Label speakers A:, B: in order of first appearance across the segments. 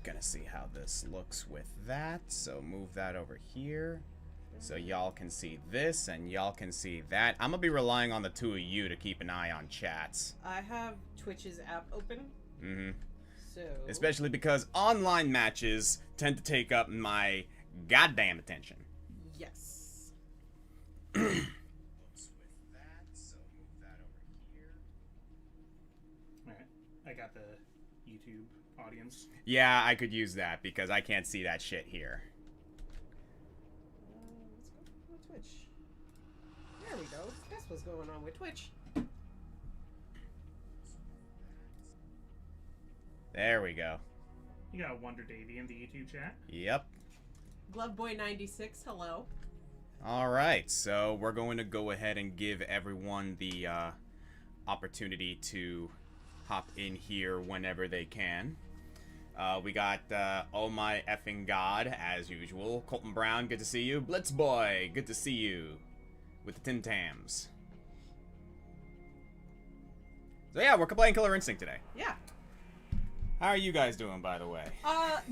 A: gonna see how this looks with that. So move that over here. So y'all can see this and y'all can see that. I'm gonna be relying on the two of you to keep an eye on chats.
B: I have Twitch's app open.
A: Mm-hmm.
B: So...
A: Especially because online matches tend to take up my goddamn attention.
B: Yes.
A: Alright.
C: I got the YouTube audience.
A: Yeah, I could use that because I can't see that shit here.
B: Let's go to Twitch. There we go. That's what's going on with Twitch.
A: There we go.
C: You got Wonder Davy in the YouTube chat.
A: Yep.
B: Gloveboy96, hello.
A: Alright, so we're going to go ahead and give everyone the opportunity to hop in here whenever they can. We got Oh My Effing God, as usual. Colton Brown, good to see you. Blitzboy, good to see you. With the Tim Tams. So yeah, we're playing Killer Instinct today.
B: Yeah.
A: How are you guys doing, by the way?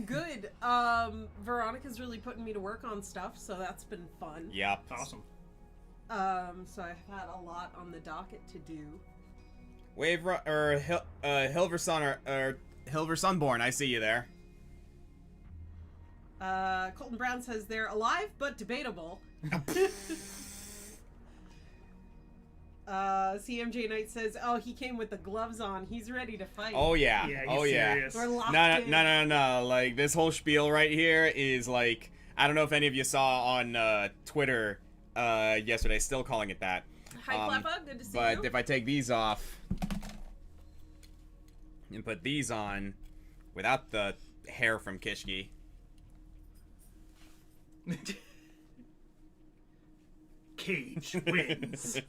B: Good. Veronica's really putting me to work on stuff, so that's been fun.
A: Yep.
C: Awesome.
B: So I've had a lot on the docket to do.
A: Hilverson or Hilver Sunborn, I see you there.
B: Colton Brown says they're alive but debatable. CMJ Knight says, "Oh, he came with the gloves on. He's ready to fight."
A: Oh yeah.
C: Yeah,
A: Oh yeah.
C: serious.
B: We're locked
A: No,
B: in.
A: no. Like, this whole spiel right here is like, I don't know if any of you saw on Twitter yesterday, still calling it that.
B: Hi, Flappa. Good to see
A: But
B: you.
A: if I take these off and put these on without the hair from Kishki.
C: Cage wins.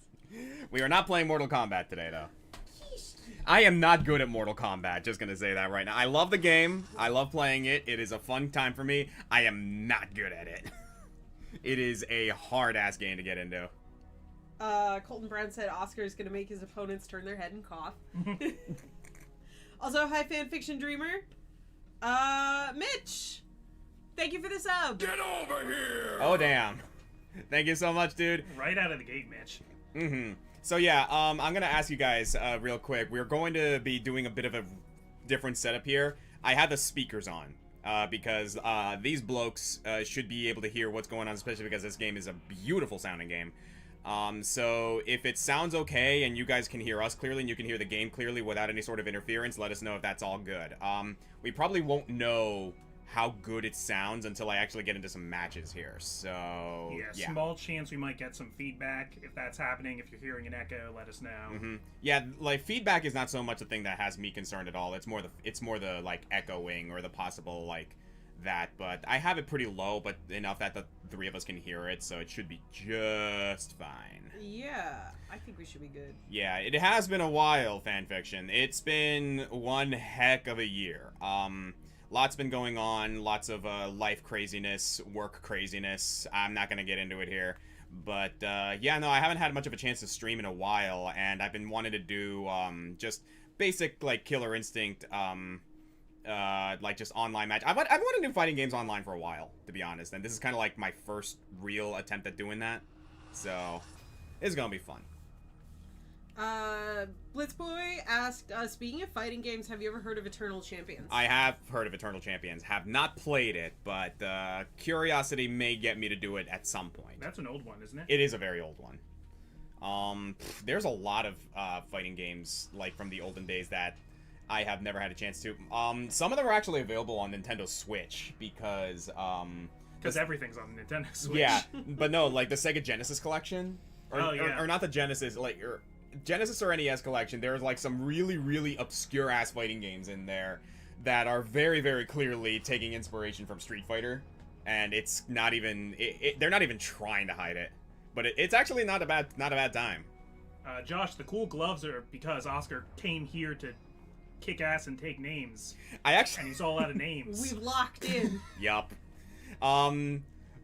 A: We are not playing Mortal Kombat today, though. I am not good at Mortal Kombat, just gonna say that right now. I love the game. I love playing it. It is a fun time for me. I am not good at it. It is a hard-ass game to get into.
B: Colton Brown said Oscar's gonna make his opponents turn their head and cough. Also, hi, Fanfiction Dreamer. Mitch! Thank you for the sub!
D: Get over here!
A: Oh, damn. Thank you so much, dude.
C: Right out of the gate, Mitch.
A: Mm-hmm. So yeah, I'm gonna ask you guys real quick. We're going to be doing a bit of a different setup here. I have the speakers on because these blokes should be able to hear what's going on, especially because this game is a beautiful sounding game. So if it sounds okay and you guys can hear us clearly and you can hear the game clearly without any sort of interference, let us know if that's all good. We probably won't know how good it sounds until I actually get into some matches here. So
C: Yeah, small chance we might get some feedback. If that's happening, if you're hearing an echo, let us know.
A: Mm-hmm. Yeah, like, feedback is not so much a thing that has me concerned at all. It's more the like echoing or the possible like that. But I have it pretty low, but enough that the three of us can hear it, so it should be just fine.
B: Yeah, I think we should be good.
A: Yeah, it has been a while, fanfiction. It's been one heck of a year. Lots been going on, lots of life craziness, work craziness. I'm not gonna get into it here, but yeah, no, I haven't had much of a chance to stream in a while, and I've been wanting to do just basic like Killer Instinct, like just online match. I've wanted to do fighting games online for a while, to be honest, and this is kind of like my first real attempt at doing that, so it's gonna be fun.
B: Blitzboy asked, speaking of fighting games, have you ever heard of Eternal Champions?
A: I have heard of Eternal Champions, have not played it, but curiosity may get me to do it at some point.
C: That's an old one, isn't it?
A: It is a very old one. There's a lot of fighting games like from the olden days that I have never had a chance to. Some of them are actually available on Nintendo Switch because
C: everything's on Nintendo Switch.
A: yeah, but no, like the Sega Genesis collection,
C: yeah.
A: or not the Genesis, like Genesis or NES collection. There's like some really, really obscure ass fighting games in there that are very, very clearly taking inspiration from Street Fighter, and it's not even they're not even trying to hide it, but it's actually not a bad time.
C: Josh, the cool gloves are because Oscar came here to kick ass and take names, and he's all out of names.
B: We've locked in.
A: Yup.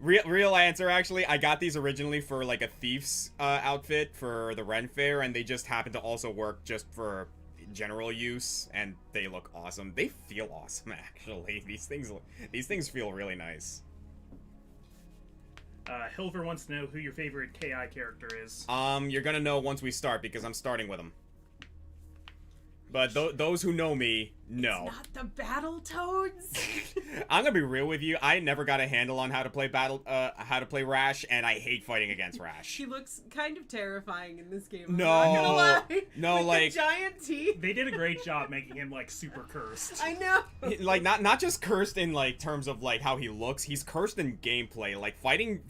A: Real answer, actually, I got these originally for, like, a thief's outfit for the Ren Fair, and they just happened to also work just for general use, and they look awesome. They feel awesome, actually. These things feel really nice.
C: Hilver wants to know who your favorite KI character is.
A: You're gonna know once we start, because I'm starting with them. But those who know me know.
B: It's not the Battletoads.
A: I'm gonna be real with you. I never got a handle on how to play Rash, and I hate fighting against Rash.
B: He looks kind of terrifying in this game. I'm
A: No,
B: not gonna lie.
A: no,
B: With
A: like
B: the giant teeth.
C: They did a great job making him like super cursed.
B: I know.
A: like not just cursed in like terms of like how he looks. He's cursed in gameplay. Like fighting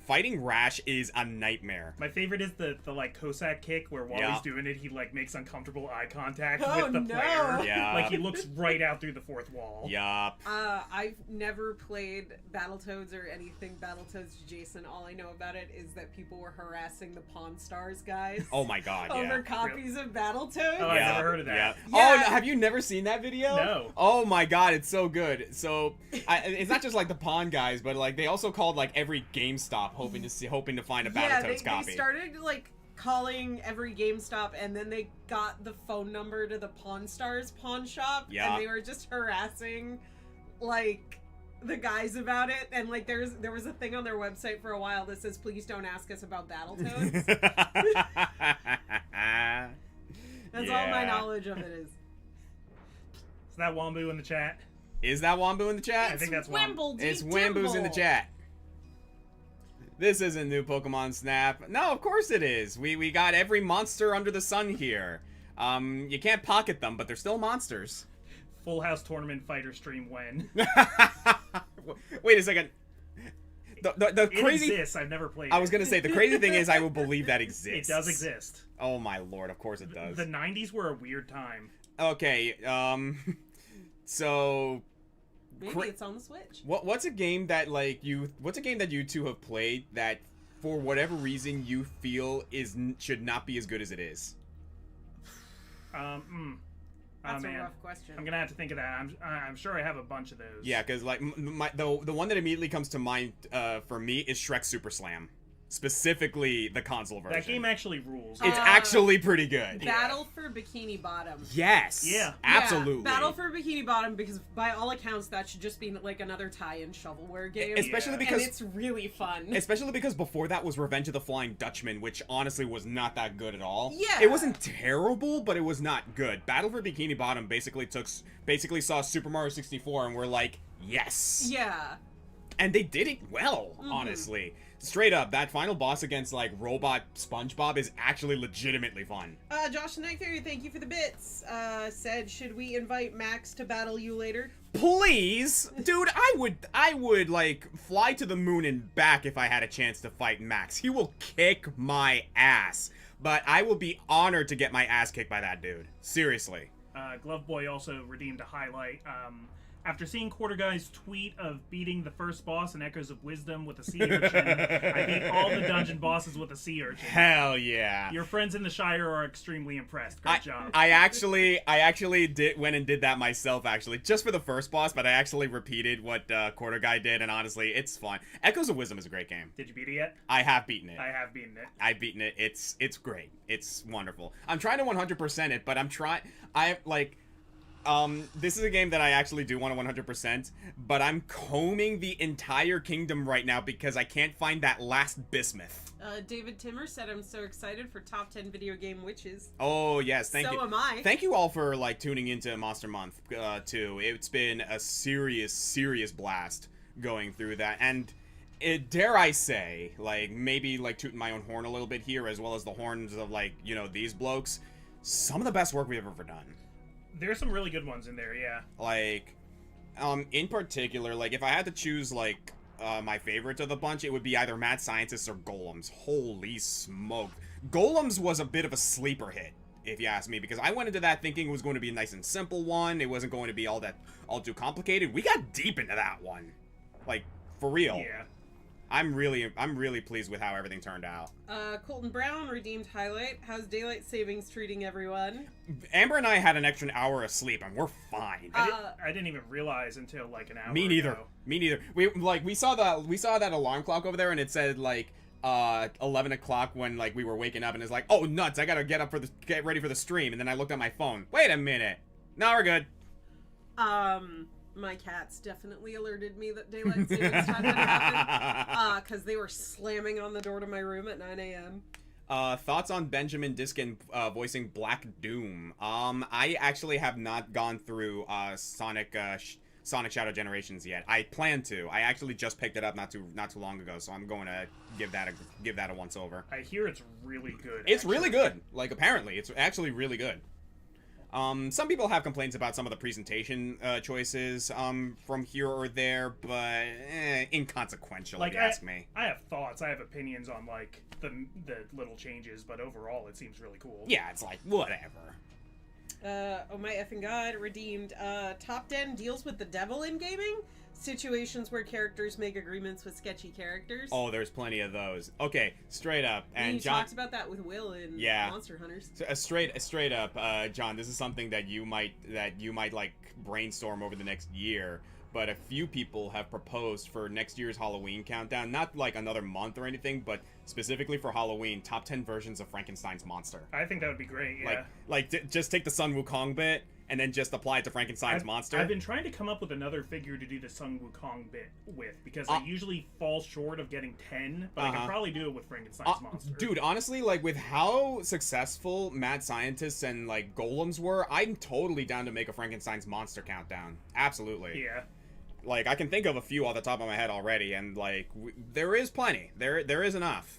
A: Rash is a nightmare.
C: My favorite is the like Cossack kick, where while he's doing it, he like makes uncomfortable eye contact
B: Oh,
C: with the
B: no.
C: player.
A: Yeah.
C: Like he looks right out through the fourth wall.
A: Yup.
B: I've never played Battletoads or anything Battletoads adjacent. All I know about it is that people were harassing the Pawn Stars guys.
A: Oh my god, yeah.
B: Over copies of Battletoads.
C: Oh, I've never heard of that.
A: Yeah.
B: Yeah.
A: Oh, no, have you never seen that video?
C: No.
A: Oh my god, it's so good. So, it's not just like the Pawn guys, but like they also called like every GameStop hoping to find a Battletoads copy.
B: They started like calling every GameStop, and then they got the phone number to the Pawn Stars pawn shop,
A: Yeah.
B: and they were just harassing like the guys about it. And like there was a thing on their website for a while that says, "Please don't ask us about Battletoads." That's all my knowledge of it is.
C: Is that Wambu in the chat?
A: Is that Wambu in the chat?
C: I think that's
B: Wimble.
A: It's Wambu's in the chat. This isn't new Pokemon Snap. No, of course it is. We got every monster under the sun here. You can't pocket them, but they're still monsters.
C: Full House Tournament Fighter stream when?
A: Wait a second. The
C: It
A: crazy.
C: exists. I've never played.
A: I was gonna say the crazy thing is I will believe that exists.
C: It does exist.
A: Oh my lord! Of course it does.
C: The 90s were a weird time.
A: Okay. So.
B: Maybe it's on the Switch.
A: What's a game that What's a game that you two have played that, for whatever reason, you feel should not be as good as it is?
B: That's
C: oh, man.
B: a rough question.
C: I'm gonna have to think of that. I'm sure I have a bunch of those.
A: Yeah, because like the one that immediately comes to mind for me is Shrek Super Slam, specifically the console version.
C: That game actually rules.
A: It's actually pretty good.
B: Battle for Bikini Bottom.
A: Yes.
C: Yeah.
A: Absolutely.
B: Yeah, Battle for Bikini Bottom, because by all accounts that should just be like another tie-in shovelware game.
A: Especially
C: Yeah.
A: because
B: and it's really fun.
A: Especially because before that was Revenge of the Flying Dutchman, which honestly was not that good at all.
B: Yeah.
A: It wasn't terrible, but it was not good. Battle for Bikini Bottom basically saw Super Mario 64 and we're like, yes.
B: Yeah.
A: And they did it well, honestly. Straight up, that final boss against like Robot SpongeBob is actually legitimately fun.
B: Josh the Night Fairy, thank you for the bits. Said, should we invite Max to battle you later?
A: Please, dude, I would like fly to the moon and back if I had a chance to fight Max. He will kick my ass, but I will be honored to get my ass kicked by that dude. Seriously.
C: Glove Boy also redeemed a highlight. After seeing Quarter Guy's tweet of beating the first boss in Echoes of Wisdom with a sea urchin, I beat all the dungeon bosses with a sea urchin.
A: Hell yeah.
C: Your friends in the Shire are extremely impressed. Great job.
A: I actually went and did that myself, actually, just for the first boss, but I actually repeated what Quarter Guy did, and honestly, it's fun. Echoes of Wisdom is a great game.
C: Did you beat it yet?
A: I have beaten it.
C: I have beaten it.
A: I've beaten it. It's great. It's wonderful. I'm trying to 100% it, but this is a game that I actually do want to 100%, but I'm combing the entire kingdom right now because I can't find that last bismuth.
B: David Timmer said, I'm so excited for top 10 video game witches.
A: Oh, yes, thank you.
B: So am I.
A: Thank you all for, like, tuning into Monster Month, too. It's been a serious blast going through that, and dare I say, like, maybe, like, tooting my own horn a little bit here, as well as the horns of, like, you know, these blokes, some of the best work we've ever done.
C: There's some really good ones in there, yeah.
A: Like, in particular, like, if I had to choose, like, my favorite of the bunch, it would be either Mad Scientists or Golems. Holy smoke. Golems was a bit of a sleeper hit, if you ask me, because I went into that thinking it was going to be a nice and simple one. It wasn't going to be all too complicated. We got deep into that one. Like, for real.
C: Yeah.
A: I'm really pleased with how everything turned out.
B: Colton Brown redeemed highlight. How's daylight savings treating everyone?
A: Amber and I had an extra hour of sleep, and we're fine.
C: I didn't even realize until like an hour
A: Me neither.
C: ago.
A: Me neither. We saw that alarm clock over there, and it said like 11 o'clock when like we were waking up and it's like, oh nuts, I gotta get ready for the stream, and then I looked at my phone. Wait a minute. No, we're good.
B: My cats definitely alerted me that daylight savings time had happened. Because they were slamming on the door to my room at 9 a.m.
A: Thoughts on Benjamin Diskin voicing Black Doom? I actually have not gone through Sonic Shadow Generations yet. I plan to. I actually just picked it up not too long ago, so I'm going to give that a once over.
C: I hear it's really good.
A: It's really good. Like, apparently, it's actually really good. Some people have complaints about some of the presentation choices from here or there, but inconsequential, if you ask me.
C: I have thoughts. I have opinions on like the little changes, but overall, it seems really cool.
A: Yeah, it's like whatever.
B: Oh my effing god, redeemed. Top 10 deals with the devil in gaming? Situations where characters make agreements with sketchy characters.
A: Oh, there's plenty of those. Okay, straight up. And
B: you
A: John
B: talked about that with Will in Monster Hunters.
A: So, straight up, John, this is something that you might like brainstorm over the next year. But a few people have proposed for next year's Halloween countdown, not like another month or anything, but specifically for Halloween, top 10 versions of Frankenstein's monster.
C: I think that would be great, yeah.
A: Just take the Sun Wukong bit, and then just apply it to Frankenstein's monster.
C: I've been trying to come up with another figure to do the Sun Wukong bit with, because I usually fall short of getting 10, but I can probably do it with Frankenstein's monster.
A: Dude, honestly, like, with how successful Mad Scientists and, like, Golems were, I'm totally down to make a Frankenstein's monster countdown. Absolutely.
C: Yeah.
A: Like, I can think of a few off the top of my head already, and, like, there is plenty. There is enough.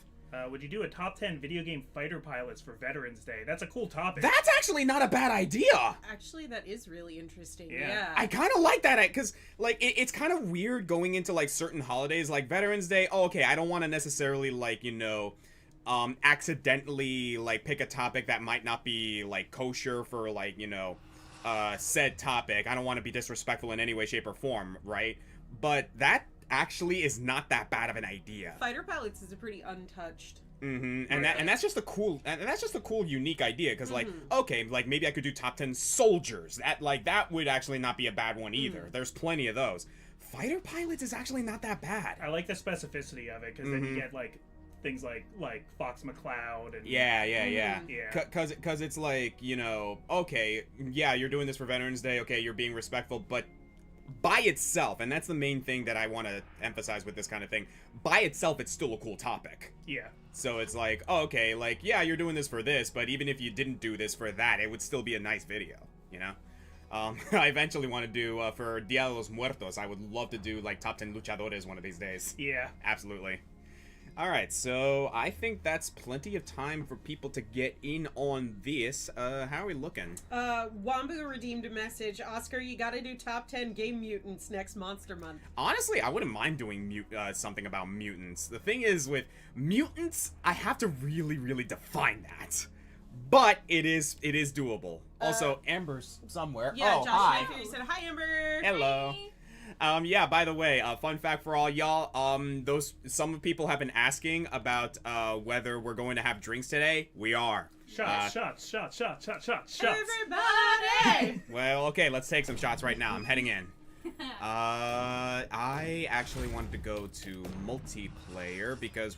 C: Would you do a top 10 video game fighter pilots for Veterans Day? That's a cool topic.
A: That's actually not a bad idea!
B: Actually, that is really interesting.
C: Yeah.
B: Yeah.
A: I kind of like that, because, like, it's kind of weird going into, like, certain holidays, like Veterans Day. Oh, okay, I don't want to necessarily, like, you know, accidentally, like, pick a topic that might not be, like, kosher for, like, you know, said topic. I don't want to be disrespectful in any way, shape, or form, right? But that actually is not that bad of an idea.
B: Fighter pilots is a pretty untouched.
A: And that's just a cool unique idea, because like, okay, like maybe I could do top 10 soldiers. That would actually not be a bad one either. There's plenty of those. Fighter pilots is actually not that bad.
C: I like the specificity of it, because then you get like things like Fox McCloud and
A: yeah. Because it's like, you know, okay, yeah, you're doing this for Veterans Day. Okay, you're being respectful, but by itself, and that's the main thing that I want to emphasize with this kind of thing, by itself, it's still a cool topic.
C: Yeah.
A: So it's like, oh, okay, like, yeah, you're doing this for this, but even if you didn't do this for that, it would still be a nice video, you know? I eventually want to do, for Dia de los Muertos, I would love to do, like, top 10 luchadores one of these days.
C: Yeah.
A: Absolutely. Alright, so I think that's plenty of time for people to get in on this. How are we looking?
B: Wambu redeemed a message. Oscar, you gotta do top 10 game mutants next Monster Month.
A: Honestly, I wouldn't mind doing something about mutants. The thing is, with mutants, I have to really, really define that. But it is doable. Also, Amber's somewhere.
B: Yeah,
A: oh,
B: Josh
A: hi.
B: Matthew said, hi, Amber!
A: Hello. Yeah, by the way, fun fact for all y'all, some people have been asking about, whether we're going to have drinks today. We are.
C: Shots.
B: Everybody!
A: Well, okay, let's take some shots right now. I'm heading in. I actually wanted to go to multiplayer because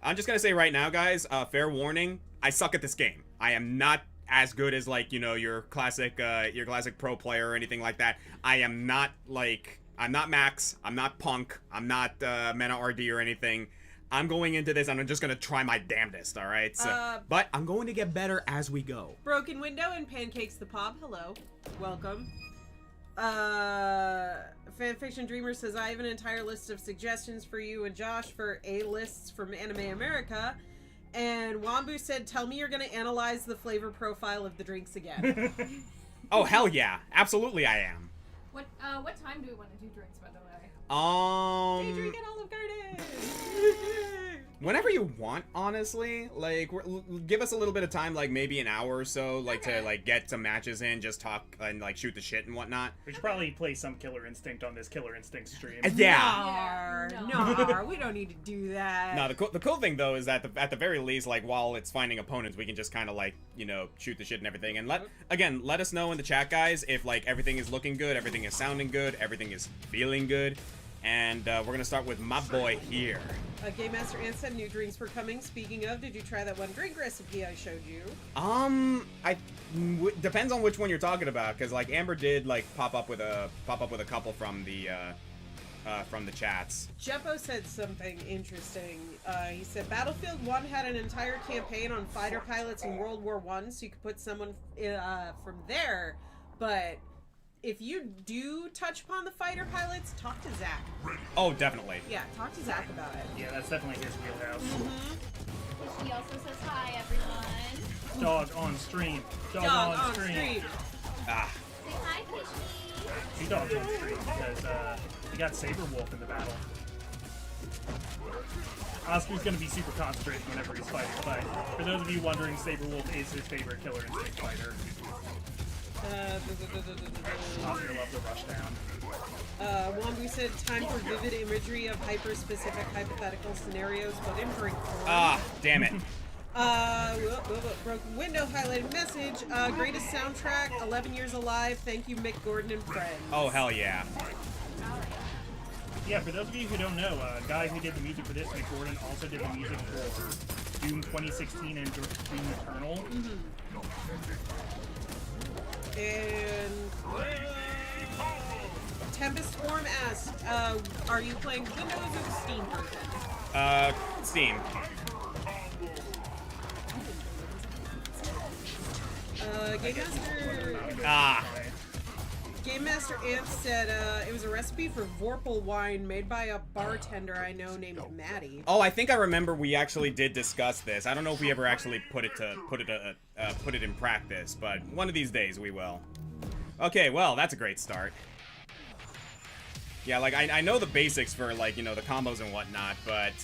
A: I'm just gonna say right now, guys, fair warning, I suck at this game. I am not as good as, like, you know, your classic pro player or anything like that. I am not, like, I'm not Max, I'm not Punk, I'm not Mena RD or anything. I'm going into this and I'm just gonna try my damnedest, alright? So, but I'm going to get better as we go.
B: Broken Window and Pancakes the Pop, hello. Welcome. Fanfiction Dreamer says, I have an entire list of suggestions for you and Josh for A-lists from Anime America. And Wambu said, tell me you're gonna analyze the flavor profile of the drinks again.
A: Oh, hell yeah. Absolutely I am.
D: What time do we want to do drinks, by the way?
B: Daydream at Olive Garden!
A: Whenever you want, honestly. Like, give us a little bit of time, like maybe an hour or so, like to like get some matches in, just talk and like shoot the shit and whatnot.
C: We should probably play some Killer Instinct on this Killer Instinct stream.
A: Yeah.
B: No, we don't need to do that.
A: No, the cool thing though is that at the very least, like while it's finding opponents, we can just kind of like, you know, shoot the shit and everything. And let us know in the chat, guys, if like everything is looking good, everything is sounding good, everything is feeling good. And we're going to start with my boy here.
B: Game Master Ant said new drinks were coming. Speaking of, did you try that one drink recipe I showed you?
A: Depends on which one you're talking about, because like Amber did like pop up with a couple from the chats.
B: Jeppo said something interesting. He said Battlefield 1 had an entire campaign on fighter pilots in World War I, so you could put someone from there. But if you do touch upon the fighter pilots, talk to Zach.
A: Oh, definitely.
B: Yeah, talk to Zach about it.
C: Yeah, that's definitely his wheelhouse.
D: He also says hi, everyone.
C: Dog on stream. Dog on stream.
A: Ah.
D: Say hi, Kishy.
C: He dogs on stream because he got Saberwolf in the battle. Oscar's gonna be super concentrated whenever he's fighting, but for those of you wondering, Saberwolf is his favorite Killer Instinct fighter. Oscar loved the rushdown.
B: Wambu said time for vivid imagery of hyper-specific hypothetical scenarios, but in drink form.
A: Ah, damn it.
B: Broken window, highlighted message. Greatest soundtrack, 11 Years Alive. Thank you, Mick Gordon and friends.
A: Oh, hell yeah.
C: Yeah, for those of you who don't know, guy who did the music for this, Mick Gordon, also did the music for Doom 2016 and Doom Eternal.
B: And Tempest Storm asked, are you playing Windows or the Steam version?
A: Steam.
B: Game Master Ant said it was a recipe for Vorpal wine made by a bartender I know named Maddie.
A: Oh, I think I remember we actually did discuss this. I don't know if we ever actually put it in practice, but one of these days we will. Okay, well, that's a great start. Yeah, like I know the basics for like, you know, the combos and whatnot, but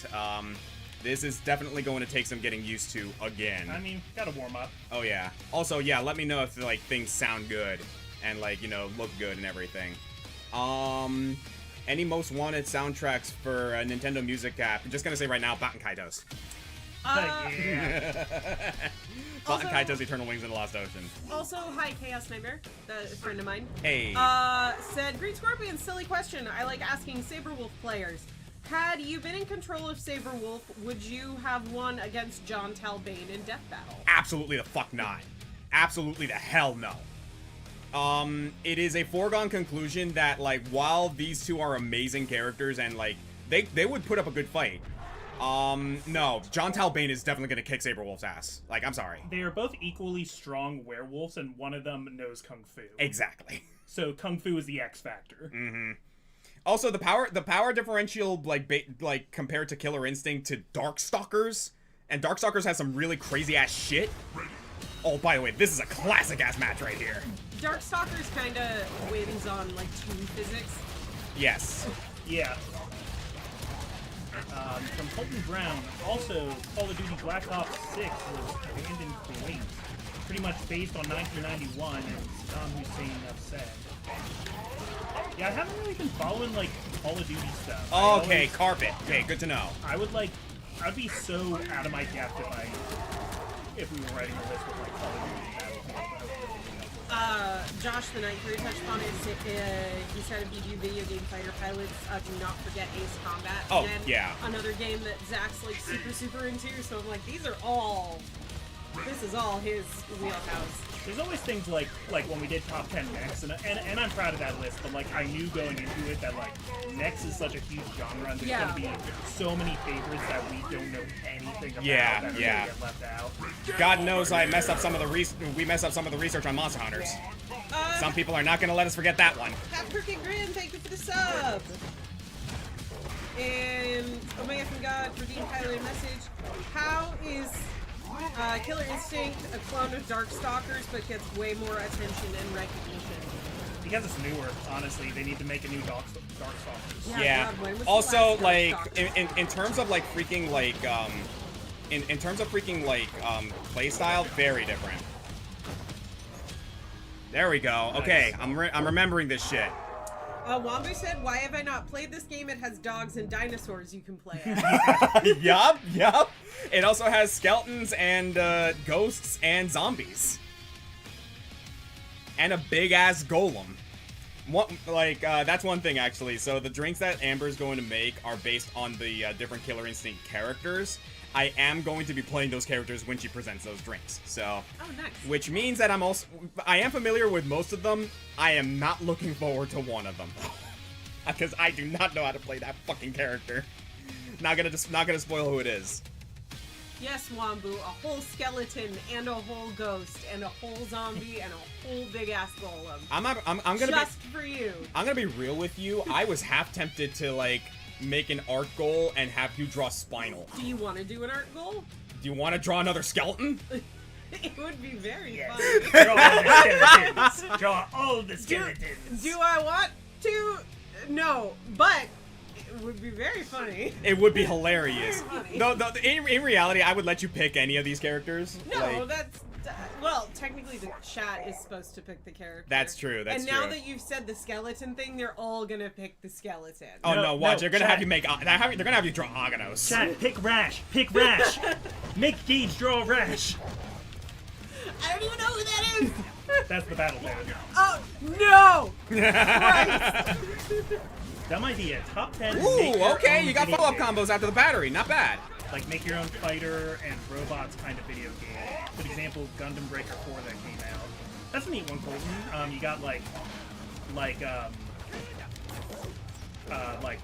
A: this is definitely going to take some getting used to again.
C: I mean, gotta warm up.
A: Oh yeah. Also, yeah, let me know if like things sound good and like, you know, look good and everything. Any most wanted soundtracks for a Nintendo Music app? I'm just gonna say right now, Baten Kaitos.
C: Yeah.
A: Baten Kaitos, Eternal Wings in the Lost Ocean.
B: Also, hi, Chaos Nightmare, a friend of mine.
A: Hey.
B: Said, Green Scorpion, silly question. I like asking Saberwolf players. Had you been in control of Saberwolf, would you have won against John Talbane in Death Battle?
A: Absolutely the fuck not. Absolutely the hell no. It is a foregone conclusion that, like, while these two are amazing characters and, like, they would put up a good fight, no, John Talbane is definitely gonna kick Saberwolf's ass. Like, I'm sorry.
C: They are both equally strong werewolves, and one of them knows Kung Fu.
A: Exactly.
C: So Kung Fu is the X factor.
A: Mm-hmm. Also, the power differential, like compared to Killer Instinct to Darkstalkers, and Darkstalkers has some really crazy ass shit. Oh, by the way, this is a classic ass match right here.
B: Darkstalkers kind of wins on like team physics.
A: Yes.
C: Yeah. From Colton Brown, also Call of Duty Black Ops 6 was banned in Kuwait, pretty much based on 1991, and Saddam Hussein said. Yeah, I haven't really been following like Call of Duty stuff.
A: Okay, carpet. Okay, good to know.
C: I'd be so out of my depth if we were writing a list with like Call of Duty Battlefield.
B: Josh the Night Three touched on it. He said if you do video game fighter pilots, do not forget Ace Combat.
A: Oh,
B: Again,
A: yeah.
B: Another game that Zach's like super into. So I'm like, this is all his wheelhouse.
C: There's always things like when we did top 10 mechs, and I'm proud of that list, but like I knew going into it that like mechs is such a huge genre, and there's gonna be so many favorites that we don't know anything about that are gonna get left out.
A: God knows we messed up some of the research on Monster Hunters. Some people are not gonna let us forget that one.
B: Half Crooked Grin, thank you for the sub. And Omega from God for being highlighted message. How is Killer Instinct a clone of Darkstalkers but gets way more attention and recognition?
C: Because it's newer, honestly. They need to make a new Darkstalkers.
A: Yeah.
B: God,
A: also, like, in terms of like freaking like in terms of freaking like playstyle, very different. There we go. Okay, I'm remembering this shit.
B: Wambu said, why have I not played this game? It has dogs and dinosaurs you can play as.
A: Yup. It also has skeletons and ghosts and zombies. And a big-ass golem. That's one thing actually. So the drinks that Amber's going to make are based on the different Killer Instinct characters. I am going to be playing those characters when she presents those drinks. So,
B: Oh, nice.
A: which means that I am familiar with most of them. I am not looking forward to one of them, because I do not know how to play that fucking character. Not gonna spoil who it is.
B: Yes, Wambu, a whole skeleton and a whole ghost and a whole zombie and a whole big ass golem.
A: I'm gonna
B: Just for you.
A: I'm gonna be real with you. I was half tempted to like make an art goal and have you draw Spinal.
B: Do you want to do an art goal?
A: Do you want to draw another skeleton?
B: It would be very
C: Yes.
B: fun.
C: Draw all the skeletons. Draw all the skeletons.
B: Do I want to? No, but it would be very funny.
A: It would be hilarious.
B: Very funny.
A: No, in reality, I would let you pick any of these characters.
B: No,
A: Like,
B: that's well, technically the chat is supposed to pick the character.
A: That's true. That's
B: and
A: true.
B: now that you've said the skeleton thing, they're all gonna pick the skeleton.
A: Oh no!
C: No,
A: Watch,
C: no,
A: they're gonna
C: chat.
A: have you make. They're gonna have you draw Aganos.
C: Chat, pick Rash. Pick Rash. Make Gage draw Rash.
B: I don't even know who that is.
C: That's the battle plan.
B: Oh no! Christ.
C: That might be a top 10. make
A: Ooh,
C: your
A: okay.
C: own
A: You got
C: video
A: follow-up
C: game.
A: combos after the battery. Not bad.
C: Like make your own fighter and robots kind of video game. Good example, Gundam Breaker 4 that came out. That's a neat one, Colton. You got like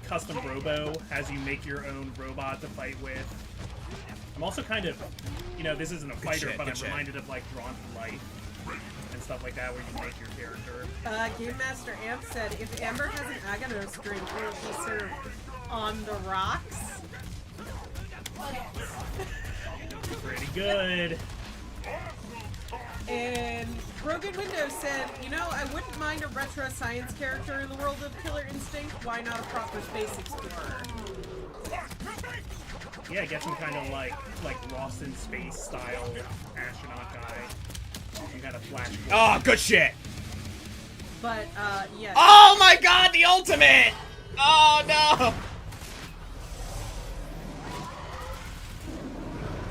C: custom Robo as you make your own robot to fight with. I'm also kind of, this isn't a fighter,
A: shit,
C: but
A: good
C: I'm
A: shit.
C: reminded of like Drawn to Life and stuff like that, where you make your character.
B: Game Master Amp said, if Amber has an Aganos drink, will it be served on the rocks?
C: Pretty good.
B: And Broken Window said, I wouldn't mind a retro science character in the world of Killer Instinct. Why not a proper space explorer?
C: Yeah, get some kind of like Lost in Space style astronaut guy. Some kind of flash.
A: Oh, good shit.
B: But, yes.
A: Oh my God, the ultimate! Oh no!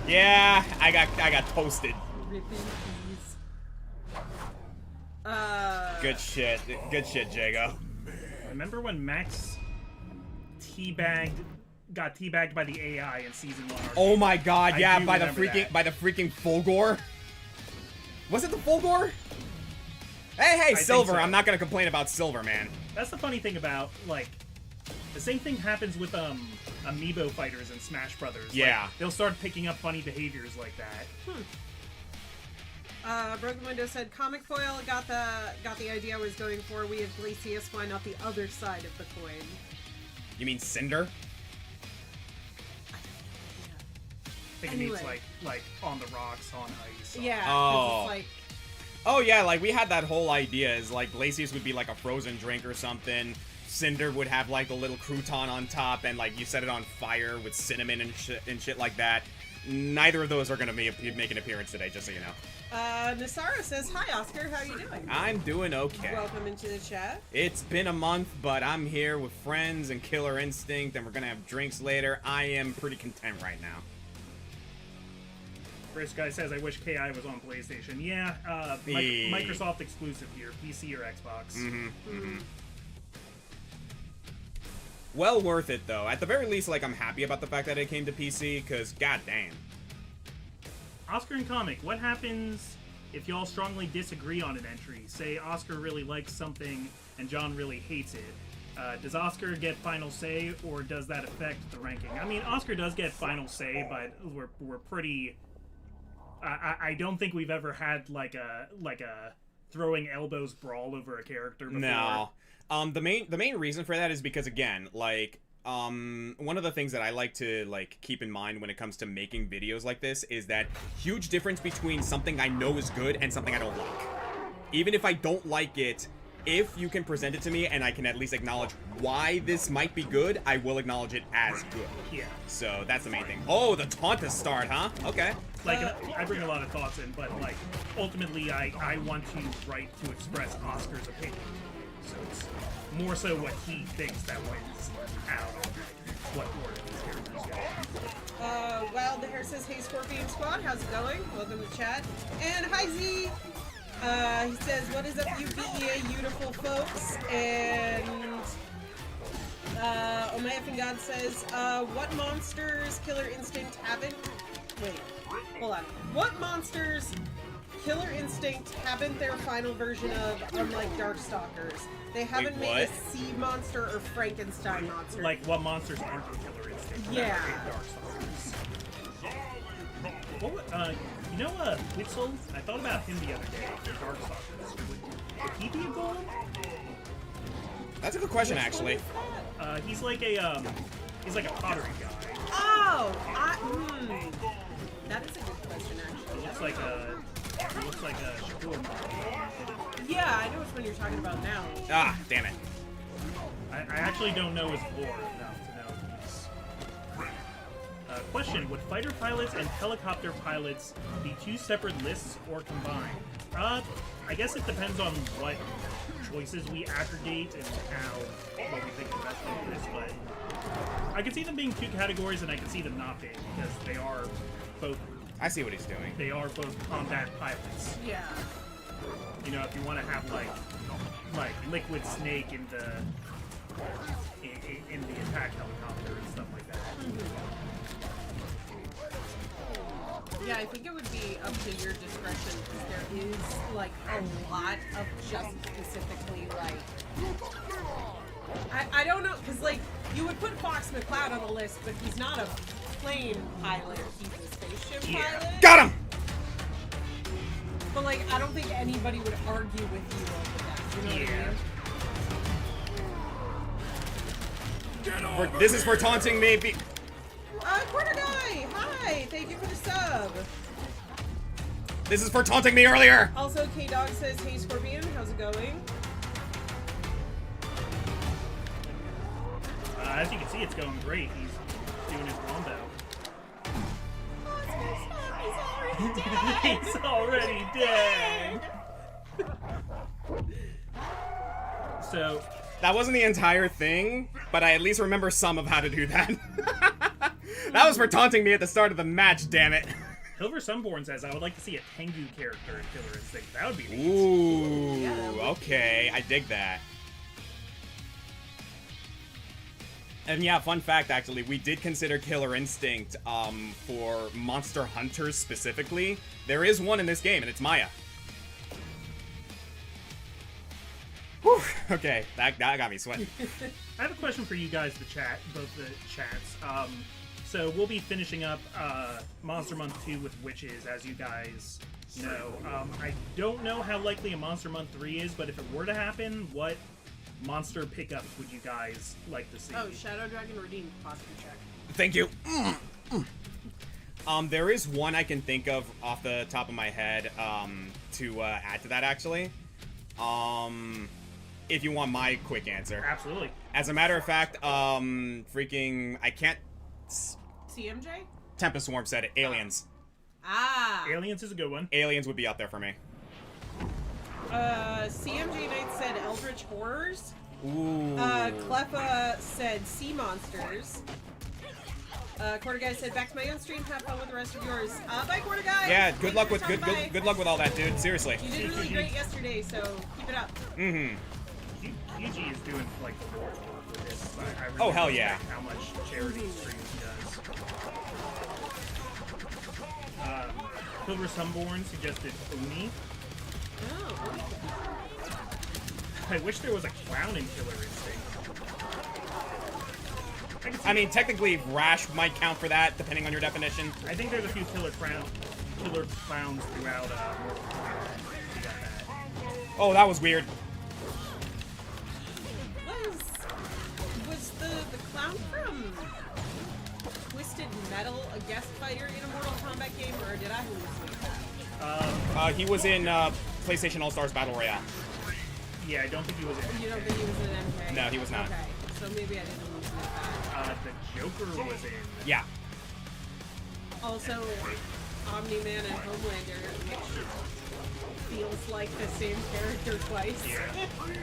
A: Yeah, I got toasted.
B: Ripping keys.
A: Good shit. Good shit, Jago.
C: Remember when Max got teabagged by the AI in season 1?
A: Oh my God,
C: I
A: yeah,
C: do
A: by the
C: remember
A: freaking
C: that.
A: Fulgor. Was it the Fulgor? Hey,
C: think
A: Silver.
C: so.
A: I'm not gonna complain about Silver, man.
C: That's the funny thing about the same thing happens with amiibo fighters in Smash Brothers.
A: Yeah.
C: Like, they'll start picking up funny behaviors like that.
B: Broken Window said, Comic Foil got the idea I was going for. We have Glacius, why not the other side of the coin?
A: You mean Cinder?
C: I think it means
B: Anyway.
C: like on the rocks, on ice.
B: Yeah, 'cause
A: Oh.
B: it's like,
A: Oh yeah, like we had that whole idea is like Glacius would be like a frozen drink or something. Cinder would have like a little crouton on top, and like you set it on fire with cinnamon and shit like that. Neither of those are gonna make an appearance today, just so you know.
B: Nasara says, hi Oscar, how you doing?
A: I'm doing okay.
B: Welcome into the chat.
A: It's been a month, but I'm here with friends and Killer Instinct, and we're gonna have drinks later. I am pretty content right now.
C: First guy says, I wish KI was on PlayStation. Yeah,
A: Yeah.
C: Microsoft exclusive here, PC or Xbox.
A: Well worth it though. At the very least, like I'm happy about the fact that it came to PC, cause goddamn.
C: Oscar and Comic, what happens if y'all strongly disagree on an entry? Say Oscar really likes something and John really hates it. Does Oscar get final say, or does that affect the ranking? I mean, Oscar does get final say, but we're pretty. I don't think we've ever had like a throwing elbows brawl over a character before.
A: No. The main reason for that is because again, like one of the things that I like to like keep in mind when it comes to making videos like this is that huge difference between something I know is good and something I don't like. Even if I don't like it, if you can present it to me and I can at least acknowledge why this might be good, I will acknowledge it as good.
C: Yeah.
A: So that's the main thing. Oh, the taunt has started, huh? Okay.
C: Like, I bring a lot of thoughts in, but like, ultimately, I want to write to express Oscar's opinion. So it's more so what he thinks that wins out of what order these characters go.
B: Wild the Hair says, hey Scorpion Squad, how's it going? Welcome to chat. And hi Z! He says, what is up, you BEA beautiful folks? And Oh My Effing God says, what monsters Killer Instinct haven't... Wait, hold on. What monsters Killer Instinct haven't their final version of, unlike Darkstalkers? They haven't made a sea monster or Frankenstein monster.
C: Like, what monsters aren't in Killer Instinct?
B: Yeah.
C: What would, you know, Witzel? I thought about him the other day for Darkstalkers. Would he be a golem?
A: That's a good question, actually.
C: He's like a pottery guy.
B: Oh! That is a good question, actually.
C: He looks like a Shakur.
B: Yeah, I know which one you're talking about now.
A: Ah, damn it.
C: I actually don't know his lore enough to know these. Question: would fighter pilots and helicopter pilots be two separate lists or combined? I guess it depends on what choices we aggregate and what we think the best one is, but I can see them being two categories and I can see them not being, because they are both
A: I see what he's doing.
C: they are both combat pilots.
B: Yeah.
C: You know, if you want to have like Liquid Snake in the attack helicopter and stuff like that.
B: Yeah, I think it would be up to your discretion, because there is, like, a lot of just specifically, like... I don't know, because, like, you would put Fox McCloud on the list, but he's not a plane pilot, he's a spaceship pilot.
A: Got him!
B: But, like, I don't think anybody would argue with you over that, you know what I mean?
A: This is for taunting me.
B: Quarter Guy! Hi! Thank you for the sub!
A: This is for taunting me earlier!
B: Also, K-Dog says, hey Scorpion, how's it going?
C: As you can see, it's going great. He's doing his wombo. He's already dead! So...
A: That wasn't the entire thing, but I at least remember some of how to do that. That was for taunting me at the start of the match, damn it.
C: Hilver Sunborn says, I would like to see a Tengu character in Killer Instinct. That would be neat.
A: Ooh, okay, I dig that. And yeah, fun fact, actually, we did consider Killer Instinct for Monster Hunters specifically. There is one in this game, and it's Maya. Whew, okay, that got me sweating.
C: I have a question for you guys, both the chats. So we'll be finishing up Monster Month 2 with Witches, as you guys know. I don't know how likely a Monster Month 3 is, but if it were to happen, what monster pickups would you guys like to see?
B: Oh, Shadow Dragon Redeemed posture check.
A: Thank you. There is one I can think of off the top of my head to add to that, actually. If you want my quick answer.
C: Absolutely.
A: As a matter of fact, freaking, I can't...
B: CMJ?
A: Tempest Swarm said it. Aliens.
B: Ah!
C: Aliens is a good one.
A: Aliens would be up there for me.
B: CMJ Knight said Eldritch Horrors.
A: Ooh.
B: Cleffa said Sea Monsters. Quarter Guy said, back to my own stream, have fun with the rest of yours. Bye, Quarter Guy!
A: Yeah, good luck with
B: Bye.
A: good luck with all that, dude. Seriously.
B: You did really great yesterday, so keep it up.
A: Mm-hmm.
C: UG is doing like the Lord's work with this. I really
A: Oh, hell yeah.
C: respect how much charity streams he does. Silver Sunborn suggested Oni.
B: Oh.
C: I wish there was a clown in Killer Instinct.
A: I mean, technically, Rash might count for that, depending on your definition.
C: I think there's a few killer clowns throughout Mortal Kombat. You got that.
A: Oh, that was weird.
B: Was the clown from Twisted Metal a guest fighter in a Mortal Kombat game, or did I hallucinate that?
A: He was in PlayStation All-Stars Battle Royale.
C: Yeah, I don't think he was in
B: You don't think he was in MK?
A: No, he was not.
B: Okay, so maybe I didn't hallucinate that.
C: The Joker was in.
A: Yeah.
B: Also, Omni-Man and Homelander, which feels like the same character twice.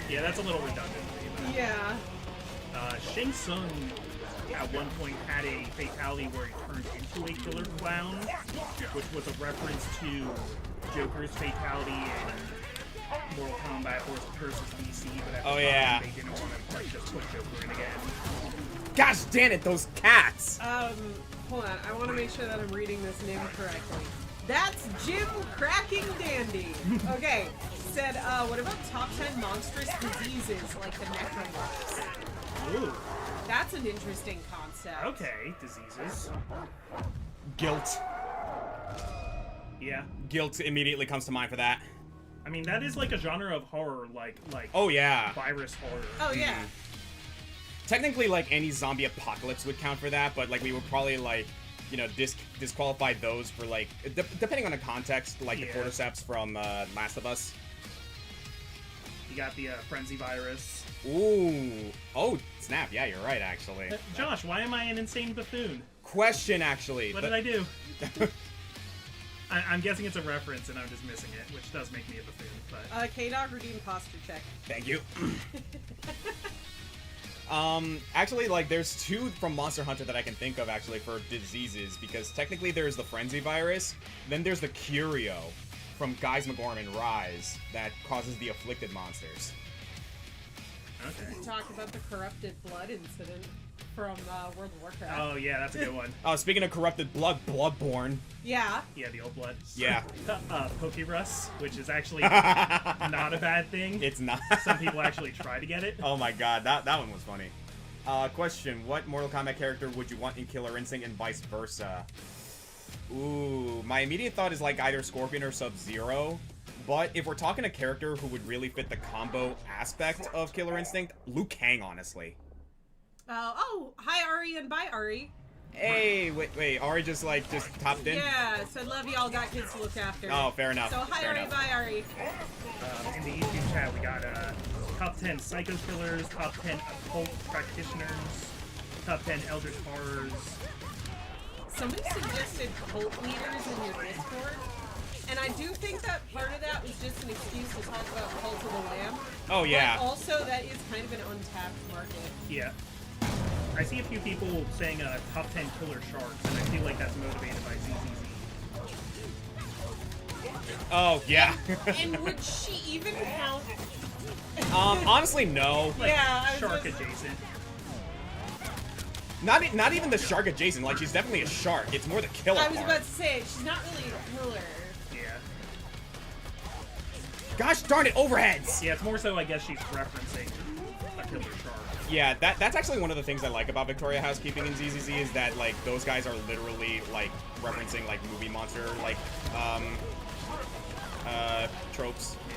C: Yeah, that's a little redundant.
B: Yeah.
C: Shang Tsung at one point had a fatality where he turned into a killer clown, which was a reference to Joker's fatality in Mortal Kombat versus DC, but at the
A: Oh,
C: time
A: yeah.
C: they didn't want to like just put Joker in again.
A: Gosh damn it, those cats!
B: Hold on. I want to make sure that I'm reading this name correctly. That's Jim Cracking Dandy. Okay. Said, what about top 10 monstrous diseases like the necromorphs?
C: Ooh,
B: That's an interesting concept.
C: okay, diseases.
A: Guilt.
C: Yeah,
A: Guilt immediately comes to mind for that.
C: I mean that is like a genre of horror, like
A: Oh yeah.
C: virus horror.
B: Oh, yeah.
A: Technically, like, any zombie apocalypse would count for that, but, like, we would probably, like, you know, disqualify those for, like, depending on the context, like the
C: Yeah.
A: cordyceps from Last of Us.
C: You got the frenzy virus.
A: Ooh. Oh, snap. Yeah, you're right, actually.
C: Josh, why am I an insane buffoon?
A: Question, actually.
C: What did I do? I'm guessing it's a reference and I'm just missing it, which does make me a buffoon. But
B: K-Dog redeem posture check.
A: Thank you. Actually, like, there's two from Monster Hunter that I can think of, actually, for diseases, because technically there's the Frenzy Virus, then there's the Curio from Guys McGorm and Rise that causes the afflicted monsters.
C: okay.
B: Talk about the corrupted blood incident from World of Warcraft.
C: Oh yeah, that's a good one.
A: Oh, speaking of corrupted blood, Bloodborne.
B: Yeah.
C: Yeah, the old blood.
A: Yeah.
C: Pokérus, which is actually not a bad thing.
A: It's not.
C: Some people actually try to get it.
A: Oh my god, that one was funny. Question, what Mortal Kombat character would you want in Killer Instinct and vice versa? Ooh, my immediate thought is like either Scorpion or Sub-Zero, but if we're talking a character who would really fit the combo aspect of Killer Instinct, Liu Kang, honestly.
B: Hi Ari and bye Ari.
A: Hey, wait, Ari just topped in?
B: Yeah, said love y'all, got kids to look after.
A: Oh, fair enough.
B: So hi
A: fair
B: Ari,
A: enough.
B: bye Ari.
C: In the YouTube chat, we got top 10 psycho killers, top 10 occult practitioners, top 10 eldritch horrors.
B: Somebody suggested cult leaders in your Discord, and I do think that part of that was just an excuse to talk about Cult of the Lamb.
A: Oh, yeah.
B: But also, that is kind of an untapped market.
C: Yeah. I see a few people saying top 10 killer sharks, and I feel like that's motivated by ZZZ.
A: Oh, yeah.
B: And would she even count?
A: Honestly, no.
C: Like,
B: Yeah, I was
C: shark
B: just-
C: adjacent.
A: Not even the shark adjacent, like, she's definitely a shark. It's more the killer
B: I was
A: part.
B: about to say, she's not really a killer.
C: Yeah.
A: Gosh darn it, overheads!
C: Yeah, it's more so, I guess, she's referencing a killer shark.
A: Yeah, that's actually one of the things I like about Victoria Housekeeping in ZZZ is that, like, those guys are literally, like, referencing, like, movie monster, like, tropes.
C: Yeah.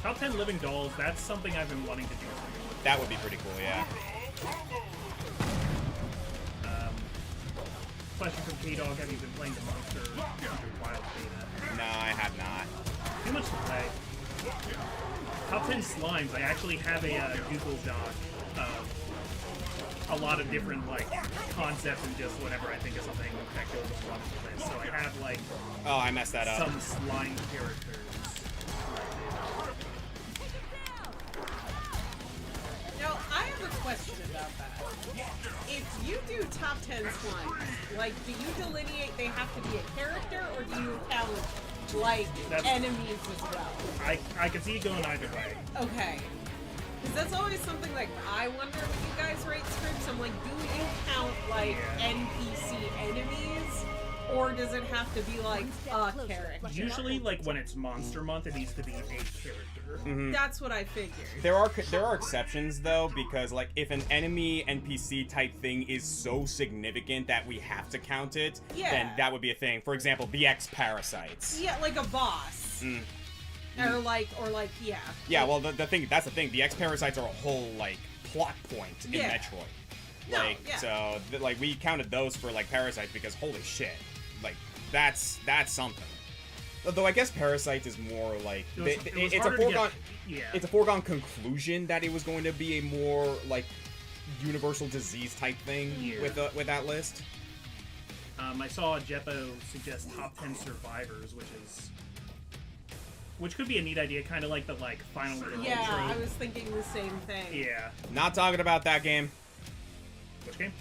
C: Top 10 living dolls, that's something I've been wanting to do.
A: That would be pretty cool, yeah.
C: Question from K-Dog, have you been playing the Monster Hunter Wild Beta?
A: No, I have not.
C: Too much to play. Top 10 slimes, I actually have a Google Doc of a lot of different, like, concepts and just whenever I think of something that goes along with this. So I have, like,
A: Oh, I messed that up.
C: some slime characters.
B: Now, I have a question about that. If you do top 10 slimes, like, do you delineate they have to be a character, or do you count, like,
C: That's-
B: enemies as well?
C: I could see it going either way.
B: Okay. Because that's always something, like, I wonder when you guys write scripts, I'm like, do you count, like,
C: Yeah.
B: NPC enemies? Or does it have to be, like, a character?
C: Usually, like, when it's Monster Month, it needs to be a character.
B: That's what I figured.
A: There are exceptions though, because like if an enemy NPC type thing is so significant that we have to count it,
B: Yeah.
A: then that would be a thing. For example, BX parasites.
B: Yeah, like a boss. Or like, yeah.
A: Yeah, well that's the thing. The X parasites are a whole like plot point in
B: Yeah.
A: Metroid.
B: No,
A: Like
B: yeah.
A: so, like we counted those for like parasites because holy shit, like that's something. Though I guess parasites is more like
C: It was
A: it's a
C: harder to get-
A: foregone.
C: Yeah.
A: It's a foregone conclusion that it was going to be a more like universal disease type thing
C: Yeah.
A: with that list.
C: I saw Jeppo suggest top 10 survivors, which could be a neat idea, kind of like the like final girl
B: Yeah, I
C: trope.
B: was thinking the same thing.
C: Yeah.
A: Not talking about that game.
C: Which game?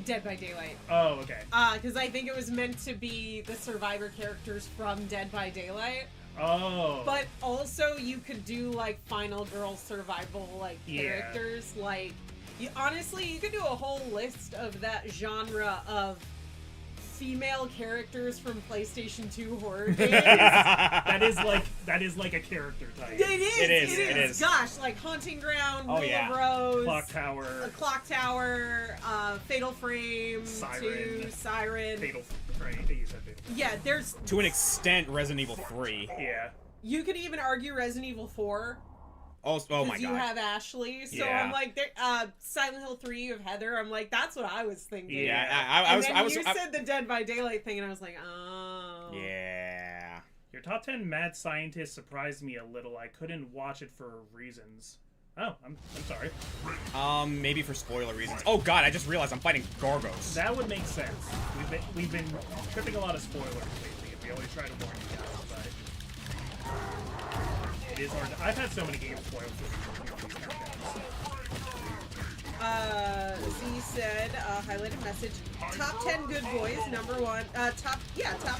B: Dead by Daylight.
C: Oh, okay.
B: Because I think it was meant to be the survivor characters from Dead by Daylight.
C: Oh.
B: But also, you could do like final girl survival like
C: Yeah.
B: characters. Like, honestly, you could do a whole list of that genre of female characters from PlayStation 2 horror games.
C: that is like a character type.
A: It is.
B: Gosh, like Haunting Ground,
A: Oh,
B: Will
A: yeah.
B: of Rose,
C: Clock Tower,
B: Clock Tower, Fatal Frame,
C: Siren.
B: 2, Siren.
C: Fatal Frame. You said Fatal Frame.
B: Yeah, there's.
A: To an extent, Resident Evil 3.
C: Yeah.
B: You could even argue Resident Evil 4.
A: Oh my
B: Because you
A: god.
B: have Ashley, so
A: Yeah.
B: I'm like, Silent Hill 3, you have Heather. I'm like, that's what I was thinking.
A: Yeah,
B: And then you said the Dead by Daylight thing, and I was like, oh.
A: Yeah.
C: Your top 10 mad scientists surprised me a little. I couldn't watch it for reasons. Oh, I'm sorry.
A: Maybe for spoiler reasons. Oh god, I just realized I'm fighting Gargos.
C: That would make sense. We've been tripping a lot of spoilers lately, and we always try to warn you guys, but it is hard. I've had so many games spoiled for me.
B: Z said, highlighted message, top 10 good boys, number 1, top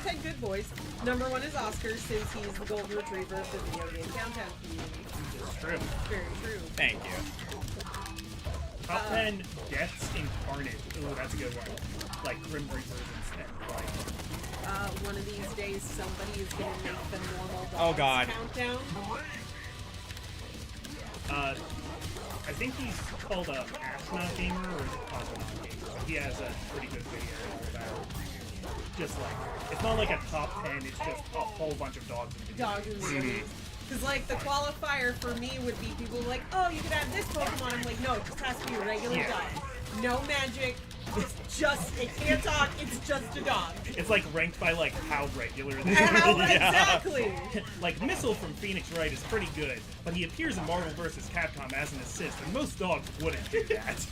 B: 10 good boys, number 1 is Oscar, since he's the golden retriever of the video game Countdown community.
C: It's true.
B: Very true.
A: Thank you.
C: Top 10 deaths incarnate. Ooh, that's a good one. Like Grim Reapers and like.
B: One of these days, somebody is going to make the normal
A: Oh, God.
B: countdown.
C: I think he's called Astronaut Gamer or is it Cosmonaut Gamer? He has a pretty good video about just like, it's not like a top 10, it's just a whole bunch of dogs in the video.
B: Dogs and cities. Because, like, the qualifier for me would be people like, oh, you could add this Pokemon. I'm like, no, it just has to be a regular
C: Yeah.
B: dog. No magic. It's just, it can't talk, it's just a dog.
C: It's like ranked by like how regular they
B: How,
C: are.
B: exactly.
C: Like Missile from Phoenix Wright is pretty good, but he appears in Marvel vs. Capcom as an assist, and most dogs wouldn't do that.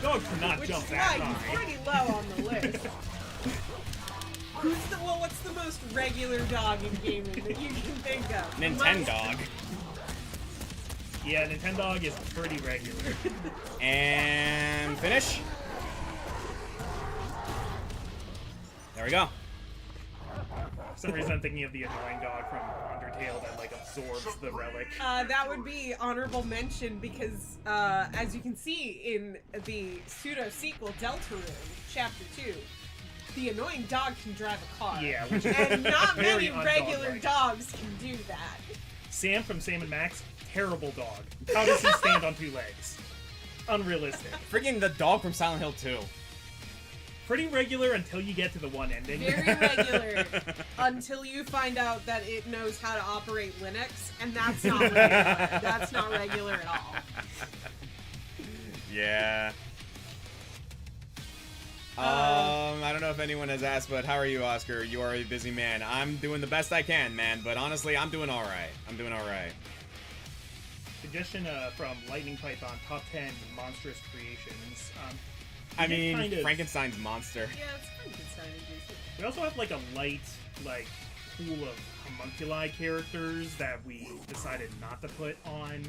C: Dogs cannot
B: Which
C: jump
B: is
C: that
B: why he's
C: high.
B: pretty low on the list. What's the most regular dog in gaming that you can think of?
A: Nintendog.
C: Yeah, Nintendog is pretty regular.
A: And finish. There we go.
C: For some reason, I'm thinking of the annoying dog from Undertale that like absorbs the relic.
B: That would be honorable mention because, as you can see in the pseudo-sequel Deltarune, Chapter 2, the annoying dog can drive a car.
C: Yeah, which is
B: And not
C: very
B: many regular
C: undog-like.
B: dogs can do that.
C: Sam from Sam and Max, terrible dog. How does he stand on 2 legs? Unrealistic.
A: Freaking the dog from Silent Hill 2.
C: Pretty regular until you get to the one ending.
B: Very regular until you find out that it knows how to operate Linux, and that's not regular. That's not regular at all.
A: Yeah. I don't know if anyone has asked, but how are you, Oscar? You are a busy man. I'm doing the best I can, man, but honestly, I'm doing alright. I'm doing alright.
C: Suggestion from Lightning Python, top 10 monstrous creations.
A: I
C: we get
A: mean,
C: kind of-
A: Frankenstein's monster.
B: Yeah, it's Frankenstein adjacent.
C: We also have like a light, like, pool of homunculi characters that we decided not to put on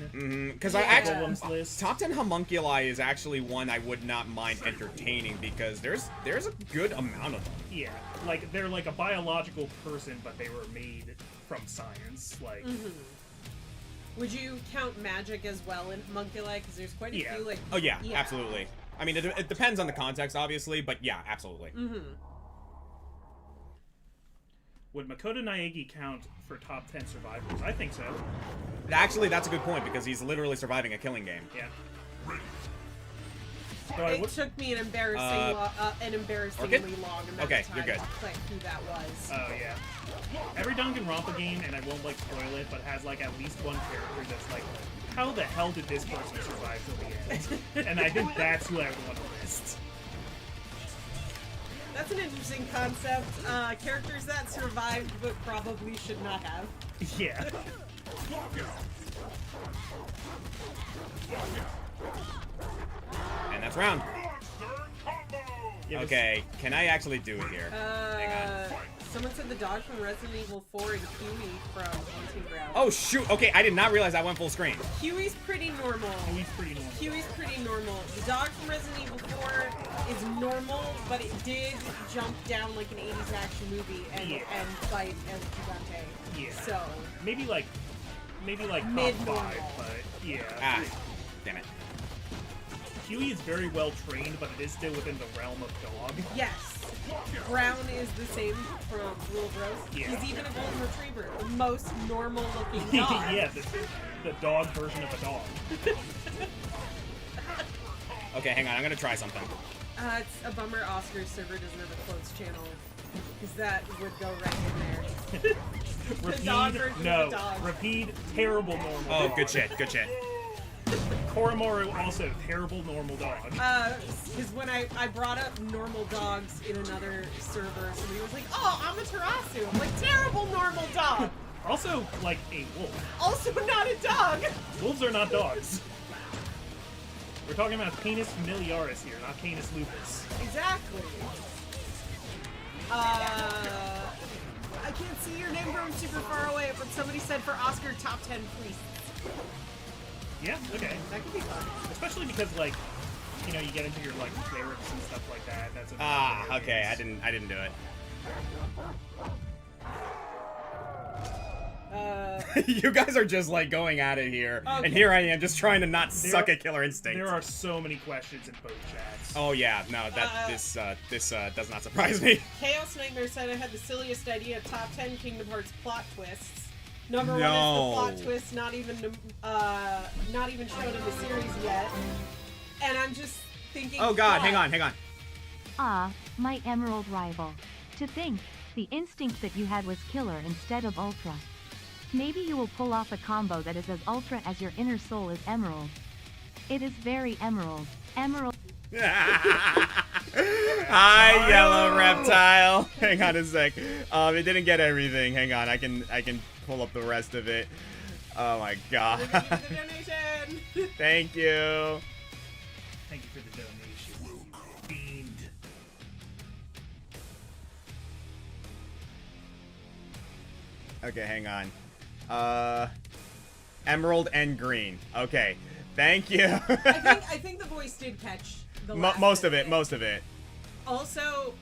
A: Because
B: Yeah.
A: I actually...
C: Golem's list.
A: Top 10 homunculi is actually one I would not mind entertaining because there's a good amount of them.
C: Yeah, like they're like a biological person, but they were made from science. Like,
B: Would you count magic as well in homunculi? Because there's quite a
C: Yeah.
B: few, like...
A: Oh yeah, absolutely. I mean, it depends on the context, obviously, but yeah, absolutely.
C: would Makoto Naegi count for top 10 survivors? I think so.
A: Actually, that's a good point because he's literally surviving a killing game.
C: Yeah. So I
B: It
C: would,
B: took me an embarrassingly long amount
A: okay,
B: of time
A: you're good.
B: to click who that was.
C: oh yeah. Every Danganronpa game, and I won't like spoil it, but has like at least one character that's like, how the hell did this person survive till the end? And I think that's who I would want to list.
B: That's an interesting concept. Characters that survived but probably should not have.
C: Yeah.
A: And that's round.
C: Yeah,
A: Okay, can I actually do it here? Hang on.
B: Someone said the dog from Resident Evil 4 and Huey from Haunting Ground.
A: Oh shoot. Okay, I did not realize I went full screen.
B: Huey's pretty normal.
C: Huey's pretty normal.
B: Huey's pretty normal. The dog from Resident Evil 4 is normal, but it did jump down like an 80s action movie and fight El Gigante.
C: Yeah.
B: So
C: Maybe like top
B: Mid-normal.
C: 5, but yeah.
A: Ah, damn it.
C: Huey is very well trained, but it is still within the realm of dog.
B: yes, Brown is the same from Rule of Rose.
C: Yeah.
B: He's even a golden retriever, the most normal looking dog.
C: Yeah, the dog version of a dog.
A: Okay, hang on. I'm gonna try something.
B: It's a bummer Oscar's server doesn't have a closed channel, because that would go right in there. dog version of
C: no.
B: the dog.
C: Repeat, terrible normal
A: Oh,
C: dog.
A: good shit. Good shit.
C: Koromaru also terrible normal dog.
B: Because when I brought up normal dogs in another server, somebody was like, "Oh, Amaterasu." I'm like, terrible normal dog.
C: Also, like a wolf.
B: Also not a dog.
C: Wolves are not dogs. We're talking about Canis familiaris here, not Canis lupus.
B: Exactly. I can't see your name from super far away, but somebody said for Oscar top 10 priests.
C: Yeah, okay.
B: That could be fun.
C: Especially because, like, you know, you get into your, like, clerics and stuff like that. That's
A: Ah, okay. I didn't do it. You guys are just like going at it here,
B: Okay.
A: and here I am just trying to not suck at Killer Instinct.
C: There are so many questions in both chats.
A: Oh yeah, no, that this does not surprise me.
B: Chaos Nightmare said I had the silliest idea of top 10 Kingdom Hearts plot twists. Number one is
A: No.
B: the plot twist, not even shown in the series yet. And I'm just thinking.
A: Oh god,
B: God.
A: hang on.
E: Ah, my emerald rival. To think, the instinct that you had was killer instead of ultra. Maybe you will pull off a combo that is as ultra as your inner soul is emerald. It is very emerald. Emerald.
A: Hi, yellow reptile. Hang on a sec. It didn't get everything. Hang on, I can pull up the rest of it. Oh my god.
B: Thank you for the donation.
A: Thank you.
C: Thank you for the donation. Fiend.
A: Okay, hang on. Emerald and green. Okay. Thank you.
B: I think the voice did catch the last
A: Most of
B: bit.
A: it, most of it.
B: Also,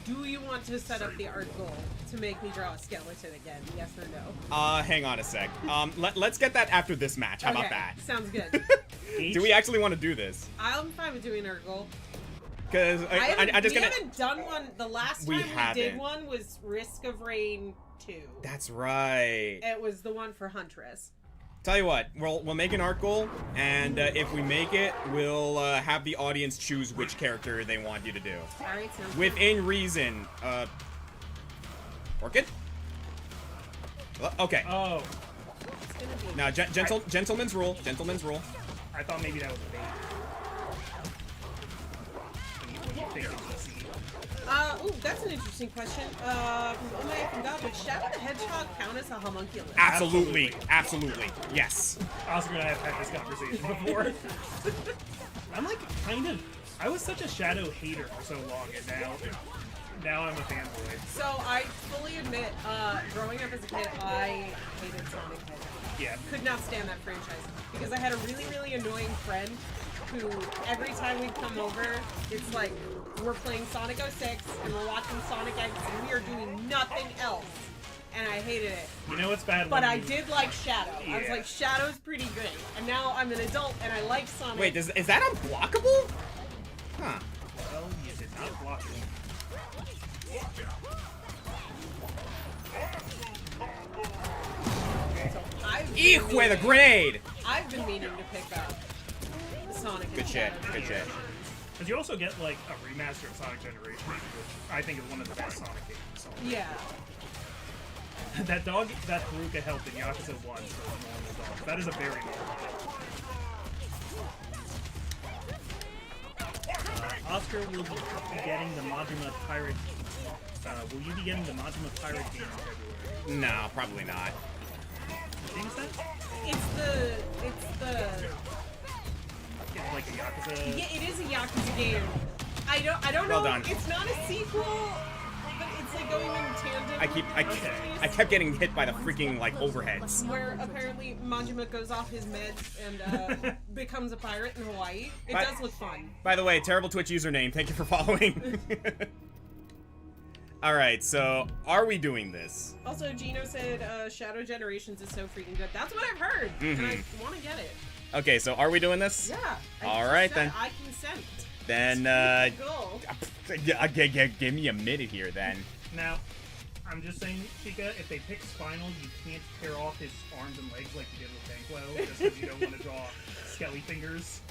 B: do you want to set up the art goal to make me draw a skeleton again? Yes or no?
A: Hang on a sec. Let's get that after this match. How about
B: Okay,
A: that?
B: sounds good.
A: Do we actually want to do this?
B: I'm fine with doing art goal.
A: Because
B: we
A: I'm just gonna.
B: haven't done one. The last
A: We
B: time we did
A: haven't.
B: one was Risk of Rain 2.
A: That's right.
B: It was the one for Huntress.
A: Tell you what, we'll make an art goal, and if we make it, we'll have the audience choose which character they want you to do.
B: Alright, sounds good.
A: Within reason. Orchid? Okay.
C: Oh,
B: It's gonna be...
A: Now, gentleman's rule. Gentleman's rule.
C: I thought maybe that was a bait. What do you think of DC?
B: Ooh, that's an interesting question. From Omega from God, would Shadow the Hedgehog count as a homunculus?
A: Absolutely. Absolutely. Yes.
C: Oscar and I have had this conversation before. I'm like, kind of. I was such a Shadow hater for so long, and now I'm a fanboy.
B: So I fully admit, growing up as a kid, I hated Sonic Hedgehog.
C: Yeah.
B: Could not stand that franchise because I had a really, really annoying friend who every time we'd come over, it's like we're playing Sonic 06 and we're watching Sonic X and we are doing nothing else. And I hated it.
C: You know what's bad?
B: But
C: when
B: I
C: you-
B: did like Shadow. I was
C: Yeah.
B: like, Shadow's pretty great. And now I'm an adult and I like Sonic.
A: Wait, is that unblockable? Huh.
C: Well, you did not block it.
B: So I've been
A: Eek, with a
B: meaning-
A: grenade!
B: I've been meaning to pick up Sonic
A: Good
B: and
A: shit,
B: Shadow.
A: good shit.
C: Because you also get like a remaster of Sonic Generation, which I think is one of the best Sonic games. So.
B: Yeah.
C: That dog that Haruka helped in Yakuza 1 was a normal dog. That is a very normal dog. Oscar will be getting the Majima Pirate. Will you be getting the Majima Pirate game in February?
A: No, probably not.
C: What game is that?
B: It's the
C: It's like a Yakuza.
B: yeah, it is a Yakuza game. I don't
A: Well
B: know.
A: done.
B: It's not a sequel, but it's like going in tandem.
A: I kept getting hit by the freaking like overheads.
B: Where apparently Majima goes off his meds and becomes a pirate in Hawaii. It
A: But-
B: does look fun.
A: By the way, terrible Twitch username. Thank you for following. All right, so are we doing this?
B: Also, Gino said Shadow Generations is so freaking good. That's what I've heard, and I want to get it.
A: Okay, so are we doing this?
B: Yeah.
A: All right, then.
B: I consent.
A: Then
B: Go.
A: give me a minute here then.
C: Now, I'm just saying, Chica, if they pick Spinal, you can't tear off his arms and legs like you did with Banquo, just because you don't want to draw skelly fingers.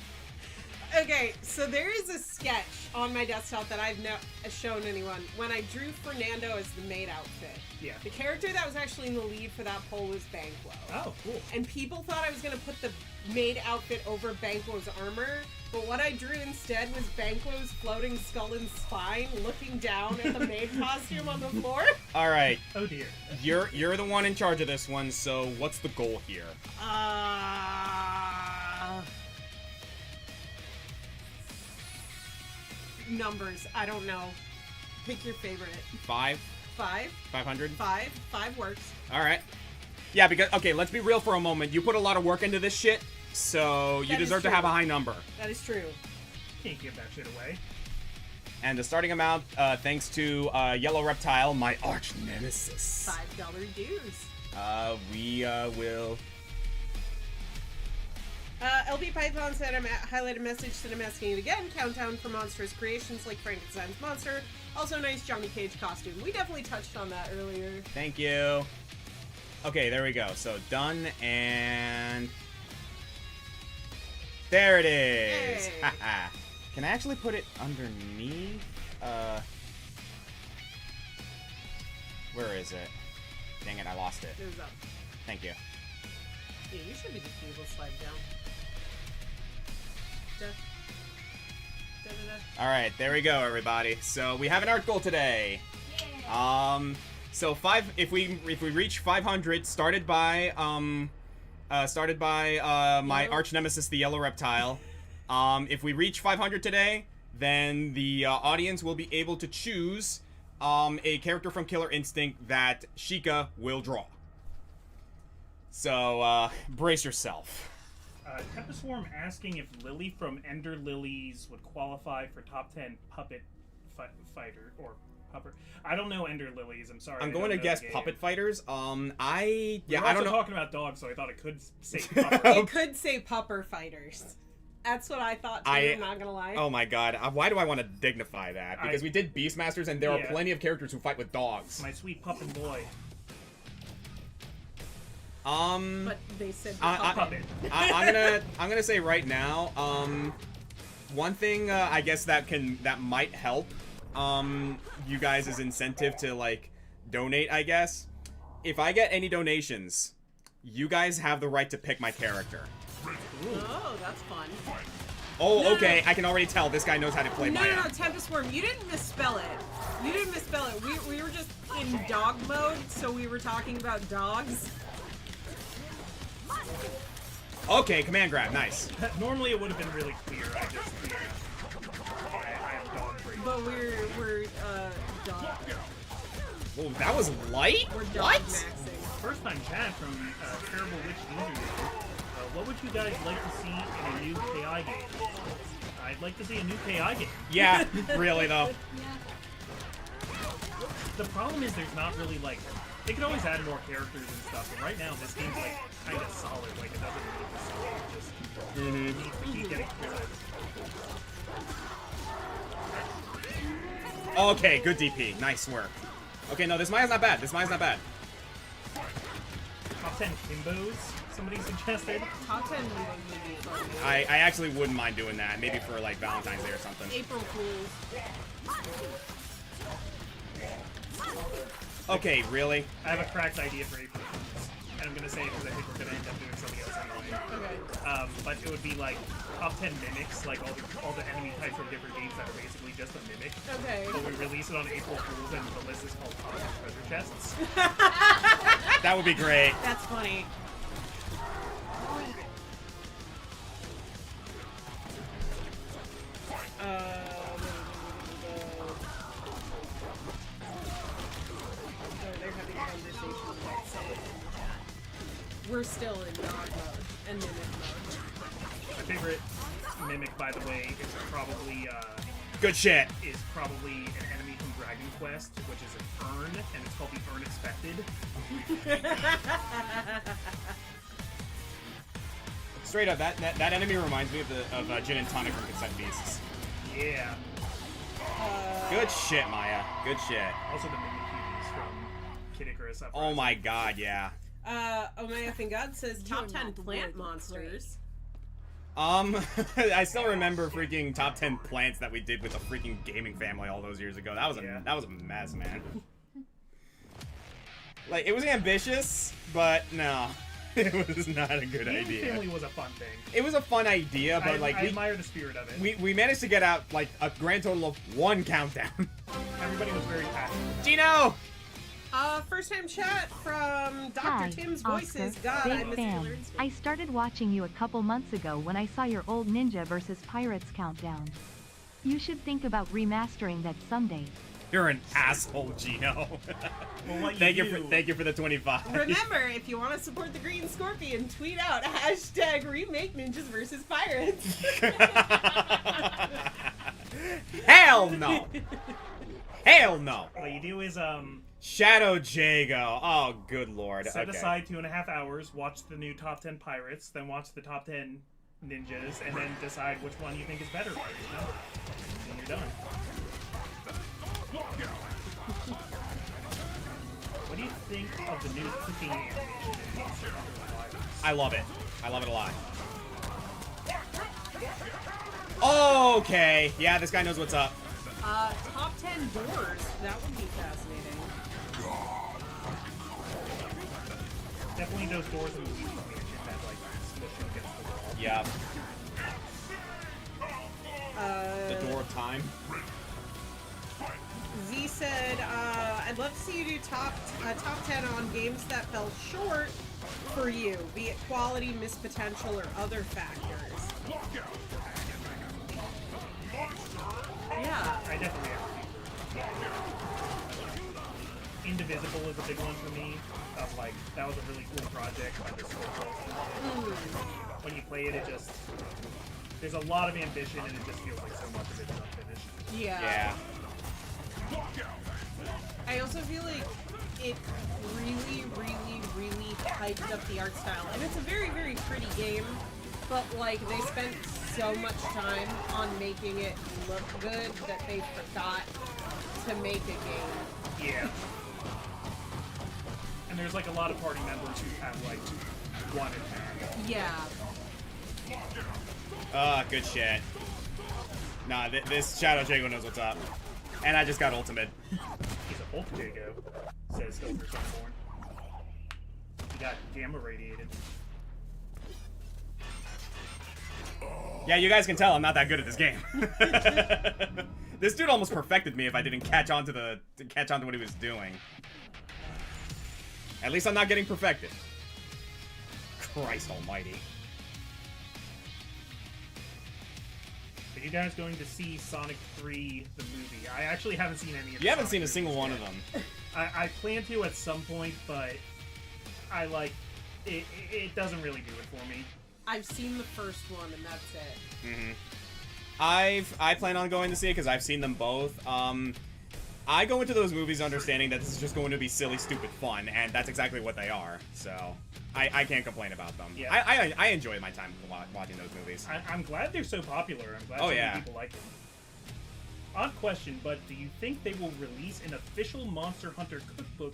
B: Okay, so there is a sketch on my desktop that I've never shown anyone. When I drew Fernando as the maid outfit,
C: Yeah.
B: the character that was actually in the lead for that poll was Banquo.
C: Oh, cool.
B: And people thought I was going to put the maid outfit over Banquo's armor, but what I drew instead was Banquo's floating skull and spine looking down at the maid costume on the floor.
A: All right,
C: Oh dear.
A: you're the one in charge of this one. So what's the goal here?
B: Numbers. I don't know. Pick your favorite.
A: 5,
B: 5?
A: 500.
B: 5? 5 works.
A: All right. Yeah, because okay, let's be real for a moment. You put a lot of work into this shit, so you
B: That is
A: deserve to
B: true.
A: have a high number.
B: That is true.
C: Can't give that shit away.
A: And the starting amount, thanks to Yellow Reptile, my arch nemesis.
B: $5 dues.
A: We will.
B: LB Python said, highlighted message that I'm asking you again. Countdown for monstrous creations like Frankenstein's monster. Also, nice Johnny Cage costume. We definitely touched on that earlier.
A: Thank you. Okay, there we go. So done, and there it is.
B: Hey.
A: Haha. Can I actually put it underneath? Where is it? Dang it, I lost it.
B: It was up.
A: Thank you.
B: Yeah, you should be just able to slide down. Da. Da, da, da.
A: All right, there we go, everybody. So we have an art goal today. So if we reach 500, started by my
B: Yellow.
A: arch nemesis, the Yellow Reptile. If we reach 500 today, then the audience will be able to choose a character from Killer Instinct that Sheikah will draw. So brace yourself.
C: Tempest Swarm asking if Lily from Ender Lilies would qualify for top 10 puppet fighter or pupper. I don't know Ender Lilies. I'm sorry.
A: I'm
C: I
A: going
C: don't
A: to
C: know
A: guess
C: the game.
A: puppet fighters.
C: We're
A: I don't
C: also
A: know.
C: talking about dogs, so I thought it could say pupper.
B: It could say pupper fighters. That's what I thought too, I'm not gonna lie.
A: Oh my god, why do I want to dignify that? Because we did Beastmasters, and there are
C: Yeah.
A: plenty of characters who fight with dogs.
C: My sweet puppet boy.
B: But they said
C: Puppet.
A: I'm gonna say right now, one thing I guess that might help you guys as incentive to like donate, I guess. If I get any donations, you guys have the right to pick my character.
B: Oh, that's fun.
A: Oh,
B: No,
A: okay,
B: no.
A: I can already tell this guy knows how to play
B: No,
A: Maya.
B: no, Tempest Worm, you didn't misspell it. You didn't misspell it. We were just in dog mode, so we were talking about dogs.
A: Okay, command grab, nice.
C: Normally it would have been really clear. I am dog free.
B: But we're dog.
A: Whoa, that was light?
B: We're dog
A: What?
B: maxing.
C: First time chat from Terrible Witch User. What would you guys like to see in a new KI game? I'd like to see a new KI game.
A: Yeah, really though.
C: The problem is there's not really like they could always add more characters and stuff, but right now this game's like kind of solid. Like it doesn't need to solid. It just needs to keep getting good.
A: Okay, good DP. Nice work. Okay, no, this Maya's not bad. This Maya's not bad.
C: Top 10 Kimbos, somebody suggested.
B: Top 10 maybe fun.
A: I actually wouldn't mind doing that. Maybe for like Valentine's Day or something.
B: April Fools.
A: Okay, really?
C: I have a cracked idea for April Fools, and I'm gonna say it because I think we're gonna end up doing something else anyway.
B: Okay.
C: But it would be like top 10 mimics, like all the enemy types from different games that are basically just a mimic.
B: Okay.
C: But we release it on April Fools, and the list is called Top 10 Treasure Chests.
A: That would be great.
B: That's funny. we're still in Nog mode and Mimic mode.
C: My favorite Mimic, by the way, is probably
A: Good shit.
C: an enemy from Dragon Quest, which is an urn, and it's called the Urn Expected.
A: Straight up, that enemy reminds me of Gin and Tonic from Consent Beasts.
C: Yeah.
A: Good shit, Maya. Good shit.
C: Also the Mimikyu from Kid Icarus Uprising.
A: Oh my god, yeah.
B: Omaya Thingad says top
F: You're
B: 10
F: not the
B: plant
F: world of
B: monsters.
A: I still remember freaking top 10 plants that we did with the freaking gaming family all those years ago. That was a mess, man. Like, it was ambitious, but no. It was not a good
C: Gaming
A: idea.
C: Family was a fun thing.
A: It was a fun idea, but
C: I admire the spirit of it.
A: we managed to get out like a grand total of 1 countdown.
C: Everybody was very passionate.
A: Gino!
B: First time chat from Dr.
E: Hi,
B: Tim's
E: Oscar.
B: Voices. God, I
E: Big
B: miss
E: fan.
B: Killer Instinct.
E: I started watching you a couple months ago when I saw your old Ninja vs. Pirates countdown. You should think about remastering that someday.
A: You're an asshole, Gino.
C: Well, what
A: thank
C: do-
A: you for the 25.
B: Remember, if you want to support the Green Scorpion, tweet out hashtag remake Ninjas vs. Pirates.
A: Hell no! Hell no!
C: What you do is
A: Shadow Jago. Oh, good lord.
C: set
A: Okay.
C: aside 2.5 hours, watch the new top 10 pirates, then watch the top 10 ninjas, and then decide which one you think is better. You know? And you're done. What do you think of the new cooking animation in Monster Hunter Rise?
A: I love it. I love it a lot. Okay. Yeah, this guy knows what's up.
B: Top 10 doors. That would be fascinating.
C: Definitely those doors in the Luigi Mansion that like smush against the wall.
A: Yeah. The
B: Uh,
A: door of time.
B: Z said, I'd love to see you do top 10 on games that fell short for you, be it quality, missed potential, or other factors. Yeah.
C: I definitely have. Indivisible is a big one for me. Of like that was a really cool project, but it's so close. When you play it, it just there's a lot of ambition, and it just feels like so much of it is unfinished.
B: Yeah.
A: Yeah.
B: I also feel like it really, really, really hyped up the art style. And it's a very, very pretty game, but like they spent so much time on making it look good that they forgot to make a game.
C: Yeah. And there's like a lot of party members who have like wanted that.
B: Yeah.
A: Good shit. Nah, this Shadow Jago knows what's up. And I just got ultimate.
C: He's a Hulk Jago, says Silver Sunborn. He got gamma radiated.
A: Yeah, you guys can tell I'm not that good at this game. This dude almost perfected me if I didn't catch on to what he was doing. At least I'm not getting perfected. Christ almighty.
C: Are you guys going to see Sonic 3, the movie? I actually haven't seen any of the
A: You haven't
C: Sonic
A: seen a single
C: movies
A: one
C: yet.
A: of them.
C: I plan to at some point, but I like it. It doesn't really do it for me.
B: I've seen the first one and that's it.
A: I plan on going to see it because I've seen them both. I go into those movies understanding that this is just going to be silly, stupid fun, and that's exactly what they are. So I can't complain about them.
C: Yeah.
A: I enjoy my time watching those movies.
C: I'm glad they're so popular. I'm glad
A: Oh,
C: so
A: yeah.
C: many people like them. Odd question, but do you think they will release an official Monster Hunter cookbook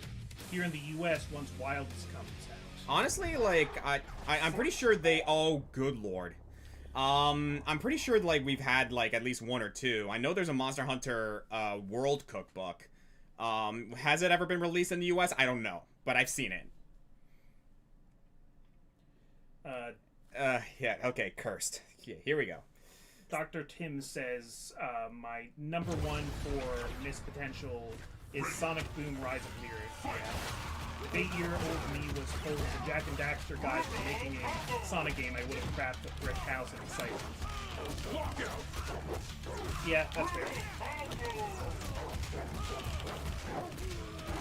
C: here in the U.S. once Wilds comes out?
A: Honestly, like I'm pretty sure they. Oh, good lord. I'm pretty sure like we've had like at least one or two. I know there's a Monster Hunter World Cookbook. Has it ever been released in the U.S.? I don't know, but I've seen it. Yeah. Okay. Cursed. Yeah. Here we go.
C: Dr. Tim says, my number one for missed potential is Sonic Boom Rise of Lyric. Yeah. If 8-year-old me was told the Jack and Daxter guys were making a Sonic game, I would have crapped a brick house in excitement. Yeah, that's fair.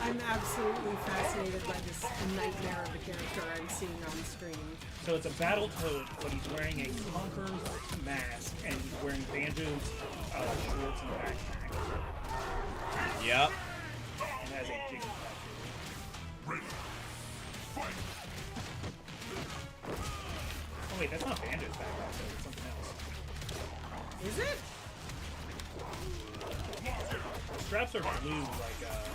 B: I'm absolutely fascinated by this nightmare of a character I'm seeing on screen.
C: So it's a Battletoad, but he's wearing a Conker's mask, and he's wearing Banjo's shorts and backpack,
A: Yep.
C: and has a jig tattoo. Oh wait, that's not Banjo's backpack, though. It's something else.
B: Is it?
C: The straps are blue, like Banjo's.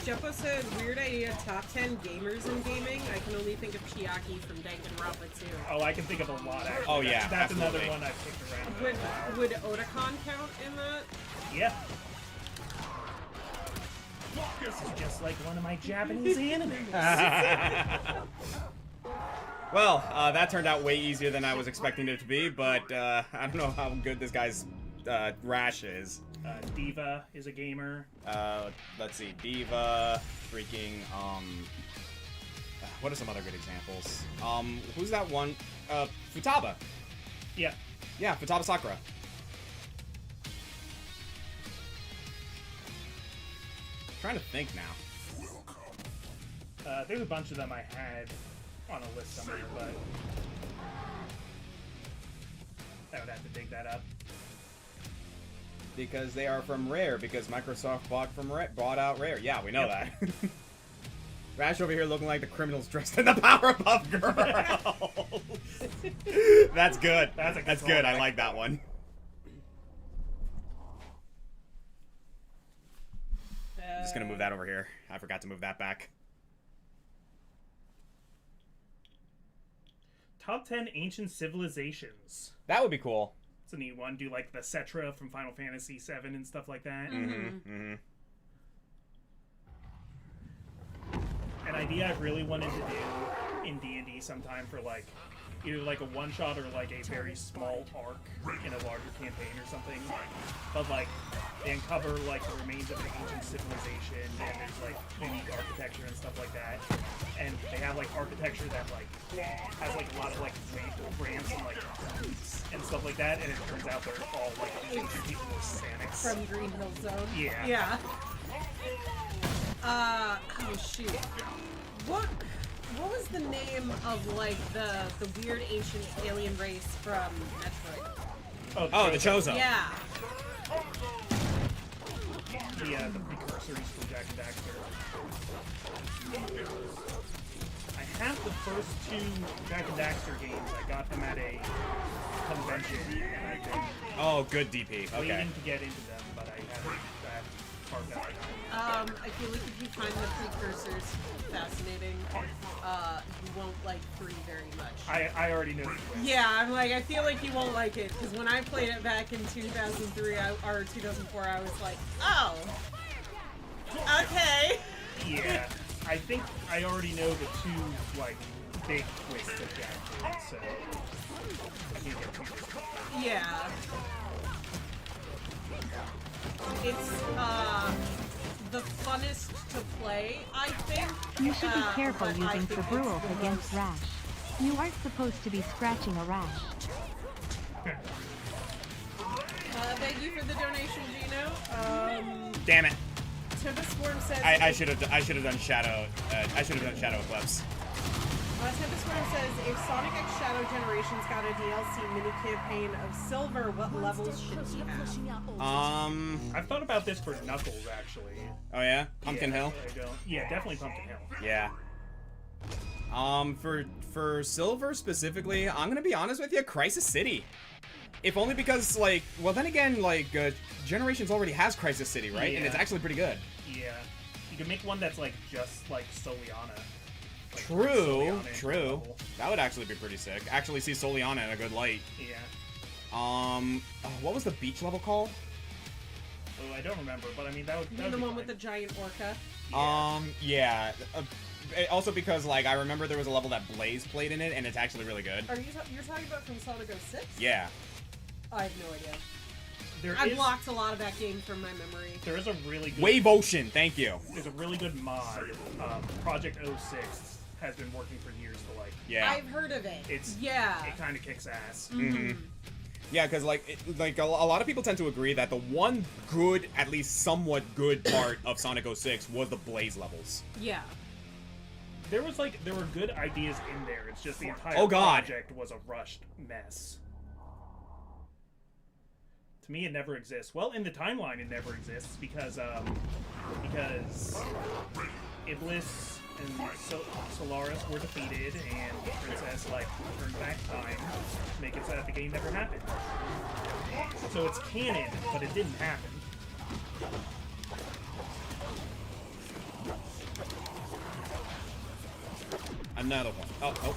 B: Jumbo said, weird idea, top 10 gamers in gaming. I can only think of Chiaki from Danganronpa too.
C: Oh, I can think of a lot, actually.
A: Oh, yeah,
C: That's another
A: absolutely.
C: one I've picked around.
B: Would Otakon count in that?
C: Yeah. This is just like one of my Japanese animes.
A: Well, that turned out way easier than I was expecting it to be, but I don't know how good this guy's rash is.
C: Diva is a gamer.
A: Let's see, Diva, freaking, what are some other good examples? Who's that one? Futaba.
C: Yeah.
A: Yeah, Futaba Sakura. Trying to think now.
C: There's a bunch of them I had on a list somewhere, but I would have to dig that up.
A: Because they are from Rare, because Microsoft bought out Rare. Yeah, we know that. Rash over here looking like the criminals dressed in the Powerpuff Girls. That's good. That's good. I like that one. I'm just gonna move that over here. I forgot to move that back.
C: Top 10 ancient civilizations.
A: That would be cool.
C: It's a neat one. Do like the Cetra from Final Fantasy VII and stuff like that. An idea I've really wanted to do in D&D sometime for like either like a one-shot or like a very small arc in a larger campaign or something. But like they uncover like the remains of an ancient civilization and there's like unique architecture and stuff like that. And they have like architecture that like has like a lot of like ramps and like and stuff like that. And it turns out they're all like ancient people with Sanix.
B: From Green Hill Zone?
C: Yeah.
B: Yeah. Oh shoot. What was the name of like the weird ancient alien race from Metroid?
A: Oh, the Chozo.
B: Yeah.
C: The precursors from Jak and Daxter. I have the first two Jak and Daxter games. I got them at a convention, and I've been
A: Oh, good DP. Okay.
C: waiting to get into them, but I haven't carved out time.
B: I feel like if you find the precursors fascinating, you won't like 3 very much.
C: I already know the twist.
B: Yeah, I'm like, I feel like you won't like it, because when I played it back in 2003 or 2004, I was like, oh, okay.
C: Yeah, I think I already know the two, like, big twists of Jak, so I can't get too much.
B: Yeah. It's, the funnest to play, I think.
E: You should be careful
B: but I
E: using
B: think
E: Fabruel
B: it's the
E: against
B: most-
E: rash. You aren't supposed to be scratching a rash.
B: Thank you for the donation, Gino.
A: Damn it.
B: Tempest Worm says...
A: I should have done Shadow. I should have done Shadow Eclipse.
B: Tempest Worm says, if Sonic X Shadow Generations got a DLC mini-campaign of Silver, what levels should he have?
C: I've thought about this for Knuckles, actually.
A: Oh yeah, Pumpkin
C: Yeah,
A: Hill.
C: I don't- Yeah, definitely Pumpkin Hill.
A: Yeah. For Silver specifically, I'm gonna be honest with you, Crisis City. If only because, like, well then again, like, Generations already has Crisis City, right? And it's
C: Yeah.
A: actually pretty good.
C: Yeah. You can make one that's like just like Soliana. Like,
A: True,
C: Soliana into
A: true.
C: Knuckle.
A: That would actually be pretty sick. Actually see Soliana in a good light.
C: Yeah.
A: What was the beach level called?
C: Oh, I don't remember, but I mean that would.
B: You
C: That
B: mean
C: would
B: the
C: be
B: one with the
C: fine.
B: giant orca?
A: Yeah. Also because, like, I remember there was a level that Blaze played in it, and it's actually really good.
B: Are you're talking about from Sonic 06?
A: Yeah.
B: I have no idea.
C: There
B: I
C: is-
B: blocked a lot of that game from my memory.
C: There is a really good.
A: Wave Ocean, thank you.
C: There's a really good mod. Project 06 has been working for years to like.
A: Yeah.
B: I've heard of it.
C: It's
B: yeah.
C: It kind of kicks ass.
A: Mm-hmm. Yeah, because like a lot of people tend to agree that the one good, at least somewhat good part of Sonic 06 was the Blaze levels.
B: Yeah.
C: There were good ideas in there. It's just the entire
A: Oh, God.
C: project was a rushed mess. To me, it never exists. Well, in the timeline, it never exists because Iblis and Solaris were defeated, and the princess turned back time to make it so that the game never happened. So it's canon, but it didn't happen.
A: Another one. Oh.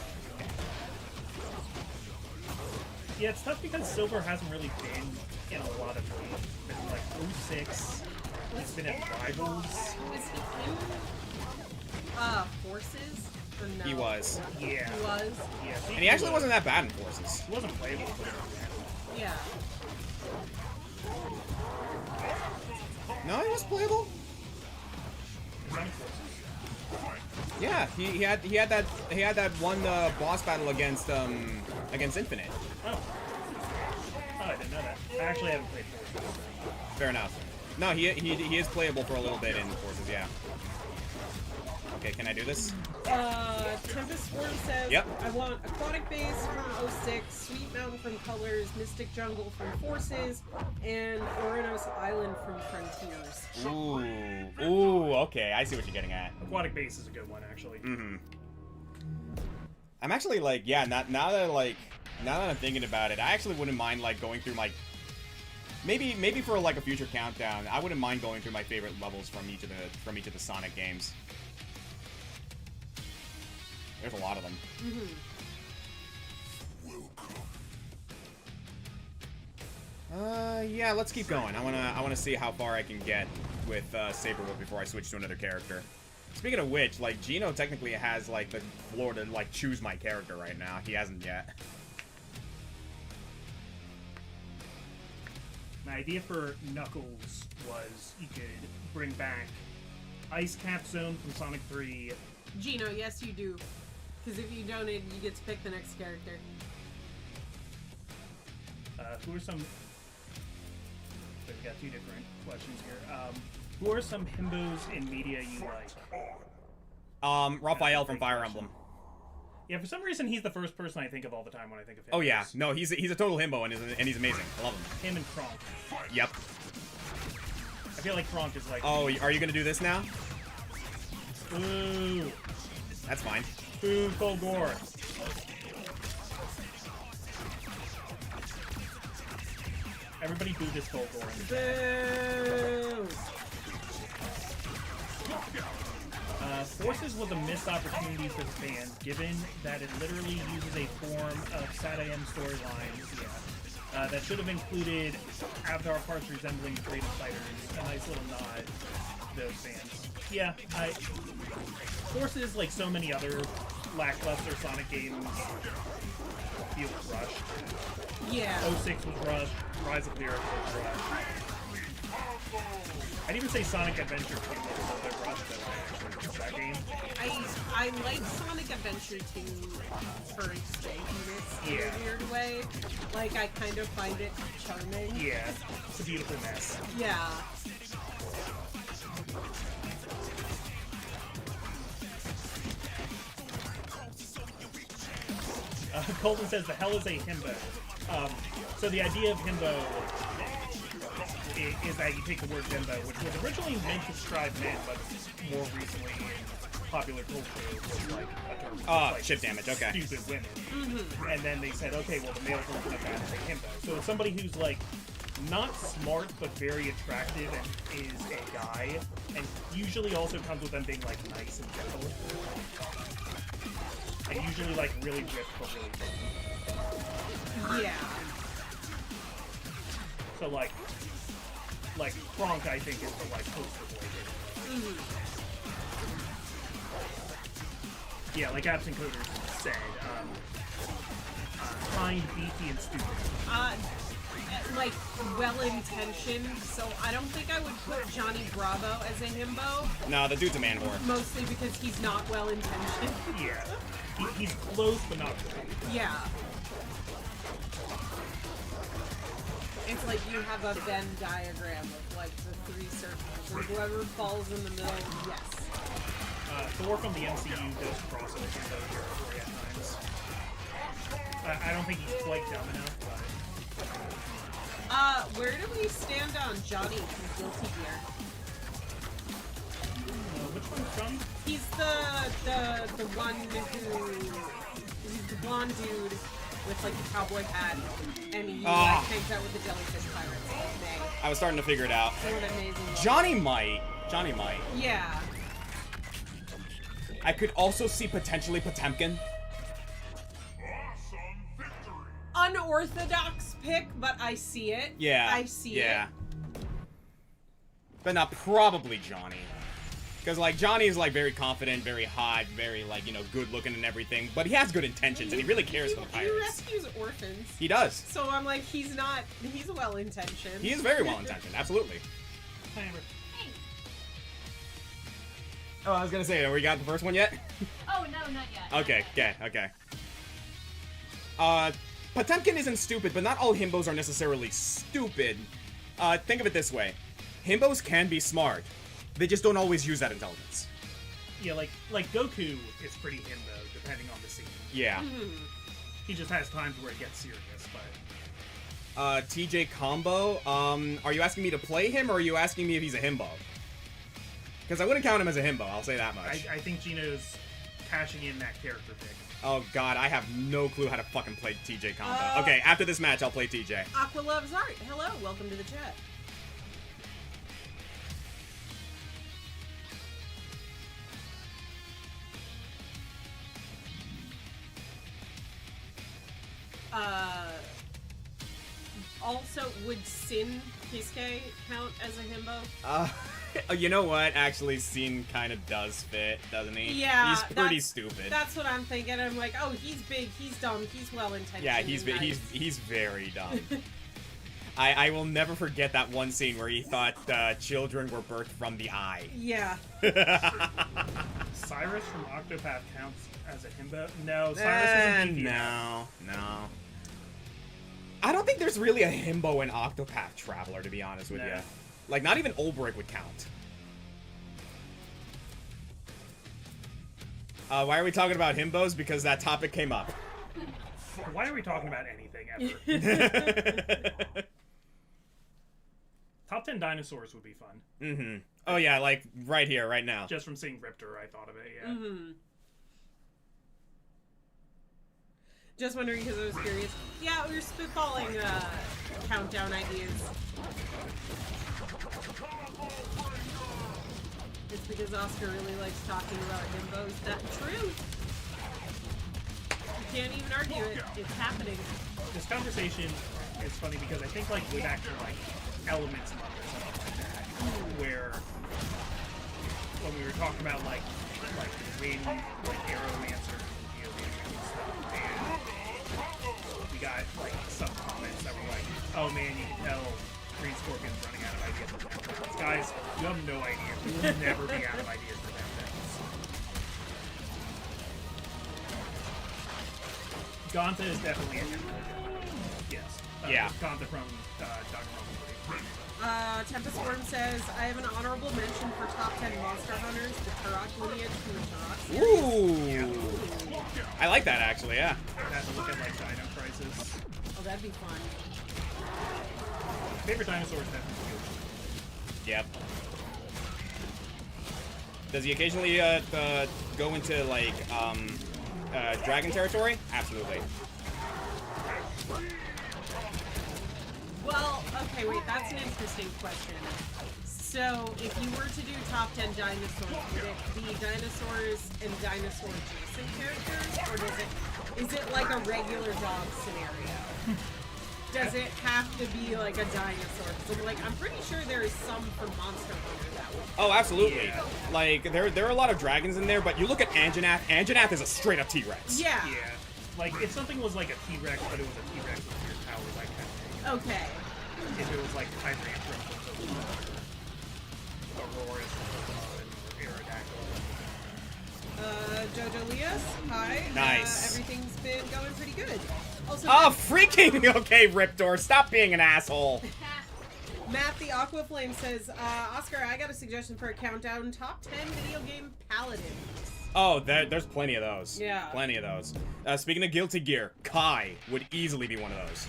C: Yeah, it's tough because Silver hasn't really been in a lot of games. It's been like 06. It's been in Rivals.
B: Was he in Forces? Or no?
A: He was.
C: Yeah.
B: He was?
C: Yeah.
A: And he actually wasn't that bad in Forces.
C: He wasn't playable. But
B: Yeah.
A: No, he was playable.
C: Sonic Forces.
A: Yeah, he had that one boss battle against Infinite.
C: Oh, I didn't know that. I actually haven't played Forces.
A: Fair enough. No, he is playable for a little bit in Forces, yeah. Okay, can I do this?
B: Tempest Swarm says,
A: Yep.
B: I want Aquatic Base from 06, Sweet Mountain from Colors, Mystic Jungle from Forces, and Oranos Island from Frontiers.
A: Ooh, okay, I see what you're getting at.
C: Aquatic Base is a good one, actually.
A: Mm-hmm. I'm actually now that I'm thinking about it, I actually wouldn't mind going through my maybe for a future countdown, I wouldn't mind going through my favorite levels from each of the Sonic games. There's a lot of them. Yeah, let's keep going. I wanna see how far I can get with Saberwolf before I switch to another character. Speaking of which, Gino technically has the floor to choose my character right now. He hasn't yet.
C: My idea for Knuckles was you could bring back Ice Cap Zone from Sonic 3.
B: Gino, yes you do. Because if you don't, you get to pick the next character.
C: Who are some... We've got two different questions here. Who are some himbos in media you like?
A: Raphael from Fire Emblem.
C: Yeah, for some reason he's the first person I think of all the time when I think of himbos.
A: Oh yeah, no, he's a total himbo and he's amazing. I love him.
C: Him and Kronk.
A: Yep.
C: I feel like Kronk is like...
A: Oh, are you gonna do this now?
C: Boo!
A: That's fine.
C: Boo, Fulgore. Everybody boo this Fulgore.
B: Boo!
C: Forces was a missed opportunity for the fans, given that it literally uses a form of SatAM storylines. Yeah. That should have included avatar parts resembling Creative Fighters. A nice little nod to those fans. Yeah, Forces, like so many other lackluster Sonic games, feels rushed.
B: Yeah.
C: 06 was rushed. Rise of Lyric was rushed. I'd even say Sonic Adventure 2 was a little bit rushed, but I actually missed that game.
B: I like Sonic Adventure 2 for its jankiness in a weird way. I kind of find it charming.
C: Yeah, it's a beautiful mess.
B: Yeah.
C: Colton says, the hell is a himbo? So the idea of himbo is that you take the word himbo, which was originally meant to describe men, but more recently in popular culture was a term for
A: chip damage, okay.
C: stupid women. And then they said, okay, well the male version of that is a himbo. So it's somebody who's not smart but very attractive and is a guy, and usually also comes with them being nice and gentle. And usually really ripped but really funny.
B: Yeah.
C: So Kronk I think is the poster boy here. Yeah, like Absent Coders said, kind, beefy, and stupid.
B: like well-intentioned, so I don't think I would put Johnny Bravo as a himbo,
A: No, the dude's a man whore.
B: mostly because he's not well-intentioned.
C: Yeah. He's close, but not great.
B: Yeah. It's like you have a Venn diagram of like the three circles, and whoever falls in the middle, yes.
C: Thor from the MCU does cross over himbo territory at times. I don't think he's quite dumb enough, but...
B: Where do we stand on Johnny from Guilty Gear?
C: which one's Johnny?
B: He's the one who he's the blonde dude with like the cowboy hat, and he like hangs out with the jellyfish pirates all day.
A: I was starting to figure it out.
B: So amazing.
A: Johnny might.
B: Yeah.
A: I could also see potentially Potemkin.
B: Unorthodox pick, but I see it.
A: Yeah.
B: I see it.
A: Yeah. But not probably Johnny. Because, like, Johnny is, like, very confident, very hot, very, like, you know, good looking and everything. But he has good intentions, and he really cares for the
B: He
A: pirates.
B: rescues orphans.
A: He does.
B: So I'm like, he's well-intentioned.
A: He is very well intentioned, absolutely.
C: Hammer.
D: Hey.
A: Oh, I was gonna say, we got the first one yet?
D: Oh, no, not yet.
A: Okay. Potemkin isn't stupid, but not all himbos are necessarily stupid. Think of it this way. Himbos can be smart. They just don't always use that intelligence.
C: Yeah, like Goku is pretty himbo, depending on the scene.
A: Yeah.
C: He just has times where it gets serious, but...
A: TJ Combo, are you asking me to play him, or are you asking me if he's a himbo? Because I wouldn't count him as a himbo, I'll say that much.
C: I think Gino's cashing in that character pick.
A: Oh god, I have no clue how to fucking play TJ Combo. Okay, after this match, I'll play TJ.
B: Aqua Loves Art. Hello, welcome to the chat. Also, would Sin Kisuke count as a himbo?
A: You know what? Actually, Sin kind of does fit, doesn't he?
B: Yeah,
A: He's pretty
B: that's-
A: stupid.
B: That's what I'm thinking. I'm like, oh, he's big, he's dumb, he's well-intentioned.
A: Yeah, he's very dumb. I will never forget that one scene where he thought children were birthed from the eye.
B: Yeah.
C: Cyrus from Octopath counts as a himbo? No, Cyrus isn't PvP.
A: No. I don't think there's really a himbo in Octopath Traveler, to be honest with
C: No.
A: you. Like, not even Olbrich would count. Why are we talking about himbos? Because that topic came up.
C: Why are we talking about anything ever? Top 10 dinosaurs would be fun.
A: Mm-hmm. Oh yeah, like right here, right now.
C: Just from seeing Riptor, I thought of it, yeah.
B: Mm-hmm. Just wondering because I was curious. Yeah, we were spitballing countdown ideas. It's because Oscar really likes talking about himbos. That's true. You can't even argue it. It's happening.
C: This conversation is funny because I think, like, way back to, like, Elements Month or something like that, where when we were talking about, like Wind, like, Aeromancer, and stuff, and we got, like, some comments that were like, oh man, you can tell Green Scorpion's running out of ideas for countdowns. Guys, you have no idea. We will never be out of ideas for countdowns. Ganta is definitely a himbo. Yes.
A: Yeah.
C: Ganta from Danganronpa.
B: Tempest Worm says, I have an honorable mention for top 10 Monster Hunters, the Turok lineage from the Turok series.
A: Ooh. I like that actually, yeah.
C: Have to look at, like, Dino Crisis.
B: Oh, that'd be fun.
C: Favorite dinosaur is definitely Yoshi.
A: Yep. Does he occasionally go into like dragon territory? Absolutely.
B: Well, okay, wait, that's an interesting question. So, if you were to do top 10 dinosaurs, would it be dinosaurs and dinosaur-adjacent characters? Or is it like a regular dog scenario? Does it have to be like a dinosaur? So, like, I'm pretty sure there is some for Monster Hunter that would.
A: Oh, absolutely.
C: Yeah.
A: Like there are a lot of dragons in there, but you look at Anjanath. Anjanath is a straight up T-Rex.
B: Yeah.
C: Yeah. Like, if something was like a T-Rex, but it was a T-Rex with weird powers, I kind of
B: Okay.
C: if it was like Hydreigon from Pokemon, Aurorus from Pokemon, or Aerodactyl.
B: Jojo Lias, hi.
A: Nice.
B: Everything's been going pretty good. Also,
A: Oh, freaking okay, Riptor, stop being an asshole.
B: Matt the Aqua Flame says, Oscar, I got a suggestion for a countdown. Top 10 video game paladins.
A: Oh, there's plenty of those.
B: Yeah.
A: Plenty of those. Speaking of Guilty Gear, Kai would easily be one of those.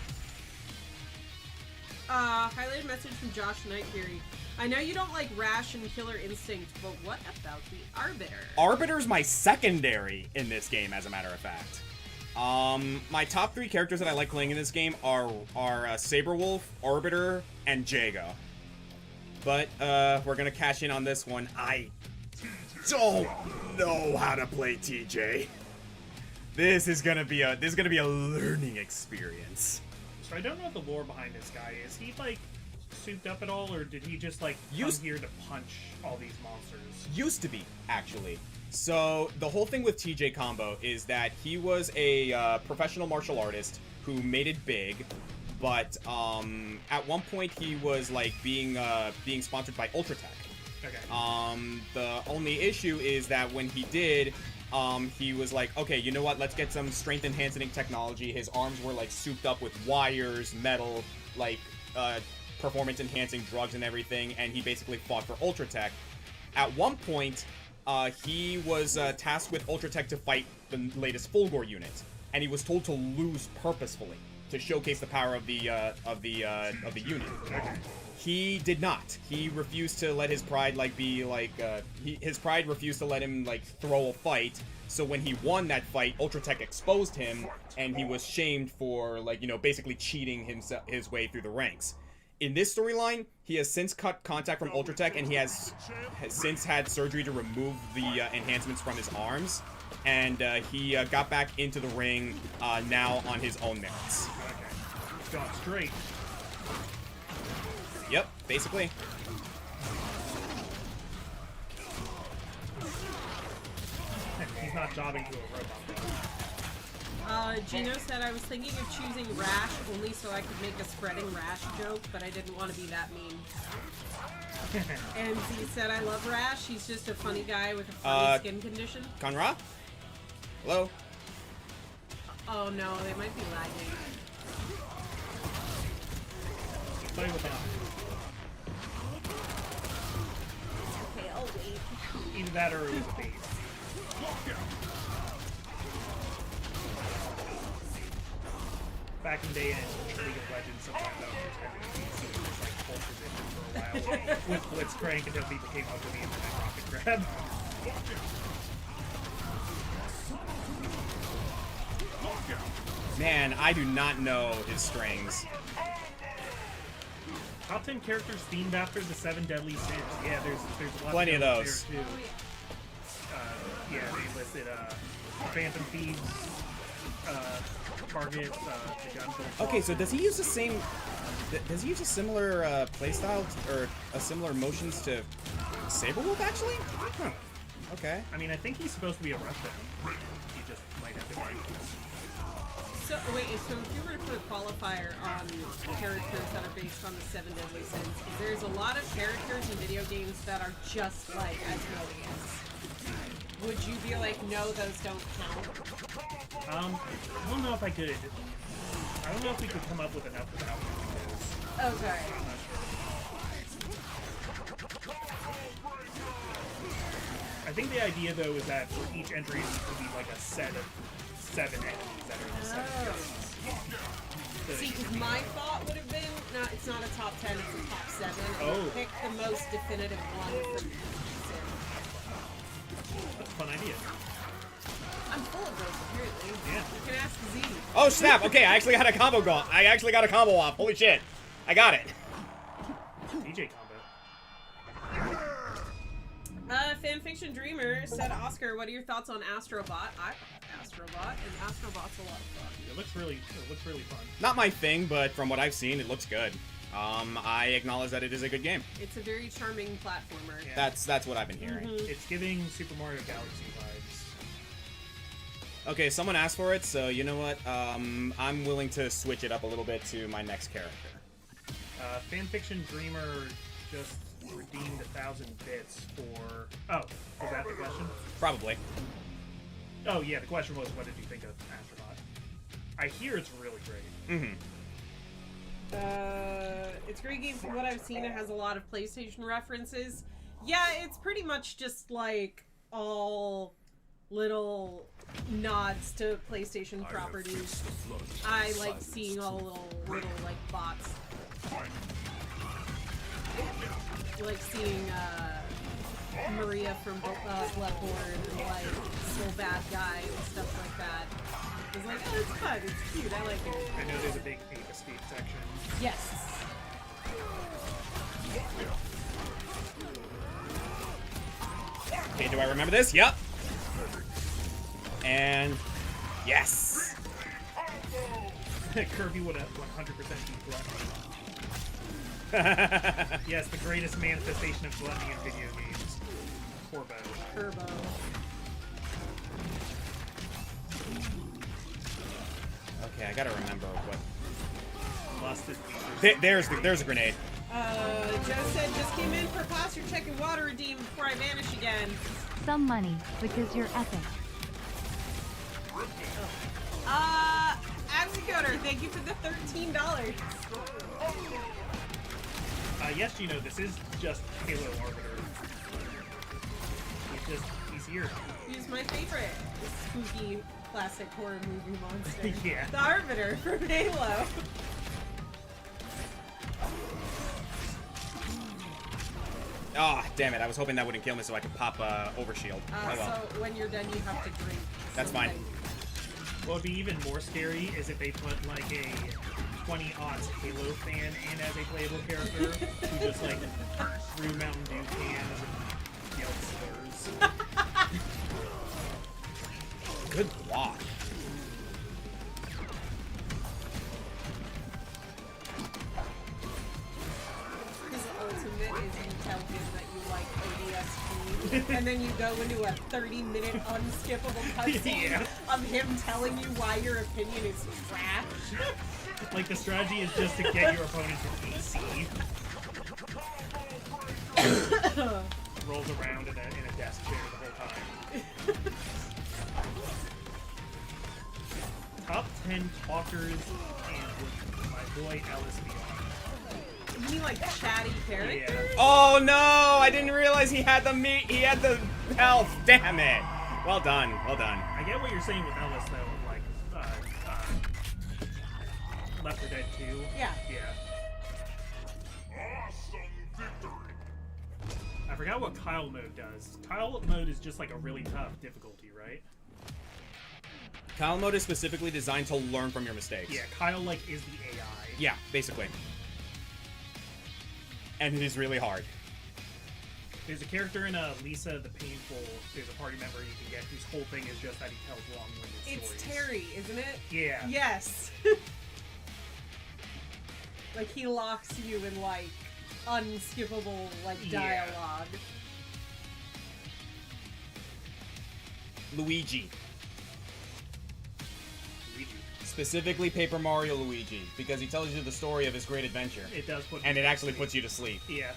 B: Highlighted message from Josh Night Fury. I know you don't like Rash and Killer Instinct, but what about the Arbiter?
A: Arbiter's my secondary in this game, as a matter of fact. My top 3 characters that I like playing in this game are Saberwolf, Arbiter, and Jago. But, we're gonna cash in on this one. I don't know how to play TJ. This is gonna be a learning experience.
C: So I don't know what the lore behind this guy is. He like souped up at all, or did he just like come
A: Used-
C: here to punch all these monsters?
A: Used to be, actually. So the whole thing with TJ Combo is that he was a professional martial artist who made it big, but at one point he was like being sponsored by Ultratech.
C: Okay.
A: The only issue is that when he did, he was like, okay, you know what? Let's get some strength enhancing technology. His arms were like souped up with wires, metal, like performance enhancing drugs and everything, and he basically fought for Ultratech. At one point, he was tasked with Ultratech to fight the latest Fulgor unit, and he was told to lose purposefully to showcase the power of the unit. He did not. He refused to let his pride his pride refused to let him like throw a fight. So when he won that fight, Ultratech exposed him, and he was shamed for basically cheating his way through the ranks. In this storyline, he has since cut contact from Ultratech, and he has since had surgery to remove the enhancements from his arms, and he got back into the ring now on his own merits.
C: Okay. Gone straight.
A: Yep, basically.
C: He's not jobbing to a robot though.
B: Gino said, I was thinking of choosing Rash only so I could make a spreading Rash joke, but I didn't want to be that mean. And he said, I love Rash. He's just a funny guy with a funny skin condition.
A: Conra? Hello?
B: Oh no, they might be lagging.
C: Play with him.
D: Okay, I'll wait.
C: Either that or it was a bait. Back in the day in League of Legends, sometimes I was just having to just like hold position for a while with Blitzcrank until people came up with me and then I rocket grab.
A: Man, I do not know his strings.
C: Top 10 characters themed after the 7 deadly sins. Yeah, there's a lot
A: Plenty of
C: those
A: those.
C: there too. Yeah, they listed Phantom Thieves, Target, the gun.
A: Okay, so does he use the same... Does he use a similar playstyle or a similar motions to Saberwolf, actually? Huh. Okay.
C: I mean, I think he's supposed to be a Russian. He just might have to find.
B: So, wait, so if you were to put a qualifier on characters that are based on the 7 deadly sins, there's a lot of characters in video games that are just like Asmodeus. Would you be like, no, those don't count?
C: I don't know if I could. I don't know if we could come up with enough without those.
B: Okay.
C: I'm not sure. I think the idea, though, is that for each entry, it needs to be like a set of 7 enemies that are in the 7 guns. So
B: See,
C: that you
B: 'cause
C: can
B: my
C: like-
B: thought would have been, no, it's not a top 10, it's a top 7.
C: Oh.
B: And pick the most definitive one for each sin.
C: That's a fun idea.
B: I'm full of those, apparently.
C: Yeah.
B: You can ask Z.
A: Oh, snap! Okay, I actually got a combo going. I actually got a combo off. Holy shit. I got it.
C: DJ combo.
B: Fanfiction Dreamer said, Oscar, what are your thoughts on Astrobot? I Astrobot, and Astrobot's a lot of fun.
C: It looks really fun.
A: Not my thing, but from what I've seen, it looks good. I acknowledge that it is a good game.
B: It's a very charming platformer.
C: Yeah.
A: That's what I've been hearing.
C: It's giving Super Mario Galaxy vibes.
A: Okay, someone asked for it, so you know what? I'm willing to switch it up a little bit to my next character.
C: Fanfiction Dreamer just redeemed 1,000 bits for... Oh, was that the question?
A: Probably.
C: Oh, yeah, the question was, what did you think of Astronaut? I hear it's really great.
A: Mm-hmm.
B: It's a great game. From what I've seen, it has a lot of PlayStation references. Yeah, it's pretty much just like all little nods to PlayStation properties. I like seeing all little like bots. Like seeing Maria from Bloodborne and like Soul Bad Guy and stuff like that. It's like, oh, it's fun, it's cute, I like it.
C: I know there's a big Ape Escape section.
B: Yes.
A: Okay, do I remember this? Yep. And yes.
C: Kirby would have 100% beat Gluttony. Yes, the greatest manifestation of gluttony in video games. Corbo.
B: Turbo.
A: Okay, I gotta remember what.
C: Lust is features.
A: There's a grenade.
B: Joe said, just came in for posture check and water redeem before I vanish again.
E: Some money, because you're epic.
B: Absicoder, thank you for the $13.
C: Yes, you know, this is just Halo Arbiter. He's here.
B: He's my favorite spooky classic horror movie monster.
C: Yeah.
B: The Arbiter from Halo.
A: Ah, damn it! I was hoping that wouldn't kill me, so I could pop overshield. Oh well.
B: So when you're done, you have to drink.
A: That's fine.
B: something.
C: What would be even more scary is if they put like a 20-aughts Halo fan in as a playable character who just like threw Mountain Dew cans and yelled slurs.
A: Good block.
B: His ultimate is you tell him that you like ODST, and then you go into a 30-minute unskippable cutscene
C: Yeah.
B: of him telling you why your opinion is trash.
C: Like the strategy is just to get your opponent to AC. Rolls around in a desk chair the whole time. Top 10 talkers and my boy Ellis Beyond.
B: You mean like chatty characters?
C: Yeah.
A: Oh no! I didn't realize he had the meat. He had the health. Damn it! Well done. Well done.
C: I get what you're saying with Ellis though, like Left 4 Dead 2.
B: Yeah.
C: Yeah. I forgot what Kyle mode does. Kyle mode is just like a really tough difficulty, right?
A: Kyle mode is specifically designed to learn from your mistakes.
C: Yeah, Kyle like is the AI.
A: Yeah, basically. And it is really hard.
C: There's a character in Lisa the Painful. There's a party member you can get whose whole thing is just that he tells long-winded stories.
B: It's Terry, isn't it?
C: Yeah.
B: Yes. Like he locks you in like unskippable like
C: Yeah.
B: dialogue.
A: Luigi.
C: Luigi.
A: Specifically Paper Mario Luigi, because he tells you the story of his great adventure.
C: It does put.
A: And
C: me
A: it
C: to
A: actually
C: sleep.
A: puts you to sleep.
C: Yeah.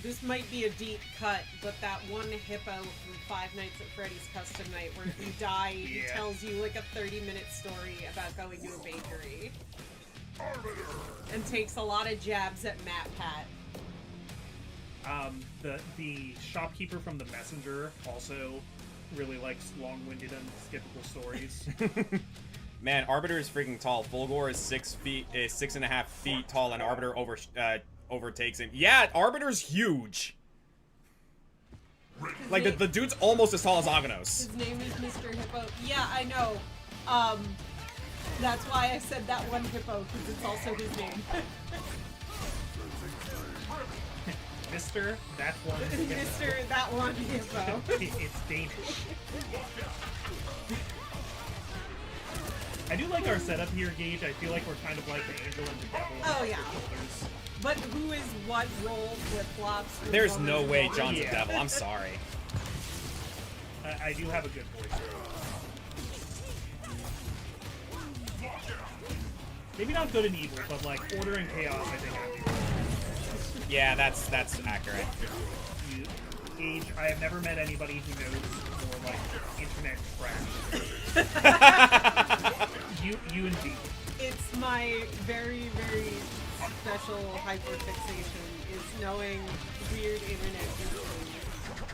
B: This might be a deep cut, but that one hippo from Five Nights at Freddy's Custom Night where if you die, he
C: Yeah.
B: tells you like a 30-minute story about going to a bakery. And takes a lot of jabs at Matt Pat.
C: The shopkeeper from The Messenger also really likes long-winded, unskippable stories.
A: Man, Arbiter is freaking tall. Fulgore is 6.5 feet tall, and Arbiter overtakes him. Yeah, Arbiter's huge. Like the dude's almost as tall as Aganos.
B: His name is Mr. Hippo. Yeah, I know. That's why I said that one hippo, because it's also his name.
C: Mr. That One Hippo.
B: Mr. That One Hippo.
C: It's Danish. I do like our setup here, Gage. I feel like we're kind of like the angel and the devil.
B: Oh, yeah. But who is what role flip-flops?
A: There's no way John's
C: Yeah.
A: a devil. I'm sorry.
C: I do have a good voice. Maybe not good and evil, but like order and chaos, I think I'd be
A: Yeah, that's accurate.
C: you, Gage, I have never met anybody who knows more like internet trash. you and me.
B: It's my very, very special hyperfixation is knowing weird internet things.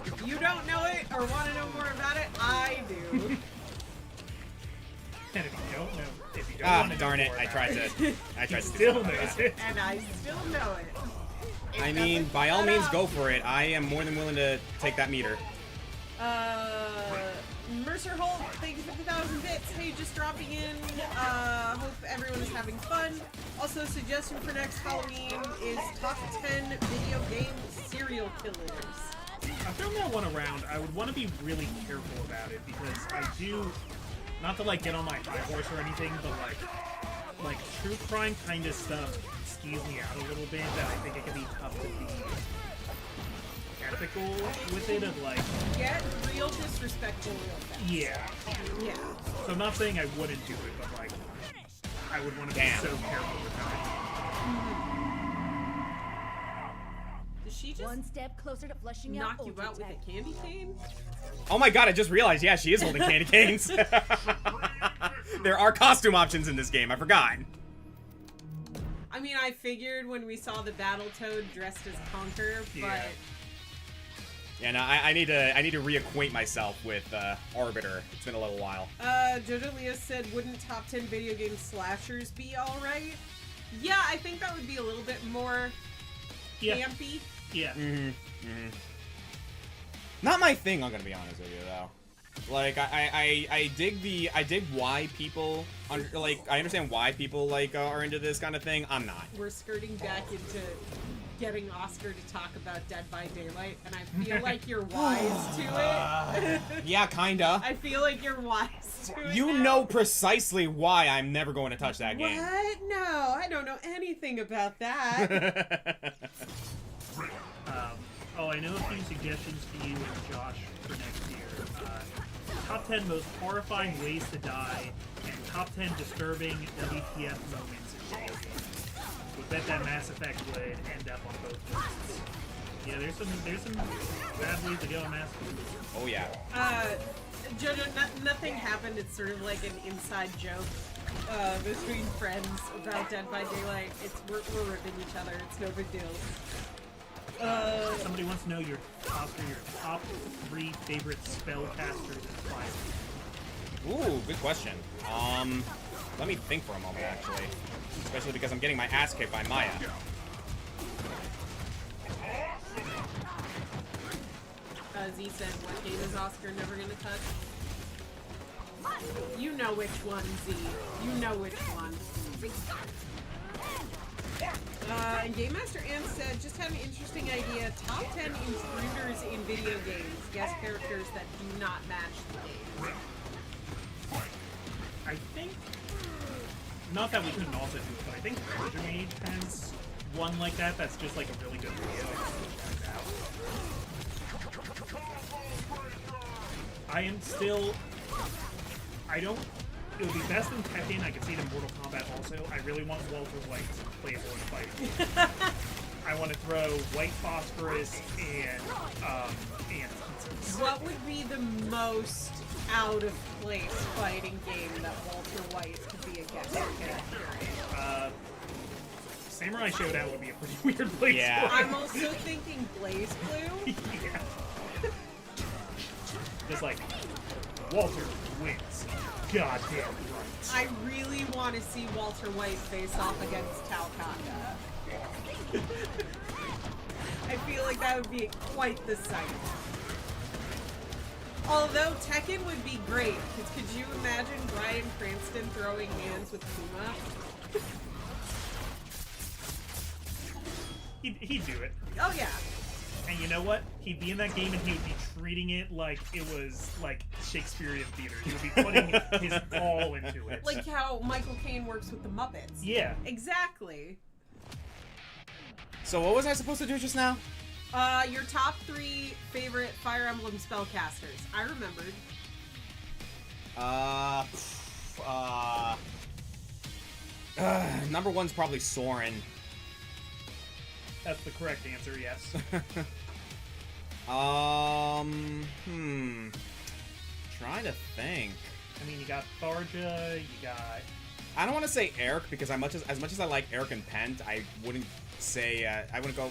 B: If you don't know it or want to know more about it, I do.
C: And if you don't know, if you don't want to
A: Darn
C: know
A: it!
C: more
A: I
C: about
A: tried
C: it,
A: to. I tried to.
C: still
A: do
C: knows
A: that.
C: it.
B: And I still know it. It
A: I mean,
B: doesn't
A: by all
B: shut
A: means,
B: up.
A: go for it. I am more than willing to take that meter.
B: Mercer Holt, thank you for the 1,000 bits. Hey, just dropping in. Hope everyone is having fun. Also, suggestion for next Halloween is top 10 video game serial killers.
C: I found that one around. I would want to be really careful about it because I do, not to like get on my high horse or anything, but like true crime kind of stuff skews me out a little bit. That I think it can be tough to be ethical with it. Of like,
B: Get real disrespectful real fast.
C: yeah.
B: Yeah.
C: So I'm not saying I wouldn't do it, but like, I would want to be
A: Damn.
C: so careful with how
B: Did she just
D: One step closer to flushing
B: knock
D: out
B: you out with
D: Ultratech.
B: a candy cane?
A: Oh my god! I just realized. Yeah, she is holding candy canes. There are costume options in this game. I forgot.
B: I mean, I figured when we saw the Battletoad dressed as Conker,
C: Yeah.
A: Yeah, no, I need to reacquaint myself with Arbiter. It's been a little while.
B: Jojo Leo said, wouldn't top 10 video game slashers be alright? Yeah, I think that would be a little bit more
C: Yeah.
B: campy.
C: Yeah.
A: Not my thing. I'm gonna be honest with you though. Like I dig why people like I understand why people like are into this kind of thing. I'm not.
B: We're skirting back into getting Oscar to talk about Dead by Daylight, and I feel like you're wise to it.
A: Yeah, kinda.
B: I feel like you're wise to it.
A: You
B: now.
A: know precisely why I'm never going to touch that game.
B: What? No, I don't know anything about that.
C: Oh, I know a few suggestions for you and Josh for next year. Top 10 most horrifying ways to die, and top 10 disturbing WTF moments in video games. Would bet that Mass Effect would end up on both lists. Yeah, there's some bad ways to go on Mass Effect.
A: Oh yeah.
B: Jojo, nothing happened. It's sort of like an inside joke between friends about Dead by Daylight. We're ripping each other. It's no big deal.
C: Somebody wants to know your top 3 favorite spellcasters in Twilight.
A: Ooh, good question. Let me think for a moment actually. Especially because I'm getting my ass kicked by Maya.
B: Z said, what game is Oscar never gonna touch? You know which one, Z. You know which one. And Game Master Ann said, just had an interesting idea. Top 10 intruders in video games. Guess characters that do not match the game.
C: I think, not that we couldn't also do it, but I think Virgin Age has one like that that's just like a really good video. I am still, it would be best in Tekken. I could see it in Mortal Kombat also. I really want Walter White to play a board fight. I want to throw White Phosphorus and
B: What would be the most out of place fighting game that Walter White could be a guest character in?
C: Samurai Showdown would be a pretty weird place.
A: Yeah.
C: for it.
B: I'm also thinking Blaze Blue.
C: Yeah. Just like, Walter wins. Goddamn right.
B: I really want to see Walter White face off against Talcata. I feel like that would be quite the sight. Although Tekken would be great, because could you imagine Bryan Cranston throwing hands with Kuma?
C: He'd do it.
B: Oh yeah.
C: And you know what? He'd be in that game and he would be treating it like it was like Shakespearean theater. He would be putting his all into it.
B: Like how Michael Caine works with the Muppets.
C: Yeah.
B: Exactly.
A: So what was I supposed to do just now?
B: Your top 3 favorite Fire Emblem spellcasters. I remembered.
A: Number one's probably Soren.
C: That's the correct answer, yes.
A: Trying to think.
C: I mean, you got Tharja, you got...
A: I don't want to say Eric because as much as I like Eric and Pent, I wouldn't say I wouldn't go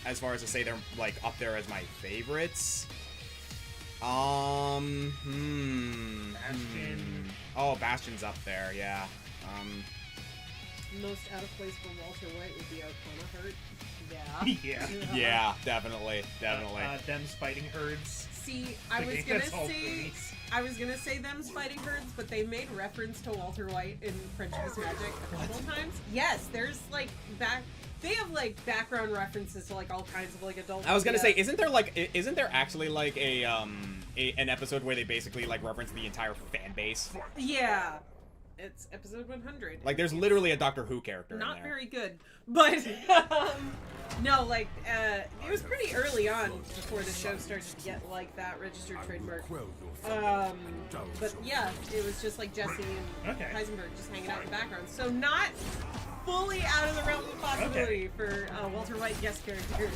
A: as far as to say they're like up there as my favorites.
C: Bastion.
A: Oh, Bastion's up there, yeah.
B: Most out of place for Walter White would be Arcana Hurt. Yeah.
C: Yeah.
A: Yeah, definitely.
C: Them fighting herds.
B: See, I was
C: think
B: gonna
C: that's all
B: say
C: please.
B: them's fighting herds, but they made reference to Walter White in French Kiss Magic a couple times. Yes, there's like they have like background references to like all kinds of like adult.
A: I was gonna
B: media.
A: say, isn't there actually like an episode where they basically like reference the entire fan base?
B: Yeah. It's episode 100.
A: Like, there's literally a Doctor Who character in
B: Not
A: there.
B: very good, but no, like it was pretty early on before the show started to get like that registered trademark. But yeah, it was just like Jesse and Heisenberg just hanging out in the background, so not fully out of the realm of possibility for Walter White guest character.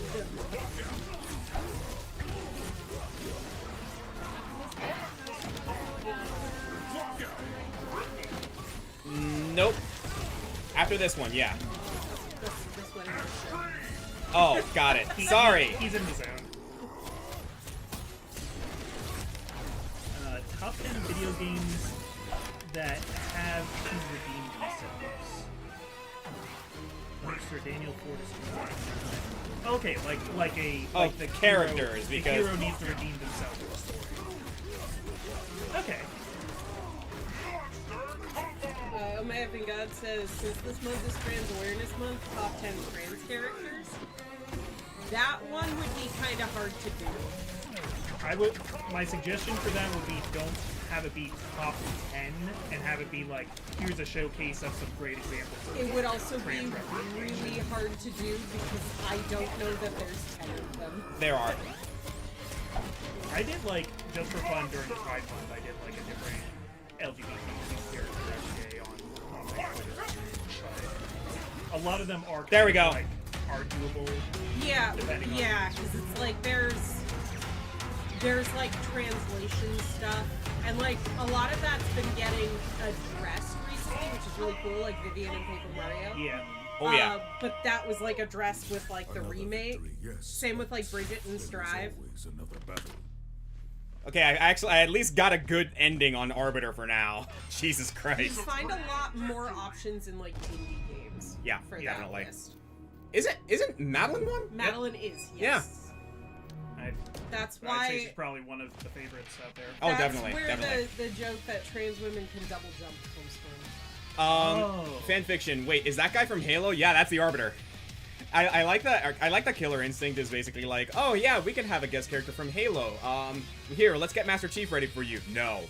A: Nope. After this one, yeah.
B: This one.
A: Oh, got it. Sorry.
C: He's in the zone. Top 10 video games that have to redeem themselves. Sir Daniel Fortis. Okay, like the
A: characters,
C: hero,
A: because
C: the hero needs to redeem themselves in the story. Okay.
B: Omega God says, since this month is Trans Awareness Month, top 10 trans characters. That one would be kind of hard to do.
C: My suggestion for that would be don't have it be top 10 and have it be like, here's a showcase of some great examples.
B: It would also be
C: trans representation.
B: really hard to do because I don't know that there's 10 of them.
A: There are.
C: I did like, just for fun during the Pride Month, I did like a different LGBT character every day on my Twitter. But a lot of them are
A: There we go.
C: like arguable.
B: Yeah,
C: Depending on
B: yeah, because it's like there's like translation stuff, and like a lot of that's been getting addressed recently, which is really cool, like Vivian and Paper Mario.
C: Yeah.
A: Oh, yeah.
B: But that was like addressed with like the remake. Same with like Bridget and Strive.
A: Okay, I at least got a good ending on Arbiter for now. Jesus
B: You
A: Christ.
B: find a lot more options in like indie games.
A: Yeah,
B: for that
A: definitely.
B: list.
A: Isn't Madeline one?
B: Madeline is, yes. That's
C: I'd say
B: why.
C: she's probably one of the favorites out there.
A: Oh,
B: That's
A: definitely,
B: where
A: definitely.
B: the joke that trans women can double jump comes from.
C: Oh.
A: Fanfiction. Wait, is that guy from Halo? Yeah, that's the Arbiter. I like that. I like that Killer Instinct is basically like, oh yeah, we can have a guest character from Halo. Here, let's get Master Chief ready for you. No.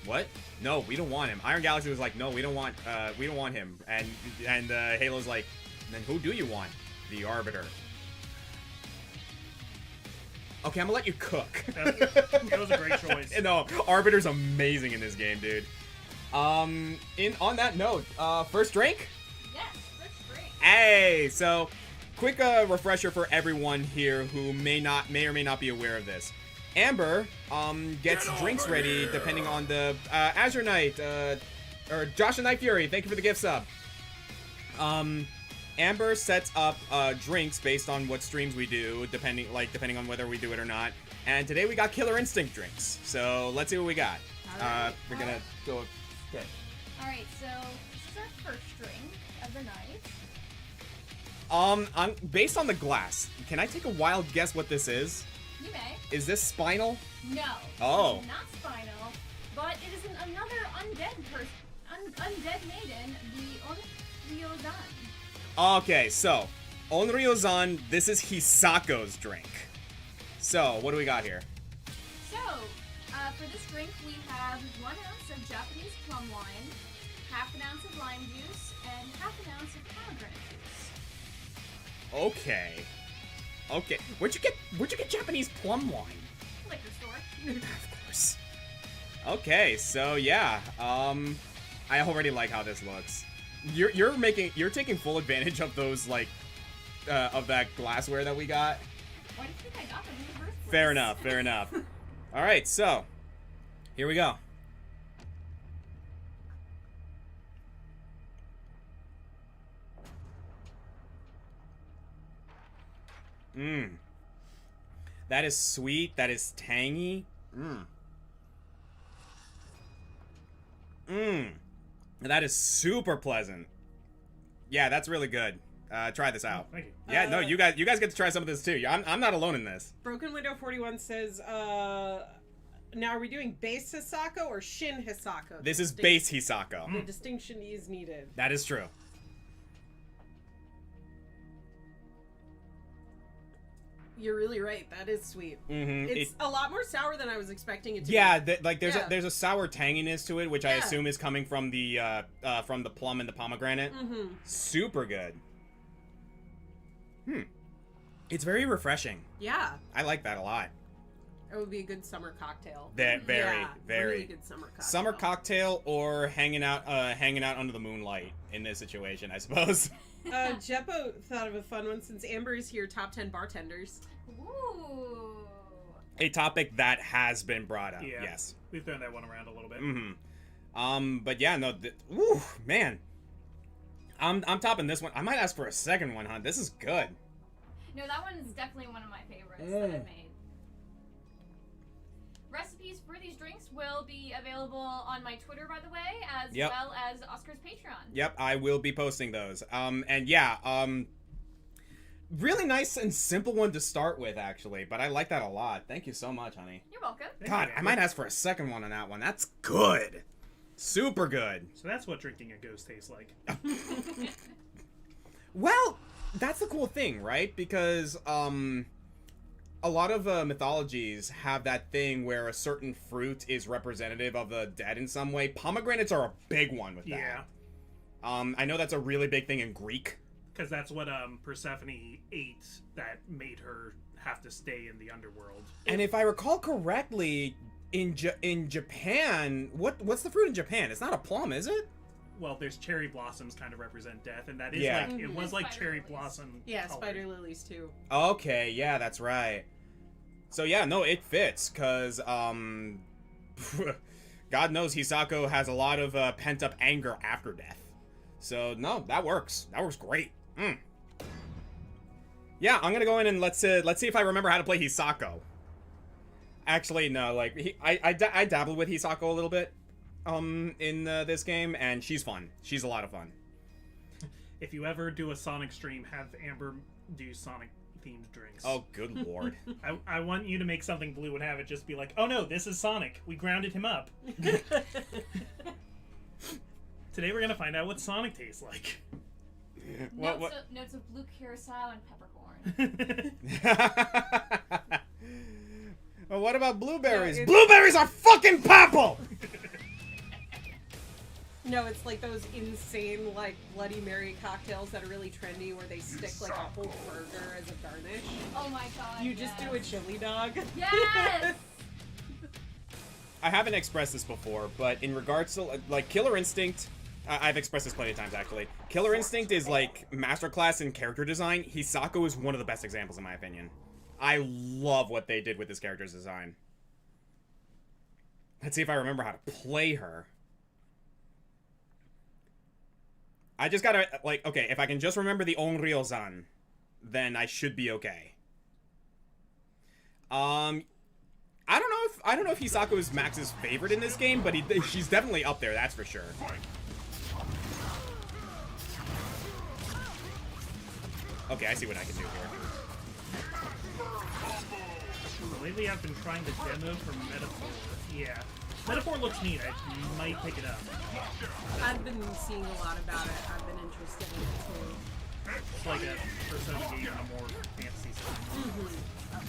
A: What? No, we don't want him. Iron Galaxy was like, no, we don't want him. And Halo's like, then who do you want? The Arbiter. Okay, I'm gonna let you cook.
C: That was a great choice.
A: No, Arbiter's amazing in this game, dude. On that note, first drink?
D: Yes, first drink.
A: Hey, so quick refresher for everyone here who may or may not be aware of this. Amber gets drinks ready depending on the Azure Knight or Josh and Night Fury. Thank you for the gift sub. Amber sets up drinks based on what streams we do, depending on whether we do it or not. And today we got Killer Instinct drinks. So let's see what we got.
B: Alright.
A: We're gonna go. Okay.
D: Alright, so this is our first drink of the night.
A: Based on the glass, can I take a wild guess what this is?
D: You may.
A: Is this Spinal?
D: No.
A: Oh.
D: It is not Spinal, but it is another undead maiden, the Onryozan.
A: Okay, so Onryozan, this is Hisako's drink. So, what do we got here?
D: So, for this drink, we have 1 ounce of Japanese plum wine, half an ounce of lime juice, and half an ounce of pomegranate juice.
A: Okay. Okay. Where'd you get Japanese plum wine?
D: Liquor store.
A: Of course. Okay, so yeah. I already like how this looks. You're taking full advantage of those like of that glassware that we got.
D: Why do you think I got them in the first place?
A: Fair enough. Fair enough. All right, so here we go. Mmm. That is sweet. That is tangy. Mmm. Mmm. That is super pleasant. Yeah, that's really good. Try this out.
C: Thank you.
A: Yeah, no, you guys get to try some of this too. I'm not alone in this.
B: Broken Window 41 says, now are we doing base Hisako or Shin Hisako?
A: This is base Hisako.
B: The distinction is needed.
A: That is true.
B: You're really right. That is sweet.
A: Mm-hmm.
B: It's a lot more sour than I was expecting it to
A: Yeah,
B: be.
A: there's a sour tanginess to it, which I
B: Yeah.
A: assume is coming from the plum and the pomegranate.
B: Mm-hmm.
A: Super good. It's very refreshing.
B: Yeah.
A: I like that a lot.
B: It would be a good summer cocktail.
A: Very,
B: Yeah,
A: very
B: really good summer cocktail.
A: summer cocktail or hanging out under the moonlight in this situation, I suppose.
B: Jeppo thought of a fun one since Amber is here. Top 10 bartenders.
D: Ooh.
A: A topic that has been brought up.
C: Yeah.
A: Yes.
C: We've thrown that one around a little bit.
A: Mm-hmm. But yeah, no. Woo, man. I'm topping this one. I might ask for a second one, huh? This is good.
D: No, that one's definitely one of my favorites
A: Mm.
D: that I've made. Recipes for these drinks will be available on my Twitter, by the way, as
A: Yep.
D: well as Oscar's Patreon.
A: Yep, I will be posting those. And yeah, really nice and simple one to start with, actually. But I like that a lot. Thank you so much, honey.
D: You're welcome.
C: Thank
A: God,
C: you,
A: I
C: Amber.
A: might ask for a second one on that one. That's good. Super good.
C: So that's what drinking a ghost tastes like.
A: Well, that's the cool thing, right? Because a lot of mythologies have that thing where a certain fruit is representative of the dead in some way. Pomegranates are a big one with that.
C: Yeah.
A: I know that's a really big thing in Greek.
C: Because that's what Persephone ate that made her have to stay in the underworld.
A: And if I recall correctly, in Japan, what's the fruit in Japan? It's not a plum, is it?
C: Well, there's cherry blossoms kind of represent death, and that is
A: Yeah.
C: like, it was
D: Mhm.
C: like
D: Spider
C: cherry
D: lilies.
C: blossom.
B: Yeah,
C: colored.
B: spider lilies too.
A: Okay, yeah, that's right. So yeah, no, it fits, because, God knows Hisako has a lot of pent-up anger after death. So, no, that works. That works great. Yeah, I'm gonna go in and let's see if I remember how to play Hisako. Actually, no, like, I dabbled with Hisako a little bit, in this game, and she's fun. She's a lot of fun.
C: If you ever do a Sonic stream, have Amber do Sonic themed drinks.
A: Oh, good lord.
C: I want you to make something blue and have it just be like, oh no, this is Sonic. We grounded him up. Today we're gonna find out what Sonic tastes like.
D: Notes of blue curacao and peppercorn.
A: Well, what about blueberries?
B: No,
A: Blueberries are fucking purple!
B: No, it's like those insane, like, Bloody Mary cocktails that are really trendy where they stick, like, a whole burger as a garnish.
D: Oh my god.
B: You just do a chili dog.
D: Yes!
A: I haven't expressed this before, but in regards to, like, Killer Instinct, I've expressed this plenty of times, actually. Killer Instinct is, like, masterclass in character design. Hisako is one of the best examples, in my opinion. I love what they did with this character's design. Let's see if I remember how to play her. I just gotta, like, okay, if I can just remember the Onryo-san, then I should be okay. I don't know if Hisako is Max's favorite in this game, but she's definitely up there, that's for sure. Okay, I see what I can do here.
C: Lately I've been trying the demo for Metaphor. Yeah. Metaphor looks neat. I might pick it up.
B: I've been seeing a lot about it. I've been interested in it too.
C: It's like a Persona game on a more fantasy side.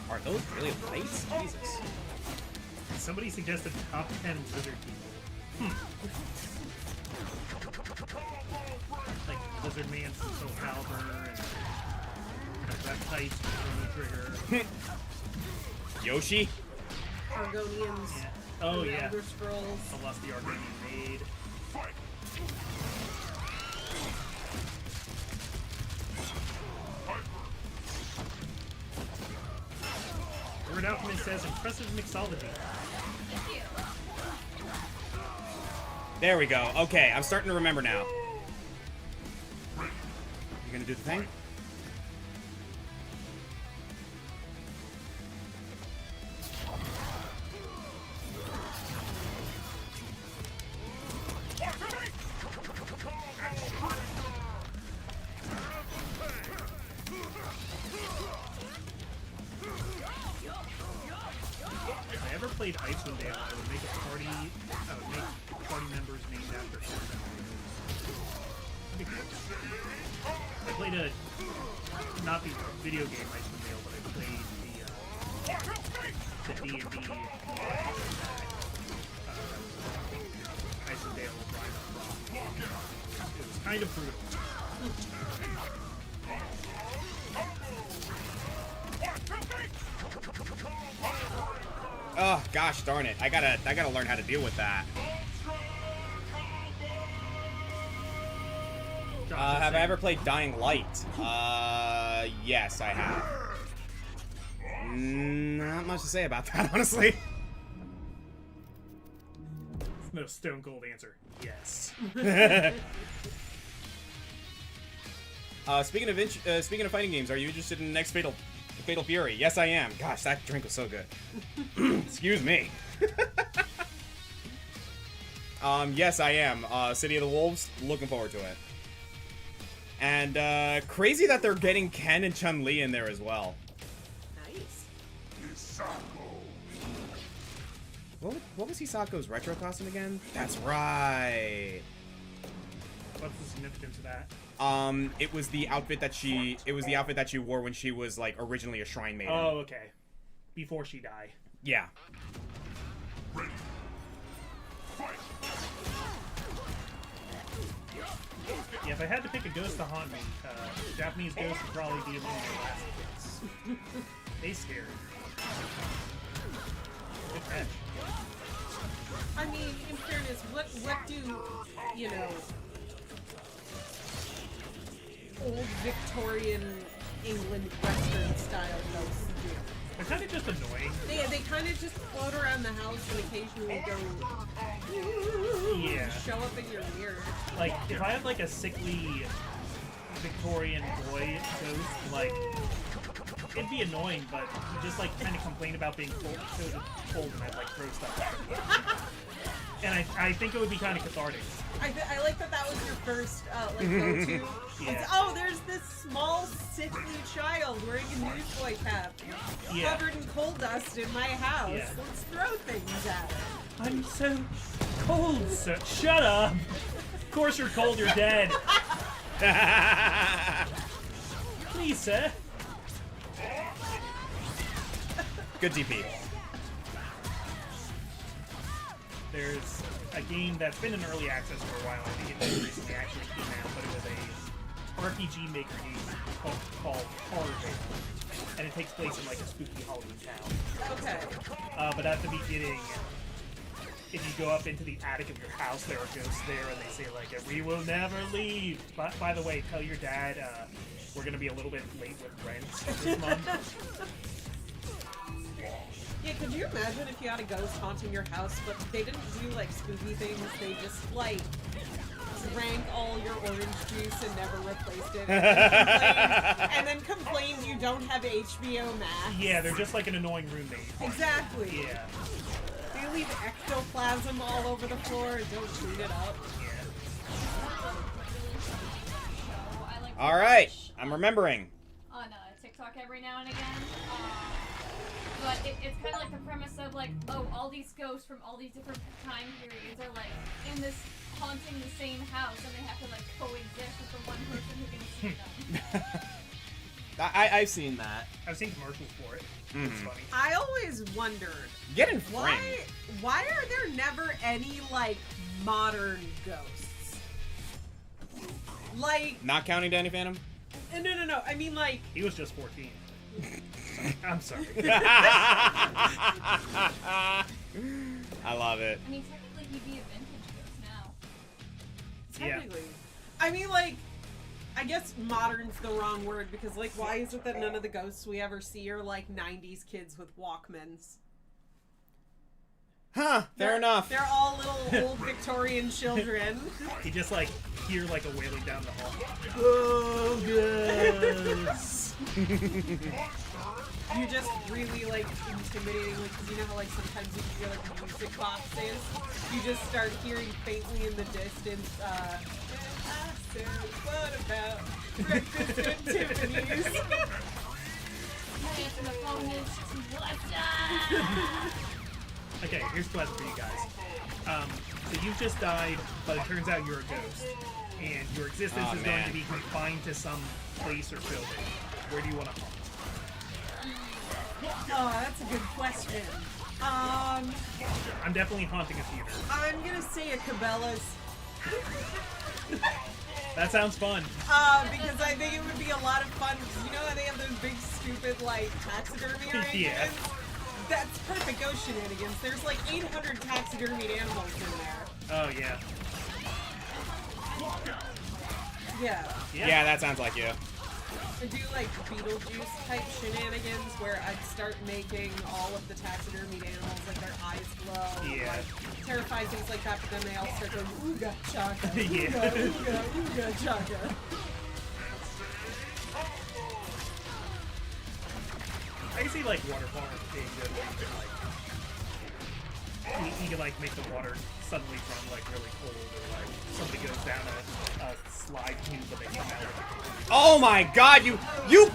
A: Are those really lights? Jesus.
C: Somebody suggested top 10 lizard people. Like, the Buzzard Man's Soul Calibur, and Reptites, Chrono Trigger.
A: Yoshi?
B: Argonians.
C: Yeah. Oh,
B: the
C: yeah.
B: Elder Scrolls.
C: Celestia Argonian Maid. Word Alchemist says, impressive mixology.
D: Thank you.
A: There we go. Okay, I'm starting to remember now. You gonna do the thing?
C: If I ever played Icewind Dale, I would make party members named after Icewind. That'd be cool. I played not the video game Icewind Dale, but I played the D&D Icewind Dale Rime of Rock. It was kind of brutal.
A: Oh gosh darn it. I gotta learn how to deal with that. Have I ever played Dying Light? Yes, I have. Not much to say about that, honestly.
C: No stone cold answer. Yes.
A: Speaking of fighting games, are you interested in the next Fatal Fury? Yes, I am. Gosh, that drink was so good. Excuse me. Yes, I am. City of the Wolves, looking forward to it. And crazy that they're getting Ken and Chun-Li in there as well.
B: Nice.
A: What was Hisako's retro costume again? That's right.
C: What's the significance of that?
A: It was the outfit that she wore when she was like originally a shrine maiden.
C: Oh, okay. Before she died.
A: Yeah.
C: Yeah, if I had to pick a ghost to haunt me, Japanese ghost would probably be among my last picks. They scared. Good catch.
B: I mean, in fairness, what do, you know, old Victorian England Western style ghosts do?
C: They're kind of just annoying.
B: They kind of just float around the house and occasionally go,
C: Yeah.
B: show up in your mirror.
C: Like, if I had like a sickly Victorian boy ghost, like, it'd be annoying, but he'd just like kind of complain about being cold, and I'd like throw stuff at him. And I think it would be kind of cathartic.
B: I like that was your first, like, go-to.
C: Yeah.
B: It's, oh, there's this small, sickly child wearing a newsboy cap.
C: Yeah.
B: Covered in coal dust in my house.
C: Yeah.
B: Let's throw things at it.
C: I'm so cold, sir. Shut up! Of course you're cold, you're dead. Please, sir.
A: Good DP.
C: There's a game that's been in early access for a while. I think it just recently actually came out, but it was a RPG Maker game called Horrorville, and it takes place in like a spooky Halloween town.
B: Okay.
C: But at the beginning, if you go up into the attic of your house, there are ghosts there, and they say like, "We will never leave." By the way, tell your dad we're gonna be a little bit late with rent this month.
B: Yeah, could you imagine if you had a ghost haunting your house, but they didn't do, like, spooky things, they just, like, drank all your orange juice and never replaced it, and then complained you don't have HBO Max.
C: Yeah, they're just like an annoying roommate.
B: Exactly.
C: Yeah.
B: They leave ectoplasm all over the floor and don't clean it up.
A: All right, I'm remembering.
D: On TikTok every now and again. But it's kind of like the premise of like, oh, all these ghosts from all these different time periods are like in this haunting the same house, and they have to like coexist with the one person who can see them.
A: I've seen that.
C: I've seen commercials for it. It's funny.
B: I always wondered,
A: Get in frame.
B: why are there never any, like, modern ghosts? Like,
A: Not counting Danny Phantom?
B: no. I mean, like,
C: He was just 14. I'm sorry.
A: I love it.
D: I mean, technically he'd be a vintage ghost now.
C: Yeah.
B: technically. I mean, like, I guess modern's the wrong word because, like, why is it that none of the ghosts we ever see are, like, 90s kids with Walkmans?
A: Huh, fair enough.
B: They're all little old Victorian children.
C: You just like hear like a wailing down the hall. Oh, yes.
B: You're just really, like, intimidating, like, because you know how, like, sometimes you hear, like, music boxes? You just start hearing faintly in the distance, I said, what about breakfast at Tiffany's?
D: Answer the phone is what's up?
C: Okay, here's a question for you guys. So you've just died, but it turns out you're a ghost, and your existence
A: Oh,
C: is going
A: man.
C: to be confined to some place or building. Where do you want to haunt?
B: Oh, that's a good question.
C: I'm definitely haunting a theater.
B: I'm gonna say a Cabela's,
C: That sounds fun.
B: because I think it would be a lot of fun, because you know how they have those big, stupid, like, taxidermy arrangements?
C: Yeah.
B: That's perfect ghost shenanigans. There's like 800 taxidermied animals in there.
C: Oh yeah.
B: Yeah.
A: Yeah, that sounds like you.
B: I do like Beetlejuice type shenanigans where I'd start making all of the taxidermied animals like their eyes glow.
C: Yeah.
B: Like, terrifying things like that, but then they all start going ooga chaka.
C: Yeah.
B: Ooga, ooga chaka.
C: I see like water parks being good where you can like make the water suddenly run like really cold, or like somebody goes down a slide tube but they come out with
A: Oh my god, you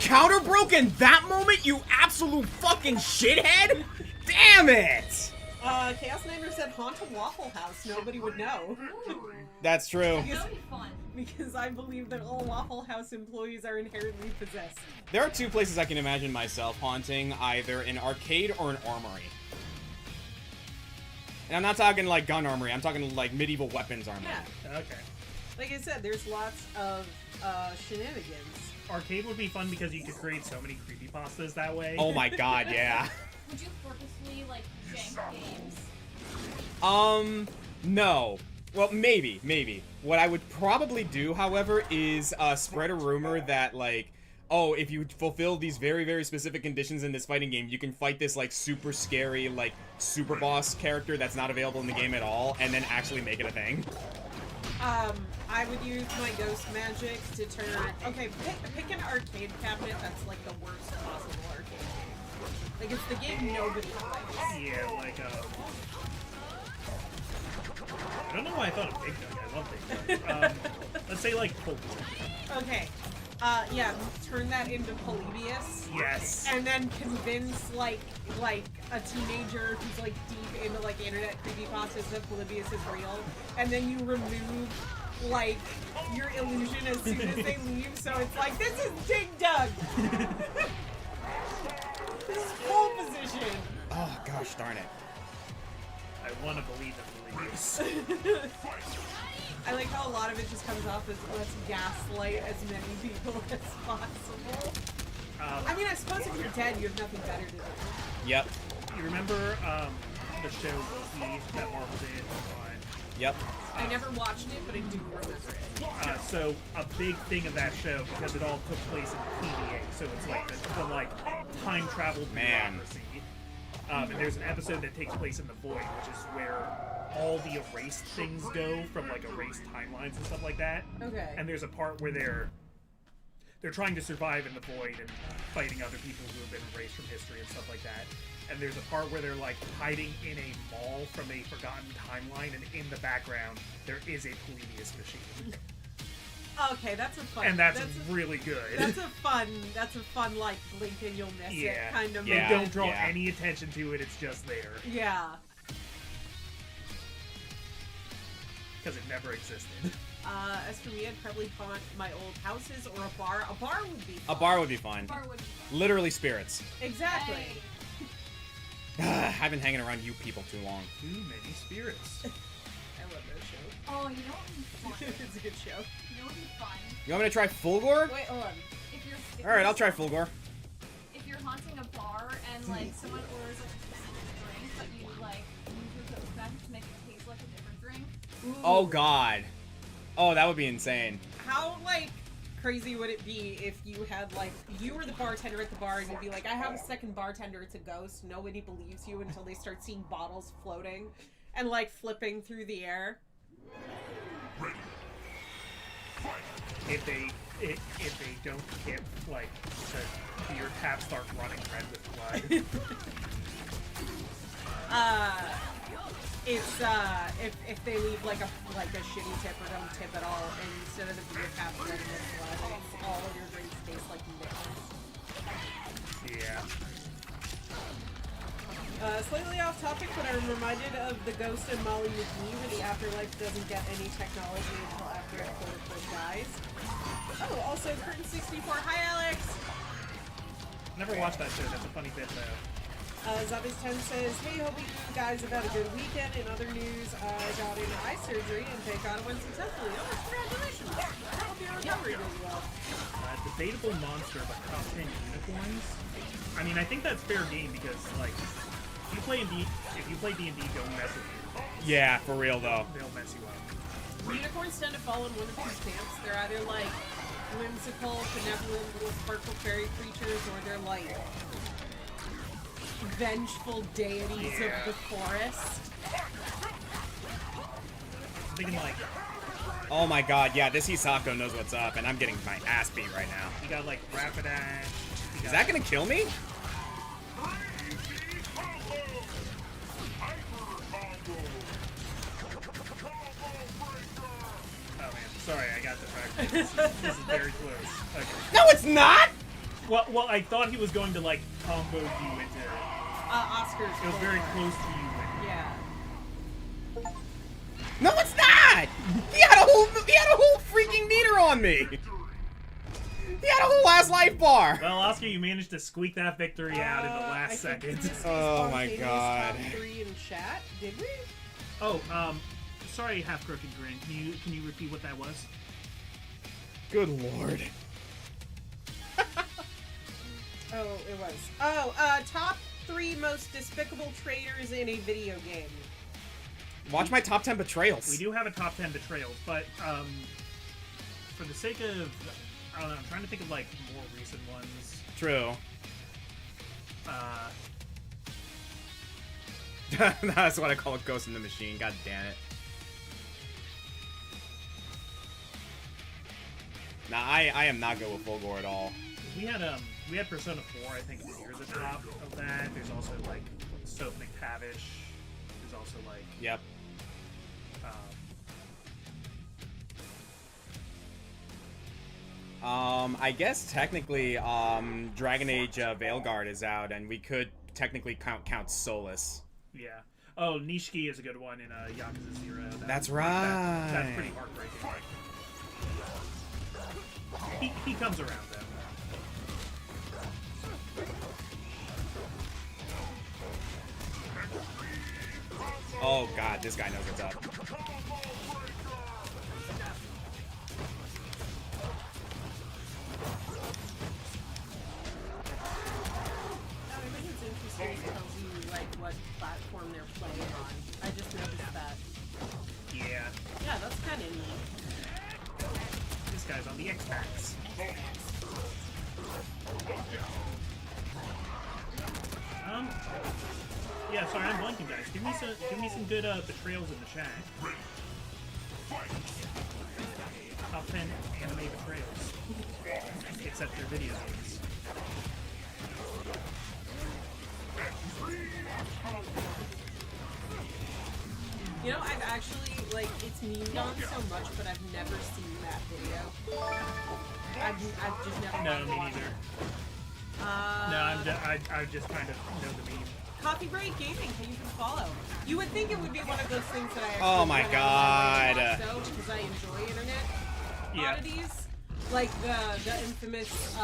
A: counter broke in that moment, you absolute fucking shithead? Damn it!
B: Chaos Niner said haunt a Waffle House. Nobody would know.
D: Ooh.
A: That's true.
B: Because-
D: That would be fun.
B: Because I believe that all Waffle House employees are inherently possessed.
A: There are two places I can imagine myself haunting, either an arcade or an armory. And I'm not talking like gun armory, I'm talking like medieval weapons armory.
B: Yeah.
C: Okay.
B: Like I said, there's lots of shenanigans.
C: Arcade would be fun because you could create so many creepypastas that way.
A: Oh my god, yeah.
D: Would you purposely like jank games?
A: No. Well, maybe. What I would probably do, however, is spread a rumor that, like, oh, if you fulfill these very, very specific conditions in this fighting game, you can fight this, like, super scary, like, super boss character that's not available in the game at all, and then actually make it a thing.
B: I would use my ghost magic to turn. Okay, pick an arcade cabinet that's like the worst possible arcade game. Like it's the game nobody plays.
C: Yeah, like I don't know why I thought of Big Nug. I love Big Nug. Let's say like Polebius.
B: Okay. Yeah, turn that into Polybius.
C: Yes.
B: And then convince like a teenager who's like deep into like internet creepypastas that Polybius is real, and then you remove like your illusion as soon as they leave, so it's like this is Dig Dug. This is pole position.
A: Oh, gosh darn it.
C: I want to believe in Polebius.
B: I like how a lot of it just comes off as let's gaslight as many people as possible. I mean, I suppose if you're dead, you have nothing better to do.
A: Yep.
C: You remember the show Loki that Marvel did on?
A: Yep.
B: I never watched it, but I do remember it.
C: So a big thing of that show, because it all took place in PVA, so it's like the like time travel
A: Man.
C: bureaucracy. And there's an episode that takes place in the Void, which is where all the erased things go from like erased timelines and stuff like that.
B: Okay.
C: And there's a part where they're trying to survive in the Void and fighting other people who have been erased from history and stuff like that. And there's a part where they're like hiding in a mall from a forgotten timeline, and in the background there is a Polybius machine,
B: Okay, that's a fun.
C: and that's really good.
B: That's a fun like blink and you'll miss it
C: yeah,
B: kind of.
C: You
A: Yeah.
B: moment.
C: don't draw
A: yeah.
C: any attention to it; it's just there
B: Yeah.
C: because it never existed.
B: As for me, I'd probably haunt my old houses or a bar. A bar would be
A: A
B: fun.
A: bar would be fun.
D: Bar would be fun.
A: Literally spirits.
B: Exactly.
D: Hey.
A: I've been hanging around you people too long.
C: Too many spirits.
B: I love that show.
D: Oh, you know what would be fun?
B: It's a good show.
D: You know what would be fun?
A: You want me to try Fulgore?
B: Wait, hold on.
D: If
A: Alright, I'll try Fulgore.
D: If you're haunting a bar and like someone orders like a specific drink, but you like use your ghost magic to make it taste like a different drink.
B: Ooh.
A: Oh god. Oh, that would be insane.
B: How, like, crazy would it be if you had, like, you were the bartender at the bar and you'd be like, I have a second bartender, it's a ghost. Nobody believes you until they start seeing bottles floating and, like, flipping through the air.
C: If they don't get like your tap starts running red with blood.
B: It's if they leave like a shitty tip or don't tip at all, and instead of the beer cap running with blood, it's all of your drinks taste like liquor.
C: Yeah.
B: Slightly off topic, but I'm reminded of the Ghost and Molly McGee, where the afterlife doesn't get any technology until after it quote-unquote dies. Oh, also Curtain 64. Hi, Alex!
C: Never watched that show. That's a funny bit though.
B: Zabis10 says, hey, hoping you guys have had a good weekend. In other news, I got an eye surgery, and thank God it went successfully. Oh, congratulations! I hope you're recovering really well.
C: Debatable monster, but top 10 unicorns. I mean, I think that's fair game because, like, if you play D&D, don't mess with unicorns.
A: Yeah, for real though.
C: They'll mess you up.
B: Unicorns tend to fall in one of two camps. They're either like whimsical, benevolent little sparkle fairy creatures, or they're like vengeful deities of the forest.
C: I'm thinking, like,
A: Oh my god, yeah, this Hisako knows what's up, and I'm getting my ass beat right now.
C: you got, like, Rapidash.
A: Is that gonna kill me?
C: Oh, man. Sorry, I got the this is very close. Okay.
A: No, it's not!
C: Well, I thought he was going to, like, combo you into...
B: Oscar's
C: It was
B: full
C: very
B: on.
C: close to you winning.
B: Yeah.
A: No, it's not! He had a whole freaking meter on me! He had a whole ass life bar!
C: Well, Oscar, you managed to squeak that victory out in the
B: I
C: last
B: think
C: second.
B: we missed
A: Oh my
B: spontaneous
A: God.
B: Top 3 in chat, did we?
C: Oh, sorry, Half Crooked Grin. Can you repeat what that was?
A: Good lord.
B: Oh, it was. Oh, top 3 most despicable traitors in a video game.
A: Watch my top 10 betrayals.
C: We do have a top 10 betrayals, but for the sake of, I don't know, I'm trying to think of like more recent ones.
A: True. That's what I call a ghost in the machine. God damn it. Nah, I am not good with Fulgore at all.
C: We had Persona 4, I think, near the top of that. There's also like Soap McTavish. There's also like
A: Yep. I guess technically, Dragon Age Veilguard is out, and we could technically count Solus.
C: yeah. Oh, Nishiki is a good one in Yakuza 0.
A: That's right.
C: That's pretty heartbreaking. He comes around though.
A: Oh god, this guy knows what's up.
B: I think it's interesting it tells you, like, what platform they're playing on. I just noticed that.
C: Yeah.
B: Yeah, that's kind of neat.
C: This guy's on the X-Pax. Yeah, sorry, I'm blanking, guys. Give me some good betrayals in the chat. Top 10 anime betrayals. Except their video games.
B: You know, I've actually, like, it's memed on so much, but I've never seen that video. I've just never
C: No, me
B: watched
C: neither.
B: it.
C: No, I just kind of know the meme.
B: Coffee Break Gaming, can you just follow? You would think it would be one of those things that I actually
A: Oh my
B: went out of my way to
A: God.
B: watch, though, because I enjoy internet
C: Yeah.
B: oddities. Like the infamous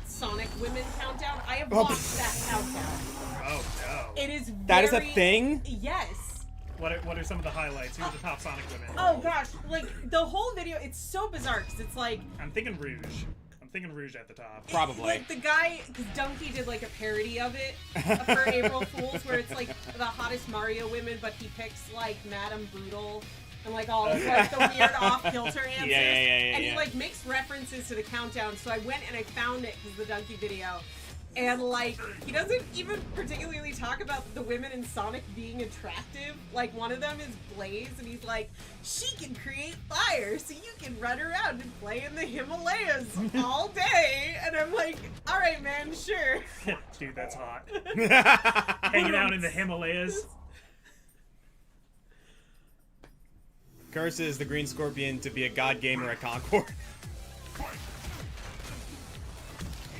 B: Sonic Women countdown. I have watched that countdown.
C: Oh no.
B: It is very...
A: That is a thing?
B: Yes.
C: What are some of the highlights? Who are the top Sonic women?
B: Oh gosh, like the whole video, it's so bizarre because it's like
C: I'm thinking Rouge. I'm thinking Rouge at the top.
A: Probably.
B: like the guy, because Donkey did like a parody of it for April Fools, where it's like the hottest Mario women, but he picks like Madame Brutal and like all of like the weird off-kilter answers.
A: Yeah,
B: and he
A: yeah.
B: like makes references to the countdown. So I went and I found it because the Donkey video. And, like, he doesn't even particularly talk about the women in Sonic being attractive. Like, one of them is Blaze, and he's like, she can create fire, so you can run around and play in the Himalayas all day. And I'm like, all right, man, sure.
C: Dude, that's hot. Hanging out in the Himalayas.
A: Curses the Green Scorpion to be a god gamer at Concord.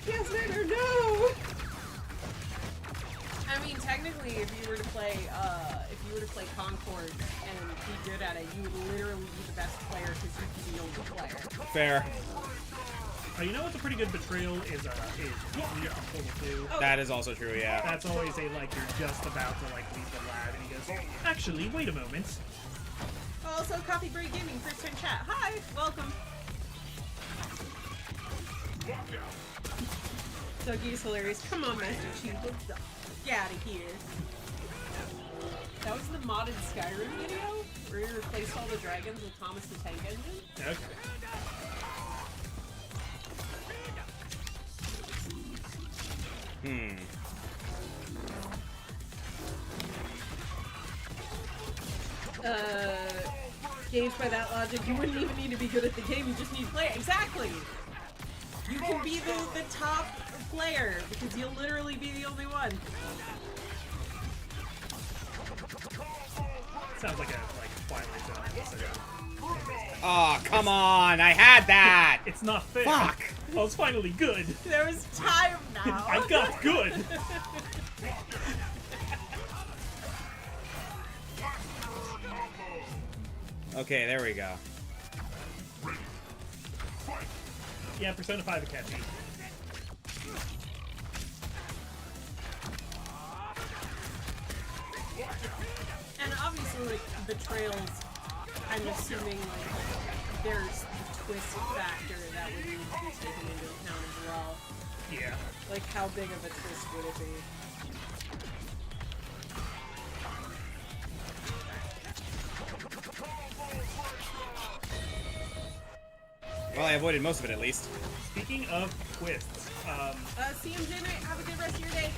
B: Yes, Xander, no! I mean, technically, if you were to play Concord and be good at it, you would literally be the best player because you'd be the only player.
A: Fair.
C: Oh, you know what's a pretty good betrayal is Wheatley from Portal 2.
A: That is also true, yeah.
C: That's always a like you're just about to like leave the lab and he goes, actually, wait a moment.
B: Also, Coffee Break Gaming, first time chat. Hi, welcome. Dougie's hilarious. Come on, Master Chief, let's go. Get out of here. That was the modded Skyrim video where you replaced all the dragons with Thomas the Tank Engine.
C: Okay.
B: Games by that logic, you wouldn't even need to be good at the game, you just need to play it. Exactly! You can be the top player, because you'll literally be the only one.
C: Sounds like a Twilight Zone episode.
A: Oh, come on! I had that!
C: It's not fair.
A: Fuck!
C: Oh, it's finally good.
B: There was time now.
C: I got good.
A: Okay, there we go.
C: Yeah, Persona 5 it catch me.
B: And obviously, like, betrayals, I'm assuming, like, there's the twist factor that would need to be taken into account as well.
C: Yeah.
B: Like, how big of a twist would it be?
A: Well, I avoided most of it at least.
C: Speaking of twists,
B: CMJ Night, have a good rest of your day.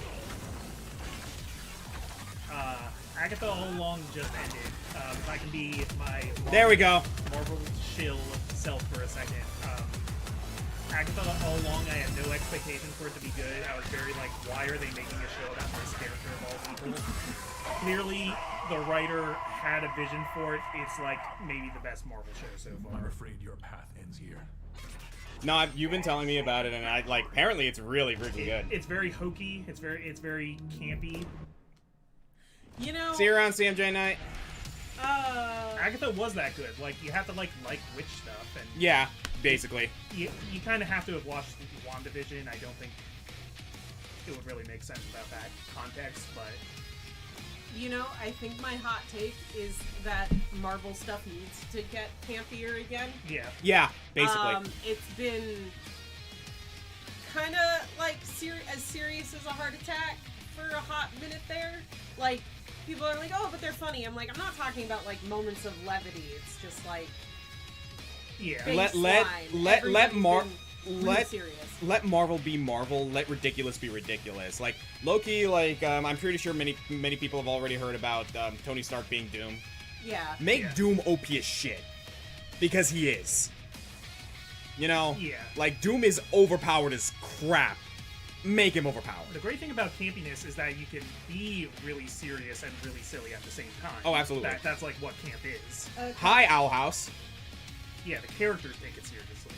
C: Agatha All Along just ended. If I can be my
A: There we go.
C: Marvel shill self for a second. Agatha All Along, I had no expectation for it to be good. I was very like, why are they making a show about this character of all people? Clearly, the writer had a vision for it. It's like maybe the best Marvel show so far.
F: I'm afraid your path ends here.
A: No, you've been telling me about it, and I like. Apparently, it's really freaking good.
C: It's very hokey. It's very campy.
B: You know,
A: See you around CMJ night.
C: Agatha was that good. Like you have to like witch stuff, and
A: Yeah, basically.
C: you kind of have to have watched WandaVision. I don't think it would really make sense without that context, but
B: you know, I think my hot take is that Marvel stuff needs to get campier again.
C: yeah.
A: Yeah, basically.
B: It's been kind of like as serious as a heart attack for a hot minute there. Like, people are like, oh, but they're funny. I'm like, I'm not talking about like moments of levity. It's just like
C: Yeah.
A: Let Marvel be Marvel. Let ridiculous be ridiculous. Like Loki. Like I'm pretty sure many people have already heard about Tony Stark being Doom.
B: Yeah.
A: Make
C: Yeah.
A: Doom OP as shit, because he is. You know.
C: Yeah.
A: Like Doom is overpowered as crap. Make him overpowered.
C: The great thing about campiness is that you can be really serious and really silly at the same time.
A: Oh, absolutely.
C: That's like what camp is.
A: Hi, Owl House.
C: Yeah, the characters take it seriously.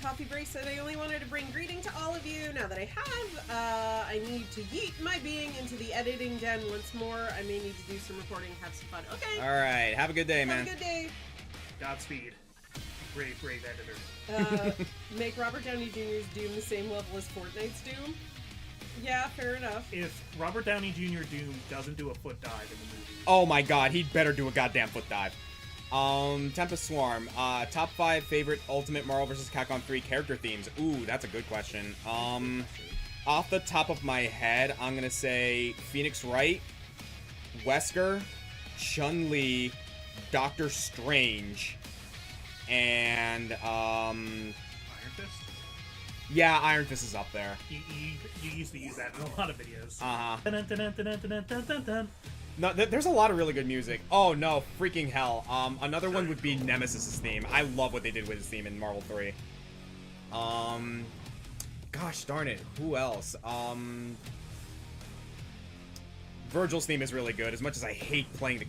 B: Coffee Break said, I only wanted to bring greeting to all of you. Now that I have, I need to yeet my being into the editing den once more. I may need to do some recording, have some fun. Okay.
A: All right. Have a good day, man.
B: Have a good day.
C: Godspeed. Brave editor.
B: Make Robert Downey Jr.'s Doom the same level as Fortnite's Doom. Yeah, fair enough.
C: If Robert Downey Jr. Doom doesn't do a foot dive in the movie,
A: Oh my god, he'd better do a goddamn foot dive. Tempest Swarm. Top 5 favorite Ultimate Marvel vs. Capcom 3 character themes. Ooh, that's a good question. Off the top of my head, I'm gonna say Phoenix Wright, Wesker, Chun-Li, Doctor Strange, and
C: Iron Fist.
A: yeah, Iron Fist is up there.
C: You used to use that in a lot of videos.
A: Uh-huh.
C: Dun, dun, dun, dun, dun, dun, dun, dun.
A: No, there's a lot of really good music. Oh no, freaking hell. Another one would be Nemesis' theme. I love what they did with his theme in Marvel 3. Gosh darn it, who else? Virgil's theme is really good. As much as I hate playing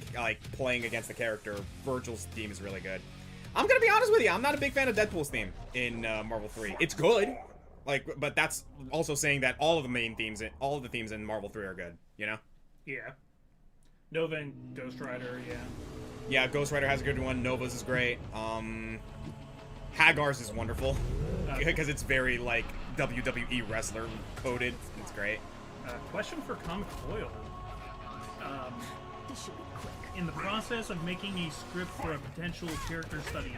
A: against the character, Virgil's theme is really good. I'm gonna be honest with you, I'm not a big fan of Deadpool's theme in Marvel 3. It's good, but that's also saying that all of the themes in Marvel 3 are good. You know?
C: Yeah. Nova and Ghost Rider, yeah.
A: Yeah, Ghost Rider has a good one. Nova's is great. Hagar's is wonderful because it's very like WWE wrestler coded. It's great.
C: Question for Comic Foil. In the process of making a script for a potential character study,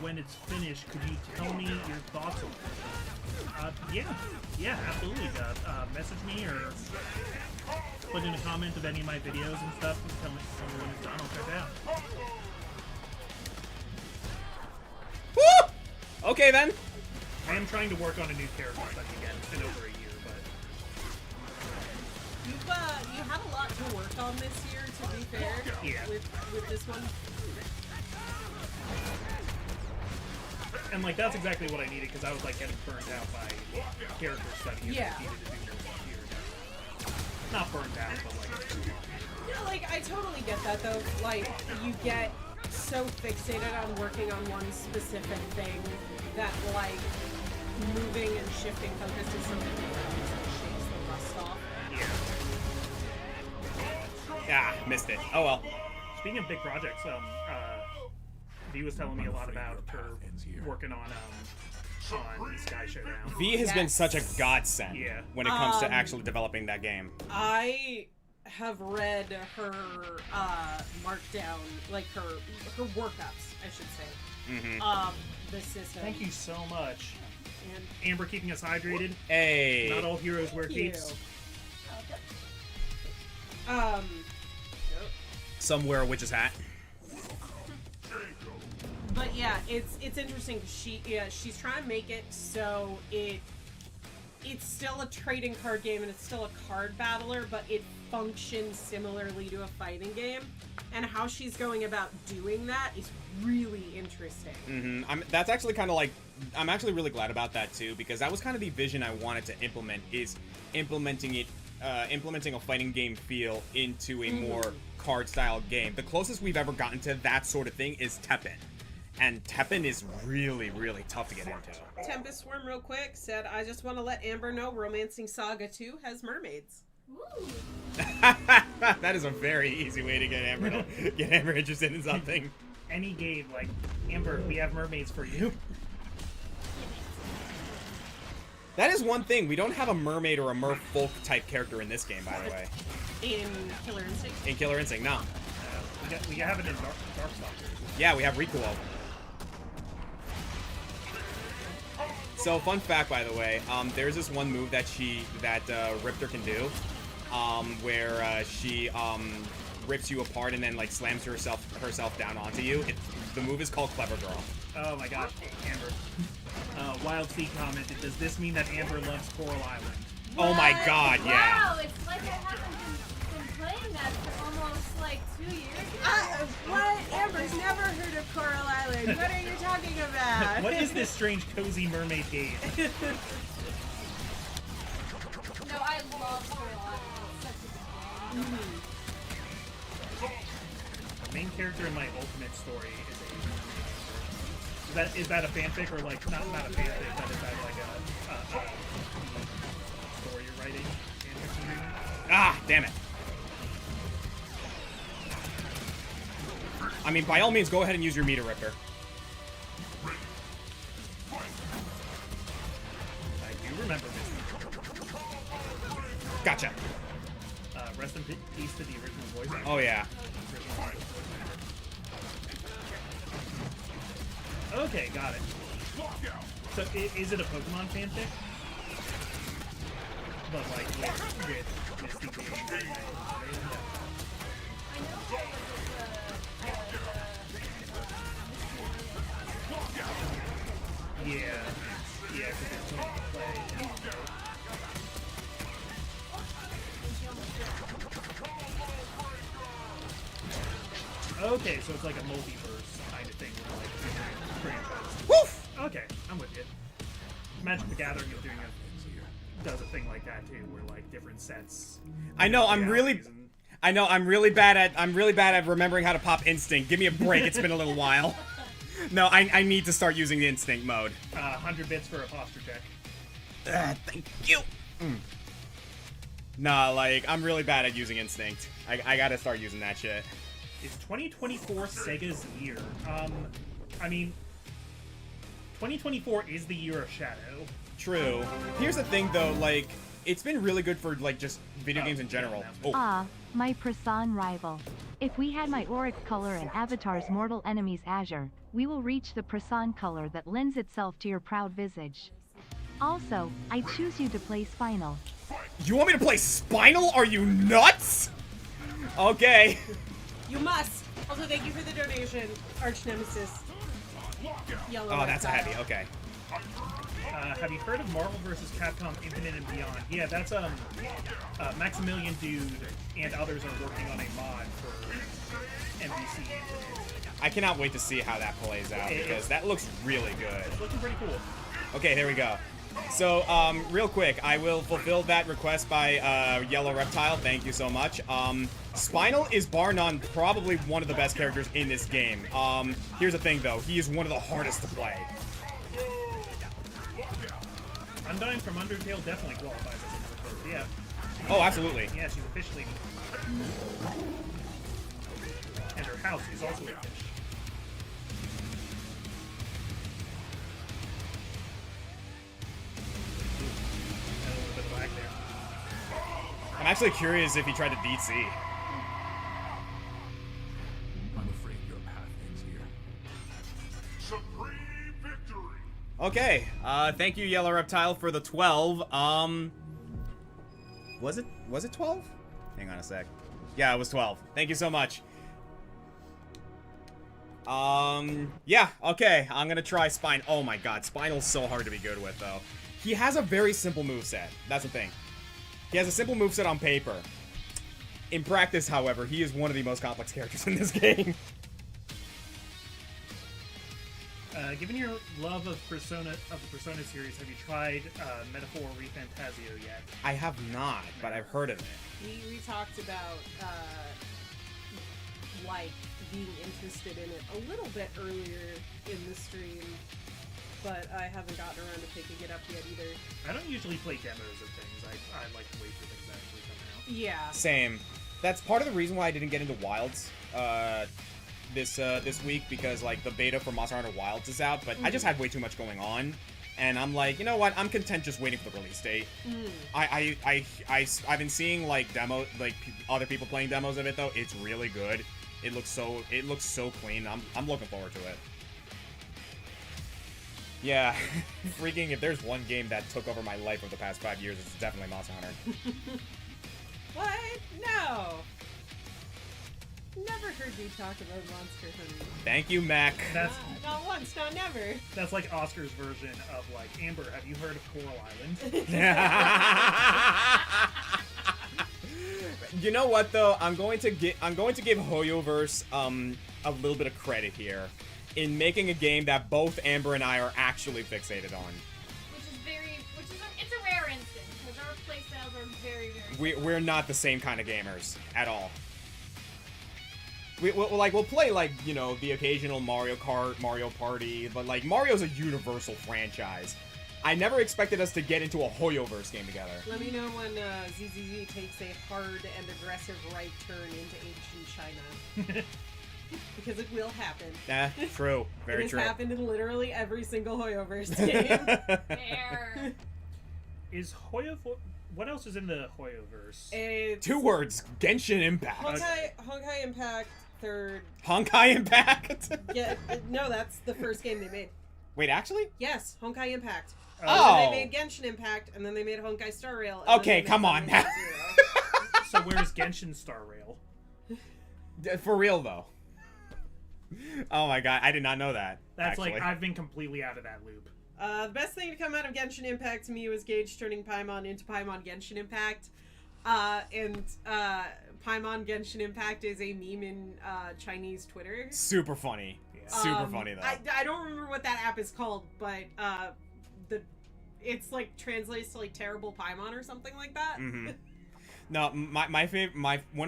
C: when it's finished, could you tell me your thoughts on it? Yeah, absolutely. Message me or put in a comment of any of my videos and stuff and tell me when it's done. I'll check it out.
A: Woo! Okay then.
C: I am trying to work on a new character study again. It's been over a year, but
B: You had a lot to work on this year, to be fair.
C: Yeah.
B: With this one.
C: and like that's exactly what I needed because I was like getting burnt out by character study. And
B: Yeah.
C: I needed to do more here. Not burnt out, but like.
B: Yeah, like, I totally get that, though. Like, you get so fixated on working on one specific thing that, like, moving and shifting focus is something that really shakes the rust off.
A: Ah, missed it. Oh well.
C: Speaking of big projects, V was telling me a lot about her working on Sky Showdown.
A: V has been
B: Yes.
A: such a godsend
C: Yeah.
A: when it comes to actually developing that game.
B: I have read her markdown, like her workups, I should say.
A: Mm-hmm.
B: The system.
C: Thank you so much,
B: And
C: Amber, keeping us hydrated.
A: Hey.
C: Not all heroes wear
B: thank you.
C: capes.
A: Somewhere a witch's hat.
B: But yeah, it's interesting. She's trying to make it so it's still a trading card game and it's still a card battler, but it functions similarly to a fighting game. And how she's going about doing that is really interesting.
A: Mm-hmm. That's actually kind of like, I'm actually really glad about that too, because that was kind of the vision I wanted to implement, is implementing a fighting game feel into a more card style game. The closest we've ever gotten to that sort of thing is Teppen. And Teppen is really, really tough to get into.
B: Tempest Swarm, real quick, said, I just want to let Amber know Romancing Saga 2 has mermaids.
D: Ooh.
A: That is a very easy way to get Amber interested in something.
C: Any game, like, Amber, we have mermaids for you.
A: That is one thing. We don't have a mermaid or a merfolk type character in this game, by the way.
B: In Killer Instinct.
A: In Killer Instinct, no.
C: We have it in Darkstalkers.
A: Yeah, we have Rikuo. So, fun fact, by the way, there's this one move that Riptor can do, where she rips you apart and then like slams herself down onto you. The move is called Clever Girl.
C: Oh my gosh, Amber. Wild Sea commented, does this mean that Amber loves Coral Island?
A: Oh my god, yeah.
D: Wow, it's like I haven't been playing that for almost like 2 years now.
B: What? Amber's never heard of Coral Island. What are you talking about?
C: What is this strange cozy mermaid game?
D: No, I love Coral Island. It's such a good game.
C: The main character in my ultimate story is a mermaid. Is that a fanfic or like not a fanfic, but is that like a story you're writing?
A: Ah, damn it. I mean, by all means, go ahead and use your meter ripper.
C: I do remember this.
A: Gotcha.
C: Rest in peace to the original voice actor.
A: Oh, yeah.
C: Okay, got it. So is it a Pokemon fanfic? But like with Misty being
D: I know
C: yeah, yeah, because it's going to play. Okay, so it's like a multiverse kind of thing with like different franchises.
A: Woof!
C: Okay, I'm with you. Magic the Gathering is does a thing like that too, where like different sets.
A: I know, I'm really bad at remembering how to pop Instinct. Give me a break, it's been a little while. No, I need to start using the Instinct mode.
C: 100 bits for a posture check.
A: Thank you. Nah, like, I'm really bad at using Instinct. I gotta start using that shit.
C: Is 2024 Sega's year? I mean, 2024 is the year of Shadow.
A: True. Here's the thing, though, like, it's been really good for, like, just video games in general. Oh.
E: Ah, my Prasan rival. If we had my auric color and Avatar's mortal enemies Azure, we will reach the Prasan color that lends itself to your proud visage. Also, I choose you to play Spinal.
A: You want me to play Spinal? Are you nuts? Okay.
B: You must. Also, thank you for the donation, Arch Nemesis. Yellow
A: Oh, that's a
B: Reptile.
A: heavy. Okay.
C: Have you heard of Marvel vs. Capcom Infinite and Beyond? Yeah, that's Maximilian Dude and others are working on a mod for MVC Infinite.
A: I cannot wait to see how that plays out, because that looks really good.
C: It's looking pretty cool.
A: Okay, there we go. So, real quick, I will fulfill that request by Yellow Reptile. Thank you so much. Spinal is bar none probably one of the best characters in this game. Here's the thing, though. He is one of the hardest to play.
C: Undyne from Undertale definitely qualifies as a Nerf. Yeah.
A: Oh, absolutely.
C: Yeah, she's officially. And her house is also a fish. Got a little bit of lag there.
A: I'm actually curious if he tried to DC.
F: I'm afraid your path ends here.
G: Supreme victory!
A: Okay, thank you, Yellow Reptile, for the 12. Was it 12? Hang on a sec. Yeah, it was 12. Thank you so much. Yeah, okay, I'm gonna try Spine. Oh my god, Spinal's so hard to be good with, though. He has a very simple moveset. That's the thing. He has a simple moveset on paper. In practice, however, he is one of the most complex characters in this game.
C: Given your love of the Persona series, have you tried Metaphor ReFantazio yet?
A: I have not, but I've heard of it.
B: We talked about like being interested in it a little bit earlier in the stream, but I haven't gotten around to picking it up yet either.
C: I don't usually play demos of things. I like to wait for things to actually come out.
B: Yeah.
A: Same. That's part of the reason why I didn't get into Wilds this week, because like the beta for Monster Hunter Wilds is out, but I just had way too much going on, and I'm like, you know what? I'm content just waiting for the release date. I've been seeing like other people playing demos of it though. It's really good. It looks so clean. I'm looking forward to it. Yeah, freaking! If there's one game that took over my life over the past 5 years, it's definitely Monster Hunter.
B: What? No. Never heard you talk about Monster Hunter.
A: Thank you, Mac.
C: That's
B: Not once, not never.
C: that's like Oscar's version of like Amber. Have you heard of Coral Island?
A: You know what though? I'm going to give Hoyoverse a little bit of credit here in making a game that both Amber and I are actually fixated on.
D: It's a rare instance because our playstyles are very, very.
A: We're not the same kind of gamers at all. We'll play like, you know, the occasional Mario Kart, Mario Party, but like Mario's a universal franchise. I never expected us to get into a Hoyoverse game together.
B: Let me know when ZZZ takes a hard and aggressive right turn into ancient China. Because it will happen.
A: True. Very
B: It
A: true.
B: has happened in literally every single Hoyoverse game.
D: Fair.
C: Is what else is in the Hoyoverse?
B: It's
A: 2 words: Genshin Impact.
B: Honkai Impact third.
A: Honkai Impact.
B: Yeah, no, that's the first game they made.
A: Wait, actually?
B: Yes, Honkai Impact.
A: Oh.
B: And then they made Genshin Impact, and then they made Honkai Star Rail. And
A: Okay,
B: then they
A: come
B: made
A: on
B: Honkai
A: now.
B: Zero.
C: So where's Genshin Star Rail?
A: For real though. Oh my god, I did not know that.
C: That's
A: actually.
C: like I've been completely out of that loop.
B: The best thing to come out of Genshin Impact to me was Gage turning Paimon into Paimon Genshin Impact. And Paimon Genshin Impact is a meme in Chinese Twitter.
A: super funny.
C: Yeah.
A: Super funny though.
B: I don't remember what that app is called, but it's like translates to like terrible Paimon or something like that.
A: Mm-hmm. No, one of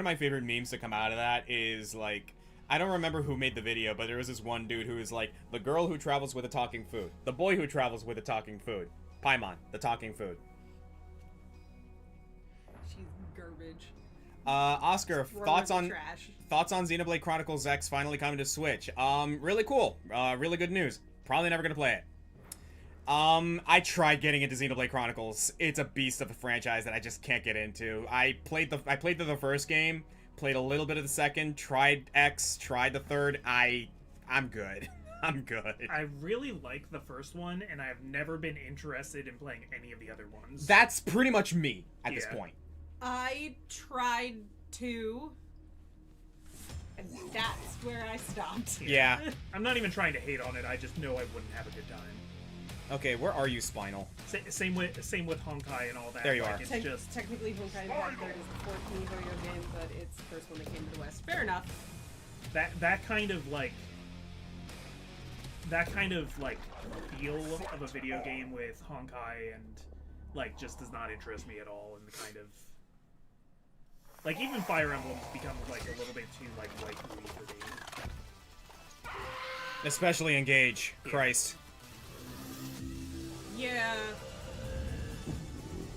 A: my favorite memes to come out of that is like, I don't remember who made the video, but there was this one dude who was like, the girl who travels with a talking food, the boy who travels with a talking food, Paimon, the talking food.
B: She's garbage.
A: Oscar,
B: Throw
A: thoughts
B: her in
A: on
B: the trash.
A: Xenoblade Chronicles X finally coming to Switch? Really cool. Really good news. Probably never gonna play it. I tried getting into Xenoblade Chronicles. It's a beast of a franchise that I just can't get into. I played through the first game, played a little bit of the second, tried X, tried the third. I'm good. I'm good.
C: I really like the first one, and I've never been interested in playing any of the other ones.
A: That's pretty much me at this
C: Yeah.
A: point.
B: I tried to, and that's where I stopped.
A: Yeah.
C: I'm not even trying to hate on it. I just know I wouldn't have a good time.
A: Okay, where are you, Spinal?
C: Same with Honkai and all that.
A: There you
C: like,
A: are.
C: It's
B: Tec-
C: just
B: technically, Honkai Impact Third is the fourth MiHoYo game, but it's the first one that came to the West. Fair enough.
C: that kind of like feel of a video game with Honkai and like just does not interest me at all, and the kind of like even Fire Emblem's become like a little bit too like waifu for me.
A: Especially Engage.
C: Yeah.
A: Christ.
B: Yeah.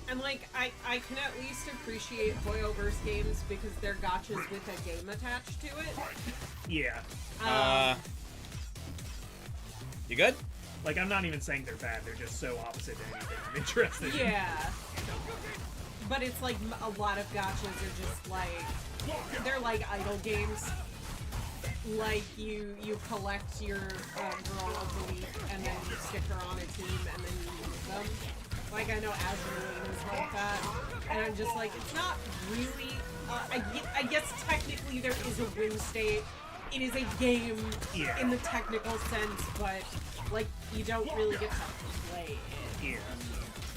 B: And like, I can at least appreciate Hoyoverse games because they're gotchas with a game attached to it.
C: Yeah,
A: You good?
C: like I'm not even saying they're bad. They're just so opposite to anything I'm interested in.
B: Yeah. But it's like a lot of gotchas are just like, they're like idle games. Like you collect your girl of the week and then you stick her on a team and then you use them. Like I know Azure Lane is like that, and I'm just like, it's not really. I guess technically there is a win state. It is a game
C: Yeah.
B: in the technical sense, but like you don't really get to play it.
C: Yeah.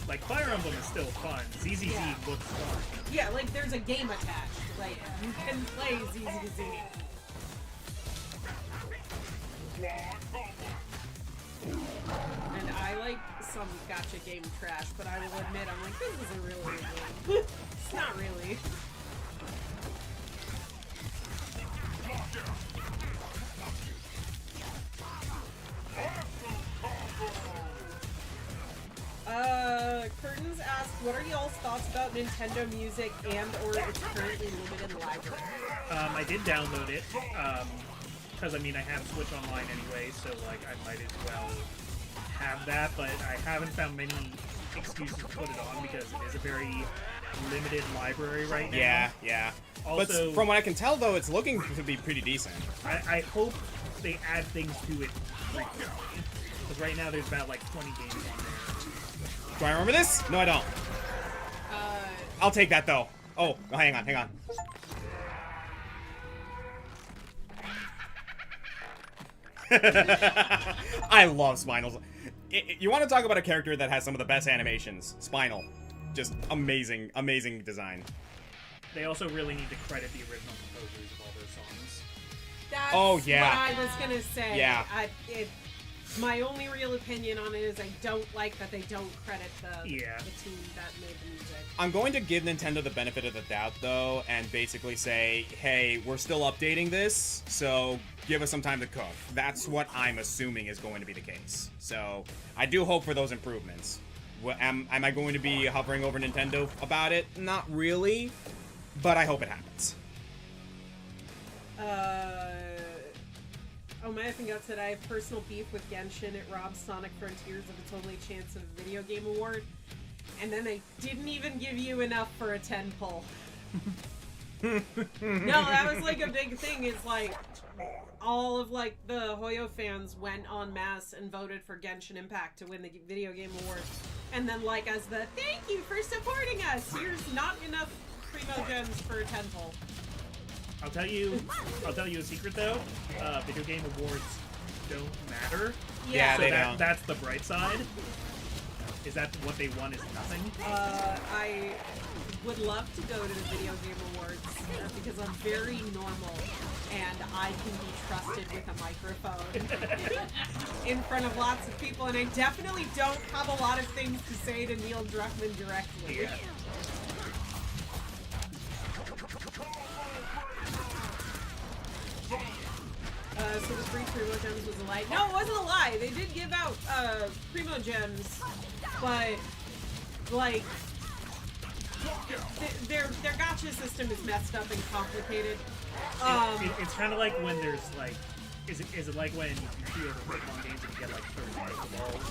C: Like Fire Emblem is still fun. ZZZ
B: Yeah.
C: looks fun.
B: Yeah, like there's a game attached. Like you can play ZZZ. And I like some gotcha game trash, but I will admit I'm like, this isn't really a game. It's not really. Curtains asked, what are y'all's thoughts about Nintendo Music and or its currently limited library?
C: I did download it, because I mean I have Switch Online anyway, so like I might as well have that, but I haven't found many excuses to put it on because it is a very limited library right now.
A: Yeah.
C: Also-
A: but from what I can tell, though, it's looking to be pretty decent.
C: I hope they add things to it frequently, because right now there's about like 20 games on there.
A: Do I remember this? No, I don't. I'll take that, though. Oh, hang on. I love Spinal's. You want to talk about a character that has some of the best animations? Spinal. Just amazing design.
C: They also really need to credit the original composers of all their songs.
B: That's
A: Oh, yeah.
B: what I was gonna say.
A: Yeah.
B: My only real opinion on it is I don't like that they don't credit the team
C: Yeah.
B: that made the music.
A: I'm going to give Nintendo the benefit of the doubt, though, and basically say, hey, we're still updating this, so give us some time to cook. That's what I'm assuming is going to be the case. So I do hope for those improvements. Am I going to be hovering over Nintendo about it? Not really, but I hope it happens.
B: Oh, my effing guts said I have personal beef with Genshin. It robs Sonic Frontiers of its only chance of a video game award. and then they didn't even give you enough for a 10 pull. No, that was like a big thing. Is like all of like the Hoyo fans went en masse and voted for Genshin Impact to win the video game award, and then like as the thank you for supporting us, here's not enough Primo Gems for a 10 pull.
C: I'll tell you a secret though. Video game awards don't matter.
A: Yeah,
C: So
A: they don't.
C: that's the bright side. Is that what they won is nothing?
B: I would love to go to the Video Game Awards because I'm very normal and I can be trusted with a microphone in front of lots of people, and I definitely don't have a lot of things to say to Neil Druckmann directly.
C: Yeah.
B: So the free Primo Gems was a lie. No, it wasn't a lie. They did give out Primo Gems, but like their gacha system is messed up and complicated.
C: It's kind of like when there's like, is it like when you pre-order Pokemon games and you get like 30 Pokeballs?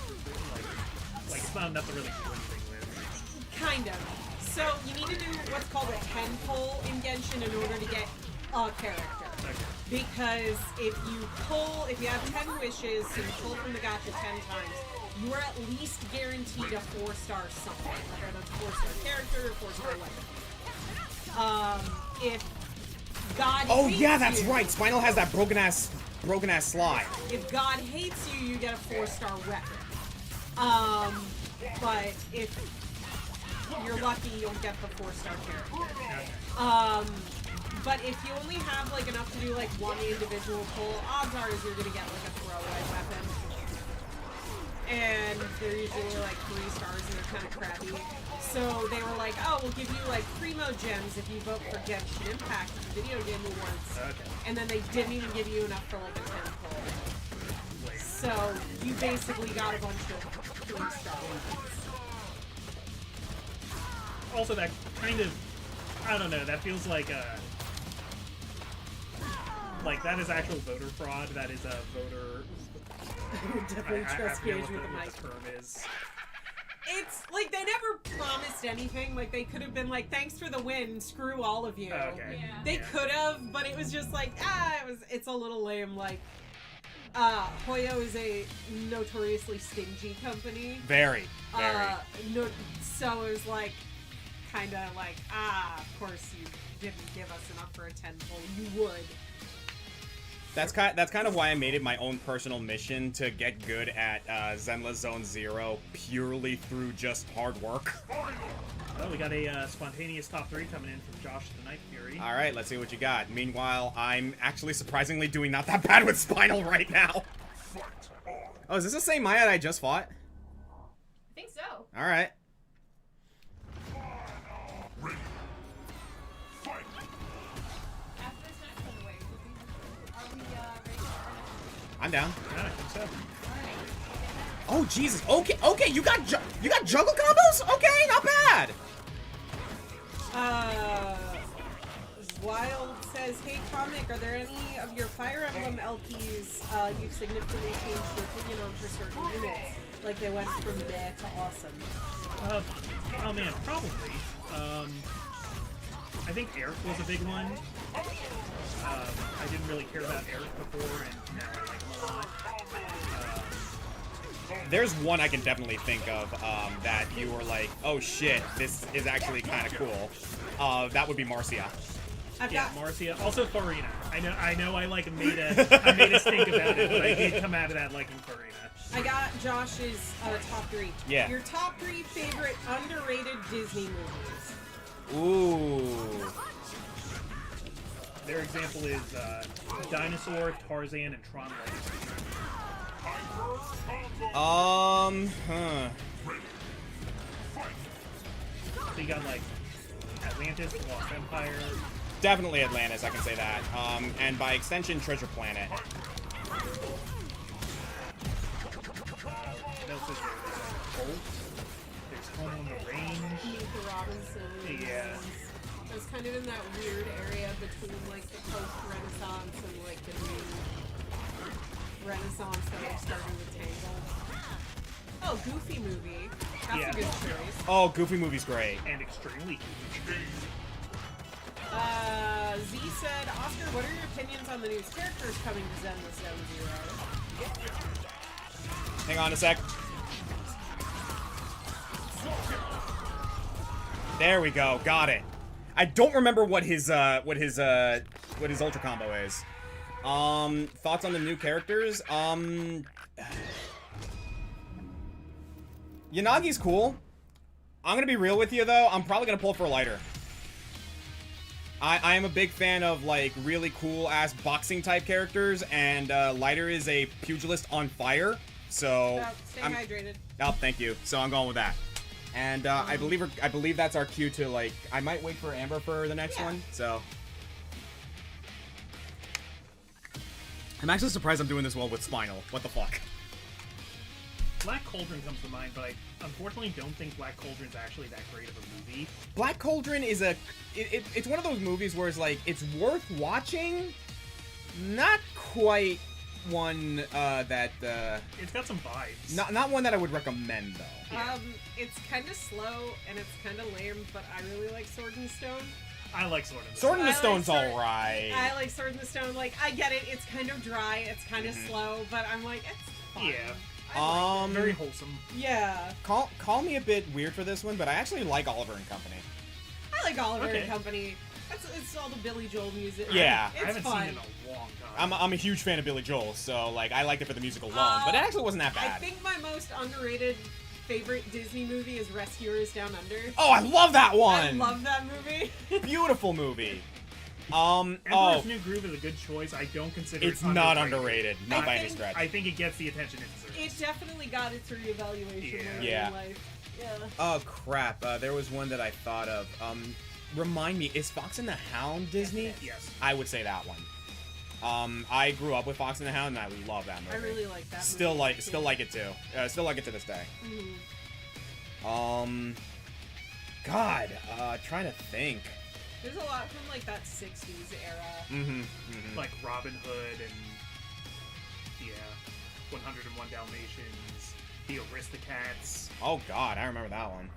C: Like it's not enough to really do anything with.
B: Kind of. So you need to do what's called a 10 pull in Genshin in order to get a character.
C: Okay.
B: Because if you have 10 wishes, so you pull from the gacha 10 times, you are at least guaranteed a 4-star something. Whether that's a 4-star character or 4-star weapon. If God
A: Oh
B: hates
A: yeah, that's
B: you,
A: right. Spinal has that broken ass slide.
B: If God hates you, you get a 4-star weapon. But if you're lucky, you'll get the 4-star character. But if you only have like enough to do like one individual pull, odds are you're gonna get like a throwaway weapon. And they're usually like 3 stars and they're kind of crappy. So they were like, oh, we'll give you like Primo Gems if you vote for Genshin Impact at the Video Game Awards.
C: Okay.
B: And then they didn't even give you enough for like a 10 pull. So you basically got a bunch of 3-star weapons.
C: Also, that kind of, I don't know, that feels like that is actual voter fraud. That is a voter.
B: I would definitely trust
C: forget
B: Gage with a
C: what
B: mic.
C: the term is.
B: It's like they never promised anything. Like they could have been like, "Thanks for the win, screw all of you."
C: Okay.
D: Yeah.
B: They could have, but it was just like, it's a little lame. Like, Hoyo is a notoriously stingy company.
A: Very.
B: So it was like, kind of like, of course you didn't give us enough for a 10 pull. You would.
A: That's kind of why I made it my own personal mission to get good at Zenless Zone Zero purely through just hard work.
C: Well, we got a spontaneous top 3 coming in from Josh the Night Fury.
A: All right, let's see what you got. Meanwhile, I'm actually surprisingly doing not that bad with Spinal right now. Oh, is this the same Maya that I just fought?
D: I think so.
A: All right.
D: After this next one, wait, are we ready for our next?
A: I'm down.
C: Yeah, I think so.
D: Alright.
A: Oh Jesus. Okay. You got juggle combos. Okay, not bad.
B: Wild says, "Hey Comic, are there any of your Fire Emblem LPs you've significantly changed your opinion on for certain units? Like they went from meh to awesome?"
C: Oh man, probably. I think Eric was a big one. I didn't really care about Eric before, and now I like him a lot.
A: There's one I can definitely think of that you were like, oh shit, this is actually kind of cool. That would be Marcia.
B: I've
C: Yeah,
B: got
C: Marcia. Also Farina. I know. I like made a stink about it, but I did come out of that liking Farina.
B: I got Josh's top 3.
A: Yeah.
B: Your top 3 favorite underrated Disney movies.
A: Ooh.
C: Their example is Dinosaur, Tarzan, and Tron Legacy. So you got like Atlantis, The Lost Empire.
A: Definitely Atlantis, I can say that. And by extension, Treasure Planet.
C: What else is there? Bolt. There's Home on the Range.
B: Meet the Robinsons.
C: Yeah.
B: It was kind of in that weird area between like the post-Renaissance and like the new Renaissance that was starting to tangle. Oh, Goofy movie. That's
C: Yeah.
B: a good choice.
A: Oh, Goofy movie's great.
C: And extremely cute.
B: Z said, Oscar, what are your opinions on the new characters coming to Zenless Zone Zero?
A: Hang on a sec. There we go. Got it. I don't remember what his ultra combo is. Thoughts on the new characters? Yanagi's cool. I'm gonna be real with you though. I'm probably gonna pull for a lighter. I am a big fan of like really cool ass boxing type characters, and lighter is a pugilist on fire. So
B: Stay hydrated.
A: oh, thank you. So I'm going with that. And I believe that's our cue to like. I might wait for Amber for the next one. So I'm actually surprised I'm doing this well with Spinal. What the fuck?
C: Black Cauldron comes to mind, but I unfortunately don't think Black Cauldron's actually that great of a movie.
A: Black Cauldron is it's one of those movies where it's like it's worth watching, not quite one that
C: It's got some vibes.
A: not one that I would recommend though.
B: It's kind of slow and it's kind of lame, but I really like Sword and Stone.
C: I like Sword and
A: Sword in the
B: I like
A: Stone's
B: Sword-
A: alright.
B: I like Sword in the Stone. Like, I get it. It's kind of dry. It's kind of slow, but I'm like, it's fun.
C: Yeah.
B: I like
C: Very wholesome.
B: it. Yeah.
A: Call me a bit weird for this one, but I actually like Oliver and Company.
B: I like Oliver
C: Okay.
B: and Company. It's all the Billy Joel music.
A: Yeah.
B: It's
C: I haven't
B: fun.
C: seen it in a long time.
A: I'm a huge fan of Billy Joel, so like I liked it for the music alone, but it actually wasn't that
B: I
A: bad.
B: think my most underrated favorite Disney movie is Rescuers Down Under.
A: Oh, I love that one.
B: I love that movie.
A: Beautiful movie.
C: Emperor's New Groove is a good choice. I don't consider
A: It's
C: it
A: not
C: underrated.
A: underrated, not
B: I
A: by any
B: think-
A: stretch.
C: I think it gets the attention it deserves.
B: It definitely got its reevaluation
C: Yeah.
B: later
A: Yeah.
B: in life. Yeah.
A: Oh crap! There was one that I thought of. Remind me, is Fox and the Hound Disney?
C: Yes.
A: I would say that one. I grew up with Fox and the Hound, and I love that movie.
B: I really like that
A: Still
B: movie.
A: like it too. Still like it to this day.
B: Mhm.
A: God, trying to think.
B: There's a lot from like that 60s era.
A: Mm-hmm.
C: Like Robin Hood and 101 Dalmatians, the Aristocats.
A: Oh God, I remember that one.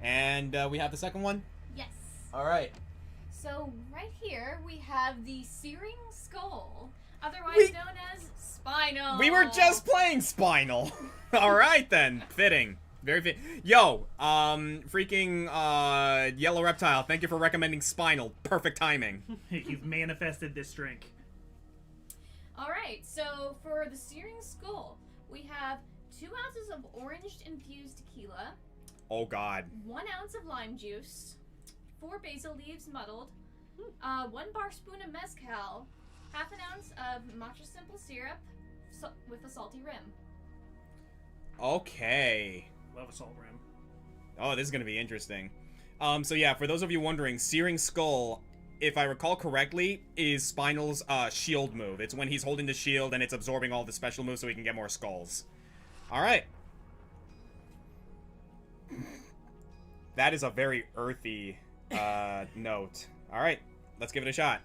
A: And we have the second one.
D: Yes.
A: All right.
D: So right here we have the Searing Skull, otherwise
A: We-
D: known as Spinal.
A: We were just playing Spinal. All right then, fitting. Very fit. Yo, freaking Yellow Reptile. Thank you for recommending Spinal. Perfect timing.
C: You've manifested this drink.
D: Alright, so for the Searing Skull, we have 2 ounces of orange-infused tequila,
A: Oh God.
D: 1 ounce of lime juice, 4 basil leaves muddled, 1 bar spoon of mezcal, half an ounce of matcha simple syrup with a salty rim.
A: Okay.
C: Love a salt rim.
A: Oh, this is gonna be interesting. So yeah, for those of you wondering, Searing Skull, if I recall correctly, is Spinal's shield move. It's when he's holding the shield and it's absorbing all the special moves so he can get more skulls. Alright. That is a very earthy note. Alright, let's give it a shot.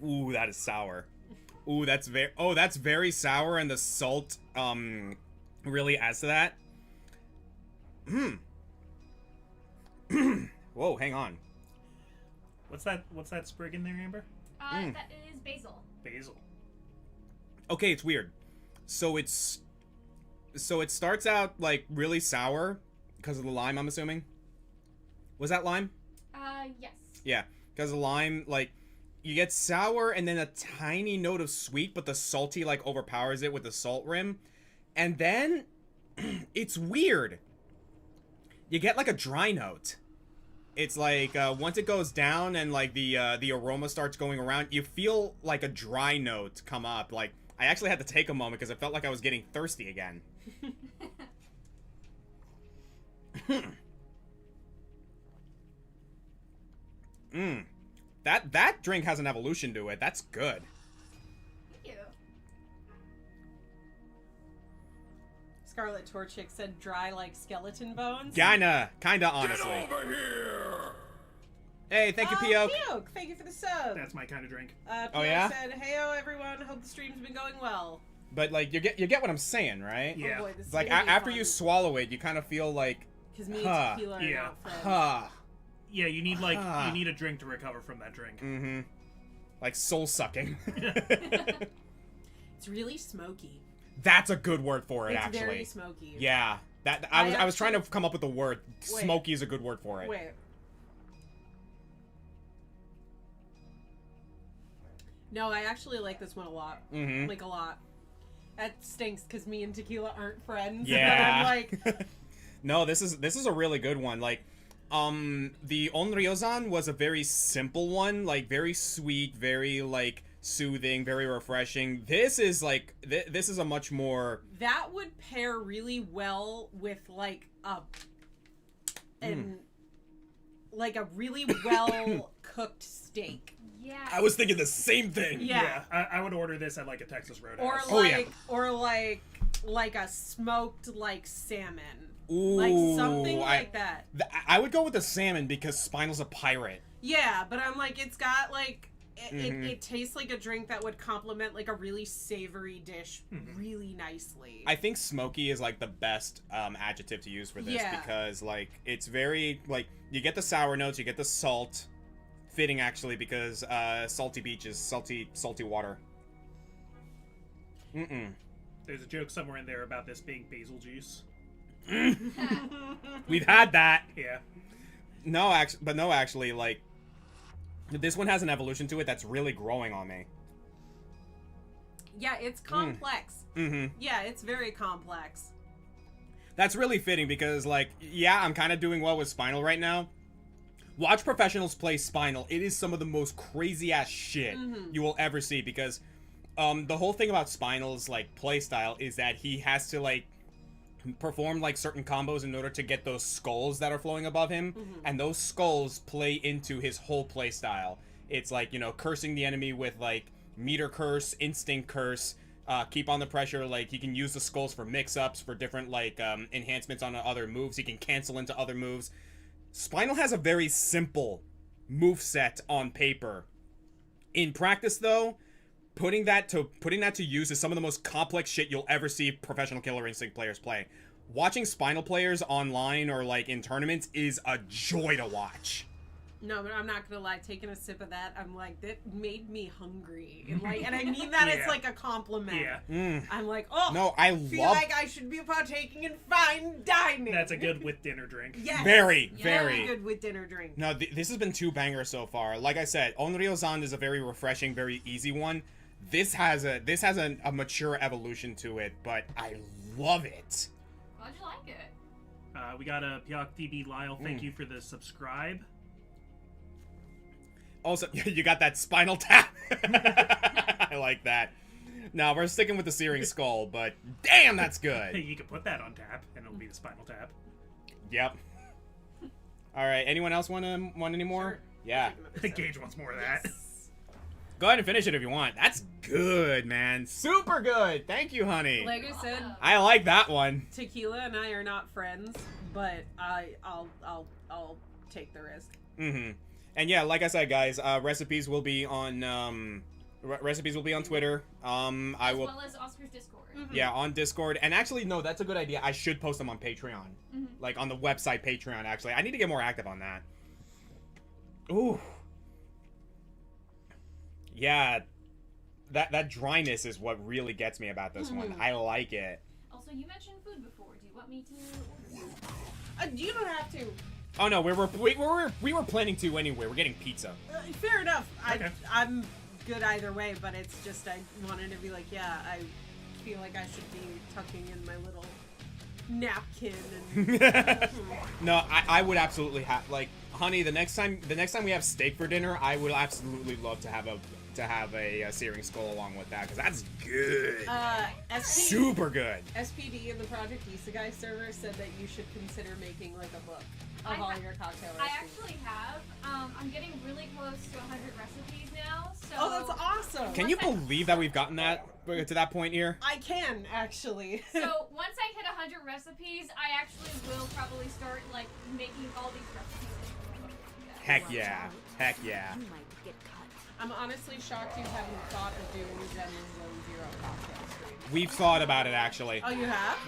A: Ooh, that is sour. Ooh, that's very sour, and the salt really adds to that. Whoa, hang on.
C: What's that sprig in there, Amber?
D: That is basil.
C: Basil.
A: Okay, it's weird. So it starts out like really sour because of the lime, I'm assuming. Was that lime?
D: Yes.
A: Yeah, because of lime, like you get sour and then a tiny note of sweet, but the salty like overpowers it with the salt rim. And then it's weird. You get like a dry note. It's like once it goes down and like the aroma starts going around, you feel like a dry note come up. Like I actually had to take a moment because I felt like I was getting thirsty again. That drink has an evolution to it. That's good.
D: Ew.
B: Scarlet Torchic said dry like skeleton bones.
A: Kinda,
G: Get
A: honestly.
G: over here!
A: Hey, thank you,
B: Oh,
A: Pio.
B: Pio, thank you for the sub.
C: That's my kind of drink.
B: Pio
A: Oh, yeah?
B: said, "Heyo, everyone. Hope the stream's been going well."
A: But like, you get what I'm saying, right?
C: Yeah.
B: Oh boy, this is
A: Like
B: gonna be
A: after
B: fun.
A: you swallow it, you kind of feel like,
B: Because me
A: Huh.
B: and Tequila are
C: Yeah.
B: not friends.
C: Yeah, you need like
A: Ah.
C: you need a drink to recover from that drink.
A: mm-hmm, like soul sucking.
B: It's really smoky.
A: That's a good word for it,
B: It's
A: actually.
B: very smoky.
A: Yeah, that
B: I
A: I was trying to
B: actually-
A: come up with the word.
B: Wait.
A: Smoky is a good word for it.
B: Wait. No, I actually like this one a lot.
A: Mm-hmm.
B: Like a lot. That stinks because me and Tequila aren't friends.
A: Yeah.
B: I'm like,
A: No, this is a really good one. Like, the Onryozan was a very simple one, like very sweet, very like soothing, very refreshing. This is like this is a much more
B: that would pair really well with like like a really well cooked steak.
D: Yeah.
A: I was thinking the same thing.
B: Yeah.
C: I would order this at like a Texas Roadhouse.
B: Or
A: Oh,
B: like like a smoked like salmon.
A: Ooh,
B: Like something like that.
A: I would go with the salmon because Spinal's a pirate.
B: Yeah, but I'm like, it's got like
A: Mhm.
B: it tastes like a drink that would complement like a really savory dish really nicely.
A: I think smoky is like the best adjective to use for this
B: Yeah.
A: because like it's very like you get the sour notes, you get the salt, fitting actually because salty beaches, salty water.
C: There's a joke somewhere in there about this being basil juice.
A: We've had that.
C: Yeah.
A: No, actually, like this one has an evolution to it that's really growing on me.
B: Yeah, it's complex.
A: Mm-hmm.
B: Yeah, it's very complex.
A: That's really fitting because, like, yeah, I'm kind of doing well with Spinal right now. Watch professionals play Spinal. It is some of the most crazy ass shit you will ever see because the whole thing about Spinal's like play style is that he has to like perform like certain combos in order to get those skulls that are flowing above him, and those skulls play into his whole play style. It's like, you know, cursing the enemy with like meter curse, instinct curse, keep on the pressure. Like he can use the skulls for mix-ups, for different like enhancements on other moves. He can cancel into other moves. Spinal has a very simple move set on paper. In practice, though, putting that to use is some of the most complex shit you'll ever see professional Killer Instinct players play. Watching Spinal players online or like in tournaments is a joy to watch.
B: No, but I'm not gonna lie. Taking a sip of that, I'm like, that made me hungry. And like, and I mean that it's
C: Yeah.
B: like a compliment.
C: Yeah.
B: I'm like, oh,
A: No, I
B: feel
A: love
B: like I should be partaking in fine dining.
C: That's a good with dinner drink.
B: Yes.
A: very.
B: Very good with dinner drink.
A: No, this has been two bangers so far. Like I said, Onryozan is a very refreshing, very easy one. This has a mature evolution to it, but I love it.
D: Glad you like it.
C: We got a Pyoc DB Lyle. Thank you for the subscribe.
A: Also, you got that spinal tap. I like that. No, we're sticking with the Searing Skull, but damn, that's
C: Hey,
A: good.
C: you can put that on tap, and it'll be the spinal tap.
A: Yep. All right. Anyone else want any more?
B: Sure.
A: Yeah.
C: Gage wants more of that.
A: Go ahead and finish it if you want. That's good, man. Super good. Thank you, honey.
B: Like I said,
A: I like that one.
B: Tequila and I are not friends, but I'll take the risk.
A: Mm-hmm. And yeah, like I said, guys, recipes will be on recipes will be on Twitter. I
D: As
A: will.
D: well as Oscar's Discord.
A: Yeah, on Discord. And actually, no, that's a good idea. I should post them on Patreon. Like, on the website Patreon, actually. I need to get more active on that. Ooh. Yeah. That dryness is what really gets me about this one. I like it.
D: Also, you mentioned food before. Do you want me to order some?
B: You don't have to.
A: Oh, no, we were planning to anyway. We're getting pizza.
B: Fair enough.
C: Okay.
B: I'm good either way, but it's just I wanted to be like, yeah, I feel like I should be tucking in my little napkin and
A: No, I would absolutely have, like, honey, the next time we have steak for dinner, I would absolutely love to have a Searing Skull along with that, because that's good. Super good.
B: SPD in the Project Isekai server said that you should consider making like a book of
D: I
B: all
D: ha-
B: your cocktail
D: I
B: recipes.
D: actually have. I'm getting really close to 100 recipes now. So.
B: Oh, that's awesome.
A: Can you believe that we've gotten to that point here?
B: I can actually.
D: So once I hit 100 recipes, I actually will probably start like making all these recipes into a book.
A: Heck yeah. Heck yeah.
H: You might get cut.
B: I'm honestly shocked you haven't thought of doing Zen and Zone Zero cocktail stream.
A: We've thought about it actually.
B: Oh, you have?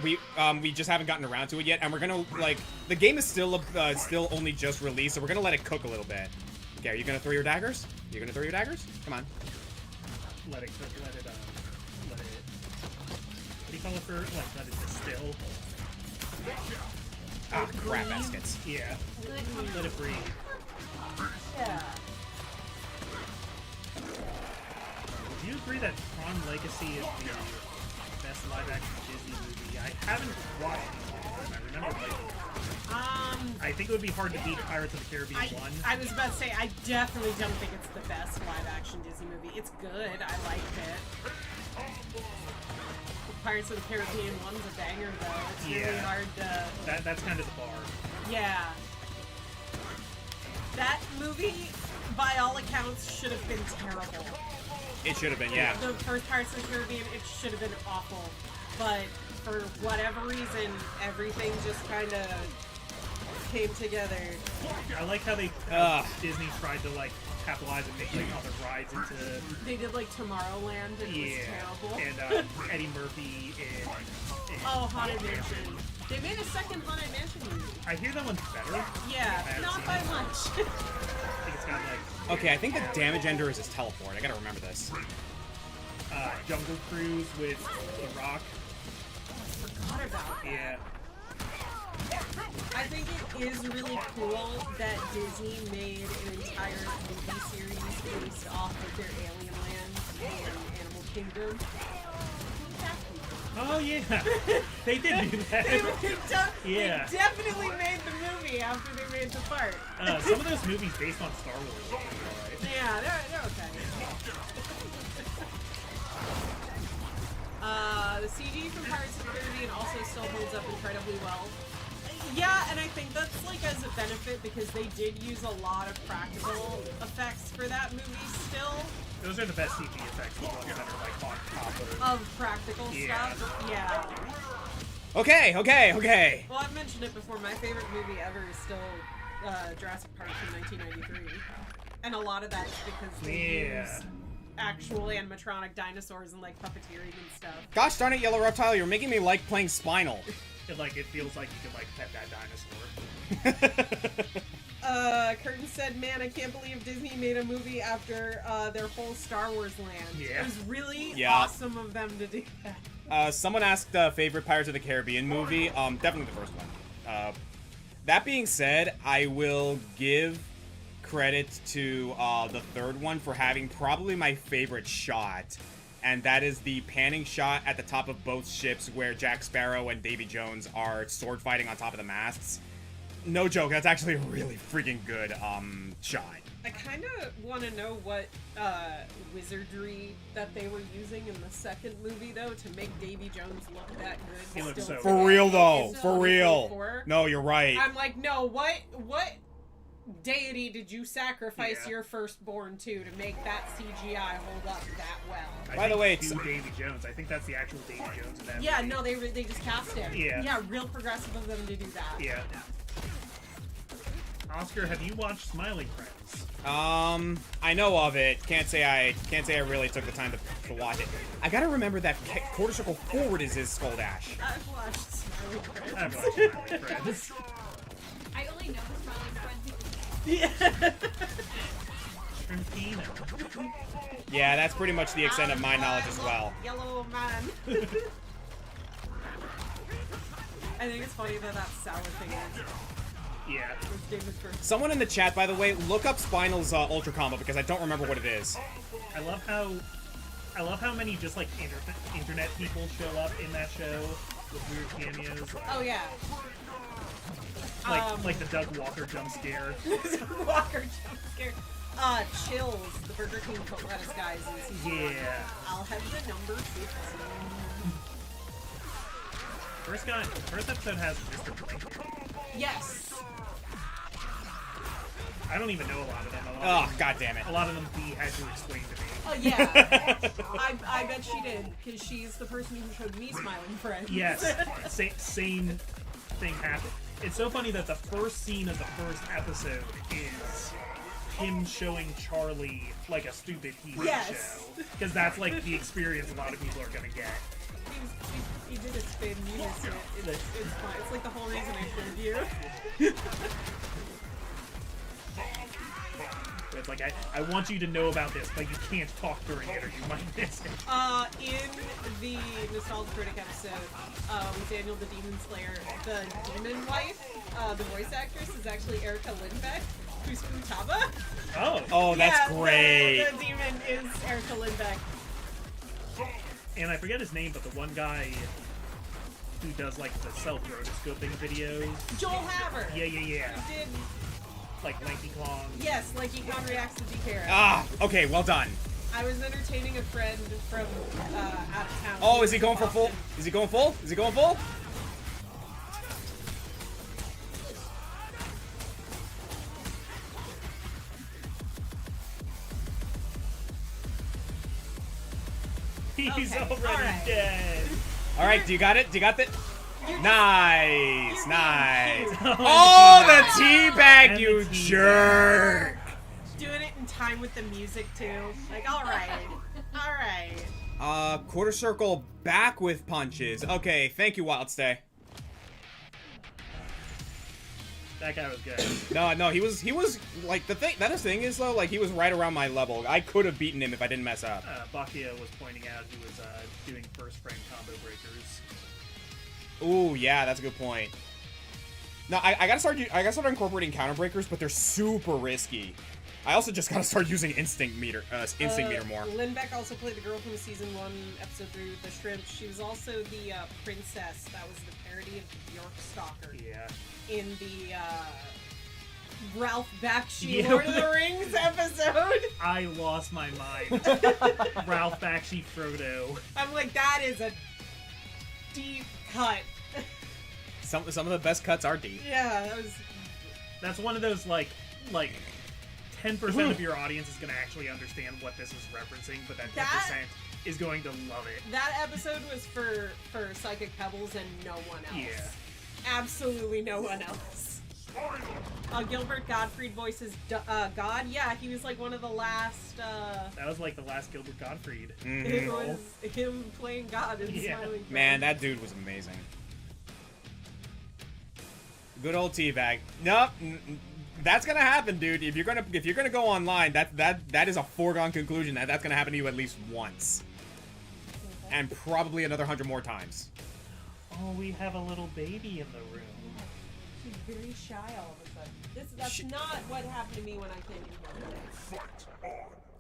A: We just haven't gotten around to it yet, and we're gonna like the game is still only just released, so we're gonna let it cook a little bit. Okay, are you gonna throw your daggers? You're gonna throw your daggers? Come on.
C: Let it cook, let it, what do you call it for, like, let it distill?
A: Ah, crap baskets.
C: Yeah.
D: Good.
C: Let it breathe.
B: Yeah.
C: Do you agree that Tron Legacy is the best live-action Disney movie? I haven't watched it, I remember liking it. I think it would be hard to beat Pirates of the Caribbean 1.
B: I was about to say, I definitely don't think it's the best live-action Disney movie. It's good. I liked it. Pirates of the Caribbean 1's a banger, though. It's really hard to...
C: That's kind of the bar.
B: Yeah. That movie, by all accounts, should have been terrible.
A: It should have been, yeah.
B: The first Pirates of the Caribbean, it should have been awful. But for whatever reason, everything just kind of came together.
C: I like how Disney tried to, like, capitalize and make, like, other rides into...
B: They did, like, Tomorrowland, and it was terrible.
C: And Eddie Murphy and
B: Oh, Haunted Mansion. They made a second Haunted Mansion movie.
C: I hear that one's better.
B: Yeah,
C: haven't
B: not
C: seen
B: by
C: it.
B: much.
C: I think it's got, like...
A: Okay, I think the damage ender is his teleport. I gotta remember this.
C: Jungle Cruise with The Rock.
B: Forgot about that.
C: Yeah.
B: I think it is really cool that Disney made an entire movie series based off of their Alien Land and Animal Kingdom.
C: Oh, yeah. They did do that.
B: They definitely made the movie after they made the part.
C: Some of those movies based on Star Wars are alright.
B: Yeah, they're okay. The CG from Pirates of the Caribbean also still holds up incredibly well. Yeah, and I think that's like as a benefit because they did use a lot of practical effects for that movie still.
C: Those are the best CG effects, the ones that are like on top
B: Of practical stuff. Yeah.
A: Okay.
B: Well, I've mentioned it before. My favorite movie ever is still Jurassic Park from 1993. And a lot of that is because they use actual animatronic dinosaurs and like puppeteering and stuff.
A: Gosh darn it, Yellow Reptile, you're making me like playing Spinal.
C: It feels like you could like pet that dinosaur.
B: Curtin said, man, I can't believe Disney made a movie after their whole Star Wars land.
C: Yeah.
B: It was really
A: Yeah.
B: awesome of them to do that.
A: Someone asked favorite Pirates of the Caribbean movie. Definitely the first one. That being said, I will give credit to the third one for having probably my favorite shot. And that is the panning shot at the top of both ships where Jack Sparrow and Davy Jones are sword fighting on top of the masts. No joke, that's actually a really freaking good shot.
B: I kind of want to know what wizardry that they were using in the second movie, though, to make Davy Jones look that good.
C: He looks
B: still
C: so
B: today.
A: For real though,
B: It's
A: for
B: 2024.
A: real. No, you're right.
B: I'm like, no, what deity did you sacrifice
C: Yeah.
B: your firstborn to make that CGI hold up that well?
A: By the way,
C: it's Davy Jones. I think that's the actual Davy Jones in that
B: Yeah,
C: movie.
B: no, they just cast him.
C: Yeah.
B: Real progressive of them to do that.
C: Yeah. Oscar, have you watched Smiling Friends?
A: I know of it. Can't say I really took the time to watch it. I gotta remember that quarter circle forward is his Skull Dash.
B: I've watched Smiling Friends.
C: I've watched Smiling Friends.
D: I only know the Smiling Friends.
C: Shrimpino.
A: Yeah, that's pretty much the extent of my knowledge as well.
B: Yellow man. I think it's funny that sour thing is.
C: Yeah.
B: It's David first.
A: Someone in the chat, by the way, look up Spinal's Ultra Combo because I don't remember what it is.
C: I love how many just like internet people show up in that show with weird cameos.
B: Oh yeah.
C: Like the Doug Walker jump scare.
B: Walker jump scare. Chills, the Burger King foot lettuce guys in season 1.
C: Yeah.
B: I'll have the number 15.
C: First episode has Mr. Blanket.
B: Yes.
C: I don't even know a lot of them.
A: Oh, god damn it.
C: A lot of them Dee had to explain to me.
B: Oh yeah. I bet she did, because she's the person who showed me Smiling Friends.
C: Yes. Same thing happened. It's so funny that the first scene of the first episode is him showing Charlie like a stupid TV
B: Yes.
C: show. Because that's like the experience a lot of people are gonna get.
B: He did a spin unison. It's fine. It's like the whole reason I showed you.
C: It's like, I want you to know about this, but you can't talk during it or you might miss it.
B: In the Nostalgia Critic episode with Daniel the Demon Slayer, the demon wife, the voice actress is actually Erica Lindbeck, who's Futaba.
C: Oh.
A: Oh, that's
B: Yeah,
A: great.
B: The demon is Erica Lindbeck.
C: And I forget his name, but the one guy who does like the self-rotoscoping videos.
B: Joel Haver.
C: Yeah.
B: Who did,
C: Like Lanky Kong.
B: yes, like Econ Reacts to DK.
A: Ah, okay, well done.
B: I was entertaining a friend from out of town.
A: Oh, is he going for
B: Boston.
A: full? Is he going full? Is he going full?
C: He's
B: Okay,
C: already
B: alright.
C: dead.
A: All right, do you got it? Do you got it? Nice,
B: you're
A: nice.
B: being cute.
A: Oh, the teabag,
C: And
A: you
C: the teabag.
A: jerk!
B: Doing it in time with the music too. Like, all right.
A: Quarter circle back with punches. Okay, thank you, Wild Stay.
C: That guy was good.
A: No, he was like the thing. That thing is though, like he was right around my level. I could have beaten him if I didn't mess up.
C: Bakia was pointing out he was doing first frame combo breakers.
A: Ooh, yeah, that's a good point. No, I gotta start incorporating counter breakers, but they're super risky. I also just gotta start using instinct meter more.
B: Lindbeck also played the girl from season 1, episode 3 with the shrimp. She was also the princess. That was the parody of Bjork Stalker
C: Yeah.
B: in the Ralph Bakshi
C: Yeah.
B: Lord of the Rings episode.
C: I lost my mind. Ralph Bakshi Frodo.
B: I'm like, that is a deep cut.
A: Some of the best cuts are deep.
B: Yeah, that was.
C: That's one of those like 10% of your audience is gonna actually understand what this is referencing, but that 10% is going to love it.
B: That episode was for Psychic Pebbles and no one else.
C: Yeah.
B: Absolutely no one else. Gilbert Gottfried voices God. Yeah, he was like one of the last.
C: That was like the last Gilbert Gottfried.
B: It was him playing God in
C: Yeah.
B: Smiling
A: Man,
B: Face.
A: that dude was amazing. Good old teabag. Nope. That's gonna happen, dude. If you're gonna go online, that is a foregone conclusion that's gonna happen to you at least once, and probably another 100 more times.
C: Oh, we have a little baby in the room.
B: She's very shy all of a sudden. That's not what happened to me when I came in here.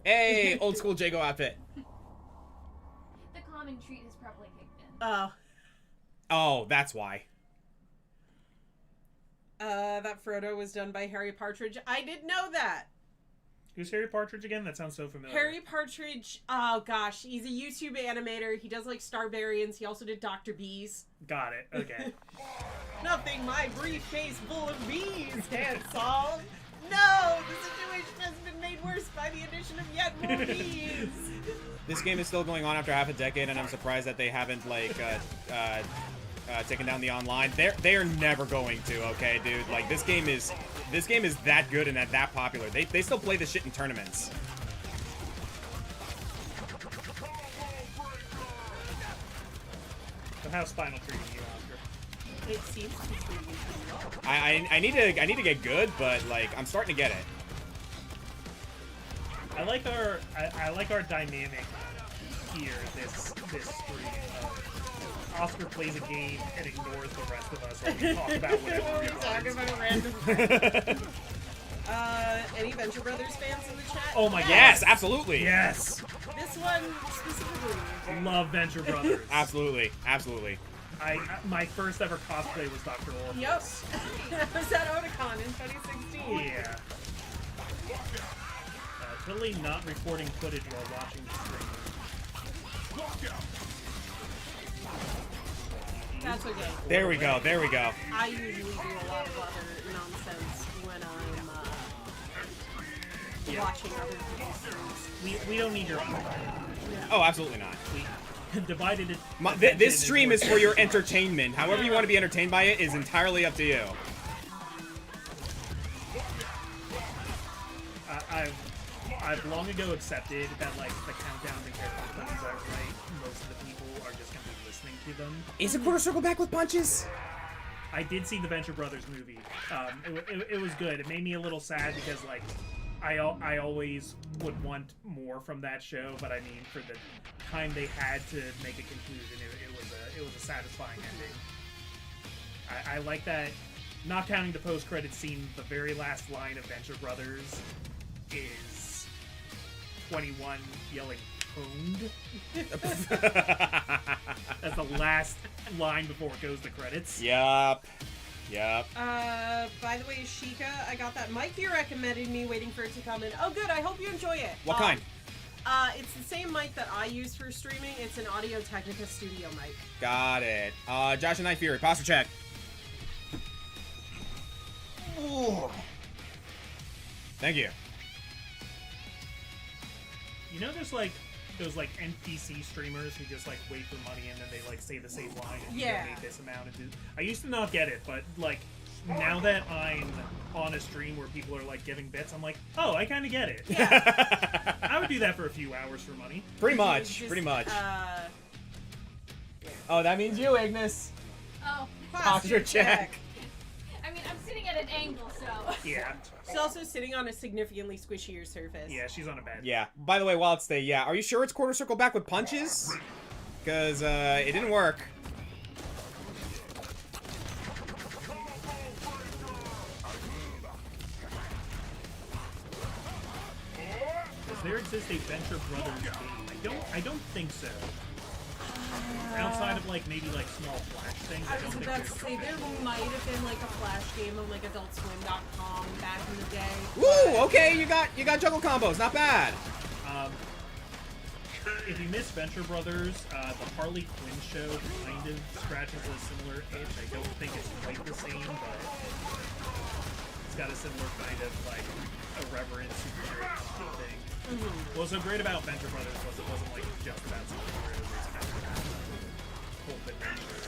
A: Hey, old school Jago outfit.
D: The common treat has probably kicked in.
A: Oh, that's why.
B: That Frodo was done by Harry Partridge. I didn't know that.
C: Who's Harry Partridge again? That sounds so familiar.
B: Harry Partridge, oh gosh, he's a YouTube animator. He does like Starbarians. He also did Dr. Bees.
C: Got it. Okay.
B: Nothing my briefcase full of bees can't solve. No, the situation has been made worse by the addition of yet more bees.
A: This game is still going on after half a decade, and I'm surprised that they haven't like taken down the online. They are never going to. Okay, dude. Like this game is that good and that popular. They still play this shit in tournaments.
C: So how's Spinal treating you, Oscar?
B: It seems to be treating me pretty well.
A: I need to get good, but like I'm starting to get it.
C: I like our dynamic here. This stream. Oscar plays a game and ignores the rest of us while we talk about whatever we
B: Talking
C: want.
B: about a random thing. Any Venture Brothers fans in the chat?
C: Oh my god.
A: Yes, absolutely.
C: Yes!
B: This one specifically.
C: Love Venture Brothers.
A: Absolutely.
C: My first ever cosplay was Dr. Orpheus.
B: Yep. That was at Otakon in 2016.
C: Yeah. Totally not recording footage while watching the stream.
B: That's okay.
A: There we go.
B: I usually do a lot of other nonsense when I'm watching other people's streams.
C: We don't need your own.
A: Oh, absolutely not.
C: We divided it.
A: This stream is for your entertainment. However you want to be entertained by it is entirely up to you.
C: I've long ago accepted that like the countdown to character studies I write, most of the people are just gonna be listening to them.
A: Is a quarter circle back with punches?
C: I did see the Venture Brothers movie. It was good. It made me a little sad because like I always would want more from that show, but I mean for the time they had to make a conclusion, it was a satisfying ending. I like that. Not counting the post-credit scene, the very last line of Venture Brothers is 21 yelling "pwned." That's the last line before it goes to credits.
A: Yep.
B: By the way, Sheikah, I got that mic you recommended me, waiting for it to come in. Oh, good. I hope you enjoy it.
A: What kind?
B: It's the same mic that I use for streaming. It's an Audio Technica studio mic.
A: Got it. Josh and Night Fury, posture check. Ooh. Thank you.
C: You know, there's like those like NPC streamers who just like wait for money and then they like say the same line and you
B: Yeah.
C: donate this amount. And I used to not get it, but like now that I'm on a stream where people are like giving bits, I'm like, oh, I kind of get it.
B: Yeah.
C: I would do that for a few hours for money.
A: Pretty much.
B: Just,
A: Pretty much.
B: Yeah.
A: Oh, that means you, Ignis.
D: Oh,
A: Posture check.
D: I mean, I'm sitting at an angle, so.
C: Yeah.
B: She's also sitting on a significantly squishier surface.
C: Yeah, she's on a bed.
A: Yeah. By the way, while it's yeah, are you sure it's quarter circle back with punches? Because it didn't work.
C: Does there exist a Venture Brothers game? I don't think so. Outside of like maybe like small Flash things, I
B: I
C: don't
B: was
C: think
B: about to
C: there's.
B: say there might have been like a Flash game on like AdultSwim.com back in the day.
A: Woo! Okay, you got juggle combos. Not bad.
C: If you miss Venture Brothers, the Harley Quinn show kind of scratches a similar itch. I don't think it's quite the same, but it's got a similar kind of like irreverent superhero comedy thing. What was so great about Venture Brothers was it wasn't like just about superheroes. It's kind of had a whole adventure.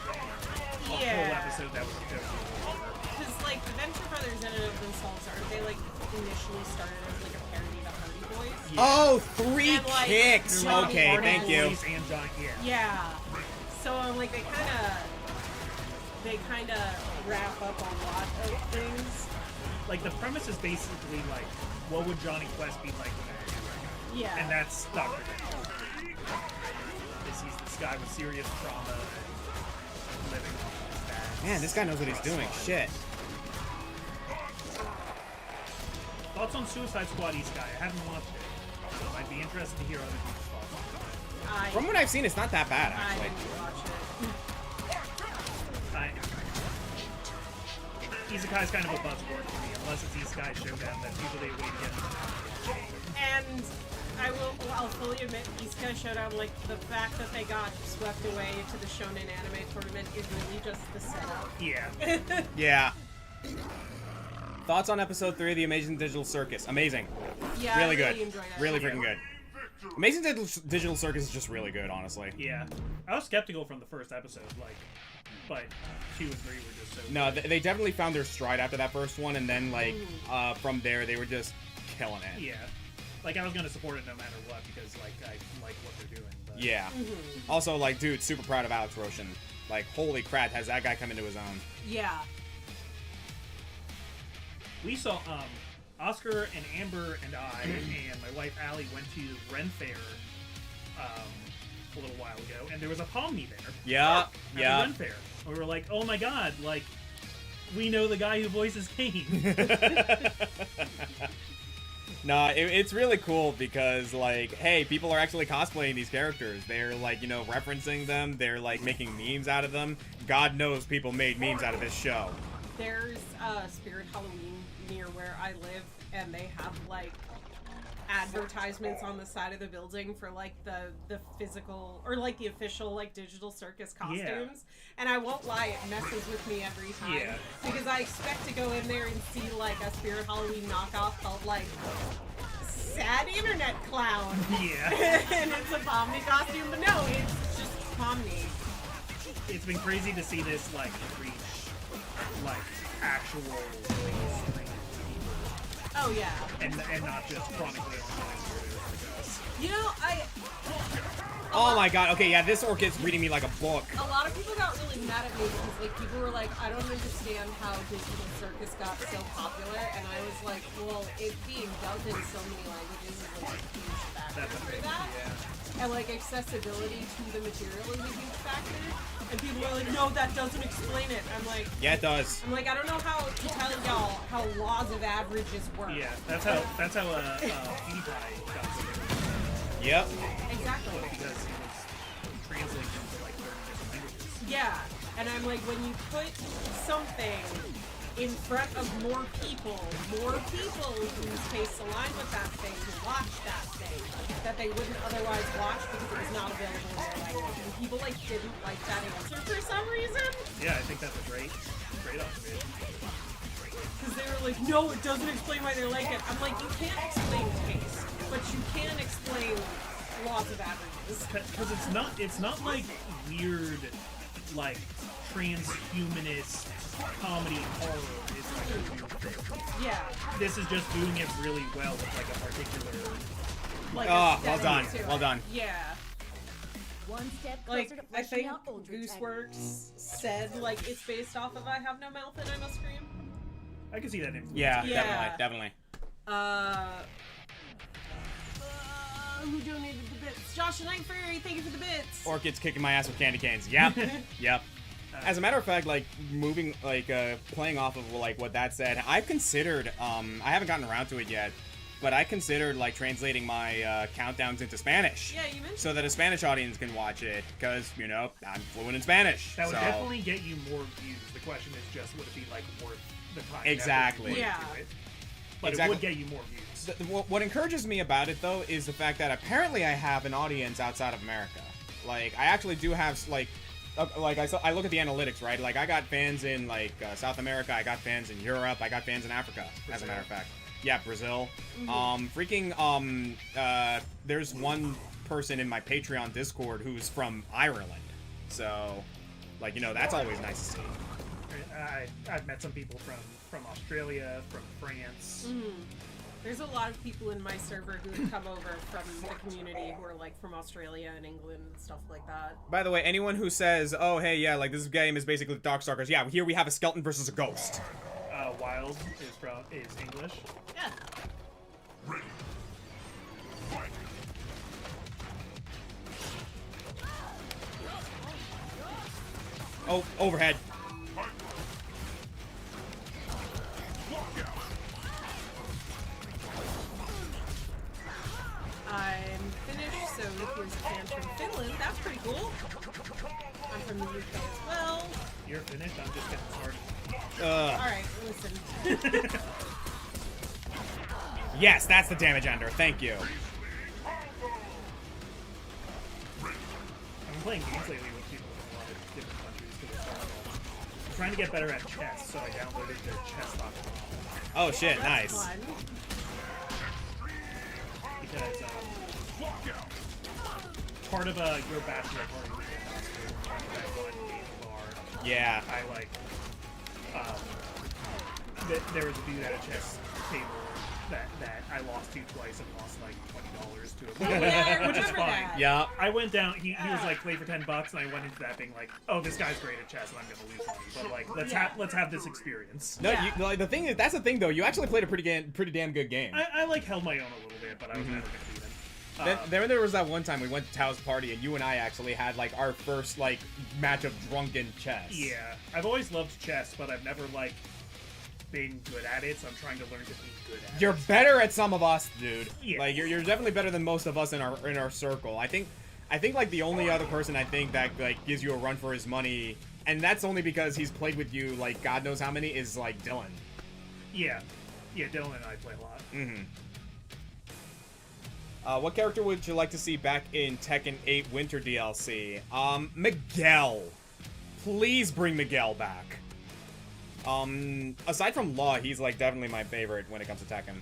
C: A whole
B: Yeah.
C: episode that was totally over.
B: Because like the Venture Brothers in and of themselves, aren't they like initially started as like a parody of the Hardy Boys?
C: Yeah.
A: Oh, 3
B: And, like,
A: kicks.
B: They're like
A: Okay,
B: Hardy
A: thank you.
C: Boys and John, yeah.
B: Yeah. So like they kind of wrap up a lot of things.
C: Like the premise is basically like, what would Johnny Quest be like without you?
B: Yeah.
C: And that's Dr. Dre. He's this guy with serious trauma and living on his dad.
A: Man, this guy knows what he's doing. Shit.
C: Thoughts on Suicide Squad East Guy? I haven't watched it. So I'd be interested to hear other people's thoughts.
A: From what I've seen, it's not that bad,
B: I
A: actually.
B: didn't watch it.
C: Isekai's kind of a buzzword for me. Unless it's Isekai Showdown, that's usually a way to get into the
B: And I'll fully admit, Isekai Showdown, like the fact that they got swept away to the Shonen Anime Tournament is really just the setup.
C: Yeah.
A: Yeah. Thoughts on episode 3 of The Amazing Digital Circus? Amazing.
B: Yeah,
A: Really
B: I
A: good.
B: really enjoyed it.
A: Really freaking good. Amazing Digital Circus is just really good, honestly.
C: Yeah. I was skeptical from the first episode, like, but 2 and 3 were just so
A: No, they definitely found their stride after that first one, and then, like, from there, they were just killing it.
C: Yeah. Like, I was going to support it no matter what, because, like, I like what they're doing. But...
A: Yeah. Also, like, dude, super proud of Alex Roshan. Like, holy crap, has that guy come into his own.
B: Yeah.
C: We saw, Oscar and Amber and I and my wife Allie went to Ren Fair, a little while ago, and there was a Pomni there.
A: Yeah,
C: At the
A: yeah.
C: Ren Fair. We were like, oh my god, like, we know the guy who voices Kane.
A: No, it's really cool because, like, hey, people are actually cosplaying these characters. They're, like, you know, referencing them. They're, like, making memes out of them. God knows people made memes out of this show.
B: There's Spirit Halloween near where I live, and they have like advertisements on the side of the building for like the physical or like the official like digital circus costumes.
C: Yeah.
B: And I won't lie, it messes with me every time.
C: Yeah.
B: Because I expect to go in there and see like a Spirit Halloween knockoff called like Sad Internet Clown.
C: Yeah.
B: And it's a Pomni costume, but no, it's just Pomni.
C: It's been crazy to see this, like, reach, like, actual, like, screen.
B: Oh yeah.
C: and not just chronically online weirdos like us.
B: You know,
A: Oh my god, okay, yeah, this orchid's reading me like a book.
B: a lot of people got really mad at me because like people were like, I don't understand how Digital Circus got so popular, and I was like, well, it being dubbed in so many languages is like a huge factor for that. And like accessibility to the material is a huge factor. And people were like, no, that doesn't explain it. I'm like,
A: Yeah, it does.
B: I don't know how to tell y'all how laws of averages work.
C: Yeah, that's how PewDiePie got so big.
A: Yep.
B: Exactly.
C: Because he was translating into like 30 different languages.
B: Yeah, and I'm like, when you put something in front of more people whose tastes align with that thing, who watch that thing, that they wouldn't otherwise watch because it was not available in their language. And people like didn't like that answer for some reason.
C: Yeah, I think that's a great observation.
B: Because they were like, no, it doesn't explain why they like it. I'm like, you can't explain taste, but you can explain laws of averages.
C: Because it's not like weird, like transhumanist comedy horror. It's like a weird thing.
B: Yeah.
C: This is just doing it really well with like a particular.
B: Like
A: Oh,
B: a
A: well done.
B: setting to
A: Well
B: it.
A: done.
B: Yeah.
H: One step
B: Like,
H: closer to
B: I
H: fleshing
B: think
H: out Ultra Tech.
B: Gooseworks said, like, it's based off of I Have No Mouth and I Must Scream.
C: I can see that influence.
A: Yeah,
B: Yeah.
A: definitely.
B: Who donated the bits? Josh and Night Fairy, thank you for the bits.
A: Orchid's kicking my ass with candy canes. Yep. Yep. As a matter of fact, like moving, like playing off of like what that said, I've considered. I haven't gotten around to it yet, but I considered like translating my countdowns into Spanish.
B: Yeah, you mentioned.
A: So that a Spanish audience can watch it, because you know I'm fluent in Spanish.
C: That would
A: so.
C: definitely get you more views. The question is just would it be like worth the time? and effort
A: Exactly.
C: you put
B: Yeah.
C: into it? But
A: Exactly.
C: it would get you more views.
A: What encourages me about it though is the fact that apparently I have an audience outside of America. Like I actually do have like I look at the analytics, right? Like I got fans in like South America, I got fans in Europe, I got fans in Africa. As a matter of fact, yeah, Brazil. There's one person in my Patreon Discord who's from Ireland, so like you know that's always nice to see.
C: I've met some people from Australia, from France.
B: There's a lot of people in my server who have come over from the community who are like from Australia and England and stuff like that.
A: By the way, anyone who says, "Oh, hey, yeah, like this game is basically Darkstalkers," yeah, here we have a skeleton versus a ghost.
C: Wild is English.
B: Yeah.
G: Ready. Fight.
A: Oh, overhead.
B: I'm Finnish, so here's a fan from Finland. That's pretty cool. I'm from the UK as well.
C: You're finished. I'm just getting started.
B: Alright, listen.
A: Yes, that's the damage ender. Thank you.
C: I've been playing games lately with people from a lot of different countries because I'm trying to get better at chess, so I downloaded the chess.com
A: Oh shit,
B: That's
A: nice.
B: fun.
C: because part of your bachelor party weekend on school, that one game bar,
A: Yeah.
C: I like there was a dude at a chess table that I lost to twice and lost like $20 to
B: Oh,
C: it.
B: yeah, I
C: Which is
B: remember
C: fine.
B: that.
A: Yeah.
C: I went down. He was like, play for $10, and I went into that being like, oh, this guy's great at chess, and I'm gonna lose money. But like, let's have this experience.
A: No,
B: Yeah.
A: like, the thing is, that's the thing though. You actually played a pretty damn good game.
C: I like held my own a little bit, but I was never gonna beat him.
A: Then there was that one time we went to Tao's party and you and I actually had like our first like match of drunken chess.
C: Yeah, I've always loved chess, but I've never like been good at it. So I'm trying to learn to be good at
A: You're
C: it.
A: better at some of us, dude.
C: Yeah.
A: Like you're definitely better than most of us in our circle. I think like the only other person I think that like gives you a run for his money, and that's only because he's played with you like God knows how many, is like Dylan.
C: Yeah, Dylan and I play a lot.
A: What character would you like to see back in Tekken 8 Winter DLC? Miguel. Please bring Miguel back. Aside from Law, he's like definitely my favorite when it comes to Tekken.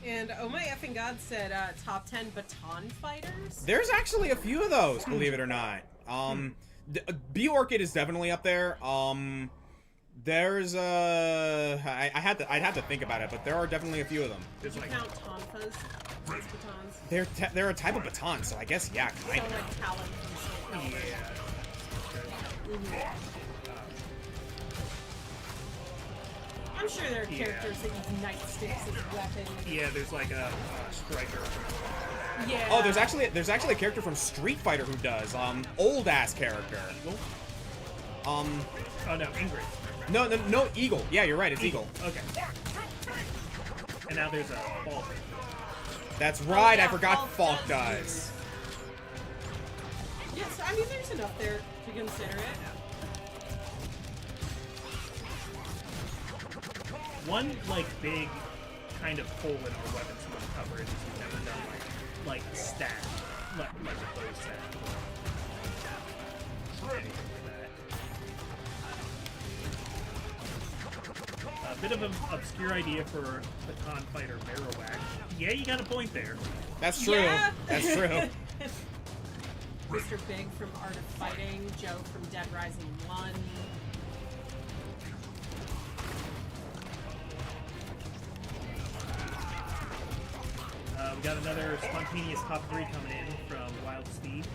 B: And Oh My Effing God said top 10 baton fighters.
A: There's actually a few of those, believe it or not. B Orchid is definitely up there. There's I'd have to think about it, but there are definitely a few of them.
C: There's
B: Did you
C: like
B: count tonfas? Those batons?
A: They're a type of baton, so I guess yeah,
B: So
A: kind of.
B: like Talon from Soul
C: yeah.
B: Calibur. I'm sure there are
C: Yeah.
B: characters that use nightsticks as weapons.
C: Yeah, there's like a striker.
B: Yeah.
A: Oh, there's actually a character from Street Fighter who does old ass character.
C: Eagle?
A: Um
C: Oh no, Ingrid.
A: no Eagle. Yeah, you're right. It's Eagle.
C: Okay. And now there's a ball.
A: That's right.
B: yeah,
A: I forgot
B: Falk
A: Falk
B: does
A: does.
B: Yes, I mean there's enough there to consider it.
C: One like big kind of hole in our weapons coverage is we've never done like stat, like a bow stat. Anything like that. A bit of an obscure idea for Baton Fighter Marowak. Yeah, you got a point there.
A: That's true.
B: Yeah.
A: That's true.
B: Mr. Big from Art of Fighting, Joe from Dead Rising 1.
C: We got another spontaneous top 3 coming in from Wild Speed.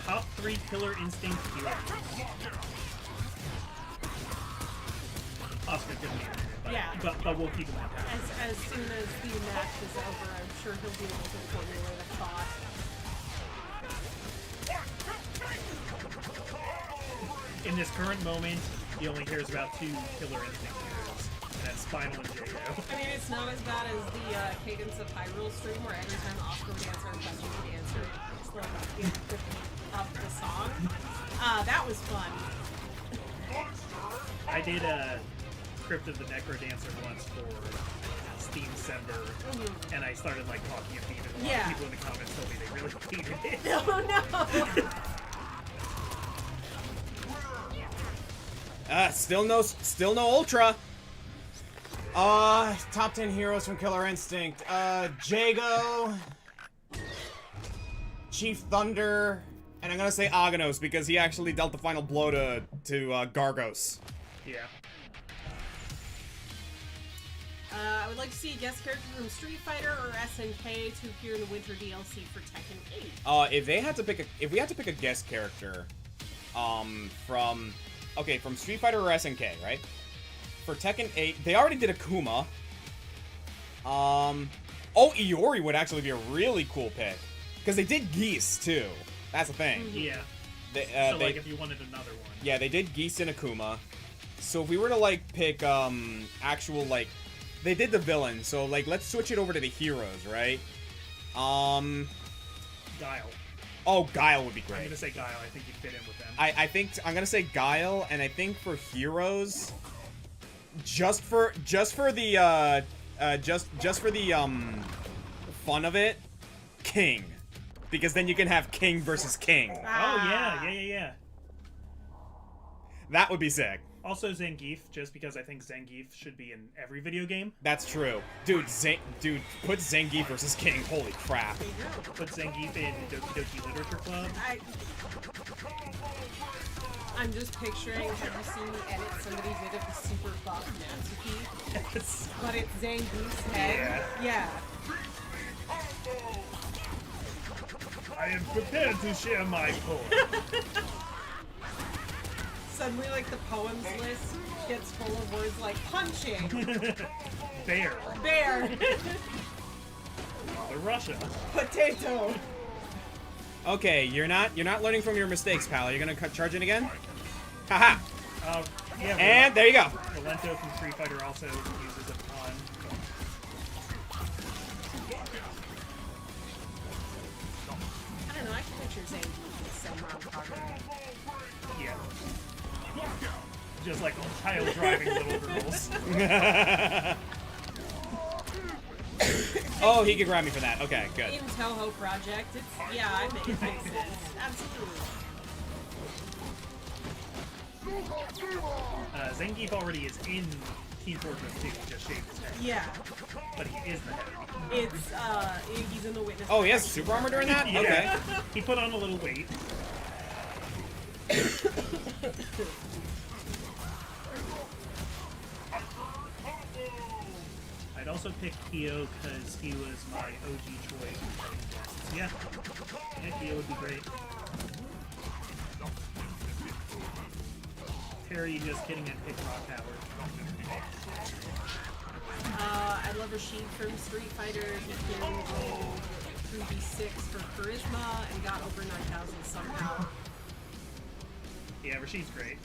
C: Top 3 Killer Instinct heroes. Oscar couldn't be in here, but,
B: Yeah.
C: but we'll keep him on top.
B: As soon as the match is over, I'm sure he'll be able to formulate a thought.
C: In this current moment, he only cares about 2 Killer Instinct heroes, and that's Spinal and Jago.
B: I mean, it's not as bad as the Cadence of Hyrule stream, where every time Oscar would answer a question, he'd answer it's like in the of the song. That was fun.
C: I did a Crypt of the Necrodancer once for Steam Sember, and I started like talking a beat, and a lot
B: Yeah.
C: of people in the comments told me they really hated it.
B: Oh no!
A: Still no Ultra. Top 10 heroes from Killer Instinct. Jago, Chief Thunder, and I'm gonna say Aghanos because he actually dealt the final blow to Gargos.
C: Yeah.
B: I would like to see a guest character from Street Fighter or SNK to appear in the Winter DLC for Tekken 8.
A: If we had to pick a guest character, from Street Fighter or SNK, right? For Tekken 8, they already did Akuma. Iori would actually be a really cool pick. Because they did Geese, too. That's the thing.
C: Yeah.
A: They,
C: Like if you wanted another one.
A: yeah, they did Geese and Akuma. So if we were to, like, pick, actual, like... They did the villain, so, like, let's switch it over to the heroes, right?
C: Guile.
A: Oh, Guile would be
C: I'm
A: great.
C: gonna say Guile. I think you fit in with them.
A: I think I'm gonna say Guile, and I think for heroes, just for the fun of it, King, because then you can have King versus King.
C: Oh yeah.
A: That would be sick.
C: Also Zangief, just because I think Zangief should be in every video game.
A: That's true, dude. Put Zangief versus King. Holy crap!
C: Put Zangief in Doki Doki Literature Club.
B: I'm just picturing, have you seen the edit somebody did of the super buff Natsuki?
C: Yes.
B: But it's Zangief's head. Yeah.
C: I am prepared to share my poem.
B: Suddenly, like, the poems list gets full of words like punching,
C: Bear.
B: bear,
C: Mother Russia.
B: potato.
A: Okay, you're not learning from your mistakes, pal. You're gonna charge it again. Haha.
C: Yeah.
A: And there you go.
C: Rolento from Street Fighter also uses a ton.
B: I don't know, I can picture Zangief with some round Kagura.
C: Yeah. Just like child driving little girls.
A: Oh, he could grab me for that. Okay, good.
B: In Toho Project, it's, yeah, I make it make sense. Absolutely.
C: Zangief already is in Team Fortress 2, just shaved his head.
B: Yeah.
C: But he is the head.
B: It's, he's in the witness.
A: Oh, he has super armor during that?
C: Yeah.
A: Okay.
C: He put on a little weight. I'd also pick Kyo because he was my OG choice. Yeah, Kyo would be great. Terry, just kidding, and pick Rock Howard.
B: I love Rashid from Street Fighter. He can roll 3d6 for charisma and got over 9,000 somehow.
C: Yeah, Rashid's great.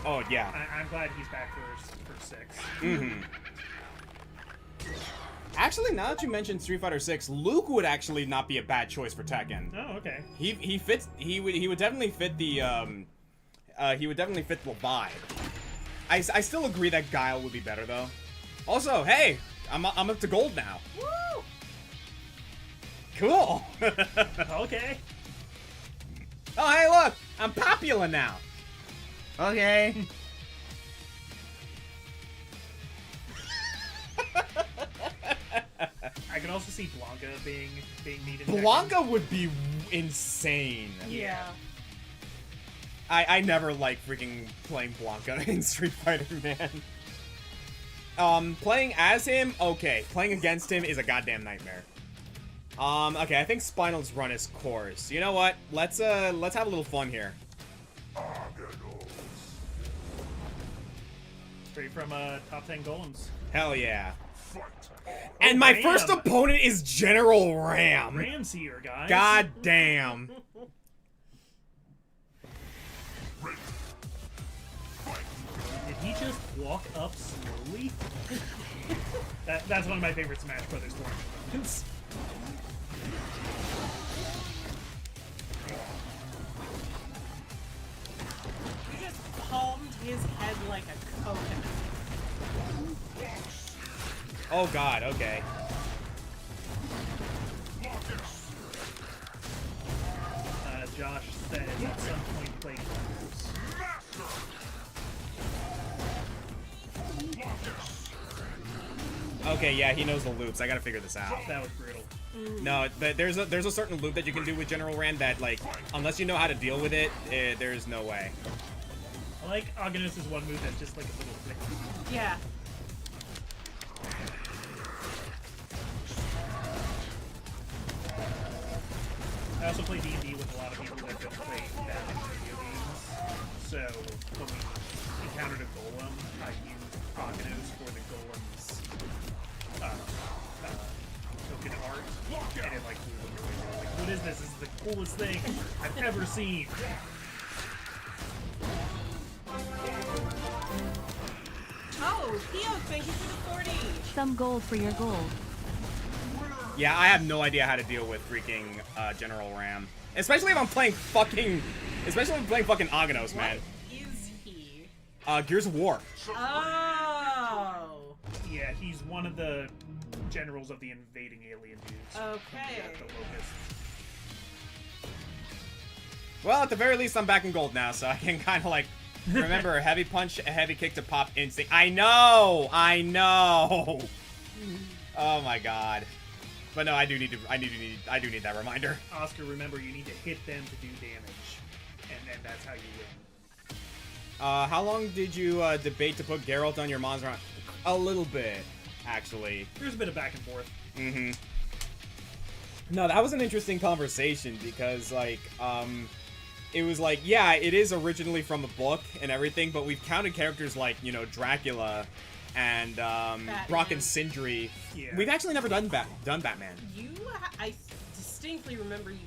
A: Oh yeah.
C: I'm glad he's back for 6.
A: Mm-hmm. Actually, now that you mentioned Street Fighter 6, Luke would actually not be a bad choice for Tekken.
C: Oh, okay.
A: He fits. He would definitely fit the he would definitely fit the vibe. I still agree that Guile would be better though. Also, hey, I'm up to gold now.
B: Woo!
A: Cool.
C: Okay.
A: Oh, hey, look, I'm popular now. Okay.
C: I can also see Blanca being needed.
A: Blanca would be insane.
B: Yeah.
A: I never liked freaking playing Blanca in Street Fighter, man. Playing as him, okay. Playing against him is a goddamn nightmare. Okay, I think Spinal's run his course. You know what? Let's have a little fun here.
C: Straight from top 10 golems.
A: Hell yeah. And my first opponent is General Ram.
C: Ram's here, guys.
A: God damn.
C: Did he just walk up slowly? That's one of my favorite Smash Brothers moments.
B: He just palmed his head like a coconut.
A: Oh god, okay.
C: Josh said at some point play Conquers.
A: Okay, yeah, he knows the loops. I gotta figure this out.
C: That was brutal.
A: No, there's a certain loop that you can do with General Ram that, like, unless you know how to deal with it, there's no way.
C: I like Aghanos' one move that's just like a little flick.
B: Yeah.
C: I also play D&D with a lot of people that don't play that many video games. So when we encountered a golem, I used Aghanos for the golem's token art, and it like blew them away. They were like, what is this? This is the coolest thing I've ever seen.
B: Oh, Theo, thank you for the 40.
E: Some gold for your gold.
A: Yeah, I have no idea how to deal with freaking General Ram. Especially if I'm playing fucking Aghanos, man.
B: What is he?
A: Gears of War.
B: Oh.
C: Yeah, he's one of the generals of the invading alien dudes.
B: Okay.
C: Yeah, the Locusts.
A: Well, at the very least, I'm back in gold now, so I can kind of like remember a heavy punch, a heavy kick to pop instinct. I know. Oh my god. But no, I do need that reminder.
C: Oscar, remember, you need to hit them to do damage, and that's how you win.
A: How long did you debate to put Geralt on your monster? A little bit, actually.
C: There's a bit of back and forth.
A: Mm-hmm. No, that was an interesting conversation because, like, it was like, yeah, it is originally from a book and everything, but we've counted characters like, you know, Dracula and Brock and Sindri.
C: Yeah.
A: We've actually never done Batman.
B: I distinctly remember you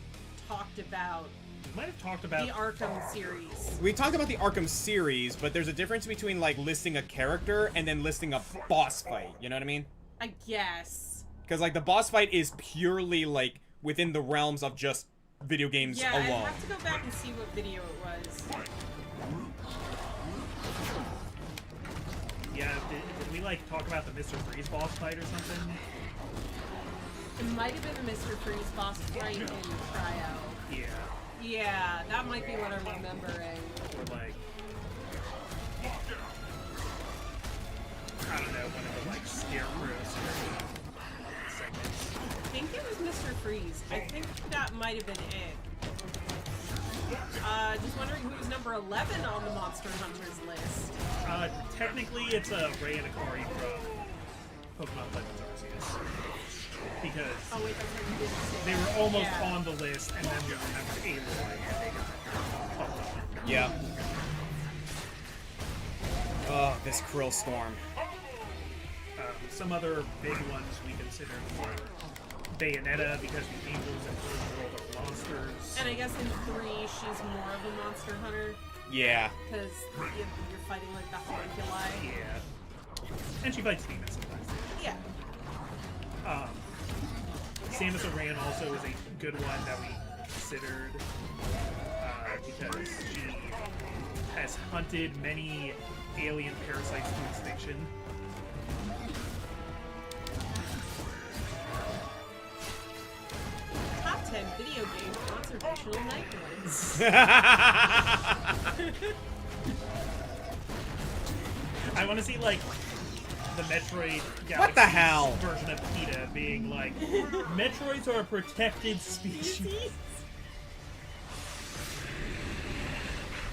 B: talked about
C: We might have talked about
B: the Arkham series.
A: We talked about the Arkham series, but there's a difference between, like, listing a character and then listing a boss fight. You know what I mean?
B: I guess.
A: Because, like, the boss fight is purely, like, within the realms of just video games
B: Yeah, I
A: alone.
B: have to go back and see what video it was.
C: Yeah, did we like talk about the Mr. Freeze boss fight or something?
B: It might have been the Mr. Freeze boss fight in Cryo.
C: Yeah.
B: Yeah, that might be what I'm remembering.
C: Or like, I don't know, one of the like scarecrows segments.
B: I think it was Mr. Freeze. I think that might have been it. Just wondering who's number 11 on the Monster Hunters list.
C: Technically, it's a Ray and Akari from Pokemon Legends Arceus. Because
B: Oh wait, that's what you did say.
C: they were almost
B: Yeah.
C: on the list, and then we remembered Aloy, and they got bumped up.
A: Yeah. Oh, this Krill Storm.
C: Some other big ones we considered were Bayonetta, because the Angels and the World of Monsters.
B: And I guess in 3, she's more of a Monster Hunter
A: Yeah.
B: because you're fighting like the homunculi.
C: Yeah. And she fights demons sometimes.
B: Yeah.
C: Samus Aran also is a good one that we considered because she has hunted many alien parasites to extinction.
B: Top 10 video game conservational nightmares.
C: I want to see like the Metroid Galaxy
A: What the hell?
C: version of PETA being like, Metroids are a protected species.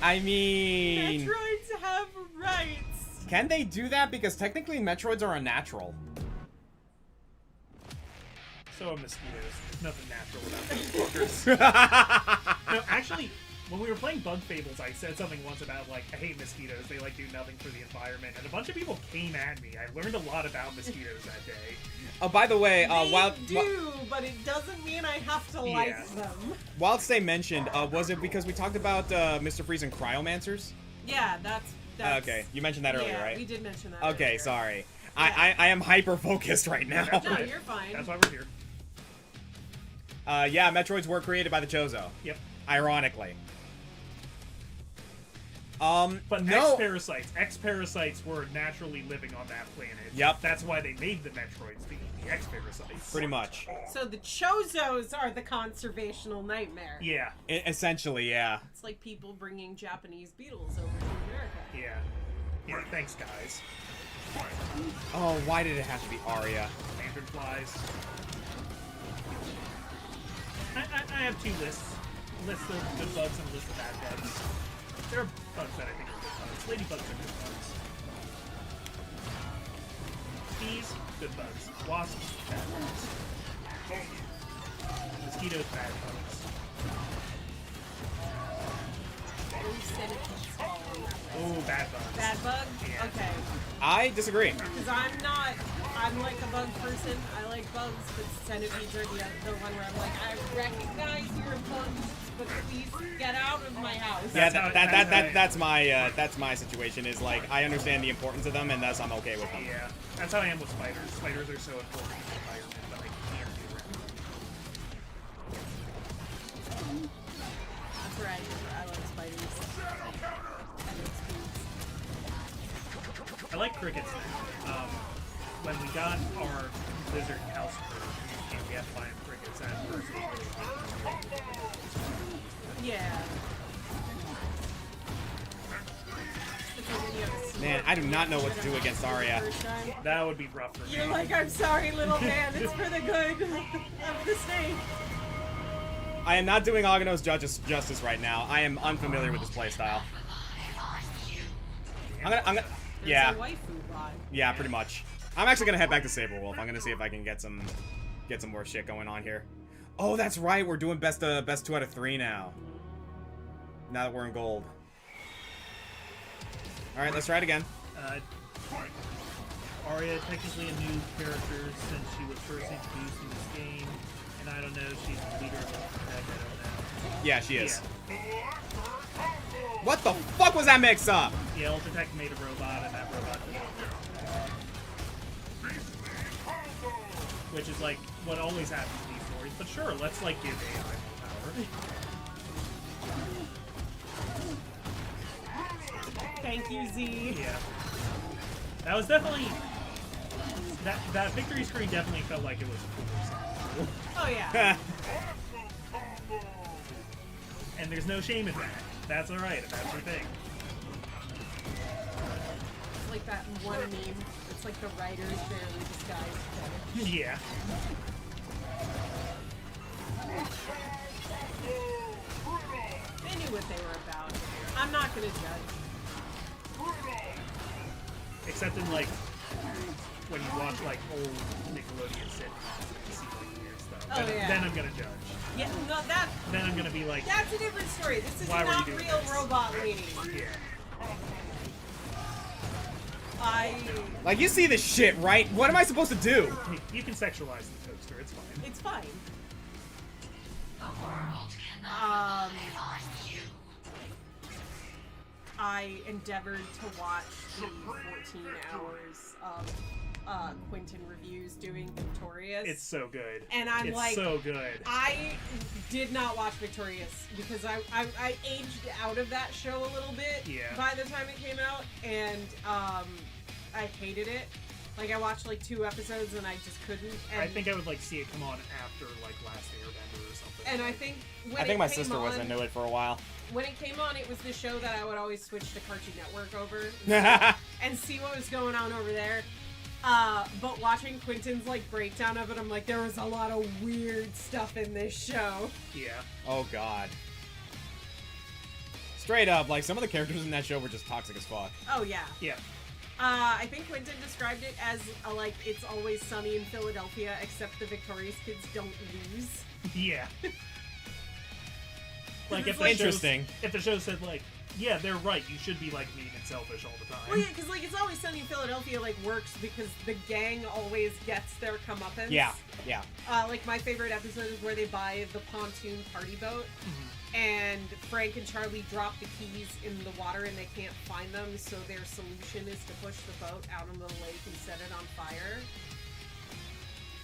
A: I mean,
B: Metroids have rights.
A: can they do that? Because technically Metroids are unnatural.
C: So are mosquitoes. There's nothing natural about those fuckers. No, actually, when we were playing Bug Fables, I said something once about, like, I hate mosquitoes. They, like, do nothing for the environment. And a bunch of people came at me. I learned a lot about mosquitoes that day.
A: Oh, by the way,
B: They do, but it doesn't mean I have to like them.
A: Wild Stay mentioned, was it because we talked about Mr. Freeze and Cryomancers?
B: Yeah, that's
A: Okay, you mentioned that earlier,
B: yeah,
A: right?
B: we did mention that.
A: Okay,
B: earlier.
A: sorry.
B: Yeah.
A: I am hyper-focused right now.
C: That's
B: No,
C: right.
B: you're fine.
C: That's why we're here.
A: Yeah, Metroids were created by the Chozo.
C: Yep.
A: Ironically.
C: But
A: no.
C: X-parasites were naturally living on that planet.
A: Yep.
C: That's why they made the Metroids, to eat the X-parasites.
A: Pretty much.
B: So the Chozos are the conservational nightmare.
C: Yeah.
A: Essentially, yeah.
B: It's like people bringing Japanese beetles over to America.
C: Yeah. Yeah, thanks, guys.
A: Oh, why did it have to be Arya?
C: Lanternflies. I have two lists. List of good bugs and a list of bad bugs. There are bugs that I think are good bugs. Ladybugs are good bugs. Bees, good bugs. Wasps, bad bugs. Mosquitoes, bad bugs. Oh, bad bugs.
B: Bad bug?
C: Yeah.
B: Okay.
A: I disagree.
B: Because I'm like a bug person. I like bugs, but centipedes are the one where I'm like, I recognize you're bugs, but please get out of my house.
A: Yeah,
C: That's how-
A: that's my situation. Is like I understand the importance of them, and thus I'm okay with them.
C: Yeah, that's how I am with spiders. Spiders are so important to the environment, but I can't be around them.
B: That's right. I love spiders. And it's foods.
C: I like crickets now. When we got our lizard house and we had to buy crickets at first.
B: Yeah.
A: Man, I do not know what to do against Arya.
C: That would be rough for me.
B: You're like, I'm sorry, little man. It's for the good of the snake.
A: I am not doing Aghanos justice right now. I am unfamiliar with this playstyle. I'm gonna, yeah.
B: It's a waifu bot.
A: Yeah, pretty much. I'm actually gonna head back to Saberwolf. I'm gonna see if I can get some more shit going on here. Oh, that's right. We're doing best 2 out of 3 now. Now that we're in gold. All right, let's try it again.
C: Arya, technically a new character since she was first introduced in this game, and I don't know, she's the leader of the heck, I don't know.
A: Yeah, she is.
C: Yeah.
A: What the fuck was that mix up?
C: Yeah, Ultratech made a robot, and that robot did it. Which is like what always happens in these stories. But sure, let's like give AI more power.
B: Thank you, Z.
C: Yeah. That was definitely that victory screen definitely felt like it was cool.
B: Oh yeah.
C: And there's no shame in that. That's alright if that's your thing.
B: It's like that one meme. It's like the writers barely disguised.
C: Yeah.
B: They knew what they were about. not gonna judge.
C: Except in like when you watch like old Nickelodeon sitcoms and you see like weird stuff.
B: Oh,
C: then,
B: yeah.
C: then I'm gonna judge.
B: Yeah, no,
C: Then I'm gonna be like,
B: that's a different story. This is
C: Why were you
B: not
C: doing
B: real
C: this?
B: robot lady.
C: yeah.
A: Like, you see this shit, right? What am I supposed to do?
C: Hey, you can sexualize the toaster. It's fine.
B: It's fine. I endeavored to watch the 14 hours of Quentin reviews doing Victorious.
C: It's so good.
B: And I'm
C: it's
B: like,
C: so good.
B: I did not watch Victorious because I aged out of that show a little bit by the time it came out, and I hated it. Like, I watched like 2 episodes and I just couldn't. And,
C: I think I would like see it come on after like Last Airbender or something.
B: and I think when
A: I think my
B: it came
A: sister was
B: on-
A: into it for a while.
B: When it came on, it was the show that I would always switch to Cartoon Network over
A: Yeah.
B: and see what was going on over there. But watching Quentin's like breakdown of it, I'm like, there was a lot of weird stuff in this show.
C: Yeah.
A: Oh, God. Straight up, like, some of the characters in that show were just toxic as fuck.
B: Oh yeah.
C: Yeah.
B: I think Quentin described it as like it's always sunny in Philadelphia, except the Victorious kids don't lose.
C: Yeah. Like
B: It's
C: if
B: like-
A: Interesting.
C: if the show said like, yeah, they're right, you should be like mean and selfish all the time.
B: Well, yeah, because like it's always sunny in Philadelphia like works because the gang always gets their comeuppance.
A: Yeah, yeah.
B: Like my favorite episode is where they buy the pontoon party boat, and Frank and Charlie drop the keys in the water and they can't find them, so their solution is to push the boat out into the lake and set it on fire.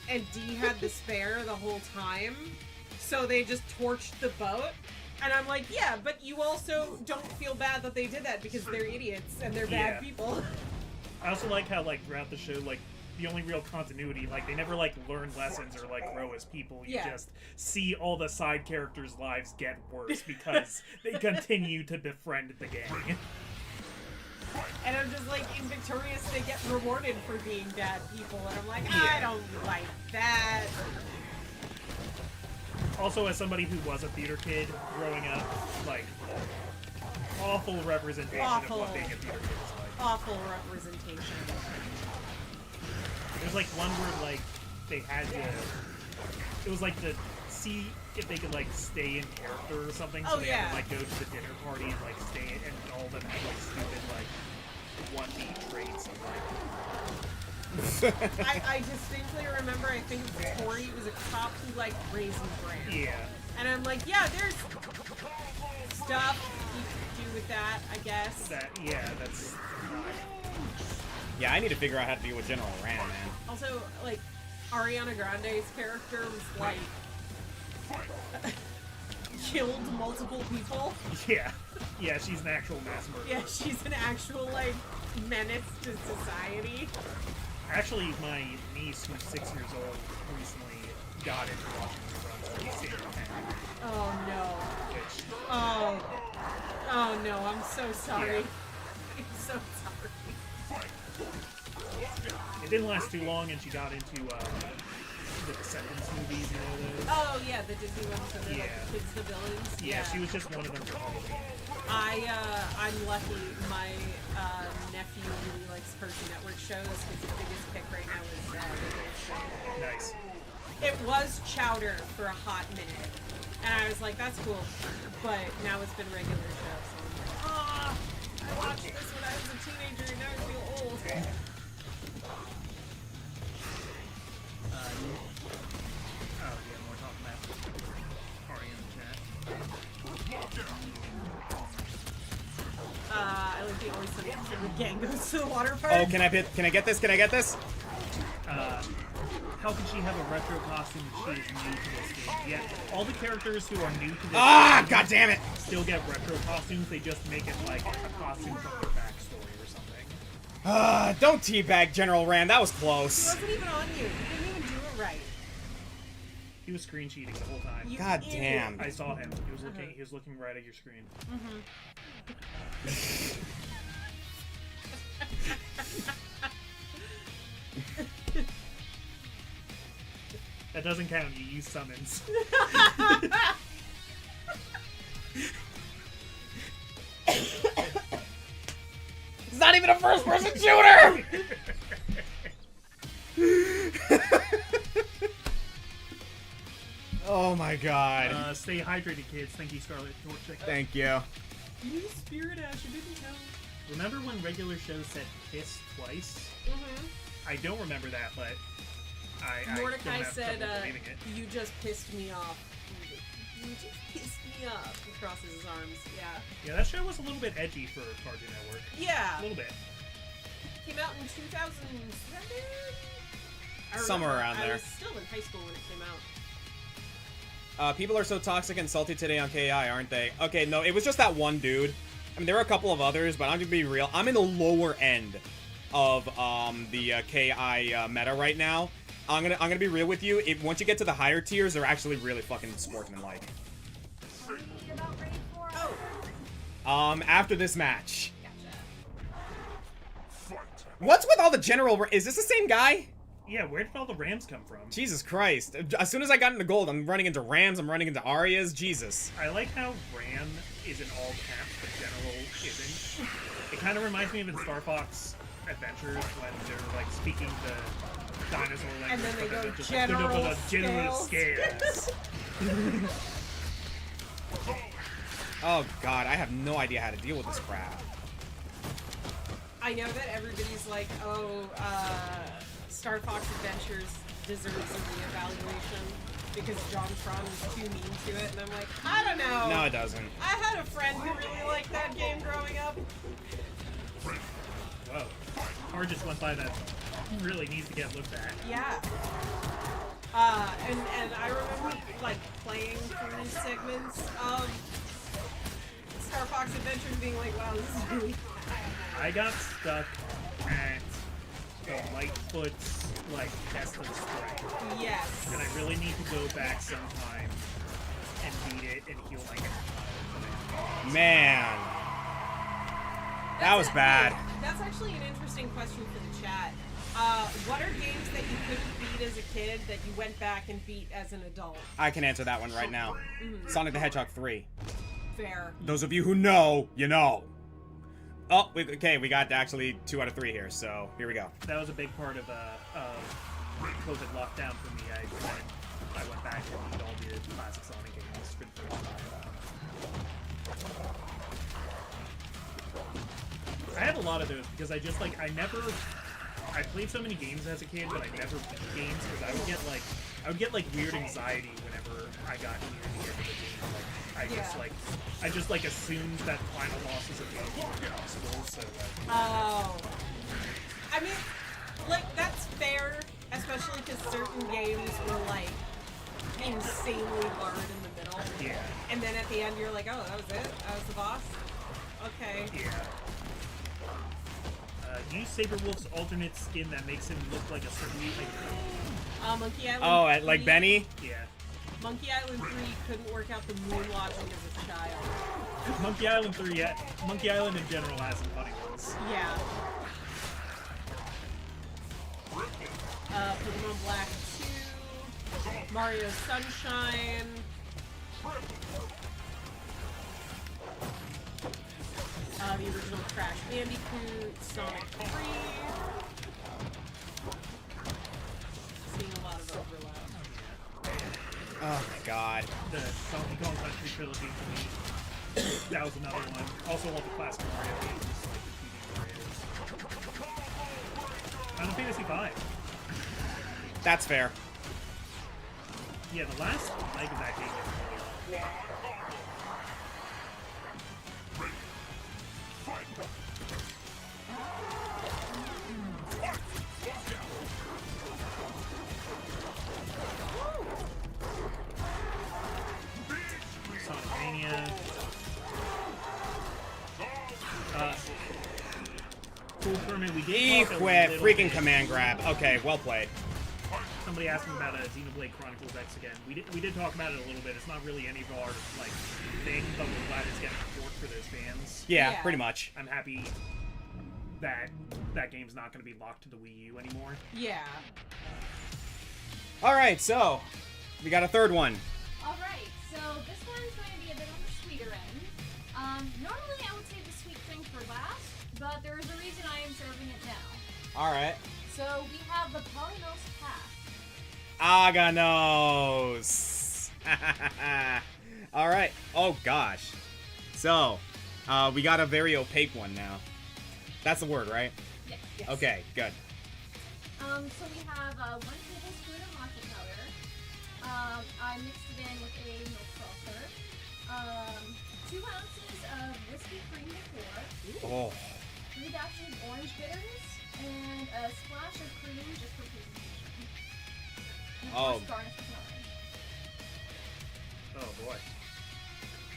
B: And Dee had the spare the whole time, so they just torched the boat. And I'm like, yeah, but you also don't feel bad that they did that because they're idiots and they're bad
C: Yeah.
B: people.
C: I also like how like throughout the show, like the only real continuity, like they never like learn lessons or like grow as people. You
B: Yeah.
C: just see all the side characters' lives get worse because they continue to befriend the gang.
B: And I'm just like, in Victorious, they get rewarded for being bad people. And I'm like,
C: Yeah.
B: I don't like that.
C: Also, as somebody who was a theater kid growing up, like awful representation
B: Awful.
C: of what being a theater kid is like.
B: Awful representation.
C: There's like one where like they had to. It was like to see if they could like stay in character or something. So
B: Oh,
C: they
B: yeah.
C: had to like go to the dinner party and like stay, and all of them had like stupid like 1D traits of like.
B: I distinctly remember, I think Tori was a cop who liked Raisin Bran.
C: Yeah.
B: And I'm like, yeah, there's stuff you can do with that, I guess.
C: That's.
A: Yeah, I need to figure out how to deal with General Ran, man.
B: Also, like, Ariana Grande's character was like killed multiple people.
C: Yeah. Yeah, she's an actual mass murderer.
B: Yeah, she's an actual like menace to society.
C: Actually, my niece, who's 6 years old, recently got into watching reruns of Sailor Moon,
B: Oh no.
C: which
B: Oh no, I'm so sorry.
C: Yeah.
B: I'm so sorry.
C: it didn't last too long, and she got into the Descendants movies, you know those?
B: Oh yeah, the Disney ones that are like
C: Yeah.
B: the kids, the villains.
C: Yeah, she was just one of them for Halloween.
B: I'm lucky. My nephew really likes Cartoon Network shows. His biggest pick right now is Regular Show.
C: Nice.
B: It was Chowder for a hot minute, and I was like, "That's cool," but now it's been Regular Show. So I'm like, "Ah, I watched this when I was a teenager, and now I feel old."
C: Oh, yeah, more talking about Ari in the chat.
B: I like the always sunny after the gang goes to the water park.
A: Oh, can I get this? Can I get this?
C: How can she have a retro costume if she is new to this game? Yeah, all the characters who are new to this
A: Ah,
C: game
A: god damn it!
C: still get retro costumes, they just make it like a costume from their backstory or something.
A: Don't teabag General Ran. That was
B: He
A: close.
B: wasn't even on you. You didn't even do it right.
C: He was screen cheating the whole time.
B: You
A: God
B: idiot.
A: damn.
C: I saw him. He was looking right at your screen. That doesn't count. You use summons.
A: not even a first-person shooter! Oh my god.
C: Stay hydrated, kids. Thank you, Scarlet Torch.
A: Thank you.
C: You Spirit Ash, you didn't know. Remember when regular shows said piss twice?
B: Mm-hmm.
C: I don't remember that, but I
B: Mordecai
C: don't have
B: said,
C: trouble believing it.
B: "You just pissed me off." You just pissed me off. He crosses his arms. Yeah.
C: Yeah, that show was a little bit edgy for Cartoon Network.
B: Yeah.
C: A little bit.
B: Came out in 2007.
A: Somewhere around
B: I
A: there.
B: was still in high school when it came out.
A: People are so toxic and salty today on KI, aren't they? Okay, no, it was just that one dude. I mean, there were a couple of others, but I'm gonna be real. I'm in the lower end of the KI meta right now. I'm gonna be real with you. Once you get to the higher tiers, they're actually really fucking sportsmanlike.
D: Are we about ready for?
B: Oh.
A: After this match.
D: Gotcha.
A: What's with all the general? Is this the same guy?
C: Yeah, where did all the Rams come from?
A: Jesus Christ! As soon as I got into gold, I'm running into Rams. I'm running into Arias. Jesus.
C: I like how Ram is in all caps, but General isn't. It kind of reminds me of in Star Fox Adventures when they're like speaking the dinosaur language,
B: And then they
C: but
B: go
C: they're just
B: general
C: like, general
B: scales.
C: scales.
A: Oh God, I have no idea how to deal with this crap.
B: I know that everybody's like, oh, Star Fox Adventures deserves a reevaluation because JonTron is too mean to it, and I'm like, I don't know.
A: No, it doesn't.
B: I had a friend who really liked that game growing up.
C: Whoa. Or just went by that really needs to get looked at.
B: Yeah. And I remember like playing through segments of Star Fox Adventures, being like, wow, this is really.
C: I got stuck at the Lightfoot's like test of strength,
B: Yes.
C: and I really need to go back sometime and beat it and heal my guy.
A: Man, that was bad.
B: That's actually an interesting question for the chat. What are games that you couldn't beat as a kid that you went back and beat as an adult?
A: I can answer that one right now. Sonic the Hedgehog 3.
B: Fair.
A: Those of you who know, you know. Oh, okay, we got actually 2 out of 3 here, so here we go.
C: That was a big part of COVID lockdown for me. I went back and beat all the classic Sonic games for the first time. I have a lot of those because I just like I played so many games as a kid, but I never beat games because I would get weird anxiety whenever I got near the end of the game. Like I just assumed that final bosses of the game were impossible. So
B: Oh. I mean, like, that's fair, especially because certain games were, like, insanely hard in the middle.
C: yeah,
B: And then at the end, you're like, oh, that was it? That was the boss? Okay.
C: yeah. Use Saberwolf's alternate skin that makes him look like a certain
B: Monkey Island
A: Oh,
B: 3,
A: like Benny?
C: yeah.
B: Monkey Island 3 couldn't work out the moon logic as a child.
C: Monkey Island 3, yeah. Monkey Island in general has some funny ones.
B: Yeah. Pokemon Black 2, Mario Sunshine. The original Crash Bandicoot, Sonic 3. Seeing a lot of overlap.
A: Oh my God.
C: The Donkey Kong Country trilogy for me. That was another one. Also all the classic Mario games, like the 2D Marios. Final Fantasy V.
A: That's fair.
C: Yeah, the last leg of that game is really hard. Sonic Mania. Cool Kermit, we did talk a
A: Equip,
C: little
A: freaking
C: bit.
A: command grab. Okay, well played.
C: Somebody asked me about Xenoblade Chronicles X again. We did talk about it a little bit. It's not really any of our like thing, but we're glad it's getting a port for those fans.
A: Yeah,
B: Yeah.
A: pretty much.
C: I'm happy that that game's not going to be locked to the Wii U anymore.
B: Yeah.
A: Alright, so, we got a third one.
D: Alright, so this one's going to be a bit on the sweeter end. Normally I would say the sweet thing for last, but there is a reason I am serving it now.
A: All right.
D: So we have the Polymos Path.
A: Aganos. All right. Oh gosh. So, we got a very opaque one now. That's the word, right?
D: Yes.
A: Okay, good.
D: So we have 1 tablespoon of matcha powder. I mixed it in with a milk frother. 2 ounces of whiskey cream liqueur.
A: Oh.
D: 3 dashes of orange bitters. And a splash of cream just for presentation. And of course, garnish with nori.
C: Oh boy.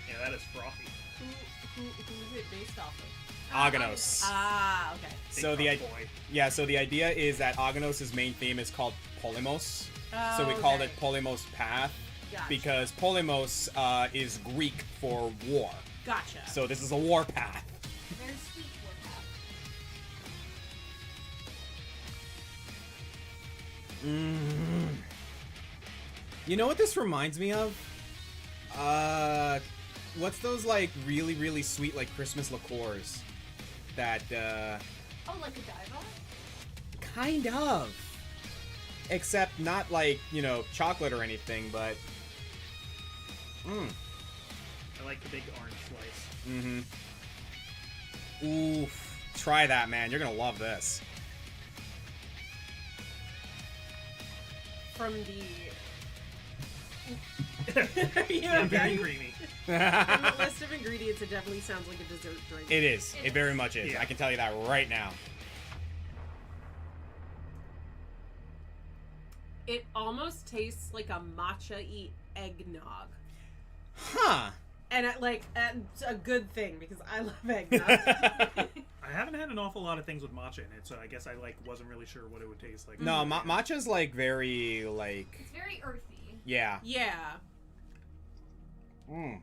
C: Yeah, that is frothy.
B: Who is it based off of?
A: Aganos.
B: Ah, okay.
A: So
C: Big
A: the
C: frog boy.
A: yeah, so the idea is that Aganos' main theme is called Polymos. So we called it Polymos Path
B: Gotcha.
A: because Polymos is Greek for war.
B: Gotcha.
A: So this is a war path.
D: Very sweet warpath.
A: You know what this reminds me of? What's those like really, really sweet like Christmas liqueurs? That
D: Oh, like a Godiva?
A: kind of. Except not like, you know, chocolate or anything, but
C: I like the big orange slice.
A: Oof. Try that, man. You're gonna love this.
B: From the
C: Yeah, very creamy.
B: from the list of ingredients, it definitely sounds like a dessert drink.
A: It is. It very much is.
C: Yeah.
A: I can tell you that right now.
B: It almost tastes like a matcha-y eggnog.
A: Huh.
B: And it's a good thing because I love eggnog.
C: I haven't had an awful lot of things with matcha in it, so I guess I wasn't really sure what it would taste like.
A: No, matcha's like very like
D: It's very earthy.
A: yeah.
B: Yeah.
A: Mm.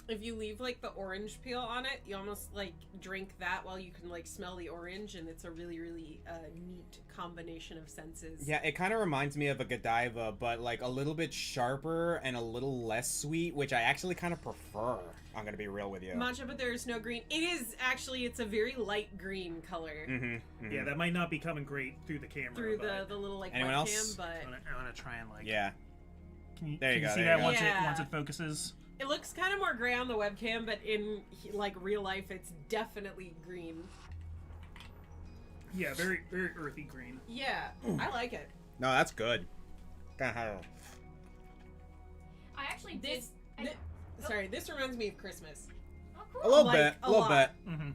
B: If you leave like the orange peel on it, you almost like drink that while you can like smell the orange, and it's a really, really neat combination of senses.
A: Yeah, it kind of reminds me of a Godiva, but like a little bit sharper and a little less sweet, which I actually kind of prefer. I'm gonna be real with you.
B: Matcha, but there's no green. It is actually, it's a very light green color
C: Yeah, that might not be coming great through the camera.
B: through
C: but
B: the little like
A: Anyone
B: webcam,
A: else?
B: but
C: I wanna try and like.
A: Yeah.
C: Can you,
A: There you
C: can
A: go,
C: see
A: there
C: that
A: you go.
C: once it focuses?
B: it looks kind of more gray on the webcam, but in like real life, it's definitely green.
C: Yeah, very very earthy green.
B: Yeah, I like it.
A: No, that's good.
D: I actually did.
B: Sorry, this reminds me of Christmas.
D: Oh,
A: A
D: cool.
A: little
B: Like,
A: bit.
B: a
A: A little
B: lot.
A: bit.
C: Mm-hmm.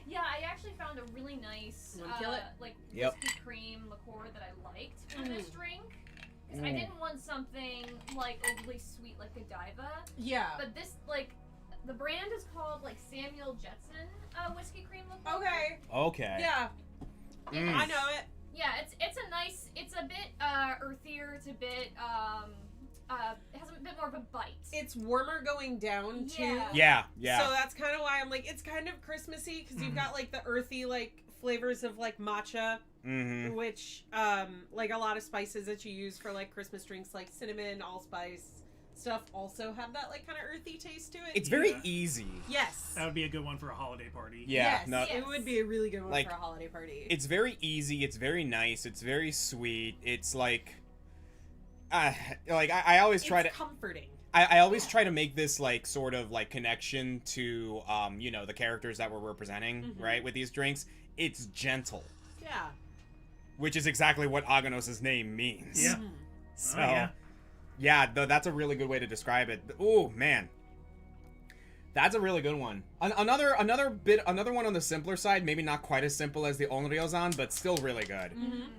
D: Yeah, I actually found a really nice,
B: You wanna kill it?
D: like
A: Yep.
D: whiskey cream liqueur that I liked for this drink. Because I didn't want something like overly sweet like Godiva,
B: Yeah.
D: but this like the brand is called like Samuel Jetson whiskey cream liqueur.
B: Okay.
A: Okay.
B: Yeah,
A: Mm.
B: I know it.
D: Yeah, it's a nice. It's a bit earthier. It's a bit it has a bit more of a bite.
B: It's warmer going down too.
D: Yeah.
A: Yeah. Yeah.
B: So that's kind of why I'm like, it's kind of Christmassy because you've got like the earthy like flavors of like matcha,
A: Mm-hmm.
B: which like a lot of spices that you use for like Christmas drinks like cinnamon, allspice stuff also have that like kind of earthy taste to it.
A: It's very
C: Yeah.
A: easy.
B: yes.
C: That would be a good one for a holiday party.
A: Yeah.
B: Yes,
A: No.
D: Yeah.
B: it would be a really good one
A: Like,
B: for a holiday party.
A: It's very easy. It's very nice. It's very sweet. It's like, I always try to.
B: comforting.
A: I always try to make this like sort of like connection to you know, the characters that we're representing, right, with these drinks. It's gentle,
B: Yeah.
A: which is exactly what Aganos' name means.
C: Yeah.
A: So
C: Oh,
A: yeah, that's a really good way to describe it. Oh man, that's a really good one. Another one on the simpler side, maybe not quite as simple as the Onryozan, but still really good.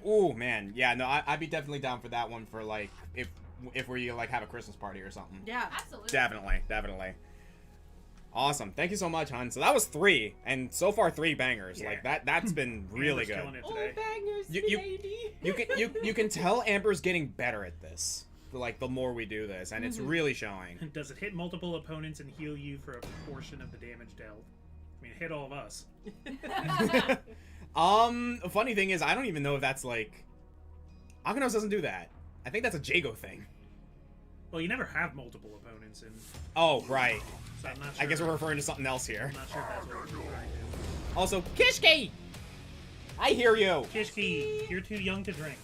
A: Oh man, yeah, no, I'd be definitely down for that one for like if we like have a Christmas party or something.
B: Yeah.
D: Absolutely.
A: Definitely. Awesome. Thank you so much, hon. So that was 3, and so far 3 bangers.
C: Yeah.
A: Like that's been really
C: Amber's
A: good.
C: killing it
B: Oh,
C: today.
B: bangers,
A: You-
B: lady.
A: You can tell Amber's getting better at this. Like the more we do this, and it's really showing.
C: Does it hit multiple opponents and heal you for a portion of the damage dealt? I mean, it hit all of us.
A: Funny thing is, I don't even know if that's like Aganos doesn't do that. I think that's a Jago thing.
C: Well, you never have multiple opponents, and
A: Oh, right.
C: so I'm not sure.
A: I guess we're referring to something else here.
C: I'm not sure if that's what we're referring to.
A: Also, Kishki! I hear you!
C: Kishki, you're too young to drink.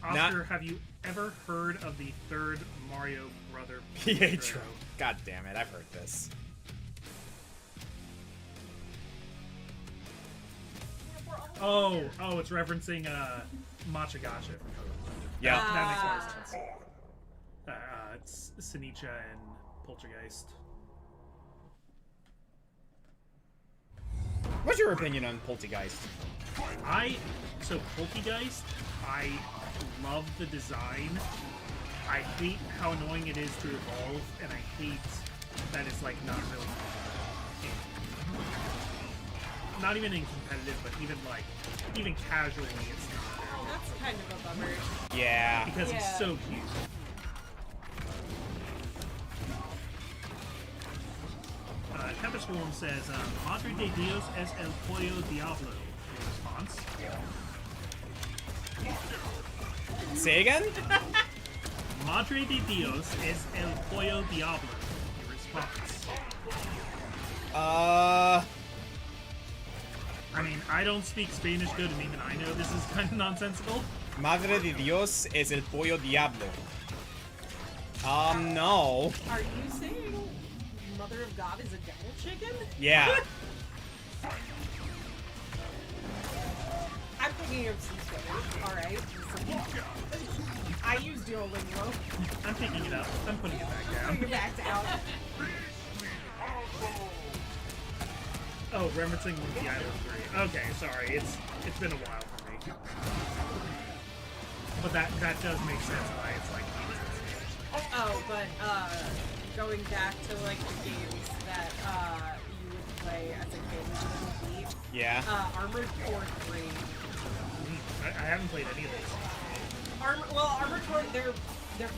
C: Oscar, have you ever heard of the third Mario Brother
A: Pietro. God damn it, I've heard this.
C: Oh, it's referencing Matcha Gotcha.
A: Yeah.
C: That makes more sense. It's Sinicha and Poltergeist.
A: What's your opinion on Poltergeist?
C: So Poltergeist, I love the design. I hate how annoying it is to evolve, and I hate that it's like not really not even in competitive, but even casually it's not.
B: That's kind of a bummer.
A: Yeah.
C: Because
B: Yeah.
C: he's so cute. Tempest Storm says, Madre de Dios es el pollo diablo. Your response?
A: Say again?
C: Madre de Dios es el pollo diablo. Your response? I mean, I don't speak Spanish good, and even I know this is kind of nonsensical.
A: Madre de Dios es el pollo diablo. No.
B: Are you saying Mother of God is a devil chicken?
A: Yeah.
B: I'm picking up some Spanish. Alright. I use Duolingo.
C: I'm picking it up. I'm putting it back down.
B: Bring it back down.
C: Oh, referencing Monkey Island 3. Okay, sorry. It's been a while for me. But that does make sense why it's like.
B: Oh, but going back to like the games that you would play as a kid and you would beat.
A: Yeah.
B: Armored Core 3.
C: I haven't played any of these.
B: Armored Core, they're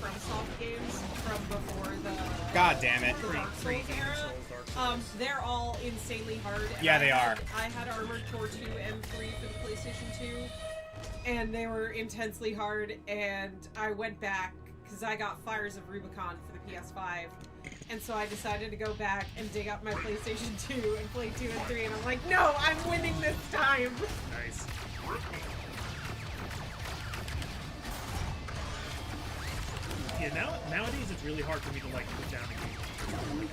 B: FromSoft games from before the
A: God damn it.
B: the Dark Souls era. They're all insanely hard. And
A: Yeah, they are.
B: I had Armored Core 2 and 3 for the PlayStation 2, and they were intensely hard. And I went back because I got Fires of Rubicon for the PS5, and so I decided to go back and dig up my PlayStation 2 and play 2 and 3. And I'm like, no, I'm winning this time.
C: Nice. Yeah, nowadays it's really hard for me to like put down a game.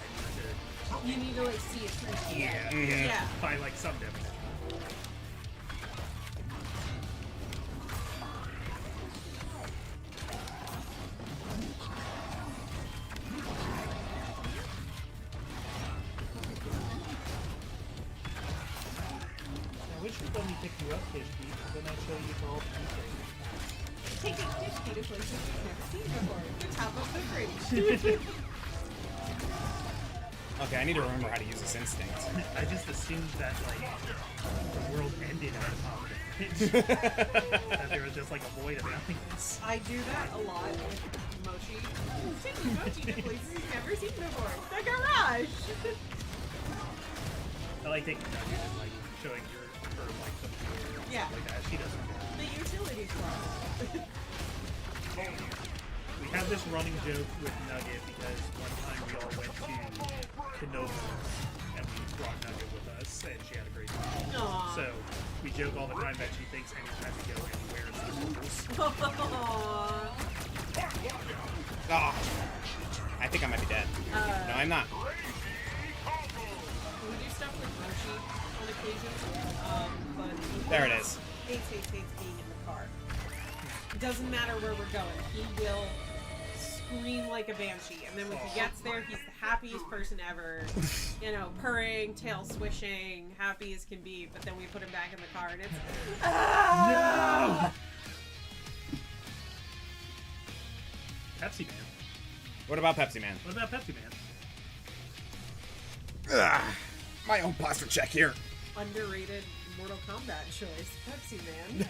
B: You need to like see it through.
C: Yeah,
A: Mhm.
B: Yeah.
C: by like some definition. I wish you'd let me pick you up, Kishki, because then I'd show you for all the details.
B: Taking Kishki to places you've never seen before. The top of the fridge.
A: Okay, I need to remember how to use this instinct.
C: I just assumed that like the world ended at the top of the fridge. That there was just like a void of nothingness.
B: I do that a lot with Mochi. Taking Mochi to places you've never seen before. The garage.
C: I like taking Nugget and like showing her like some stuff
B: Yeah.
C: like that. She doesn't.
B: The utility closet.
C: We have this running joke with Nugget because one time we all went to Nobles and we brought Nugget with us and she had a great time.
B: Aww.
C: So we joke all the time that she thinks anytime we go anywhere it's the Nobles.
B: Aww.
A: Oh, I think I might be dead. No, I'm not.
B: We do stuff with Mochi on occasion, but
A: There it is.
B: Hates being in the car. It doesn't matter where we're going. He will scream like a banshee, and then when he gets there, he's the happiest person ever. You know, purring, tail swishing, happy as can be. But then we put him back in the car, and it's
C: No! Pepsi Man.
A: What about Pepsi Man?
C: What about Pepsi Man?
A: Ugh, my own pasta check here.
B: underrated Mortal Kombat choice, Pepsi Man.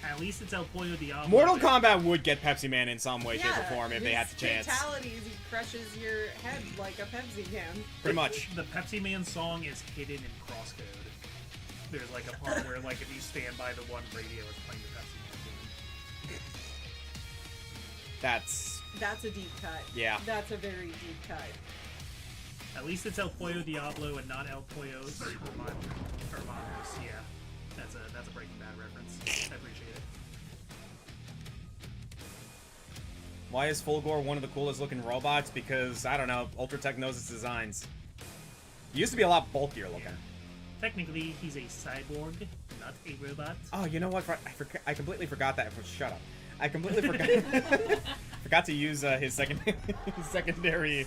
C: At least it's El Pollo Diablo.
A: Mortal Kombat would get Pepsi Man in some way, shape, or form if they had the
B: his
A: chance.
B: fatalities, he crushes your head like a Pepsi can.
A: Pretty much.
C: The Pepsi Man song is hidden in crosscode. There's like a part where like if you stand by the one radio, it's playing the Pepsi Man theme.
A: That's
B: That's a deep cut.
A: Yeah.
B: That's a very deep cut.
C: At least it's El Pollo Diablo and not El Pollos Hermanos. Yeah, that's a Breaking Bad reference. I appreciate it.
A: Why is Fulgore one of the coolest looking robots? Because, I don't know, Ultratech knows its designs. He used to be a lot bulkier looking.
C: Technically, he's a cyborg, not a robot.
A: Oh, you know what? I completely forgot that. Shut up. I completely forgot. Forgot to use his secondary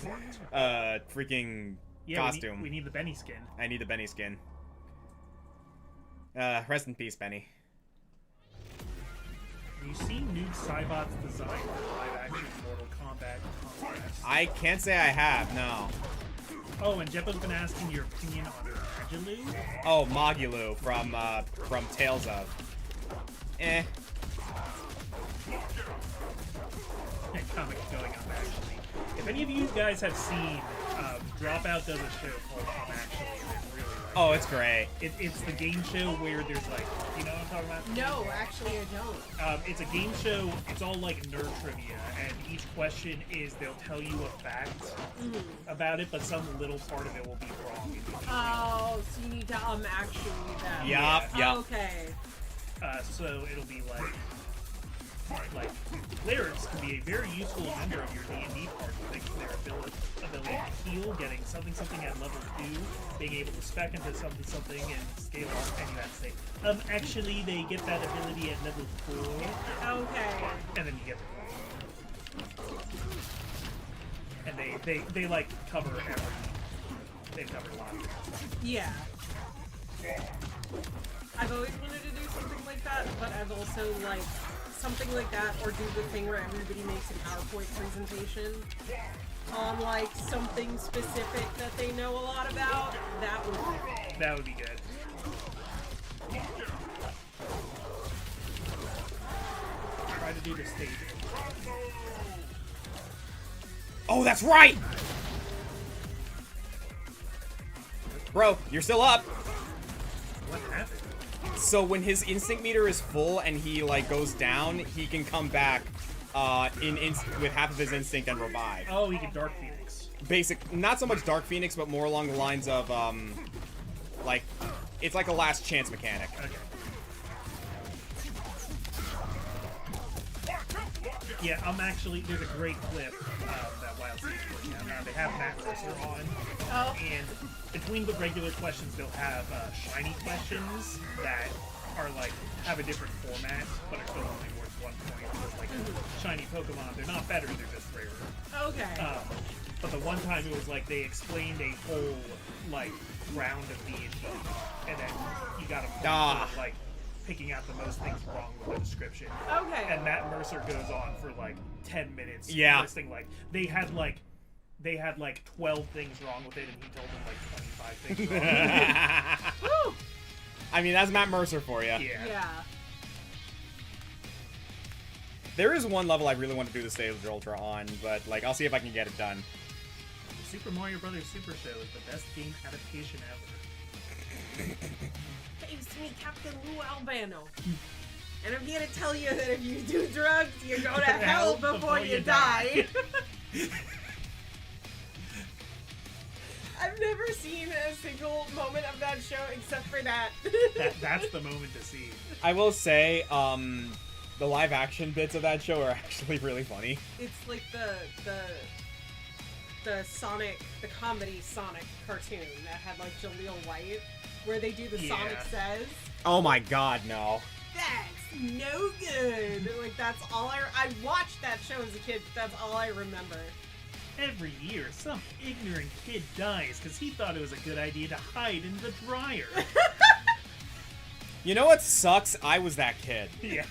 A: freaking costume.
C: We need the Benny skin.
A: I need the Benny skin. Rest in peace, Benny.
C: Have you seen Noob Saibot's design for live-action Mortal Kombat conquest?
A: I can't say I have, no.
C: Oh, and Jeppo's been asking your opinion on Magilou?
A: Oh, Magilou from Tales of. Eh.
C: Comic going up, actually. If any of you guys have seen Dropout does a show called Actually, and I really like
A: Oh, it's great.
C: It's the game show where there's like, you know what I'm talking about?
B: No, actually I don't.
C: It's a game show. It's all like nerd trivia, and each question is they'll tell you a fact about it, but some little part of it will be wrong.
B: Oh, so you need to actually them.
A: Yup, yup.
B: Okay.
C: So it'll be like clerics can be a very useful member of your D&D party thanks to their ability to heal, getting something at level 2, being able to spec into something and scale up, and you have to say, actually they get that ability at level 4.
B: Okay.
C: And then you get the and they like cover they cover a lot.
B: Yeah. I've always wanted to do something like that, but I've also like something like that, or do the thing where everybody makes a PowerPoint presentation on like something specific that they know a lot about. That would be
C: good. Try to do the stage.
A: Oh, that's right! Bro, you're still up.
C: What happened?
A: So when his instinct meter is full and he like goes down, he can come back with half of his instinct and revive.
C: Oh, he can Dark Phoenix.
A: Not so much Dark Phoenix, but more along the lines of like it's like a last chance mechanic.
C: Okay. Yeah, there's a great clip that Wild Seeds working out. They have Matt Mercer on, and between the regular questions, they'll have shiny questions that are like have a different format, but are still only worth 1 point because like shiny Pokemon, they're not better, they're just rarer.
B: Okay.
C: But the one time it was like they explained a whole like round of D&D, and then you got a like picking out the most things wrong with the description.
B: Okay.
C: And Matt Mercer goes on for like 10 minutes listing like they had like 12 things wrong with it, and he told them like 25 things wrong.
B: Woo!
A: I mean, that's Matt Mercer for you.
B: Yeah.
A: There is one level I really want to do the Stage Ultra on, but like I'll see if I can get it done.
C: Super Mario Brothers Super Show is the best game adaptation ever.
B: Thanks to me, Captain Lou Albano. And I'm here to tell you that if you do drugs, you go to hell before you die. I've never seen a single moment of that show except for that.
C: That's the moment to see.
A: I will say, the live action bits of that show are actually really funny.
B: It's like the Sonic, the comedy Sonic cartoon that had like Jaleel White, where they do the Sonic Says.
A: Oh my god, no.
B: That's no good. Like that's all I watched that show as a kid, but that's all I remember.
C: Every year, some ignorant kid dies because he thought it was a good idea to hide in the dryer.
A: You know what sucks? I was that kid.
C: Yeah.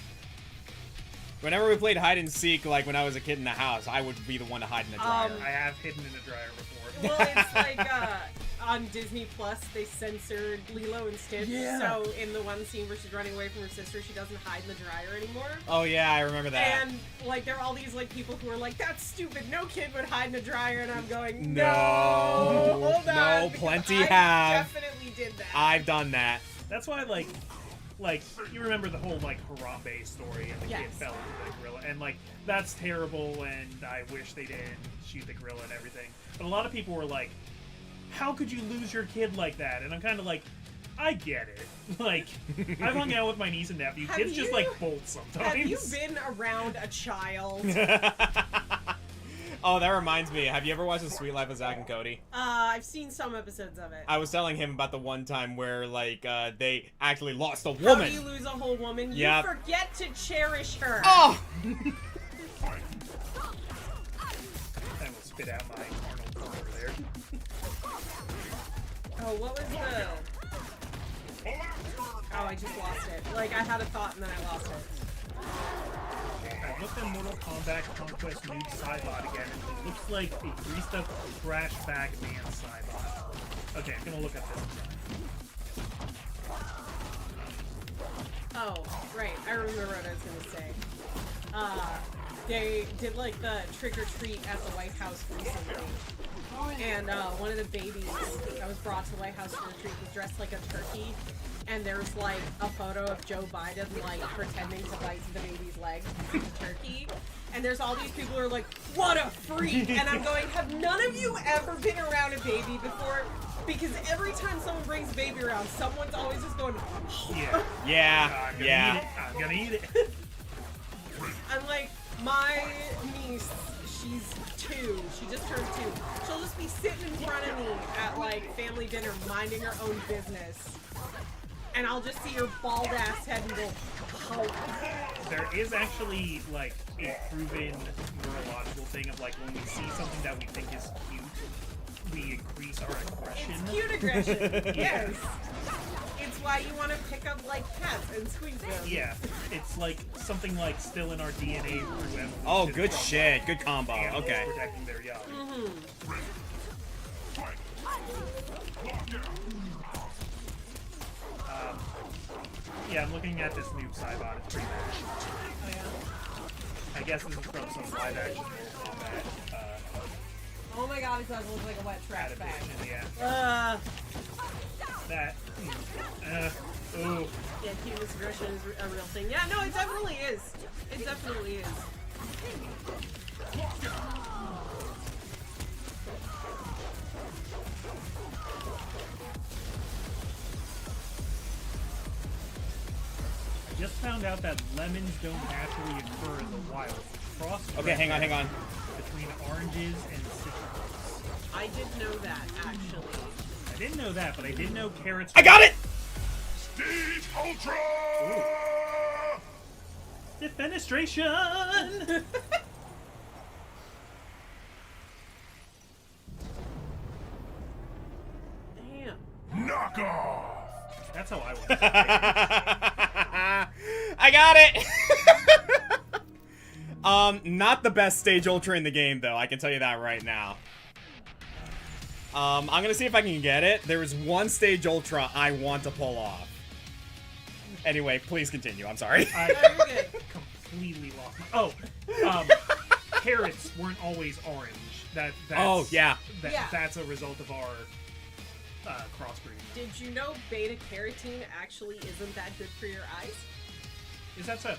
A: Whenever we played hide and seek, like when I was a kid in the house, I would be the one to hide in the dryer.
C: I have hidden in the dryer before.
B: Well, it's like on Disney Plus, they censored Lilo and Stitch.
A: Yeah.
B: So in the one scene where she's running away from her sister, she doesn't hide in the dryer anymore.
A: Oh yeah, I remember that.
B: And like there are all these like people who are like, "That's stupid. No kid would hide in a dryer." And I'm going,
A: No.
B: hold on.
A: No,
B: because
A: plenty
B: I
A: have.
B: definitely did that.
A: I've done that.
C: That's why, like you remember the whole like Harambe story and the kid fell into the gorilla, and like that's terrible, and I wish they didn't shoot the gorilla and everything. But a lot of people were like, how could you lose your kid like that? And I'm kind of like, I get it. Like, I've hung out with my niece and nephew. Kids just like bolt sometimes.
B: Have you been around a child?
A: Oh, that reminds me. Have you ever watched The Sweet Life of Zack and Cody?
B: I've seen some episodes of it.
A: I was telling him about the one time where, like, they actually lost a
B: How
A: woman.
B: do you lose a whole woman?
A: Yep.
B: You forget to cherish her.
A: Oh!
C: I will spit out my Arnold corn over there.
B: Oh, what was the... Oh, I just lost it. Like, I had a thought and then I lost it.
C: I looked at Mortal Kombat Conquest Noob Cybot again, and it looks like a greased up trash bag man Cybot. Okay, I'm gonna look at this one.
B: Oh, right. I remember what I was gonna say. They did like the trick or treat at the White House recently. And one of the babies that was brought to the White House for the treat was dressed like a turkey. And there's like a photo of Joe Biden like pretending to bite the baby's leg with the turkey. And there's all these people who are like, what a freak! And I'm going, have none of you ever been around a baby before? Because every time someone brings a baby around, someone's always just going,
C: Yeah.
A: Yeah,
C: I'm gonna
A: yeah.
C: eat it. I'm gonna eat it.
B: I'm like, my niece, she's 2. She just turned 2. She'll just be sitting in front of me at like family dinner, minding her own business. And I'll just see her bald ass head and go, oh.
C: There is actually like a proven neurological thing of like when we see something that we think is cute, we increase our aggression.
B: It's cute aggression. Yes. It's why you want to pick up like cats and squeeze them.
C: Yeah, it's like something like still in our DNA through evolution.
A: Oh, good
C: from
A: shit. Good combo.
C: animals
A: Okay.
C: protecting their young. Yeah, I'm looking at this new Cybot. It's pretty bad.
B: Oh, yeah.
C: I guess this is from some live action Mortal Kombat
B: Oh my god, it does look like a wet trash bag.
C: adaptation. Yeah. That. Ooh.
B: Yeah, cuteness aggression is a real thing. Yeah, no, it definitely is. It definitely is.
C: I just found out that lemons don't naturally occur in the wild. Cross
A: Okay, hang on.
C: between oranges and citrus.
B: I did know that, actually.
C: I didn't know that, but I did know carrots.
A: I got it!
G: Stage Ultra!
C: Defenestration!
B: Damn.
G: Knock off!
C: That's how I want
A: I got it! Not the best stage ultra in the game, though. I can tell you that right now. I'm gonna see if I can get it. There is one stage ultra I want to pull off. Anyway, please continue. I'm sorry.
C: I
B: No, you're good.
C: completely lost my... Carrots weren't always orange. That's,
A: Oh, yeah.
B: Yeah.
C: That's a result of our crossbreeding.
B: Did you know beta carotene actually isn't that good for your eyes?
C: Is that so?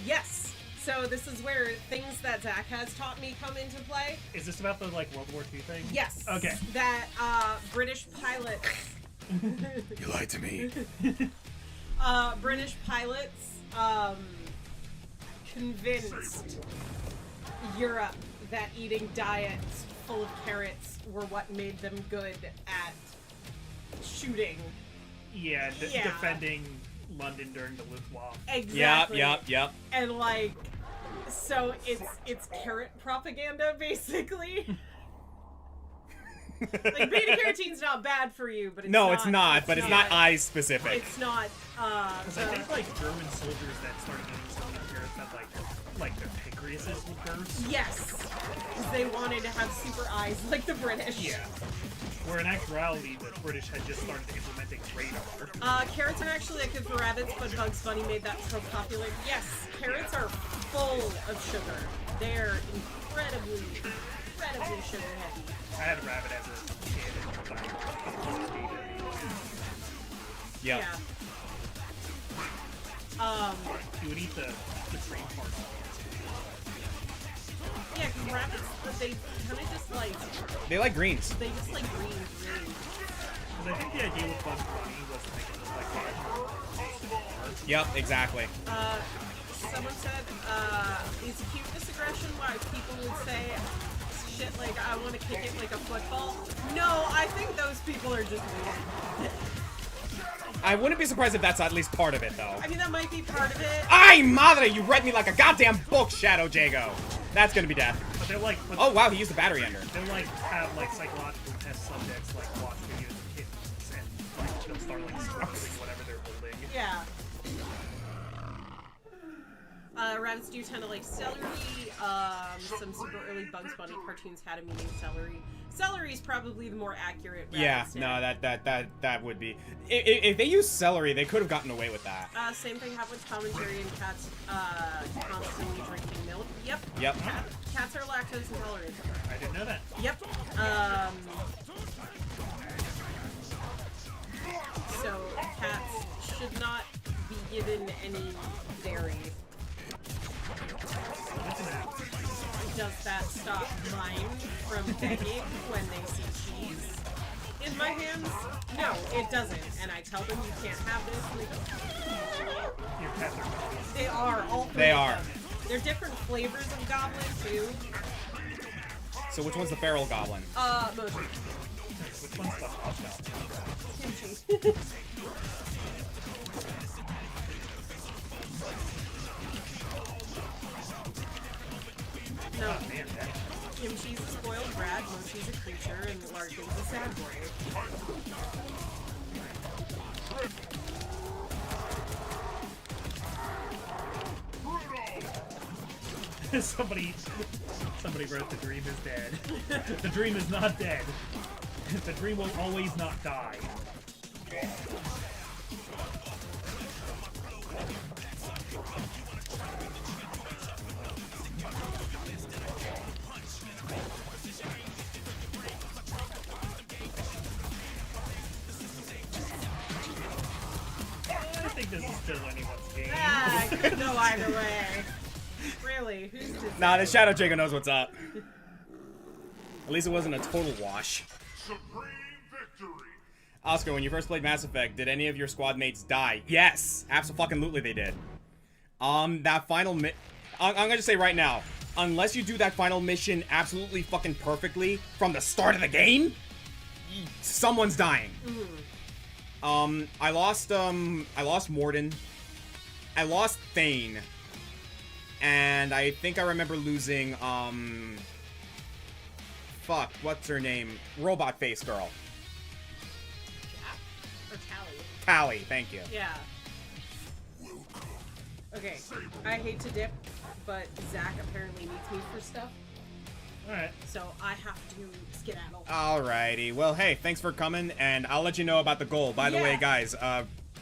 B: Yes. So this is where things that Zach has taught me come into play.
C: Is this about the, like, World War II thing?
B: Yes.
C: Okay.
B: That British pilots...
A: You lied to me.
B: British pilots convinced Europe that eating diets full of carrots were what made them good at shooting.
C: Yeah,
B: Yeah.
C: defending London during the Luftwaffe.
B: Exactly.
A: Yep.
B: And like, so it's carrot propaganda basically. Like beta carotene's not bad for you, but it's
A: No,
B: not,
A: it's not, but it's not eyes specific.
B: It's not.
C: Because I think like German soldiers that started eating some of the carrots that like their pancreases would burst.
B: Yes, because they wanted to have super eyes like the British.
C: Yeah. Where in actuality, the British had just started implementing radar.
B: Carrots are actually not good for rabbits, but Bugs Bunny made that so popular. Yes, carrots are full of sugar. They're incredibly sugar heavy.
C: I had a rabbit as a kid and
A: Yep.
B: Yeah.
C: he would eat the green part.
B: Yeah, because rabbits, they kind of just like,
A: They like greens.
B: they just like green, really.
C: Because I think the idea with Bugs Bunny was to make it look like
A: Yep, exactly.
B: Someone said, is cuteness aggression why people would say shit like, I want to kick it like a football? No, I think those people are just weird.
A: I wouldn't be surprised if that's at least part of it, though.
B: I mean, that might be part of it.
A: Ay, madre, you read me like a goddamn book, Shadow Jago. That's gonna be death.
C: But they're like,
A: Oh, wow, he used the battery ender.
C: they'll like have like psychological test subjects like watch videos of kittens and like they'll start like struggling whatever they're holding.
B: Yeah. Rabbits do tend to like celery. Some super early Bugs Bunny cartoons had him eating celery. Celery is probably the more accurate rabbit
A: Yeah,
B: stare.
A: no, that would be. If they used celery, they could have gotten away with that.
B: Same thing happened with Tom and Jerry and cats constantly drinking milk. Yep.
A: Yep.
B: Cats are lactose intolerant.
C: I didn't know that.
B: Yep. So cats should not be given any dairy. Does that stop mine from begging when they see cheese in my hands? No, it doesn't. And I tell them you can't have this, and they go,
C: Your pets are goblins.
B: they are, all three
A: They
B: of
A: are.
B: them. They're different flavors of goblin, too.
A: So which one's the feral goblin?
B: Motion.
C: Which one's the hot
B: Kimchi. No,
C: Oh, man, that.
B: Kimchi's a spoiled brat, Mochi's a creature, and Larkin's a sad boy.
C: Somebody wrote the dream is dead. The dream is not dead. The dream will always not die. I think this is still anyone's game.
B: Ah, it could go either way. Really, who's to
A: Nah,
B: say?
A: the Shadow Jago knows what's up. At least it wasn't a total wash.
G: Supreme victory.
A: Oscar, when you first played Mass Effect, did any of your squad mates die? Yes, absolutely they did. That final I'm gonna just say right now, unless you do that final mission absolutely fucking perfectly from the start of the game, someone's dying. I lost Morden. I lost Thane. And I think I remember losing, fuck, what's her name? Robot face girl.
B: Jack? Or Callie?
A: Callie, thank you.
B: Yeah. Okay, I hate to dip, but Zach apparently needs me for stuff,
C: Alright.
B: so I have to skedaddle.
A: Alrighty, well, hey, thanks for coming, and I'll let you know about the goal. By the way,
B: Yeah.
A: guys,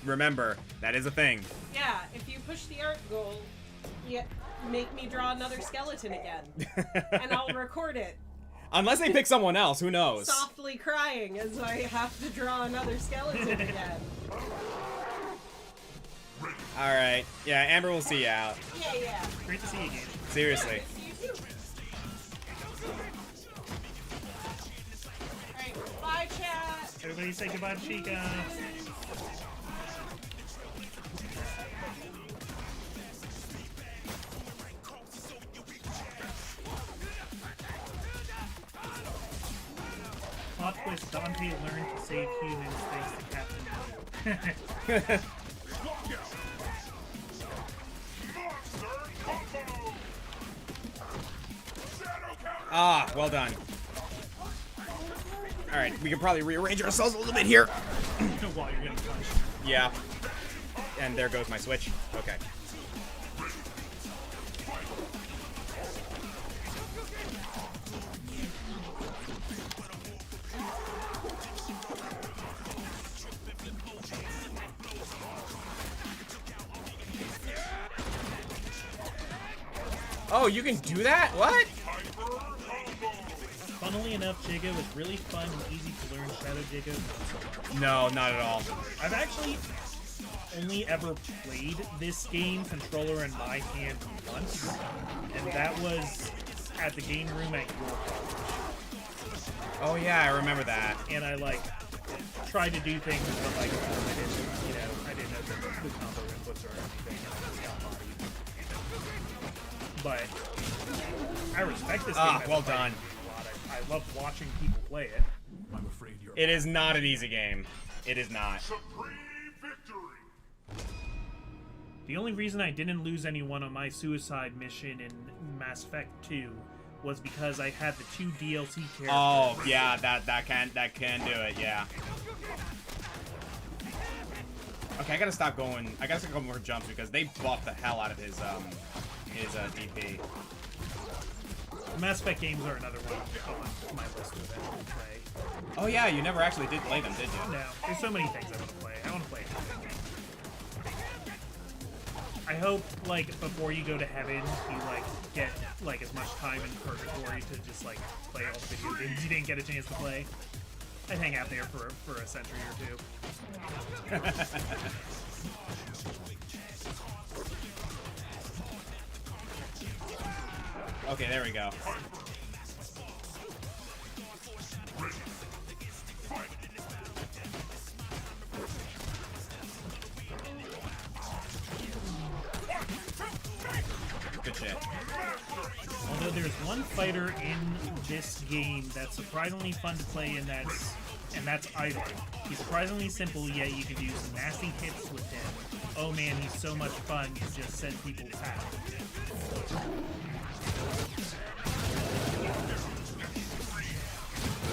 A: remember, that is a thing.
B: Yeah, if you push the art goal, make me draw another skeleton again, and I'll record it.
A: Unless they pick someone else, who knows?
B: Softly crying as I have to draw another skeleton again.
A: Alright, yeah, Amber will see you out.
B: Yeah.
C: Great to see you again.
A: Seriously.
B: See you too. Alright, bye chat.
C: Everybody say goodbye to Chica. Plot twist, Dante learned to save humans thanks to Captain Blue.
A: Ah, well done. Alright, we can probably rearrange ourselves a little bit here.
C: While you're getting punched.
A: Yeah. And there goes my switch. Okay. Oh, you can do that? What?
C: Funnily enough, Jago is really fun and easy to learn Shadow Jago.
A: No, not at all.
C: I've actually only ever played this game, controller in my hand, once, and that was at the game room at your college.
A: Oh yeah, I remember that.
C: And I like tried to do things, but like I didn't, you know, I didn't know the combo inputs or anything. I got bodied. But I respect this game.
A: Ah,
C: as a
A: well
C: fighting
A: done.
C: game a lot. I love watching people play it.
F: I'm afraid you're.
A: It is not an easy game. It is not.
G: Supreme victory.
C: The only reason I didn't lose anyone on my suicide mission in Mass Effect 2 was because I had the 2 DLC characters.
A: Oh yeah, that can do it. Yeah. Okay, I gotta stop going. I gotta start going more jumps because they buffed the hell out of his DP.
C: Mass Effect games are another one on my list of eventually play.
A: Oh yeah, you never actually did play them, did you?
C: No, there's so many things I want to play. I want to play everything. I hope, like, before you go to heaven, you, like, get, like, as much time in purgatory to just, like, play all the video games you didn't get a chance to play. I'd hang out there for a century or two.
A: Okay, there we go. Good shit.
C: Although there's one fighter in this game that's surprisingly fun to play, and that's Idol. He's surprisingly simple, yet you can do some nasty hits with him. Oh man, he's so much fun to just send people packing.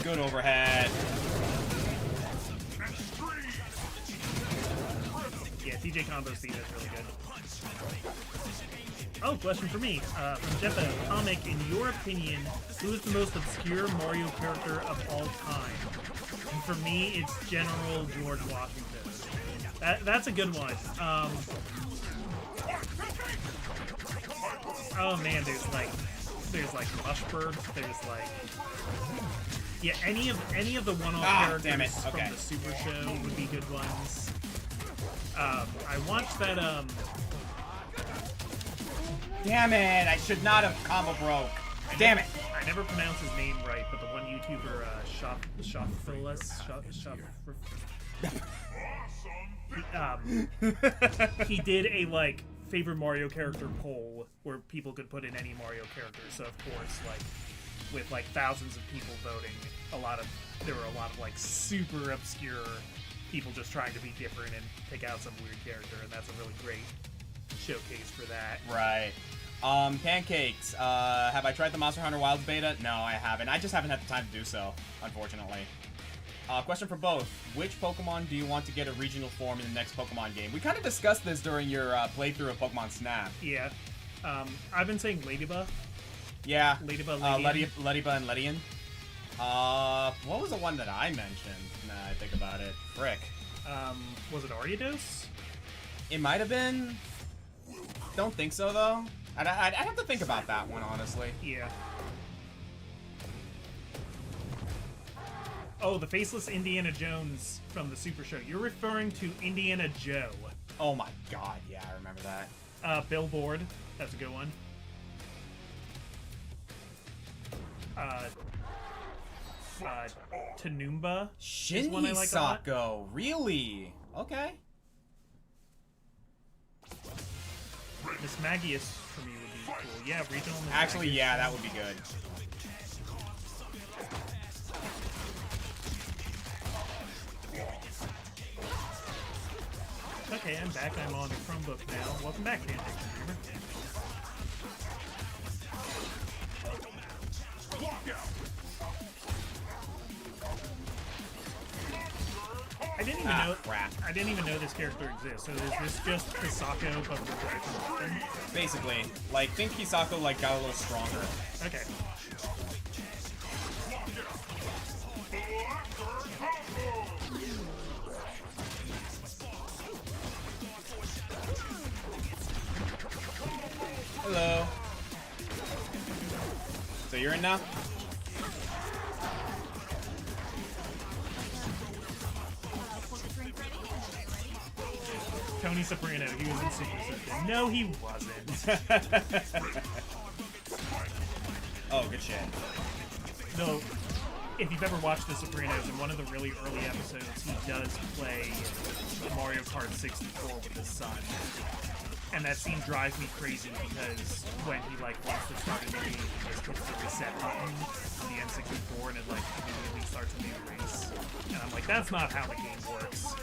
A: Good overhead.
C: Yeah, TJ combo speed is really good. Oh, question for me. From Jeppo, Comic, in your opinion, who is the most obscure Mario character of all time? And for me, it's General George Washington. That's a good one. Oh man, there's like Mushbird, there's like, yeah, any of the one-off characters
A: damn it. Okay.
C: from the Super Show would be good ones. I watched that
A: Damn it! I should not have combo broke. Damn it!
C: I never pronounce his name right, but the one YouTuber, he did a like favorite Mario character poll where people could put in any Mario character. So of course, like with like thousands of people voting, there were a lot of like super obscure people just trying to be different and pick out some weird character, and that's a really great showcase for that.
A: Right. Pancakes. Have I tried the Monster Hunter Wilds beta? No, I haven't. I just haven't had the time to do so, unfortunately. Question for both. Which Pokemon do you want to get a regional form in the next Pokemon game? We kind of discussed this during your playthrough of Pokemon Snap.
C: Yeah. I've been saying Ladybug.
A: Yeah.
C: Ladybug,
A: Ladybug and Ledian. What was the one that I mentioned? Nah, I think about it. Frick.
C: Was it Ariados?
A: It might have been. Don't think so, though. I'd have to think about that one, honestly.
C: Yeah. Oh, the faceless Indiana Jones from the Super Show. You're referring to Indiana Joe.
A: Oh my god, yeah, I remember that.
C: Billboard. That's a good one. Tanumba. is one I like a lot.
A: Shinji-Sako, really? Okay.
C: Miss Magius for me would be cool. Yeah, regional Miss
A: Actually,
C: Magius.
A: yeah, that would be good.
C: Okay, I'm back. I'm on Chromebook now. Welcome back, Pancake. I didn't even know.
A: Crap.
C: I didn't even know this character exists. So is this just Hisako but with Dragon Weapon?
A: Basically, like, think Hisako, like, got a little stronger.
C: Okay.
A: Hello. So you're in now?
C: Tony Soprano, he was in Super Circuit. No, he wasn't.
A: Oh, good shit.
C: No, if you've ever watched The Sopranos, in one of the really early episodes, he does play Mario Kart 64 with his son. And that scene drives me crazy because when he like wants to start a new game, he just hits the reset button on the N64 and it like immediately starts a new race. And I'm like, that's not how the game works.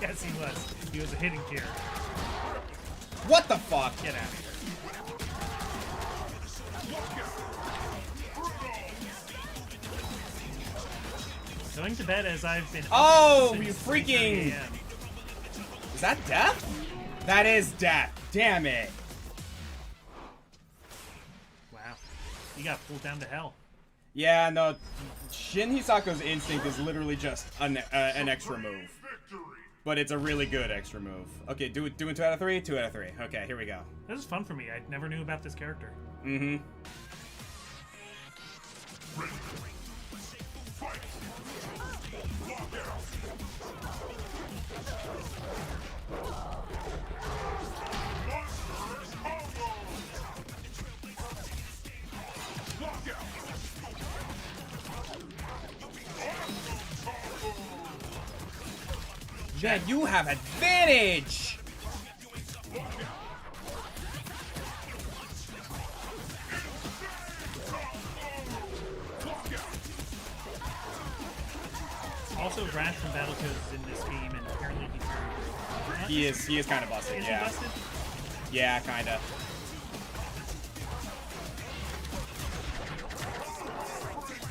C: Yes, he was. He was a hidden character.
A: What the fuck?
C: Get out of here. Going to bed as I've been.
A: Oh,
C: since
A: you
C: 3:30
A: freaking-
C: a.m.
A: Is that death? That is death. Damn it.
C: Wow. You got pulled down to hell.
A: Yeah, no. Shin Hisako's instinct is literally just an extra move.
G: Victory.
A: But it's a really good extra move. Okay, doing 2 out of 3? 2 out of 3. Okay, here we go.
C: This is fun for me. I never knew about this character.
A: Mm-hmm. Yeah, you have advantage!
C: Also, Rash from Battletoads is in this game, and apparently he's very good.
A: He is kind of busted,
C: Is he
A: yeah.
C: busted?
A: Yeah, kinda.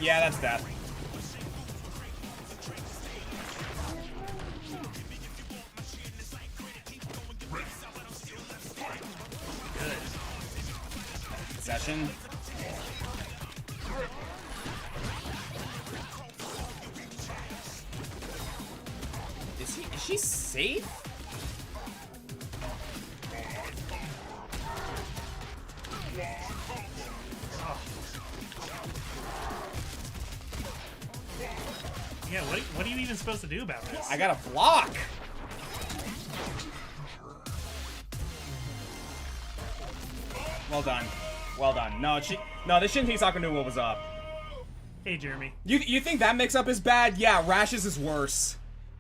A: Yeah, that's death.
C: Good.
A: Session. Is she safe?
C: Yeah, what are you even supposed to do about this?
A: I got a block. Well done. Well done. No, this Shin Hisaku knew what was up.
C: Hey, Jeremy.
A: You think that mix-up is bad? Yeah, Rash's is worse.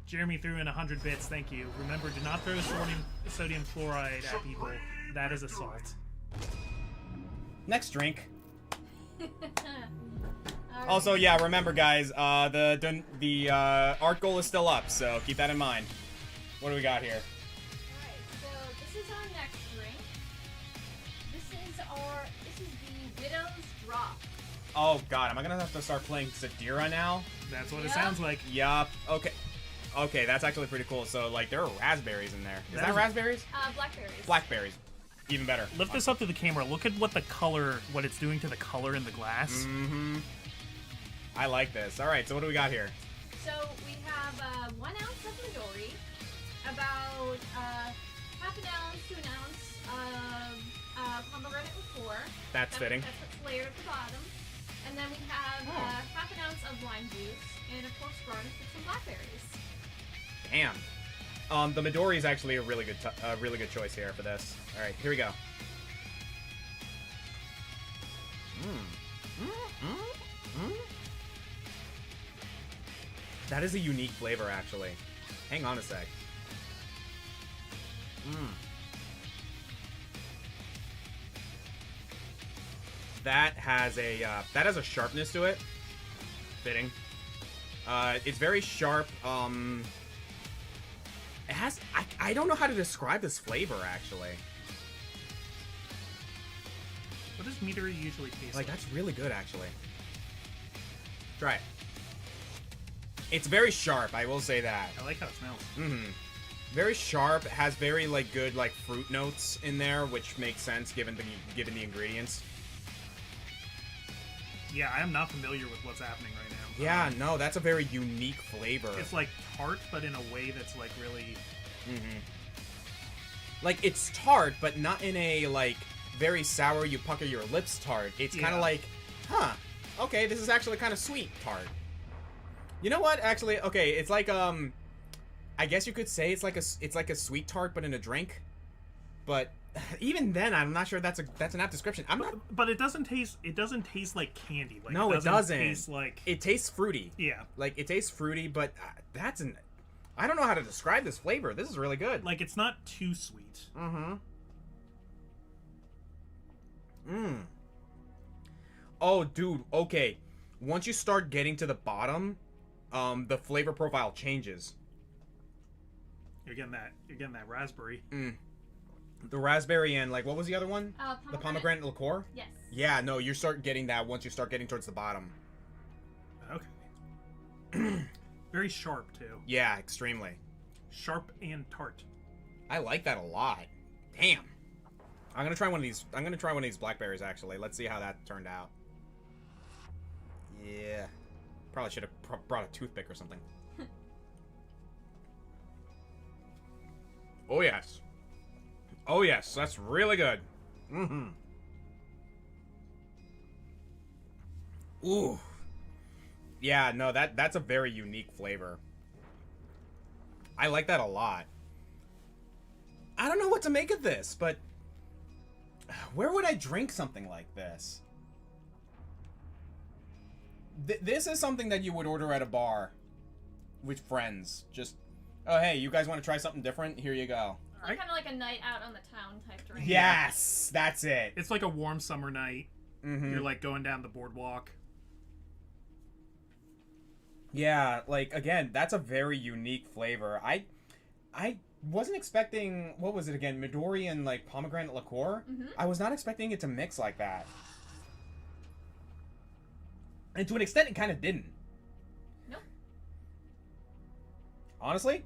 C: Jeremy threw in 100 bits, thank you. Remember, do not throw sodium chloride at people. That is assault.
A: Next drink.
D: Alright.
A: Also, yeah, remember guys, the art goal is still up, so keep that in mind. What do we got here?
D: Alright, so this is our next drink. This is the Widow's Drop.
A: Oh god, am I gonna have to start playing Zadira now?
C: That's what it
D: Yeah.
C: sounds like.
A: Yup. Okay. Okay, that's actually pretty cool. So, like, there are raspberries in there. Is
C: That
A: that
C: is-
A: raspberries?
D: Blackberries.
A: Blackberries. Even better.
C: Lift this up to the camera. Look at what it's doing to the color in the glass.
A: Mm-hmm. I like this. Alright, so what do we got here?
D: So we have 1 ounce of Midori, about half an ounce to an ounce of pomegranate liqueur.
A: That's fitting.
D: That's what's layered at the bottom. And then we have half an ounce of lime juice, and of course garnished with some blackberries.
A: Damn. The Midori is actually a really good choice here for this. All right, here we go. That is a unique flavor, actually. Hang on a sec. That has a sharpness to it. Fitting. It's very sharp. It has. I don't know how to describe this flavor actually.
C: What does Midori usually taste
A: Like that's really good actually. Try it. It's very sharp. I will say that.
C: I like how it smells.
A: Very sharp. Has very like good like fruit notes in there, which makes sense given the ingredients.
C: Yeah, I am not familiar with what's happening right now.
A: Yeah, no, that's a very unique flavor.
C: It's like tart, but in a way that's like really.
A: Like it's tart, but not in a like very sour, you pucker your lips tart. It's kind
C: Yeah.
A: of like, huh, okay, this is actually kind of sweet tart. You know what? Actually, okay, it's like I guess you could say it's like a sweet tart, but in a drink. But even then, I'm not sure that's an apt description. I'm not.
I: But it doesn't taste like candy. Like,
A: No, it doesn't.
I: Taste like
A: It tastes fruity.
I: yeah.
A: Like it tastes fruity, but that's an. I don't know how to describe this flavor. This is really good.
I: Like it's not too sweet.
A: Mm-hmm. Mmm. Oh, dude. Okay. Once you start getting to the bottom, the flavor profile changes.
I: You're getting that raspberry.
A: The raspberry and like what was the other one?
D: Pomegranate.
A: The pomegranate liqueur.
D: Yes.
A: Yeah. No, you start getting that once you start getting towards the bottom.
I: Okay. Very sharp too.
A: Yeah, extremely.
I: Sharp and tart.
A: I like that a lot. Damn. I'm gonna try one of these. I'm gonna try one of these blackberries actually. Let's see how that turned out. Yeah. Probably should have brought a toothpick or something. Oh yes. Oh yes, that's really good. Mm-hmm. Ooh. Yeah, no, that's a very unique flavor. I like that a lot. I don't know what to make of this, but where would I drink something like this? This is something that you would order at a bar with friends. Just, oh hey, you guys want to try something different? Here you go.
D: It's kind of like a night out on the town type drink.
A: Yes, that's it.
I: It's like a warm summer night.
A: Mm-hmm.
I: You're like going down the boardwalk.
A: Yeah, like again, that's a very unique flavor. I wasn't expecting, what was it again, Midori and like pomegranate liqueur. I was not expecting it to mix like that. And to an extent, it kind of didn't.
D: Nope.
A: Honestly,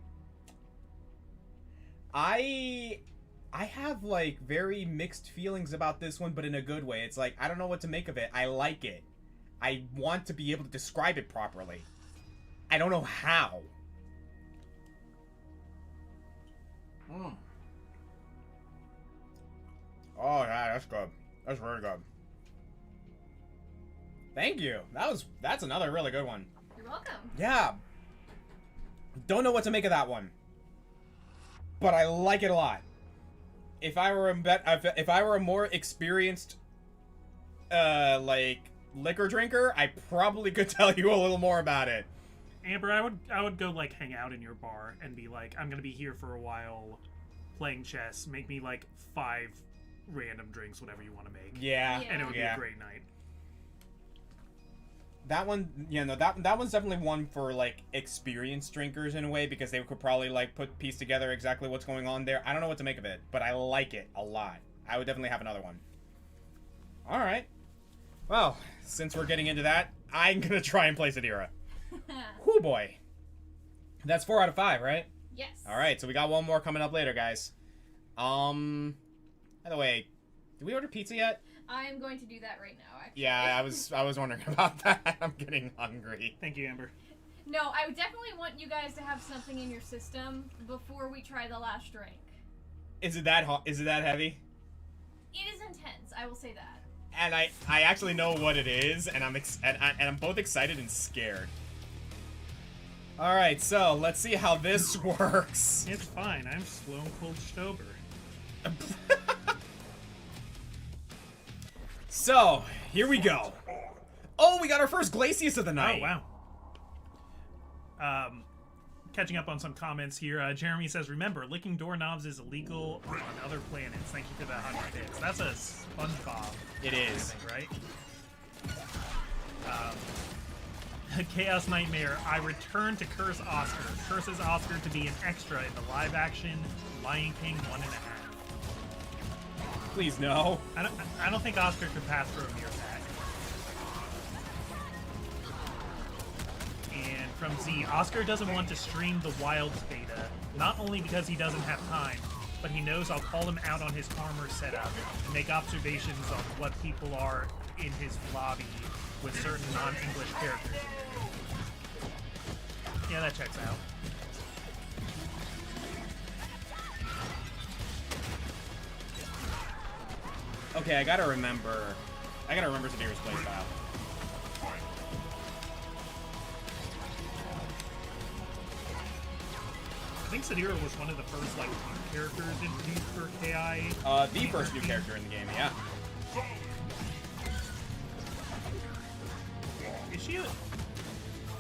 A: I have like very mixed feelings about this one, but in a good way. It's like I don't know what to make of it. I like it. I want to be able to describe it properly. I don't know how. Oh yeah, that's good. That's very good. Thank you. That's another really good one.
D: You're welcome.
A: Yeah. Don't know what to make of that one, but I like it a lot. If I were a more experienced, like liquor drinker, I probably could tell you a little more about it.
I: Amber, I would go like hang out in your bar and be like, I'm gonna be here for a while, playing chess. Make me like 5 random drinks, whatever you want to make.
A: Yeah.
I: And it would be
A: Yeah.
I: a great night.
A: That one, yeah, no, that one's definitely one for like experienced drinkers in a way, because they could probably like piece together exactly what's going on there. I don't know what to make of it, but I like it a lot. I would definitely have another one. All right. Well, since we're getting into that, I'm gonna try and play Zadira. Whoo boy. That's 4 out of 5, right?
D: Yes.
A: All right, so we got one more coming up later, guys. By the way, did we order pizza yet?
D: I am going to do that right now, actually.
A: Yeah, I was wondering about that. I'm getting hungry.
I: Thank you, Amber.
D: No, I would definitely want you guys to have something in your system before we try the last drink.
A: Is it that hot? Is it that heavy?
D: It is intense, I will say that.
A: And I actually know what it is, and I'm both excited and scared. All right, so let's see how this works.
I: It's fine. I'm Sloan Cold Stober.
A: So here we go. Oh, we got our first Glacius of the night.
I: Oh wow. Catching up on some comments here. Jeremy says, "Remember, licking doorknobs is illegal on other planets." Thank you for the 100 bits. That's a SpongeBob.
A: It is.
I: Right? Chaos Nightmare. I return to curse Oscar. Curses Oscar to be an extra in the live-action Lion King 1.5.
A: Please no.
I: I don't think Oscar could pass for a meerkat. And from Z, Oscar doesn't want to stream the Wilds beta, not only because he doesn't have time, but he knows I'll call him out on his armor setup and make observations on what people are in his lobby with certain non-English characters. Yeah, that checks out.
A: Okay, I gotta remember Zadira's playstyle.
I: think Sadira was one of the first like new characters introduced for KI.
A: The first new character in the game, yeah.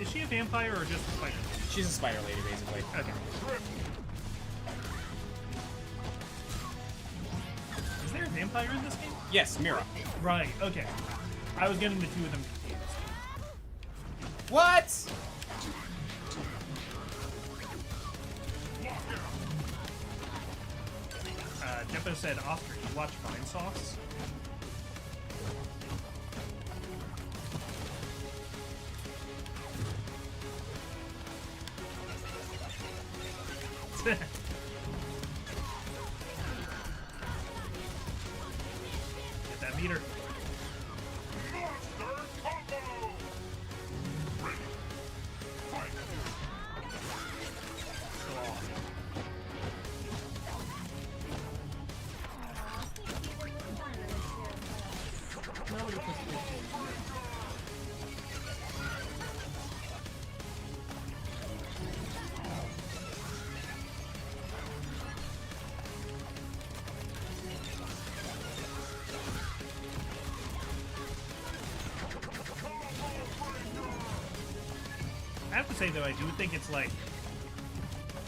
I: Is she a vampire or just a spider?
A: She's a spider lady, basically.
I: Okay. Is there a vampire in this game?
A: Yes, Mira.
I: Right, okay. I was getting the two of them confused.
A: What?
I: Jeppo said, Oscar, you watch Vine Sauce? Get that meter.
G: Monster combo! Ready. Fight.
I: I have to say though, I do think it's like,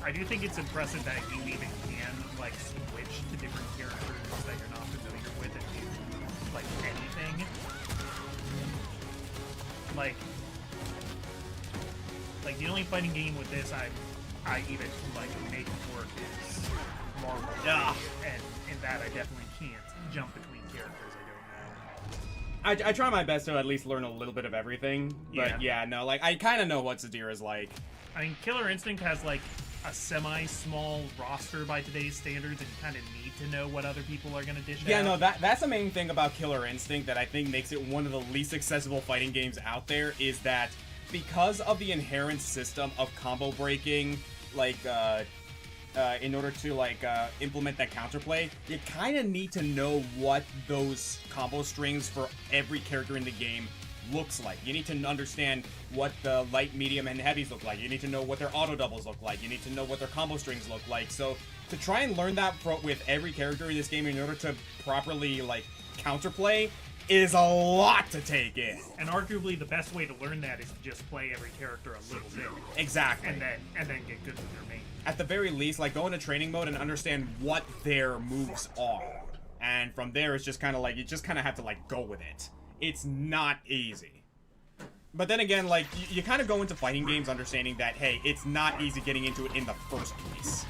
I: I do think it's impressive that you even can like switch to different characters that you're not familiar with and do like anything. Like the only fighting game with this I even like make work is Marvel.
A: Yeah.
I: And in that I definitely can't jump between characters I don't know.
A: I try my best to at least learn a little bit of everything, but yeah, no, like, I kind of know what Sadira's like.
I: I mean, Killer Instinct has like a semi-small roster by today's standards, and you kind of need to know what other people are going to dish out.
A: Yeah, no, that's the main thing about Killer Instinct that I think makes it one of the least accessible fighting games out there, is that because of the inherent system of combo breaking, like, in order to, like, implement that counterplay, you kind of need to know what those combo strings for every character in the game looks like. You need to understand what the light, medium, and heavies look like. You need to know what their auto doubles look like. You need to know what their combo strings look like. So to try and learn that with every character in this game in order to properly, like, counterplay is a lot to take in.
I: And arguably the best way to learn that is to just play every character a little bit.
A: Exactly.
I: And then get good with their main.
A: At the very least, like, go into training mode and understand what their moves are. And from there, it's just kind of like, you just kind of have to, like, go with it. It's not easy. But then again, like, you kind of go into fighting games understanding that, hey, it's not easy getting into it in the first place.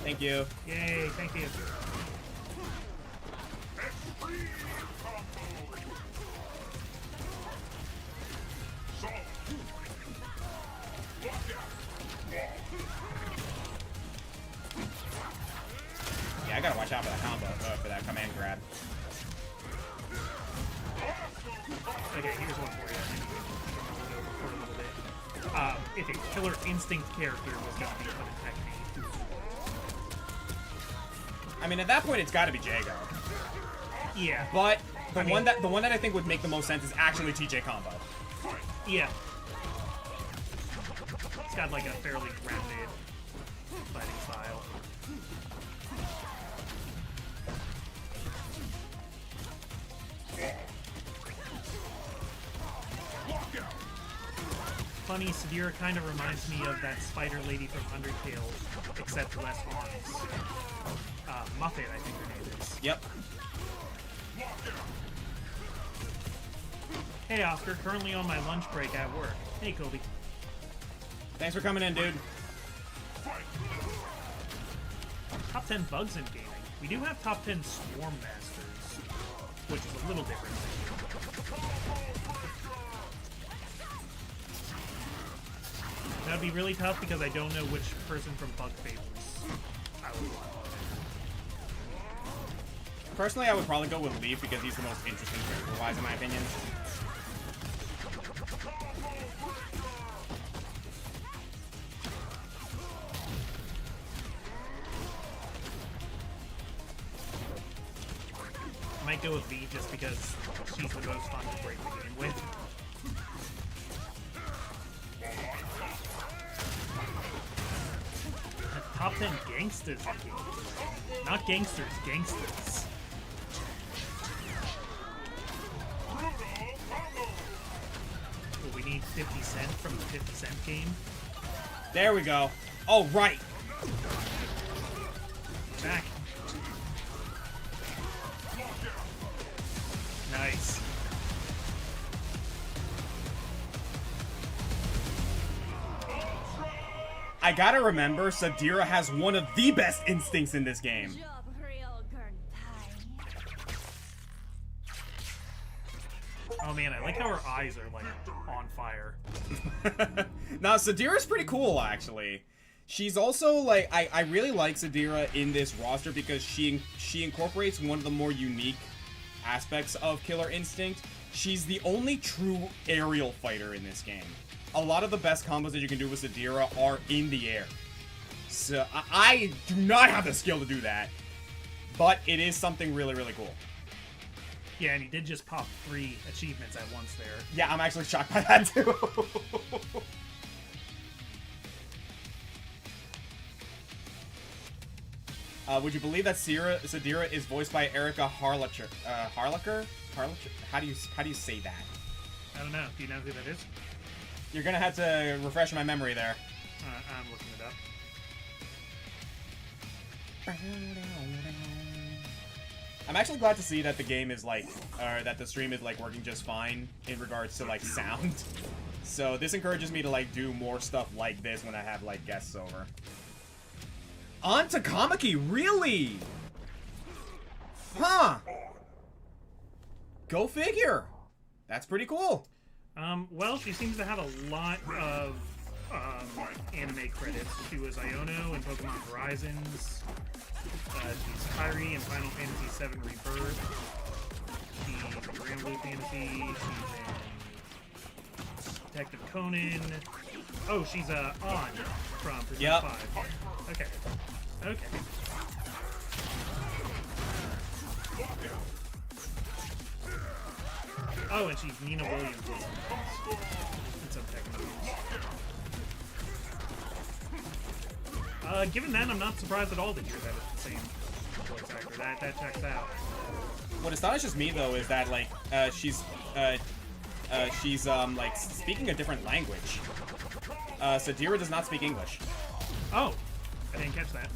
A: Thank you.
I: Yay, thank you.
G: Extreme combo! Solve. Lock out.
A: Yeah, I gotta watch out for that combo, for that command grab.
I: Okay, here's one for you. If a Killer Instinct character was going to be put in Tekken 8.
A: I mean, at that point, it's gotta be Jago.
I: Yeah.
A: But the one that I think would make the most sense is actually TJ Combo.
I: Yeah. It's got like a fairly grounded fighting style. Funny, Sadira kind of reminds me of that spider lady from Undertale, except less arms. Muffet, I think her name is.
A: Yep.
I: Hey Oscar, currently on my lunch break at work. Hey Kobe.
A: Thanks for coming in, dude.
I: Top 10 bugs in gaming. We do have top 10 Swarm Masters, which is a little different. That would be really tough because I don't know which person from Bug Fables I would want.
A: Personally, I would probably go with Leaf because he's the most interesting character-wise, in my opinion.
I: I might go with V just because she's the most fun to break the game with. top 10 gangsters in games. Not gangsters, gangsters. Well, we need 50 Cent from the 50 Cent game.
A: There we go. Oh, right.
I: Back. Nice.
A: I gotta remember, Sadira has one of the best instincts in this game.
H: Job real
I: Oh man, I like how her eyes are like on fire.
A: Now, Sadira's pretty cool, actually. She's also, like, I really like Sadira in this roster because she incorporates one of the more unique aspects of Killer Instinct. She's the only true aerial fighter in this game. A lot of the best combos that you can do with Sadira are in the air. So, I do not have the skill to do that. But it is something really, really cool.
I: Yeah, and he did just pop 3 achievements at once there.
A: Yeah, I'm actually shocked by that, too. Would you believe that Sadira is voiced by Erica Harlacher? Harlacher? How do you say that?
I: I don't know. Do you know who that is?
A: You're gonna have to refresh my memory there.
I: I'm looking it up.
A: I'm actually glad to see that the game is like, that the stream is like working just fine in regards to like sound. So this encourages me to like do more stuff like this when I have like guests over. On to Kamiki, really? Huh. Go figure. That's pretty cool.
I: Well, she seems to have a lot of anime credits. She was Iono in Pokemon Horizons. She's Kairi in Final Fantasy VII Rebirth. She's in Grand Blue Fantasy. She's in Detective Conan. Oh, she's An from Persona 5. Okay. Okay. Oh, and she's Nina Williams in some Tekken movies. Given that, I'm not surprised at all to hear that it's the same voice actor. That checks out.
A: What astonishes me though is that like she's like speaking a different language. Sadira does not speak English.
I: Oh, I didn't catch that.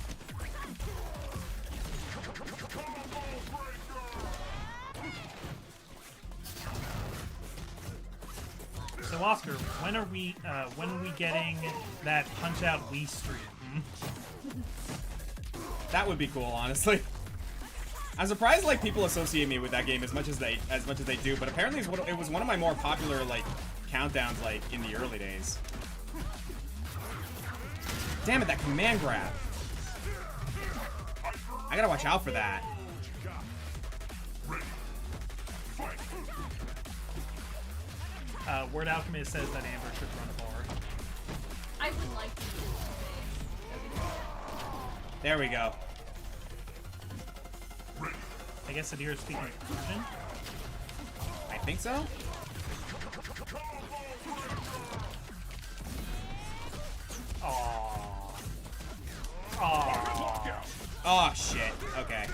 I: So Oscar, when are we getting that Punch Out Wii stream?
A: That would be cool, honestly. I'm surprised like people associate me with that game as much as they do, but apparently it was one of my more popular like countdowns like in the early days. Damn it, that command grab. I gotta watch out for that.
I: Word Alchemist says that Amber should run a bar.
D: I would like to do this.
A: There we go.
I: I guess Sadira's speaking Persian.
A: I think so.
I: Aww. Aww.
A: Oh shit. Okay.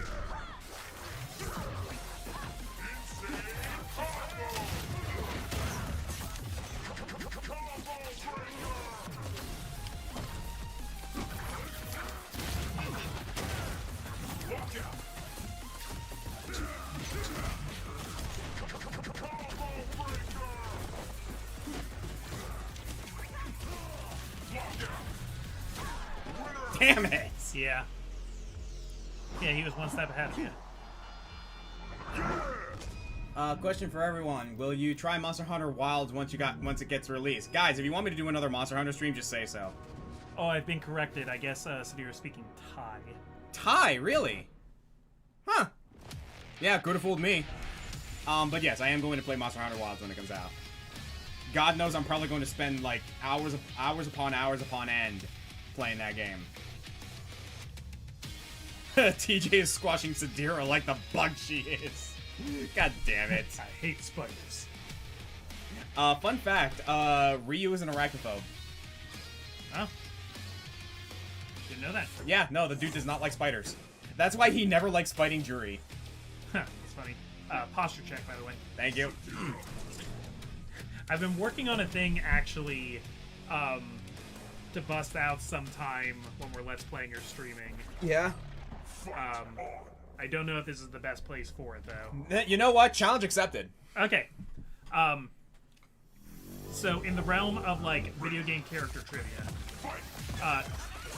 A: Damn it!
I: Yeah. Yeah, he was one step ahead of you.
A: Question for everyone: will you try Monster Hunter Wilds once it gets released? Guys, if you want me to do another Monster Hunter stream, just say so.
I: Oh, I've been corrected. I guess Sadira's speaking Thai.
A: Thai, really? Huh. Yeah, could have fooled me. But yes, I am going to play Monster Hunter Wilds when it comes out. God knows I'm probably going to spend like hours upon end playing that game. TJ is squashing Sadira like the bug she is. God damn it.
I: I hate spiders.
A: Fun fact, Ryu is an arachnophobe.
I: Oh. didn't know that.
A: Yeah, no, the dude does not like spiders. That's why he never likes fighting Juri.
I: It's funny. Posture check, by the way.
A: Thank you.
I: I've been working on a thing, actually, to bust out sometime when we're Let's Playing or streaming.
A: Yeah.
I: I don't know if this is the best place for it, though.
A: You know what? Challenge accepted.
I: Okay. So in the realm of, like, video game character trivia,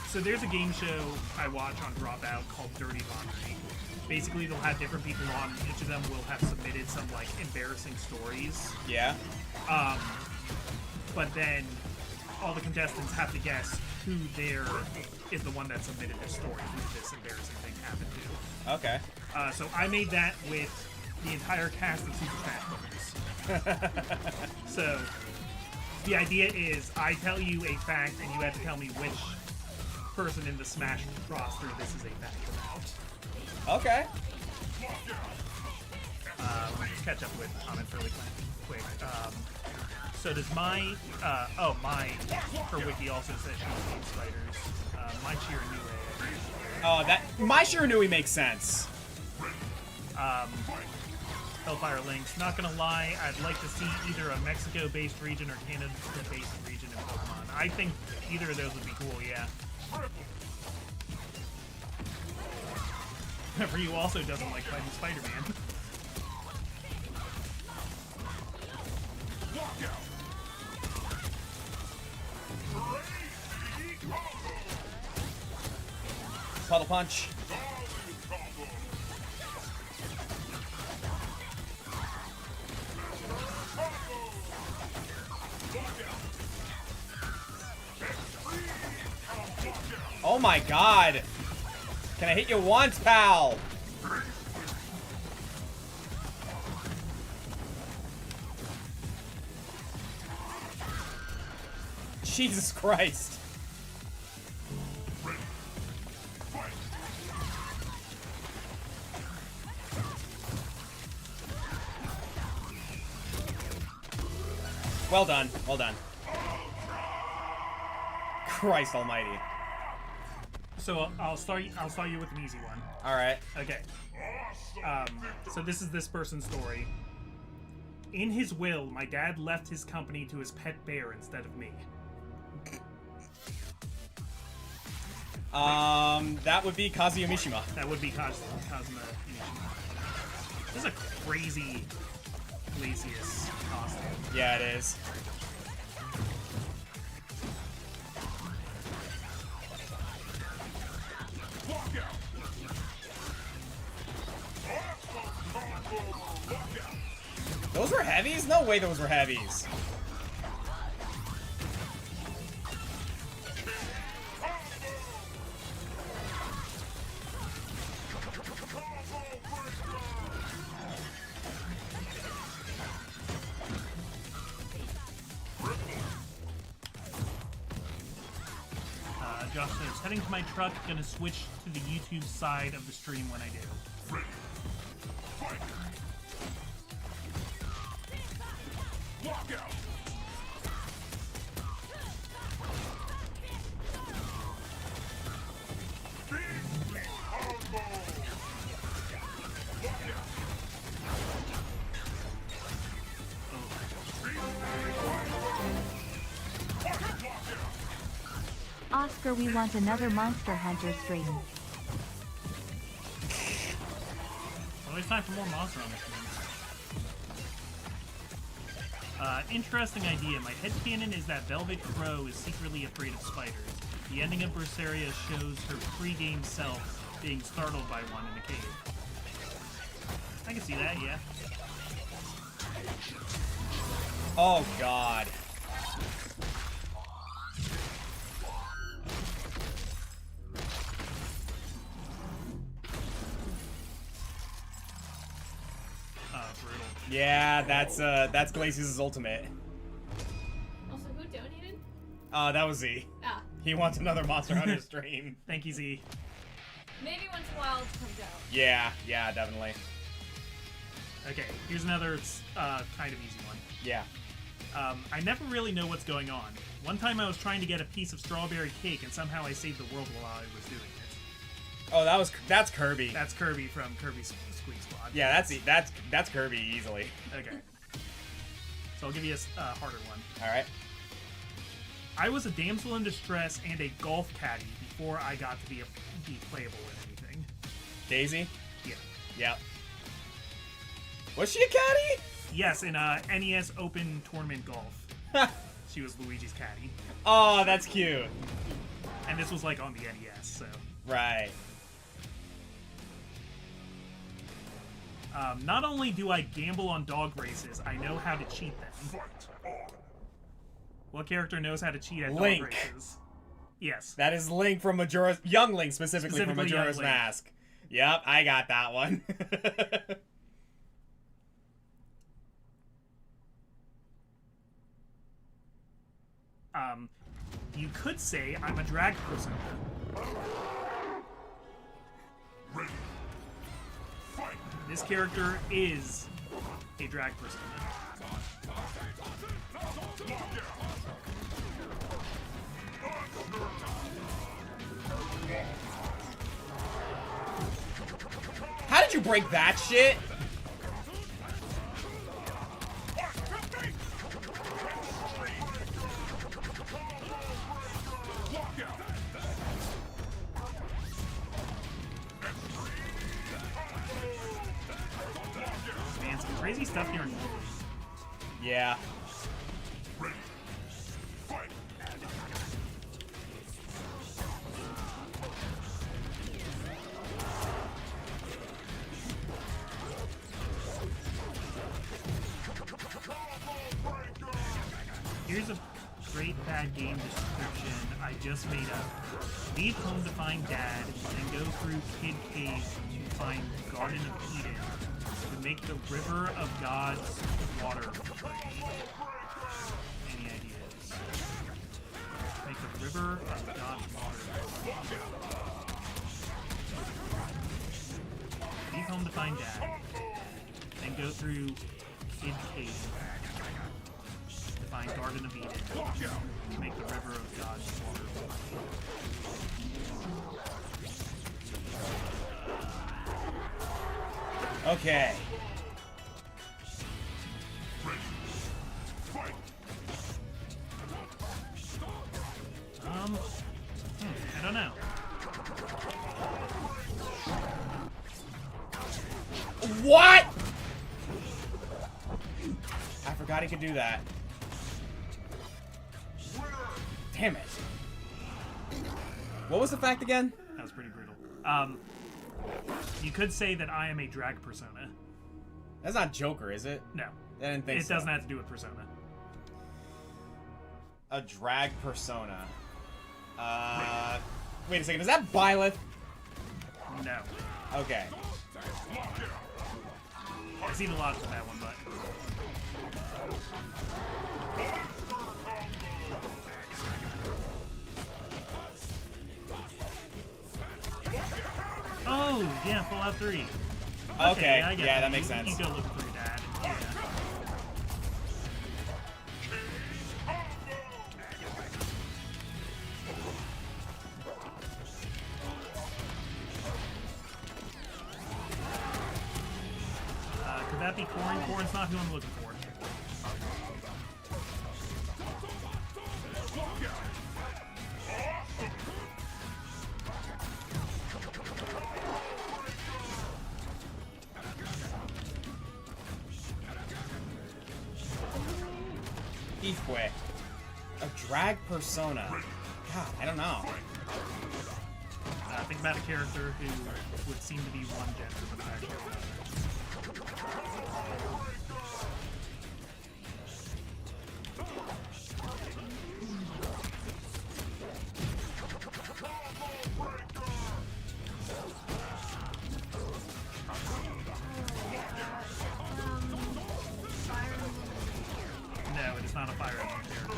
I: so there's a game show I watch on Dropout called Dirty Laundry. Basically, they'll have different people on. Each of them will have submitted some, like, embarrassing stories.
A: Yeah.
I: But then all the contestants have to guess who there is the one that submitted this story, who this embarrassing thing happened to.
A: Okay.
I: So I made that with the entire cast of Super Smash Bros. So the idea is I tell you a fact and you have to tell me which person in the Smash roster this is a fact about.
A: Okay.
I: Let me just catch up with comments really quick. So does my her wiki also says she hates spiders. My Shiranui.
A: Oh, my Shiranui makes sense.
I: Hellfire Links. Not gonna lie, I'd like to see either a Mexico-based region or Canada-based region in Pokemon. I think either of those would be cool, yeah. Ryu also doesn't like fighting Spider-Man.
A: Puddle punch. Oh my god! Can I hit you once, pal? Jesus Christ. Well done. Well done. Christ almighty.
I: So I'll start you with an easy one.
A: Alright.
I: Okay. So this is this person's story. In his will, my dad left his company to his pet bear instead of me.
A: That would be Kazuya Mishima.
I: That would be Kazuma Mishima. This is a crazy Glacius costume.
A: Yeah, it is. Those were heavies? No way those were heavies.
I: Josh says, heading to my truck, gonna switch to the YouTube side of the stream when I do.
E: Oscar, we want another Monster Hunter stream.
I: Always time for more Monster on the stream. Interesting idea. My headcanon is that Velvet Crow is secretly afraid of spiders. The ending of Berseria shows her pre-game self being startled by one in a cave. I can see that, yeah.
A: Oh god.
I: Brutal.
A: Yeah, that's Glacius' ultimate.
D: Also, who donated?
A: That was Z.
D: Ah,
A: He wants another Monster Hunter stream.
I: Thank you, Z.
D: maybe once Wilds comes out.
A: Yeah, definitely.
I: Okay, here's another kind of easy one.
A: Yeah.
I: I never really know what's going on. One time I was trying to get a piece of strawberry cake, and somehow I saved the world while I was doing it.
A: Oh, that's Kirby.
I: That's Kirby from Kirby's Squeak Squad.
A: Yeah, that's Kirby easily.
I: Okay. So I'll give you a harder one.
A: All right.
I: I was a damsel in distress and a golf caddy before I got to be playable in anything.
A: Daisy.
I: Yeah.
A: Yep. Was she a caddy?
I: Yes, in NES Open Tournament Golf. She was Luigi's caddy.
A: Oh, that's cute.
I: And this was like on the NES, so.
A: Right.
I: Not only do I gamble on dog races, I know how to cheat them.
G: Fight on.
I: What character knows how to cheat at
A: Link.
I: dog races? Yes.
A: That is Link from Majora's... Young Link, specifically from
I: Specifically
A: Majora's
I: Young Link.
A: Mask. Yep, I got that one.
I: You could say I'm a drag persona.
G: Ready. Fight.
I: This character is a drag persona.
A: How did you break that shit?
I: Man, some crazy stuff here in
A: Yeah.
G: Ready. Fight.
I: Here's a great bad game description I just made up. Leave home to find Dad, and go through Kid Cave to find Garden of Eden to make the River of God's water flow. Any ideas? Make the River of God's water. Leave home to find Dad, and go through Kid Cave to find Garden of Eden to make the River of God's water flow.
A: Okay.
G: Fight.
I: I don't know.
A: What? I forgot he could do that. Damn it. What was the fact again?
I: That was pretty brutal. You could say that I am a drag persona.
A: That's not Joker, is it?
I: No.
A: I didn't think
I: It
A: so.
I: doesn't have to do with persona.
A: A drag persona. Wait a second. Is that Byleth?
I: No.
A: Okay.
I: I've seen a lot of that one, but... Oh, yeah, Fallout 3.
A: Okay,
I: I get
A: yeah, that makes
I: You
A: sense.
I: go looking for your dad. Yeah. Could that be Corrin? Corrin's not who I'm looking for.
A: Ifwe. A drag persona. God, I don't know.
I: Think about a character who would seem to be one gender, but is actually another. No, it is not a Fire Emblem character.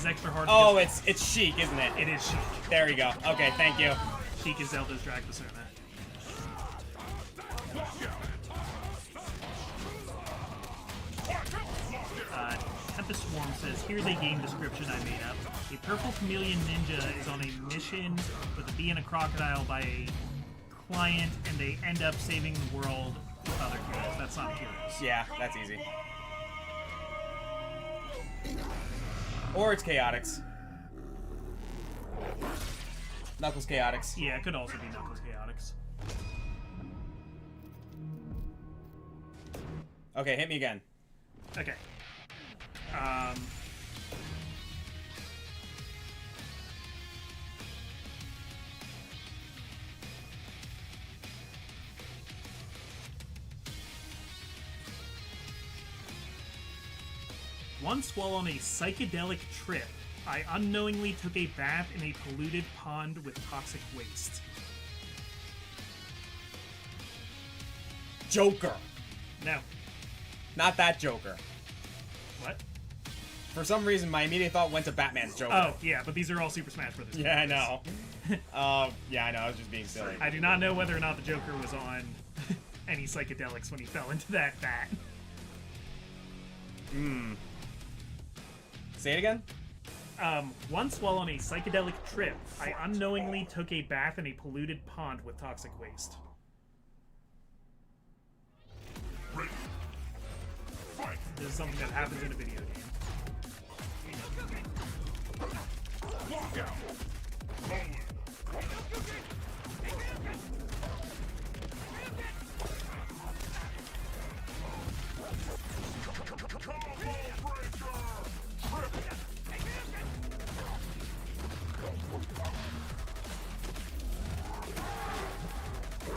C: is extra hard.
A: Oh,
C: because
A: it's Sheik, isn't it?
C: it is Sheik.
A: There we go. Okay, thank you.
C: Sheik is Zelda's drag persona. Tempest Swarm says, here's a game description I made up. A purple chameleon ninja is on a mission with a bee and a crocodile by a client, and they end up saving the world with other heroes. That's not heroes.
A: Yeah, that's easy. Or it's Chaotix. Knuckles Chaotix.
C: Yeah, it could also be Knuckles Chaotix.
A: Okay, hit me again.
C: Okay. Once while on a psychedelic trip, I unknowingly took a bath in a polluted pond with toxic waste.
A: Joker.
C: No.
A: Not that Joker.
C: What?
A: For some reason, my immediate thought went to Batman's Joker.
C: Oh, yeah, but these are all Super Smash Brothers.
A: Yeah, I
C: characters.
A: know. Yeah, I know. I was just being silly.
C: I do not know whether or not the Joker was on any psychedelics when he fell into that vat.
A: Say it again?
C: Once while on a psychedelic trip, I unknowingly took a bath in a polluted pond with toxic waste. This is something that happens in a video game.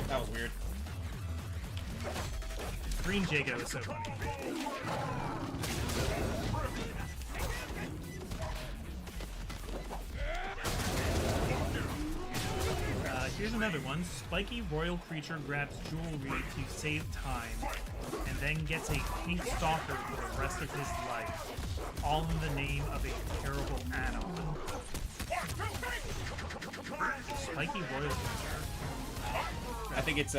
A: That was weird.
C: Green Jago is so funny. Here's another one. Spiky royal creature grabs jewelry to save time, and then gets a pink stalker for the rest of his life, all in the name of a terrible add-on. Spiky royal creature.
A: I think it's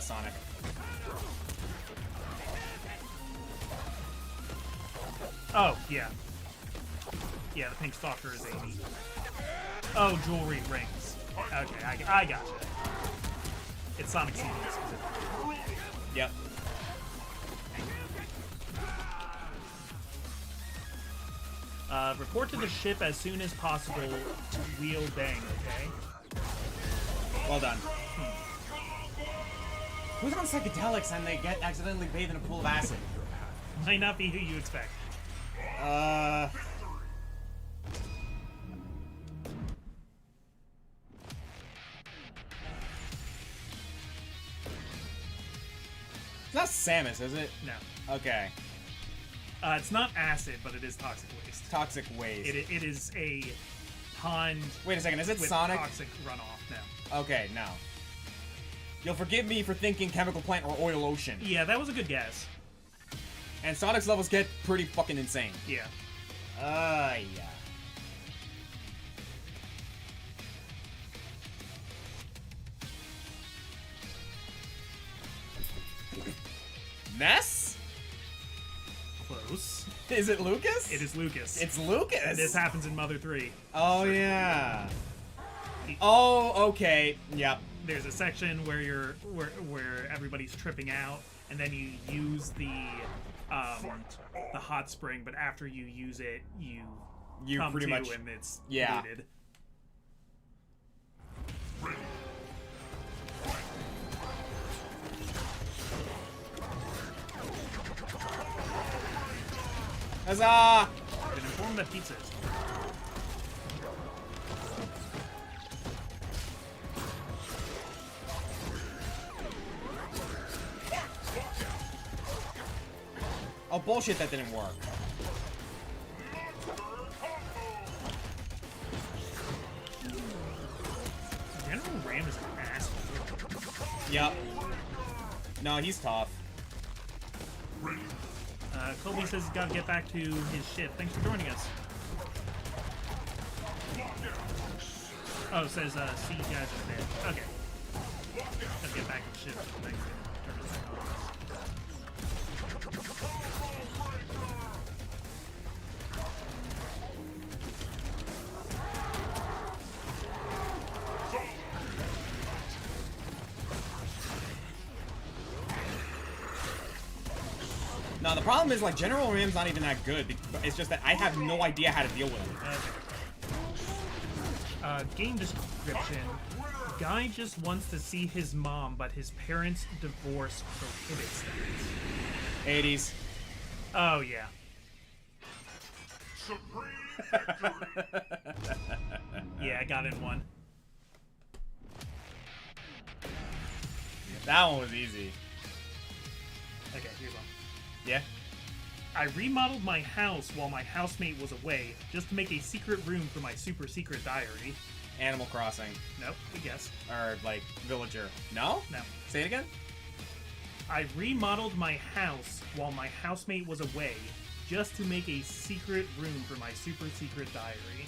A: Sonic.
C: Oh, yeah. Yeah, the pink stalker is Amy. Oh, jewelry rings. Okay, I gotcha. It's Sonic CD specifically.
A: Yep.
C: Report to the ship as soon as possible to wheel bang, okay?
A: Well done. Who's on psychedelics and they get accidentally bathed in a pool of acid?
C: Might not be who you expect.
A: It's not Samus, is it?
C: No.
A: Okay.
C: It's not acid, but it is toxic waste.
A: Toxic waste.
C: It is a pond.
A: Wait a second, is it
C: with
A: Sonic?
C: Toxic runoff. No.
A: Okay, no. You'll forgive me for thinking chemical plant or oil ocean.
C: Yeah, that was a good guess.
A: And Sonic's levels get pretty fucking insane.
C: Yeah.
A: Yeah. Ness?
C: Close.
A: Is it Lucas?
C: It is Lucas.
A: It's Lucas.
C: And this happens in Mother 3.
A: Oh yeah. Oh, okay. Yep.
C: There's a section where where everybody's tripping out, and then you use the hot spring, but after you use it, you come
A: pretty
C: to
A: much
C: and it's
A: yeah.
C: looted.
A: Huzzah!
C: I've been informed that pizza is
A: Oh bullshit, that didn't work.
C: General Ram is an asshole.
A: Yep. No, he's tough.
C: Colby says he's got to get back to his ship. Thanks for joining us.
I: Oh, it says, see you guys in a bit. Okay. Let's get back to ship. Thanks. Turn this back
A: No, the problem is, like, General Ram's not even that good. It's just that I have no idea how to deal with him.
I: Okay. Game description. Guy just wants to see his mom, but his parents' divorce prohibits that.
A: 80s.
I: Oh, yeah. Yeah, I got in one.
A: That one was easy.
I: Okay, here's one.
A: Yeah?
I: I remodeled my house while my housemate was away, just to make a secret room for my super secret diary.
A: Animal Crossing.
I: Nope, good guess.
A: Or, like, Villager. No?
I: No.
A: Say it again?
I: I remodeled my house while my housemate was away, just to make a secret room for my super secret diary.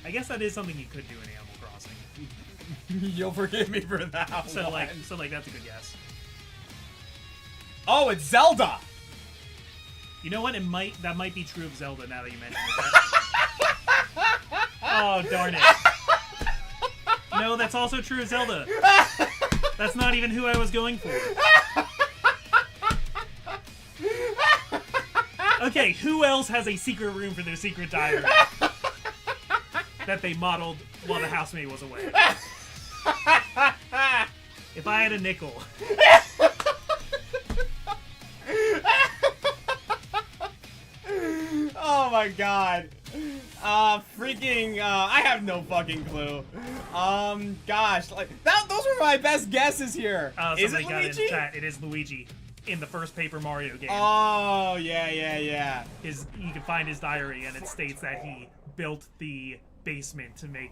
I: I guess that is something you could do in Animal Crossing.
A: You'll forgive me for that
I: So
A: one.
I: like that's a good guess.
A: Oh, it's Zelda!
I: You know what? That might be true of Zelda now that you mention it. Oh, darn it. No, that's also true of Zelda. That's not even who I was going for. Okay, who else has a secret room for their secret diary that they modeled while the housemate was away? If I had a nickel.
A: Oh my god. I have no fucking clue. Gosh, like, those were my best guesses here. Is it
I: Somebody got
A: Luigi?
I: in chat. It is Luigi in the first Paper Mario game.
A: Oh, yeah.
I: You can find his diary, and it states that he built the basement to make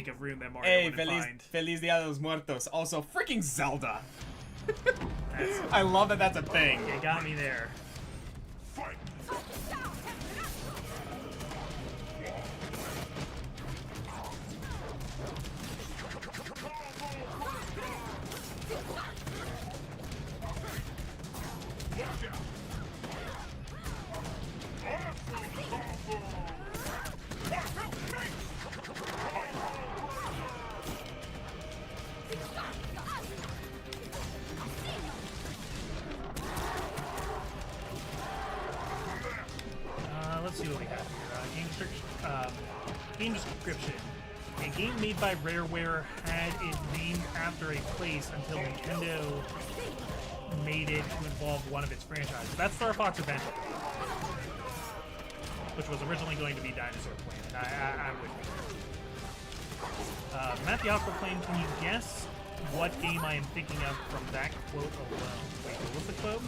I: a room that Mario
A: Hey,
I: wouldn't find.
A: Feliz Dia de los Muertos. Also, freaking Zelda. I love that that's a thing.
I: You got me there.
G: Fight!
I: Let's see what we have here. Game description. A game made by Rareware had it named after a place until Nintendo made it to involve one of its franchises. That's Star Fox Adventure, which was originally going to be Dinosaur Planet. I'm with you. Matt the Aquaplane, can you guess what game I am thinking of from that quote alone? Wait, what was the quote?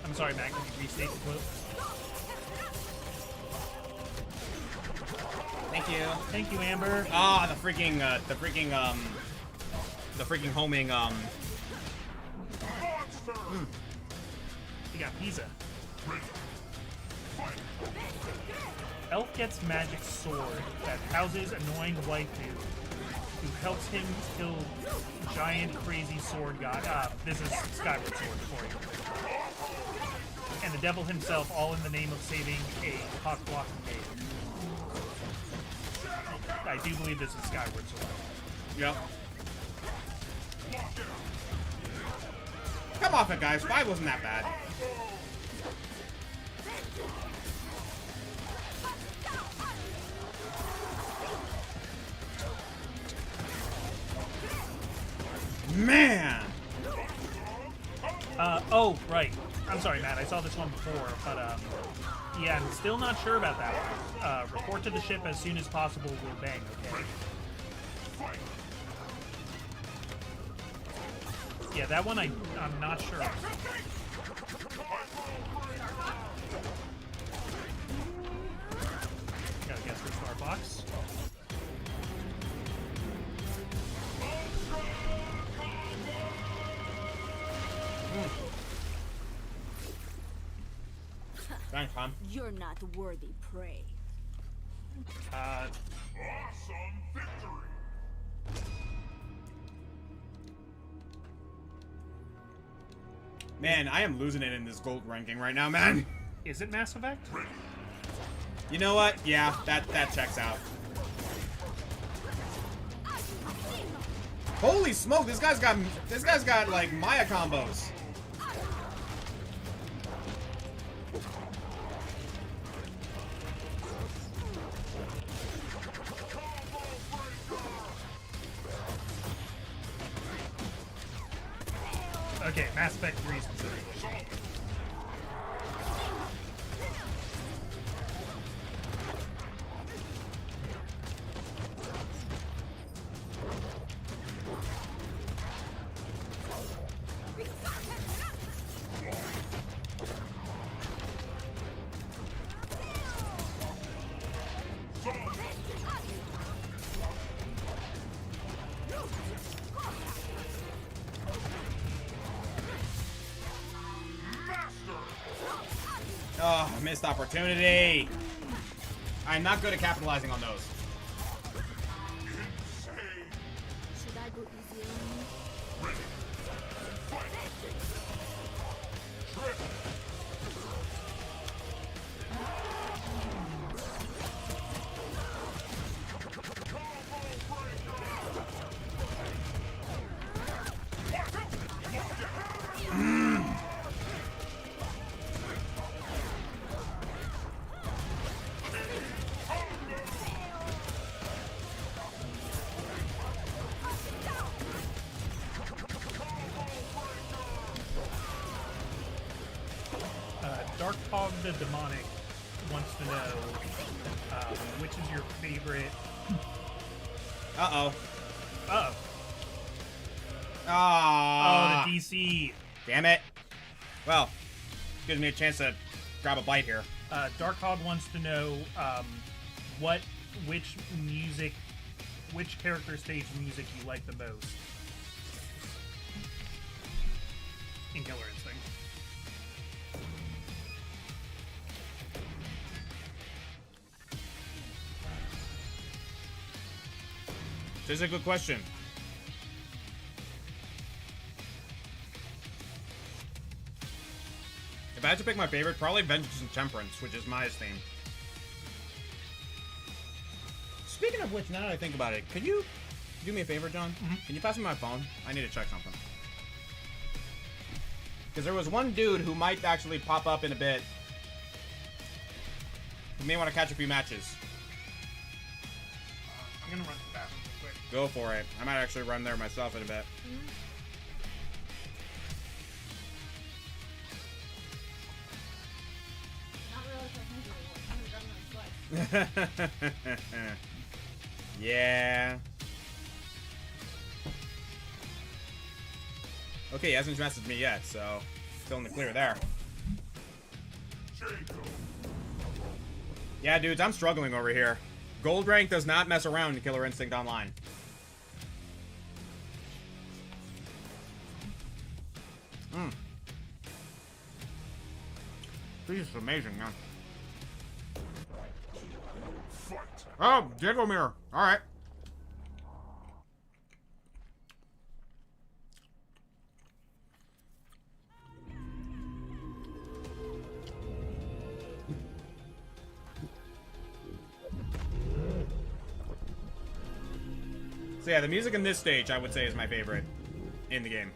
I: I'm sorry, Matt, can you restate the quote?
A: Thank you.
I: Thank you, Amber.
A: Ah, the freaking homing,
I: You got Pizza. Elf gets magic sword that houses annoying waifu who helps him kill giant crazy sword god. This is Skyward Sword for you. And the devil himself, all in the name of saving a cock-blocking maid. I do believe this is Skyward Sword.
A: Yep. Come off it, guys. 5 wasn't that bad. Man!
I: Oh, right. I'm sorry, Matt. I saw this one before, but, yeah, I'm still not sure about that one. Report to the ship as soon as possible. We'll bang, okay? Yeah, that one I'm not sure. Gotta guess for Star Fox.
A: Thanks, Tom.
H: You're not worthy prey.
G: Awesome victory!
A: Man, I am losing it in this gold ranking right now, man.
I: Is it Mass Effect?
A: You know what? Yeah, that checks out. Holy smoke, this guy's got like Maya combos.
I: Okay, Mass Effect 3 specifically.
A: Oh, missed opportunity. I'm not good at capitalizing on those.
H: Should I go easy on you?
I: Dark Hog the Demonic wants to know which is your favorite.
A: Uh-oh.
I: Oh,
A: Ah.
I: the DC.
A: Damn it. Well, gives me a chance to grab a bite here.
I: Dark Hog wants to know which character stage music you like the most in Killer Instinct.
A: This is a good question. If I had to pick my favorite, probably Vengeance and Temperance, which is Maya's theme. Speaking of which, now that I think about it, could you do me a favor, John? Can you pass me my phone? I need to check something. Because there was one dude who might actually pop up in a bit. Who may want to catch a few matches.
I: I'm gonna run to the bathroom real quick.
A: Go for it. I might actually run there myself in a bit.
D: Not really, so I can do it. I'm gonna run twice.
A: Yeah. Okay, he hasn't messaged me yet, so still in the clear there. Yeah, dudes, I'm struggling over here. Gold rank does not mess around in Killer Instinct Online. This is amazing, man. Oh, Jiggle Mirror. All right. So yeah, the music in this stage, I would say, is my favorite in the game.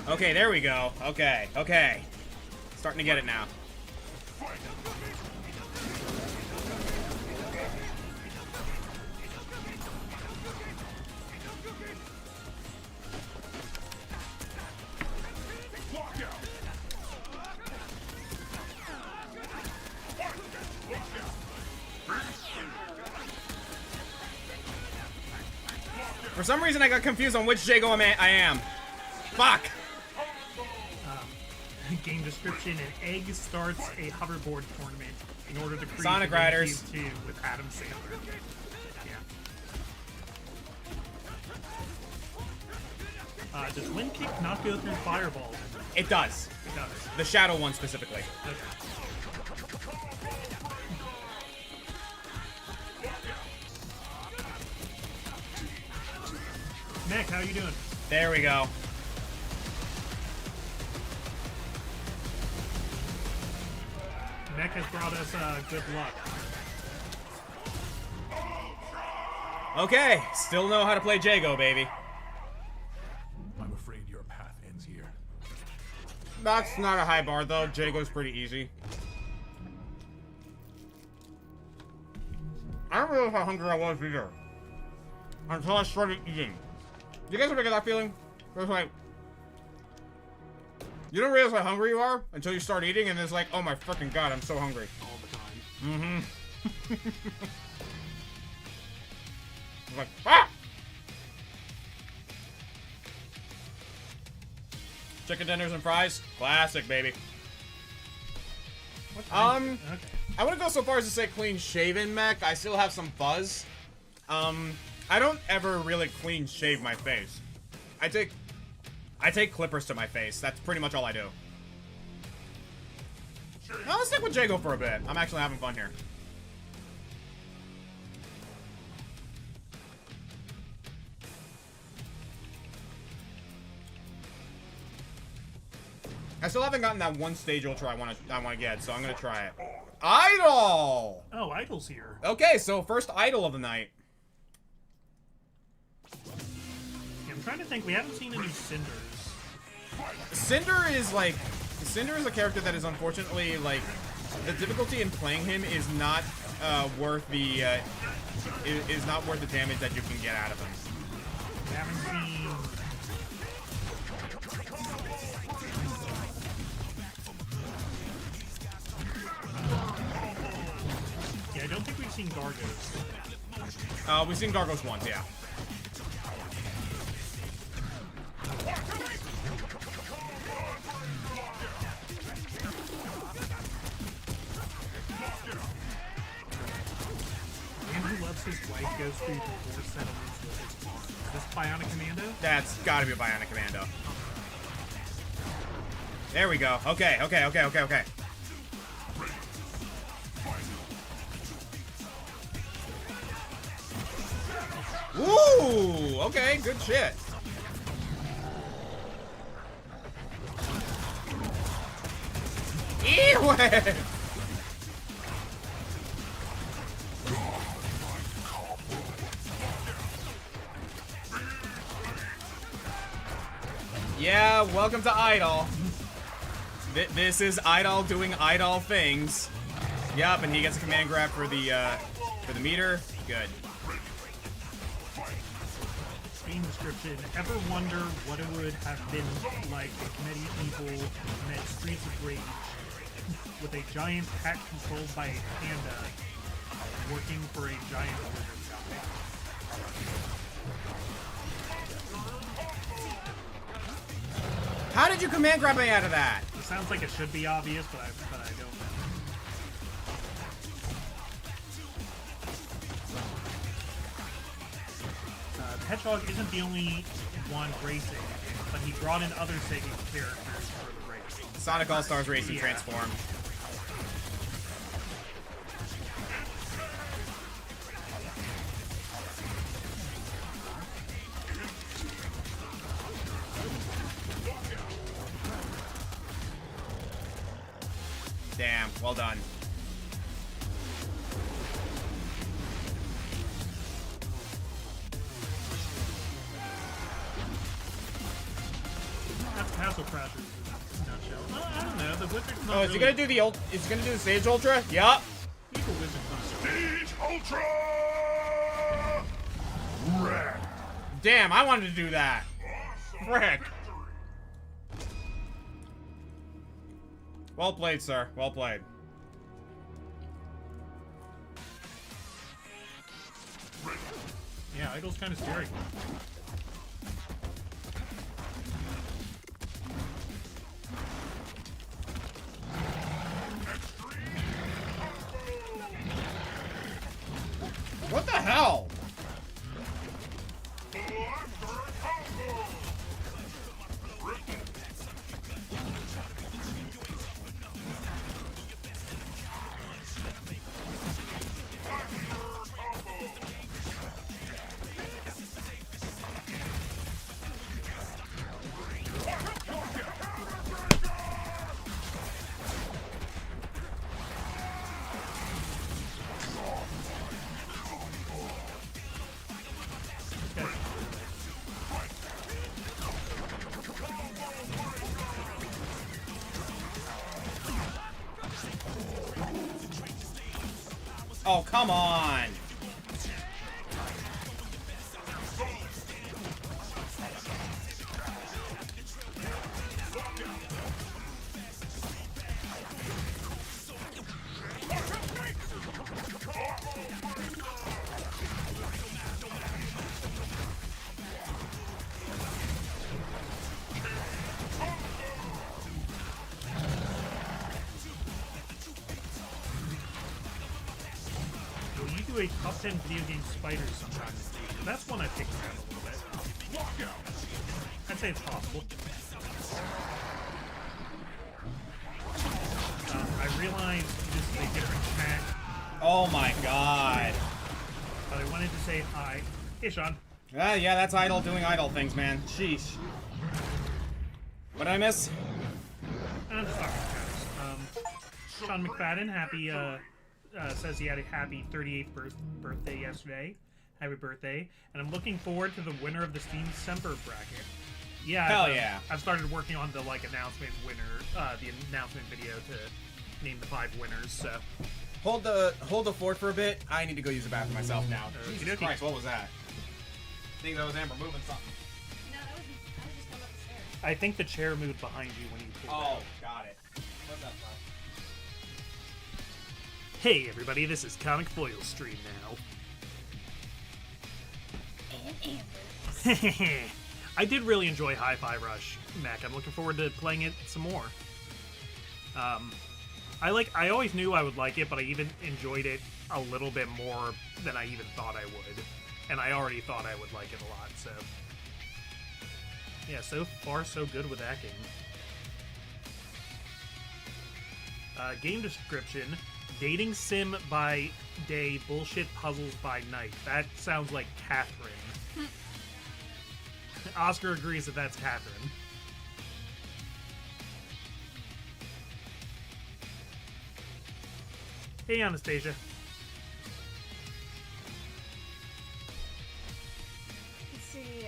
A: Okay, there we go. Okay, okay. Starting to get it now. For some reason, I got confused on which Jago I am. Fuck!
C: Game description: an egg starts a hoverboard tournament in order to create
A: Sonic
C: the
A: Riders.
C: GameCube 2 with Adam Sandler. Yeah. Does Wind Kick not go through fireballs?
A: It does.
C: It does.
A: The Shadow one specifically.
C: Okay. Nick, how you doing?
A: There we go.
C: Mech has brought us good luck.
A: Okay, still know how to play Jago, baby.
F: I'm afraid your path ends here.
A: That's not a high bar, though. Jago's pretty easy. I don't realize how hungry I was either. Until I started eating. You guys ever get that feeling? It's like... You don't realize how hungry you are until you start eating, and it's like, oh my freaking god, I'm so hungry.
G: All the time.
A: Mm-hmm. It's like, ah! Chicken tenders and fries, classic, baby.
C: What
A: Okay.
C: Okay.
A: I wouldn't go so far as to say clean shaven mech. I still have some fuzz. I don't ever really clean shave my face. I take clippers to my face. That's pretty much all I do. I'll stick with Jago for a bit. I'm actually having fun here. I still haven't gotten that one stage ultra I want to get, so I'm gonna try it. Idol.
C: Oh, Idol's here.
A: Okay, so first idol of the night.
C: Yeah, I'm trying to think. We haven't seen any Cinders.
A: Cinder is like, Cinder is a character that is unfortunately like, the difficulty in playing him is not worth the is not worth the damage that you can get out of him.
C: We haven't seen. Yeah, I don't think we've seen Gargos.
A: We've seen Gargos once, yeah.
C: Andrew loves his wife goes through divorce settlements with his farm. Is this Bionic Commando?
A: That's gotta be a Bionic Commando. There we go. Okay, okay, okay, okay, okay. Woo! Okay, good shit. Ew! Yeah, welcome to Idol. This is Idol doing Idol things. Yup, and he gets a command grab for the meter. Good.
C: Game description. Ever wonder what it would have been like if medieval met Streets of Rage with a giant pack controlled by a panda working for a giant wizard guy?
A: How did you command grab me out of that?
C: It sounds like it should be obvious, but I don't know. The Hedgehog isn't the only one racing, but he brought in other Sega characters for the race.
A: Sonic All-Stars Racing
C: Yeah.
A: Transform. Damn, well done.
C: How's
I: Castle Crashers in a nutshell. I don't know. The wizard's not
A: Oh, is he
I: really
A: gonna do the is he gonna do the Sage Ultra? Yup.
I: He's a wizard concept.
F: Stage Ultra! Red.
A: Damn, I wanted to do that. Frick. Well played, sir. Well played.
I: Yeah, Idol's kind of scary.
A: What the hell? Oh, come on.
I: Well, you do a top 10 video game spiders sometimes. That's one I picked around a little bit. I'd say it's possible. I realized this is a different chat,
A: Oh my god.
I: but I wanted to say hi. Hey, Sean.
A: Yeah, that's Idol doing Idol things, man. Sheesh. What did I miss?
I: I'm just talking to Sean McFadden, happy, says he had a happy 38th birthday yesterday. Happy birthday. And I'm looking forward to the winner of the Steam Semper bracket. Yeah.
A: Hell yeah.
I: I've started working on the, announcement winner, the announcement video to name the 5 winners, so.
A: Hold the fort for a bit. I need to go use the bathroom myself now. Jesus
I: Okey-dokey.
A: Christ, what was that? I think that was Amber moving something.
D: No, I was just going up the stairs.
I: I think the chair moved behind you when you pulled
A: Oh,
I: out.
A: got it. What's up, bud?
I: Hey everybody, this is Comic Foil Stream now. I did really enjoy Hi-Fi Rush, Mac. I'm looking forward to playing it some more. I always knew I would like it, but I even enjoyed it a little bit more than I even thought I would. And I already thought I would like it a lot, so. Yeah, so far so good with that game. Game description: dating sim by day, bullshit puzzles by night. That sounds like Catherine. Oscar agrees that that's Catherine. Hey, Anastasia.
D: Let's see,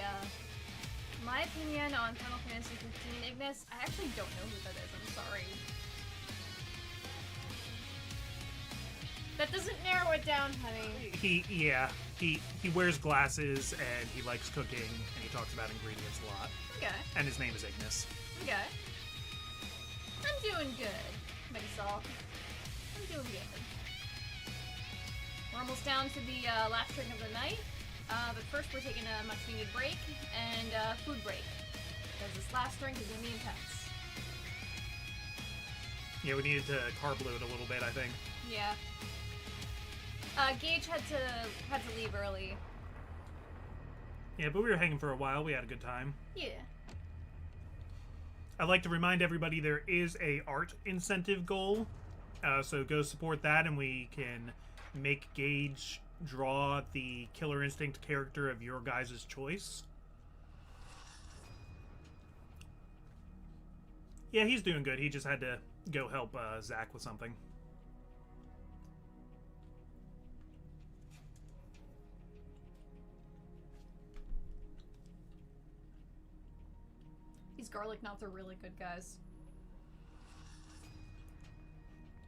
D: my opinion on Final Fantasy 15 Ignis, I actually don't know who that is, I'm sorry. That doesn't narrow it down, honey.
I: He wears glasses and he likes cooking and he talks about ingredients a lot.
D: Okay,
I: And his name is Ignis.
D: okay. I'm doing good, Megasol. I'm doing good. We're almost down to the last drink of the night, but first we're taking a much-needed break and food break, because this last drink is gonna be intense.
I: Yeah, we needed to carb load a little bit, I think.
D: Yeah. Gage had to leave early.
I: Yeah, but we were hanging for a while. We had a good time.
D: Yeah.
I: I'd like to remind everybody there is a art incentive goal, so go support that, and we can make Gage draw the Killer Instinct character of your guys' choice. Yeah, he's doing good. He just had to go help Zach with something.
D: These garlic knots are really good, guys.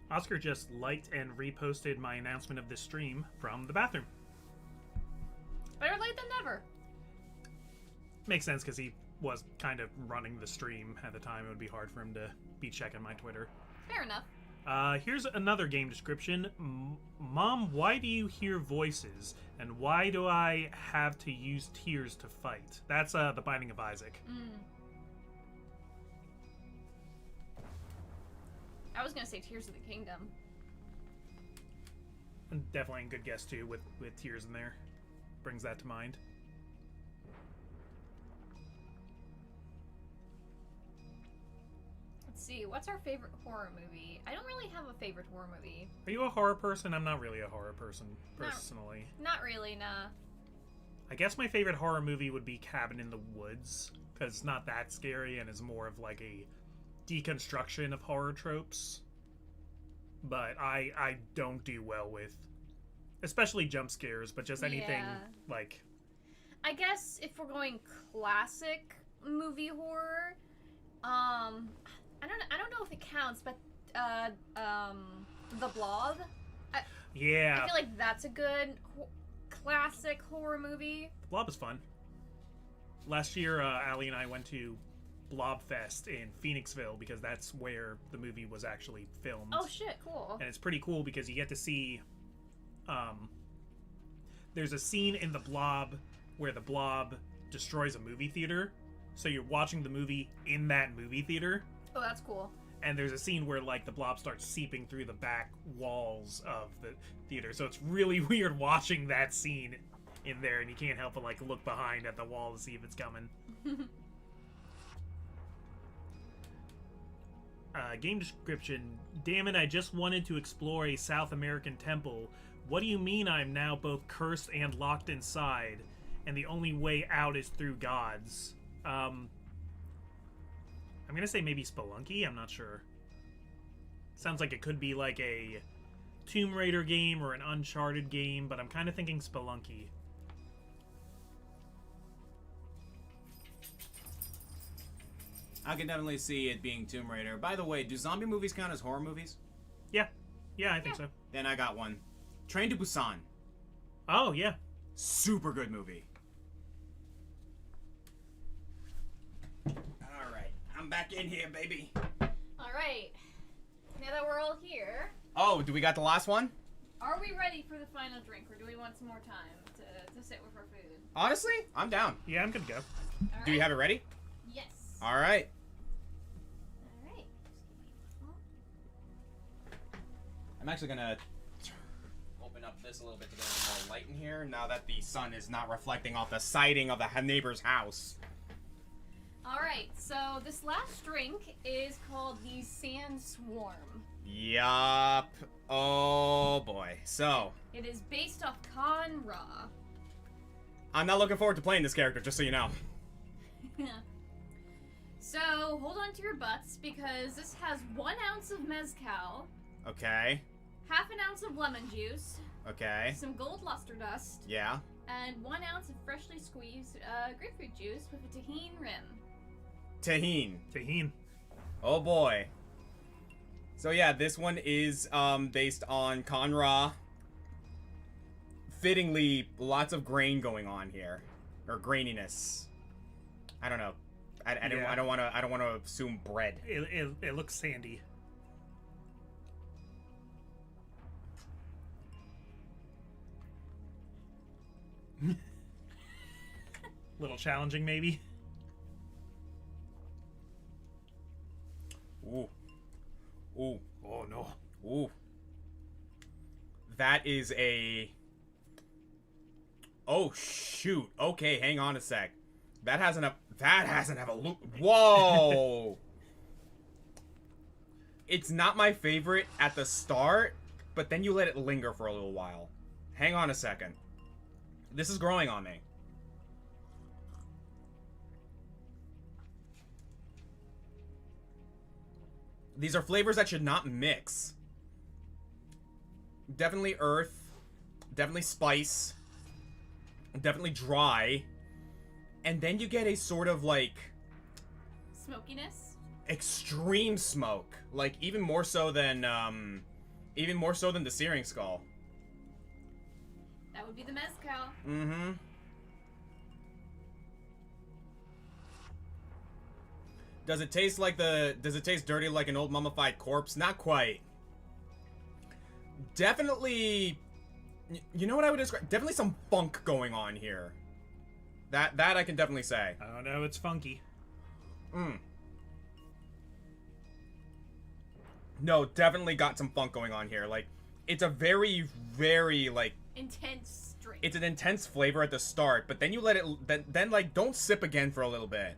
I: Oscar just liked and reposted my announcement of this stream from the bathroom.
D: Better late than never.
I: Makes sense because he was kind of running the stream at the time. It would be hard for him to be checking my Twitter.
D: Fair enough.
I: Here's another game description. Mom, why do you hear voices? And why do I have to use tears to fight? That's The Binding of Isaac.
D: I was gonna say Tears of the Kingdom.
I: And definitely a good guess, too, with tears in there. Brings that to mind.
D: Let's see, what's our favorite horror movie? I don't really have a favorite horror movie.
I: Are you a horror person? I'm not really a horror person, personally.
D: Not really, nah.
I: I guess my favorite horror movie would be Cabin in the Woods, because it's not that scary and is more of like a deconstruction of horror tropes. But I don't do well with, especially jump scares, but just anything like...
D: I guess if we're going classic movie horror, I don't know if it counts, but The Blob. I feel like that's a good classic horror movie.
I: The Blob is fun. Last year, Allie and I went to Blob Fest in Phoenixville because that's where the movie was actually filmed.
D: Oh shit, cool.
I: And it's pretty cool because you get to see there's a scene in The Blob where the Blob destroys a movie theater, so you're watching the movie in that movie theater.
D: Oh, that's cool.
I: And there's a scene where like the Blob starts seeping through the back walls of the theater, so it's really weird watching that scene in there, and you can't help but like look behind at the wall to see if it's coming. Game description. Damn it, I just wanted to explore a South American temple. What do you mean I'm now both cursed and locked inside, and the only way out is through gods? I'm gonna say maybe Spelunky, I'm not sure. Sounds like it could be like a Tomb Raider game or an Uncharted game, but I'm kind of thinking Spelunky.
A: I can definitely see it being Tomb Raider. By the way, do zombie movies count as horror movies?
I: Yeah, I think so.
A: Then I got one. Train to Busan.
I: Oh, yeah.
A: Super good movie. Alright, I'm back in here, baby.
D: Alright. Now that we're all here,
A: Oh, do we got the last one?
D: are we ready for the final drink, or do we want some more time to sit with our food?
A: Honestly, I'm down.
I: Yeah, I'm good to go.
D: All
A: Do you
D: right.
A: have it ready?
D: Yes.
A: Alright.
D: All right.
A: I'm actually gonna open up this a little bit to get a little more light in here now that the sun is not reflecting off the siding of the neighbor's house.
D: All right. So this last drink is called the Sand Swarm.
A: Yup. Oh boy. So,
D: It is based off Khan Ra.
A: I'm not looking forward to playing this character, just so you know.
D: So hold on to your butts because this has 1 ounce of mezcal,
A: Okay.
D: half an ounce of lemon juice,
A: Okay.
D: some gold luster dust,
A: Yeah.
D: and 1 ounce of freshly squeezed grapefruit juice with a tahine rim.
A: Tahine. Oh boy. So yeah, this one is based on Khan Ra. Fittingly, lots of grain going on here, or graininess. I don't know. I don't want to assume bread.
I: It looks sandy. Little challenging, maybe.
A: Ooh. Ooh.
I: Oh no.
A: Ooh. That is a... Oh, shoot. Okay, hang on a sec. That has a loop. Whoa! It's not my favorite at the start, but then you let it linger for a little while. Hang on a second. This is growing on me. These are flavors that should not mix. Definitely earth. Definitely spice. Definitely dry. And then you get a sort of like
D: smokiness.
A: Extreme smoke. Like, even more so than the Searing Skull.
D: That would be the mezcal.
A: Mm-hmm. Does it taste dirty like an old mummified corpse? Not quite. Definitely, you know what I would describe? Definitely some funk going on here. That I can definitely say.
I: I don't know, it's funky.
A: No, definitely got some funk going on here. Like, it's a very, very, like...
D: intense drink.
A: It's an intense flavor at the start, but then you let it... Then like, don't sip again for a little bit.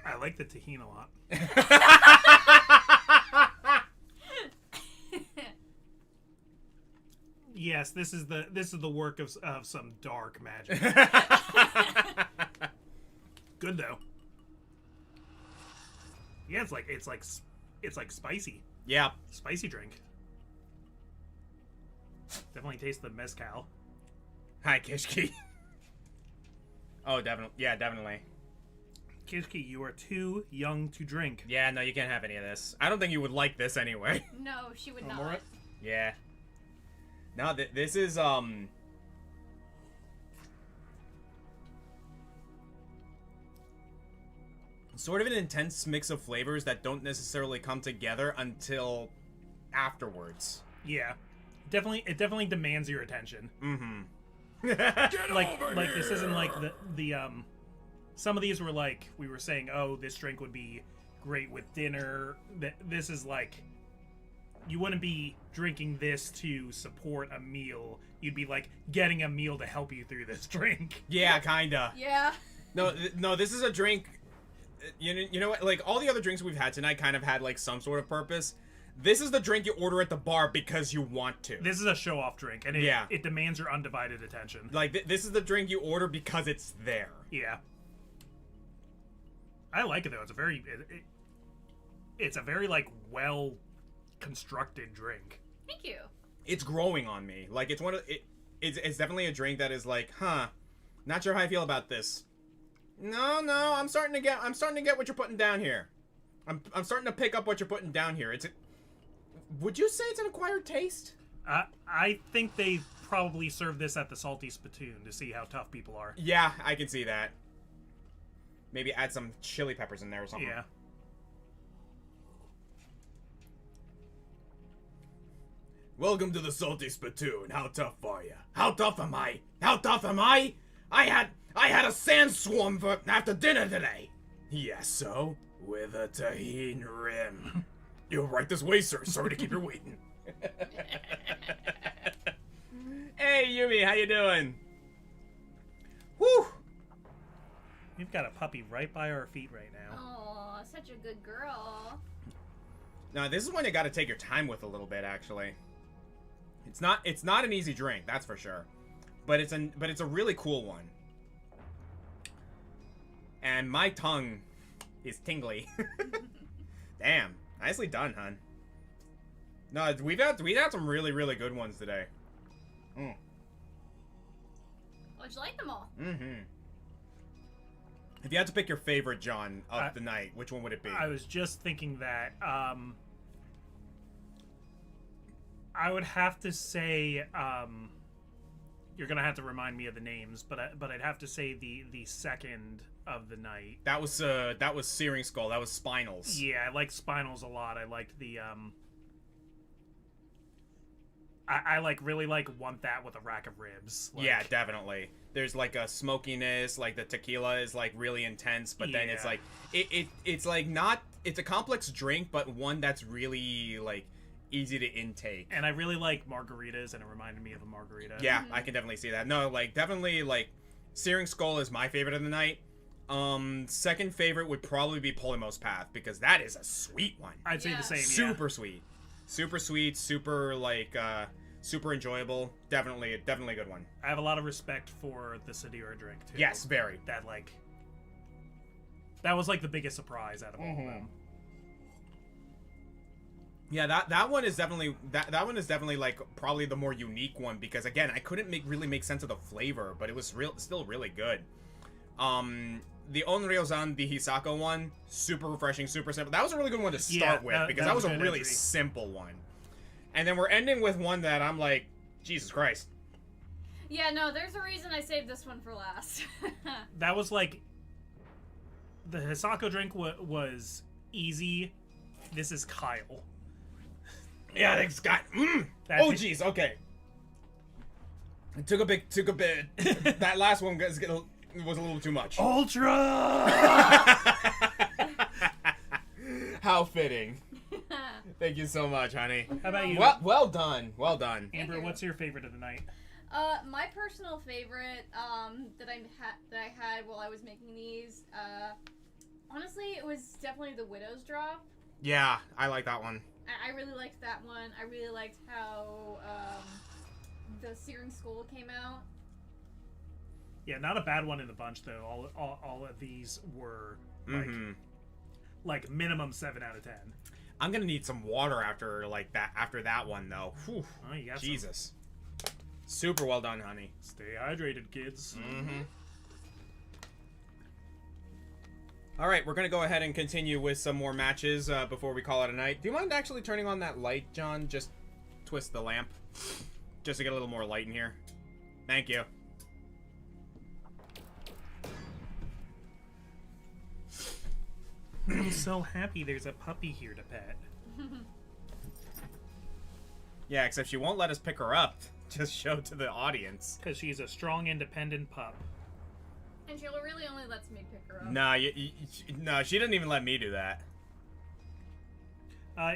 I: I like the tahini a lot. Yes, this is the work of some dark magic. Good though. Yeah, it's like spicy.
A: Yeah.
I: Spicy drink. Definitely taste the mezcal.
A: Hi, Kishki. Oh, definitely. Yeah, definitely.
I: Kishki, you are too young to drink.
A: Yeah, no, you can't have any of this. I don't think you would like this anyway.
D: No, she would not.
I: Alright.
A: Yeah. No, this is, sort of an intense mix of flavors that don't necessarily come together until afterwards.
I: Yeah. It definitely demands your attention.
A: Mm-hmm.
I: like this isn't like the some of these were like we were saying, oh, this drink would be great with dinner. This is like you wouldn't be drinking this to support a meal. You'd be like getting a meal to help you through this drink.
A: Yeah, kinda.
D: Yeah.
A: No, this is a drink. You know what? Like, all the other drinks we've had tonight kind of had, like, some sort of purpose. This is the drink you order at the bar because you want to.
I: This is a show-off drink, and it demands your undivided attention.
A: Like, this is the drink you order because it's there.
I: Yeah. I like it, though. It's a very, like, well-constructed drink.
D: Thank you.
A: It's growing on me. Like, it's definitely a drink that is like, huh, not sure how I feel about this. No, I'm starting to get what you're putting down here. I'm starting to pick up what you're putting down here. Would you say it's an acquired taste?
I: I think they probably serve this at the Salty Spittoon to see how tough people are.
A: Yeah, I can see that. Maybe add some chili peppers in there or something.
I: Yeah.
A: Welcome to the Salty Spittoon. How tough are you? How tough am I? How tough am I? I had a sandstorm for after dinner today. Yes, so with a tahini rim. You're right this way, sir. Sorry to keep you waiting. Hey, Yumi, how you doing? Whew.
I: We've got a puppy right by our feet right now.
D: Oh, such a good girl.
A: Now, this is one you got to take your time with a little bit, actually. It's not an easy drink, that's for sure. But it's a really cool one. And my tongue is tingly. Damn, nicely done, hun. No, we've had some really, really good ones today.
D: How'd you like them all?
A: Mm-hmm. If you had to pick your favorite, John, of the night, which one would it be?
I: I was just thinking that. I would have to say. You're gonna have to remind me of the names, but I'd have to say the second of the night.
A: That was Searing Skull. That was Spinals.
I: Yeah, I like Spinals a lot. I liked the I really want that with a rack of ribs. Like,
A: yeah, definitely. There's like a smokiness, like the tequila is like really intense, but then it's like it's like not it's a complex drink, but one that's really like easy to intake.
I: And I really like margaritas, and it reminded me of a margarita.
A: Yeah, I can definitely see that. No, like definitely like Searing Skull is my favorite of the night. Second favorite would probably be Polymos Path, because that is a sweet one.
I: I'd say the same.
A: Super sweet. Super sweet, super like super enjoyable. Definitely a good one.
I: I have a lot of respect for the Sadira drink too.
A: Yes, very.
I: That was like the biggest surprise out of all of them.
A: Yeah, that one is definitely that one is definitely like probably the more unique one because again I couldn't really make sense of the flavor, but it was still really good. The Onryozan the Hisako one, super refreshing, super simple. That was a really good one to start with because that was a really simple one. And then we're ending with one that I'm like, Jesus Christ.
D: Yeah, no, there's a reason I saved this one for last.
I: That was like the Hisako drink was easy. This is Kyle.
A: Yeah, thanks, Scott. Oh, jeez. Okay. It took a bit. That last one was a little too much.
I: Ultra.
A: How fitting. Thank you so much, honey.
I: How about you?
A: Well done. Well done.
I: Amber, what's your favorite of the night?
D: My personal favorite that I had while I was making these, honestly, it was definitely the Widow's Drop.
A: Yeah, I like that one.
D: I really liked that one. I really liked how the Searing Skull came out.
I: Yeah, not a bad one in the bunch though. All of these were like minimum 7 out of 10.
A: I'm gonna need some water after that one though. Whew.
I: Oh, you got
A: Jesus. Super well done, honey.
I: Stay hydrated, kids.
A: All right, we're gonna go ahead and continue with some more matches before we call it a night. Do you mind actually turning on that light, John? Just twist the lamp, just to get a little more light in here. Thank you.
I: I'm so happy there's a puppy here to pet.
A: Yeah, except she won't let us pick her up. Just show to the audience.
I: Because she's a strong, independent pup.
D: And she really only lets me pick her up.
A: Nah, no, she didn't even let me do that.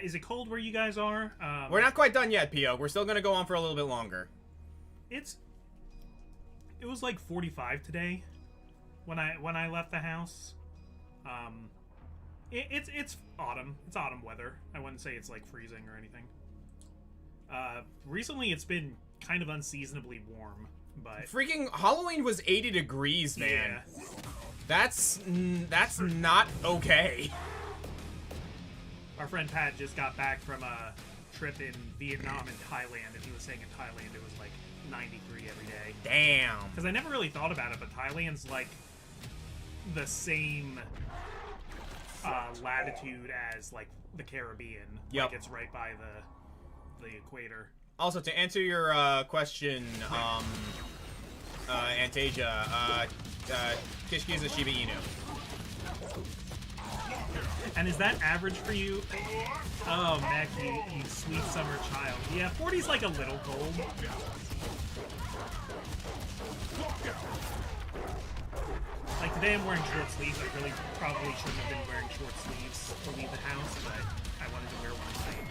I: Is it cold where you guys are?
A: We're not quite done yet, Pio. We're still gonna go on for a little bit longer.
I: It was like 45 today when I left the house. It's autumn. It's autumn weather. I wouldn't say it's like freezing or anything. Recently it's been kind of unseasonably warm, but
A: freaking Halloween was 80 degrees, man. Yeah. That's not okay.
I: Our friend Pat just got back from a trip in Vietnam and Thailand, and he was saying in Thailand it was like 93 every day.
A: Damn.
I: Because I never really thought about it, but Thailand's like the same latitude as like the Caribbean.
A: Yep.
I: Like it's right by the equator.
A: Also, to answer your question, Antasia, Kishki is a Shiba Inu.
I: And is that average for you? Oh, Mac, you sweet summer child. Yeah, 40's like a little cold. Like today I'm wearing short sleeves. I really probably shouldn't have been wearing short sleeves to leave the house, but I wanted to wear one tonight.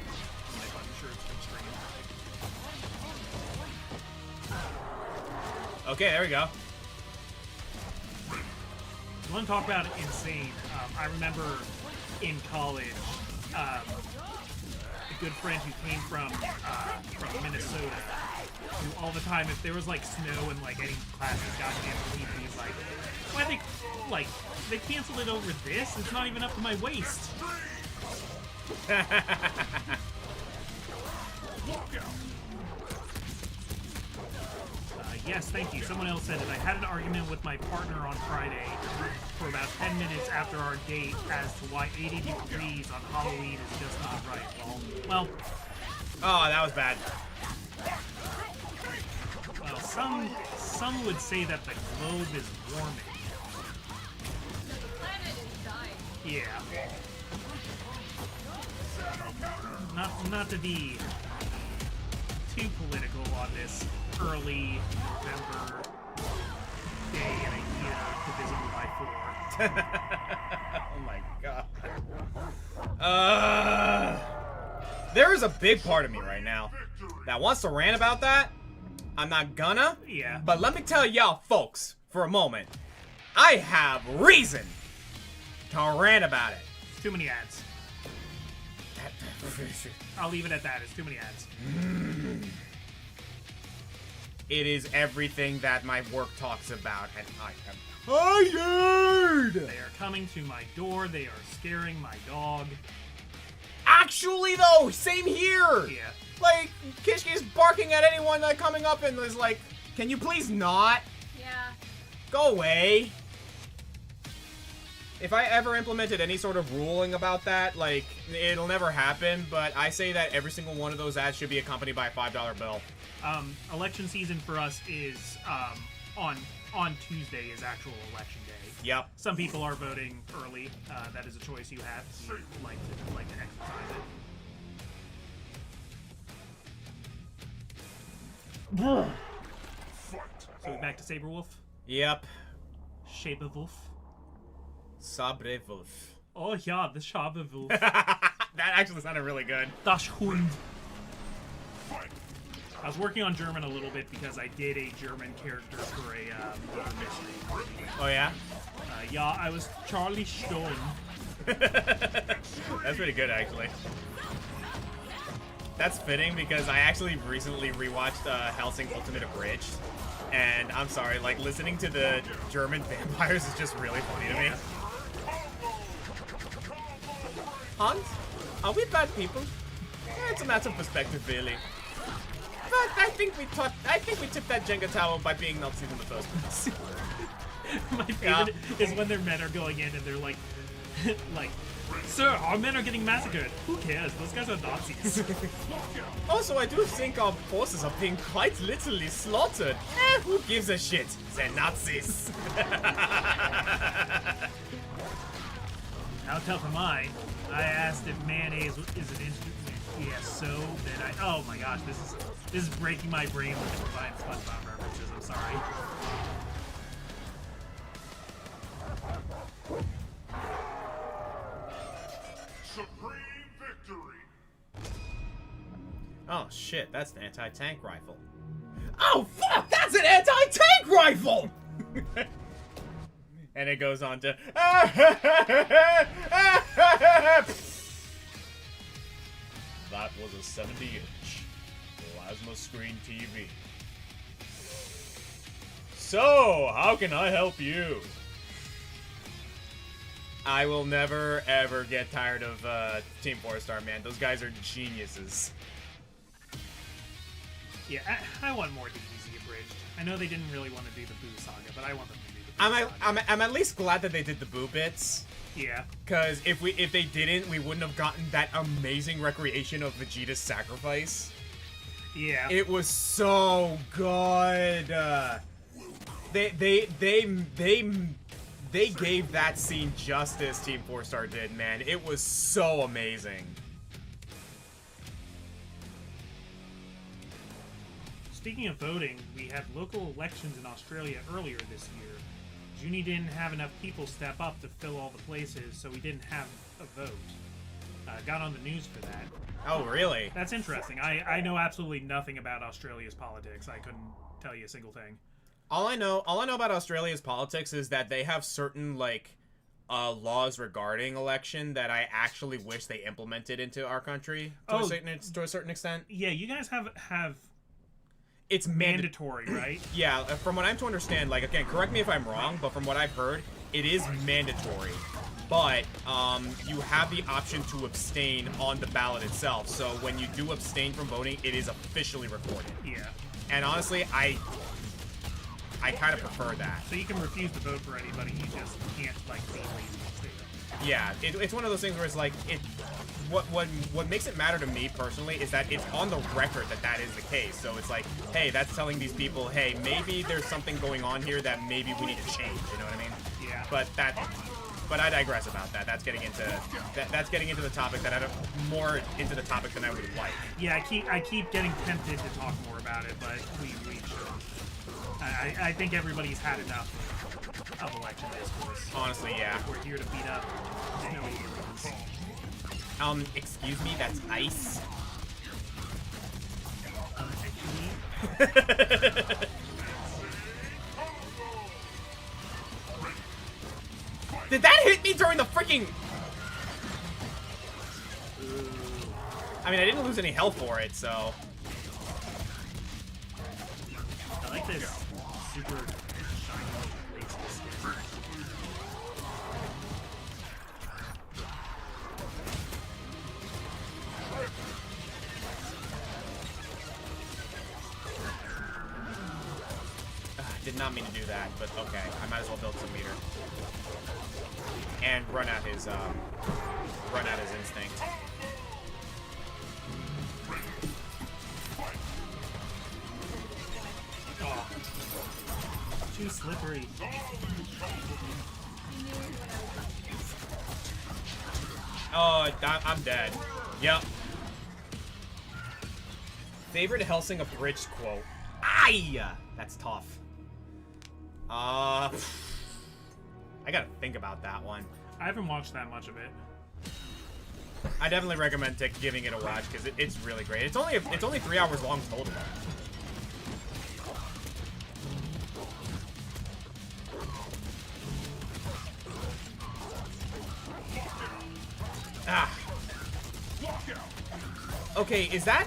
I: My button shirts from stream.
A: Okay, there we go.
I: You want to talk about insane? I remember in college, a good friend who came from Minnesota, who all the time, if there was like snow and like any classes got canceled, he'd be like, why they canceled it over this? It's not even up to my waist. Yes, thank you. Someone else said it. I had an argument with my partner on Friday for about 10 minutes after our date as to why 80 degrees on Halloween is just not right. Well.
A: Oh, that was bad.
I: Well, some would say that the globe is warming.
D: The planet is dying.
I: Yeah. Not to be too political on this early November day in a year divisible by 4.
A: Oh my god. There is a big part of me right now that wants to rant about that. I'm not gonna.
I: Yeah.
A: But let me tell y'all folks for a moment. I have reason to rant about it.
I: Too many ads. I'll leave it at that. It's too many ads.
A: It is everything that my work talks about, and I am tired!
I: They are coming to my door. They are scaring my dog.
A: Ah! Actually, though, same here.
I: Yeah.
A: Like, Kishki is barking at anyone coming up and is like, can you please not?
D: Yeah.
A: Go away. If I ever implemented any sort of ruling about that, like, it'll never happen, but I say that every single one of those ads should be accompanied by a $5 bill.
I: Election season for us is on Tuesday is actual election day.
A: Yep.
I: Some people are voting early. That is a choice you have if you like to exercise it. So back to Saberwolf.
A: Yep.
I: Saberwolf.
A: Sabrewolf.
I: Oh yeah, the Saberwolf.
A: That actually sounded really good.
I: Das Hund. I was working on German a little bit because I did a German character for a murder mystery.
A: Oh, yeah?
I: Yeah, I was Charlie Stone.
A: That's pretty good, actually. That's fitting because I actually recently rewatched Hellsing Ultimate Abridged. And I'm sorry, like, listening to the German vampires is just really funny to me. Hans, are we bad people? It's a matter of perspective, really. But I think we took that Jenga tower by being Nazis in the first place.
I: My favorite is when their men are going in and they're like, Sir, our men are getting massacred. Who cares? Those guys are Nazis.
A: Also, I do think our forces are being quite literally slaughtered. Who gives a shit? They're Nazis.
I: How tough am I? I asked if mayonnaise is an instrument. Yes, so then oh my gosh, this is breaking my brain with the Divine SpongeBob references. I'm sorry.
F: Supreme victory.
A: Oh shit, that's an anti-tank rifle. Oh fuck, that's an anti-tank rifle! And it goes on to that was a 70-inch plasma screen TV. So, how can I help you? I will never, ever get tired of Team 4-Star, man. Those guys are geniuses.
I: Yeah, I want more DBZ abridged. I know they didn't really want to do the Boo Saga, but I want them to do the Boo Saga.
A: I'm at least glad that they did the Boo bits.
I: Yeah.
A: Because if they didn't, we wouldn't have gotten that amazing recreation of Vegeta's sacrifice.
I: Yeah.
A: It was so good. They gave that scene justice, Team 4-Star did, man. It was so amazing.
I: Speaking of voting, we had local elections in Australia earlier this year. Junie didn't have enough people step up to fill all the places, so we didn't have a vote. Got on the news for that.
A: Oh, really?
I: That's interesting. I know absolutely nothing about Australia's politics. I couldn't tell you a single thing.
A: All I know about Australia's politics is that they have certain, like, laws regarding election that I actually wish they implemented into our country to a certain extent.
I: Yeah, you guys have
A: it's
I: mandatory, right?
A: Yeah, from what I'm to understand, like, again, correct me if I'm wrong, but from what I've heard, it is mandatory. But you have the option to abstain on the ballot itself. So when you do abstain from voting, it is officially recorded.
I: Yeah.
A: And honestly, I kind of prefer that.
I: So you can refuse to vote for anybody, you just can't, like, be lazy.
A: Yeah, it's one of those things where it's like, what makes it matter to me personally is that it's on the record that is the case. So it's like, hey, that's telling these people, hey, maybe there's something going on here that maybe we need to change. You know what I mean?
I: Yeah.
A: But I digress about that. That's getting into the topic that more into the topic than I would like.
I: Yeah, I keep getting tempted to talk more about it, but we should. I think everybody's had enough of election discourse.
A: Honestly, yeah.
I: We're here to beat up snowy humans.
A: Excuse me, that's ice. Did that hit me during the freaking... I mean, I didn't lose any health for it, so...
I: I like this super shiny lace skin.
A: Did not mean to do that, but okay. I might as well build some meter. And run out his instinct.
C: Oh. Too slippery.
A: Oh, I'm dead. Yep. Favorite Hellsing abridged quote. Aye! That's tough. I gotta think about that one.
C: I haven't watched that much of it.
A: I definitely recommend giving it a watch because it's really great. It's only 3 hours long total. Ah. Okay, is that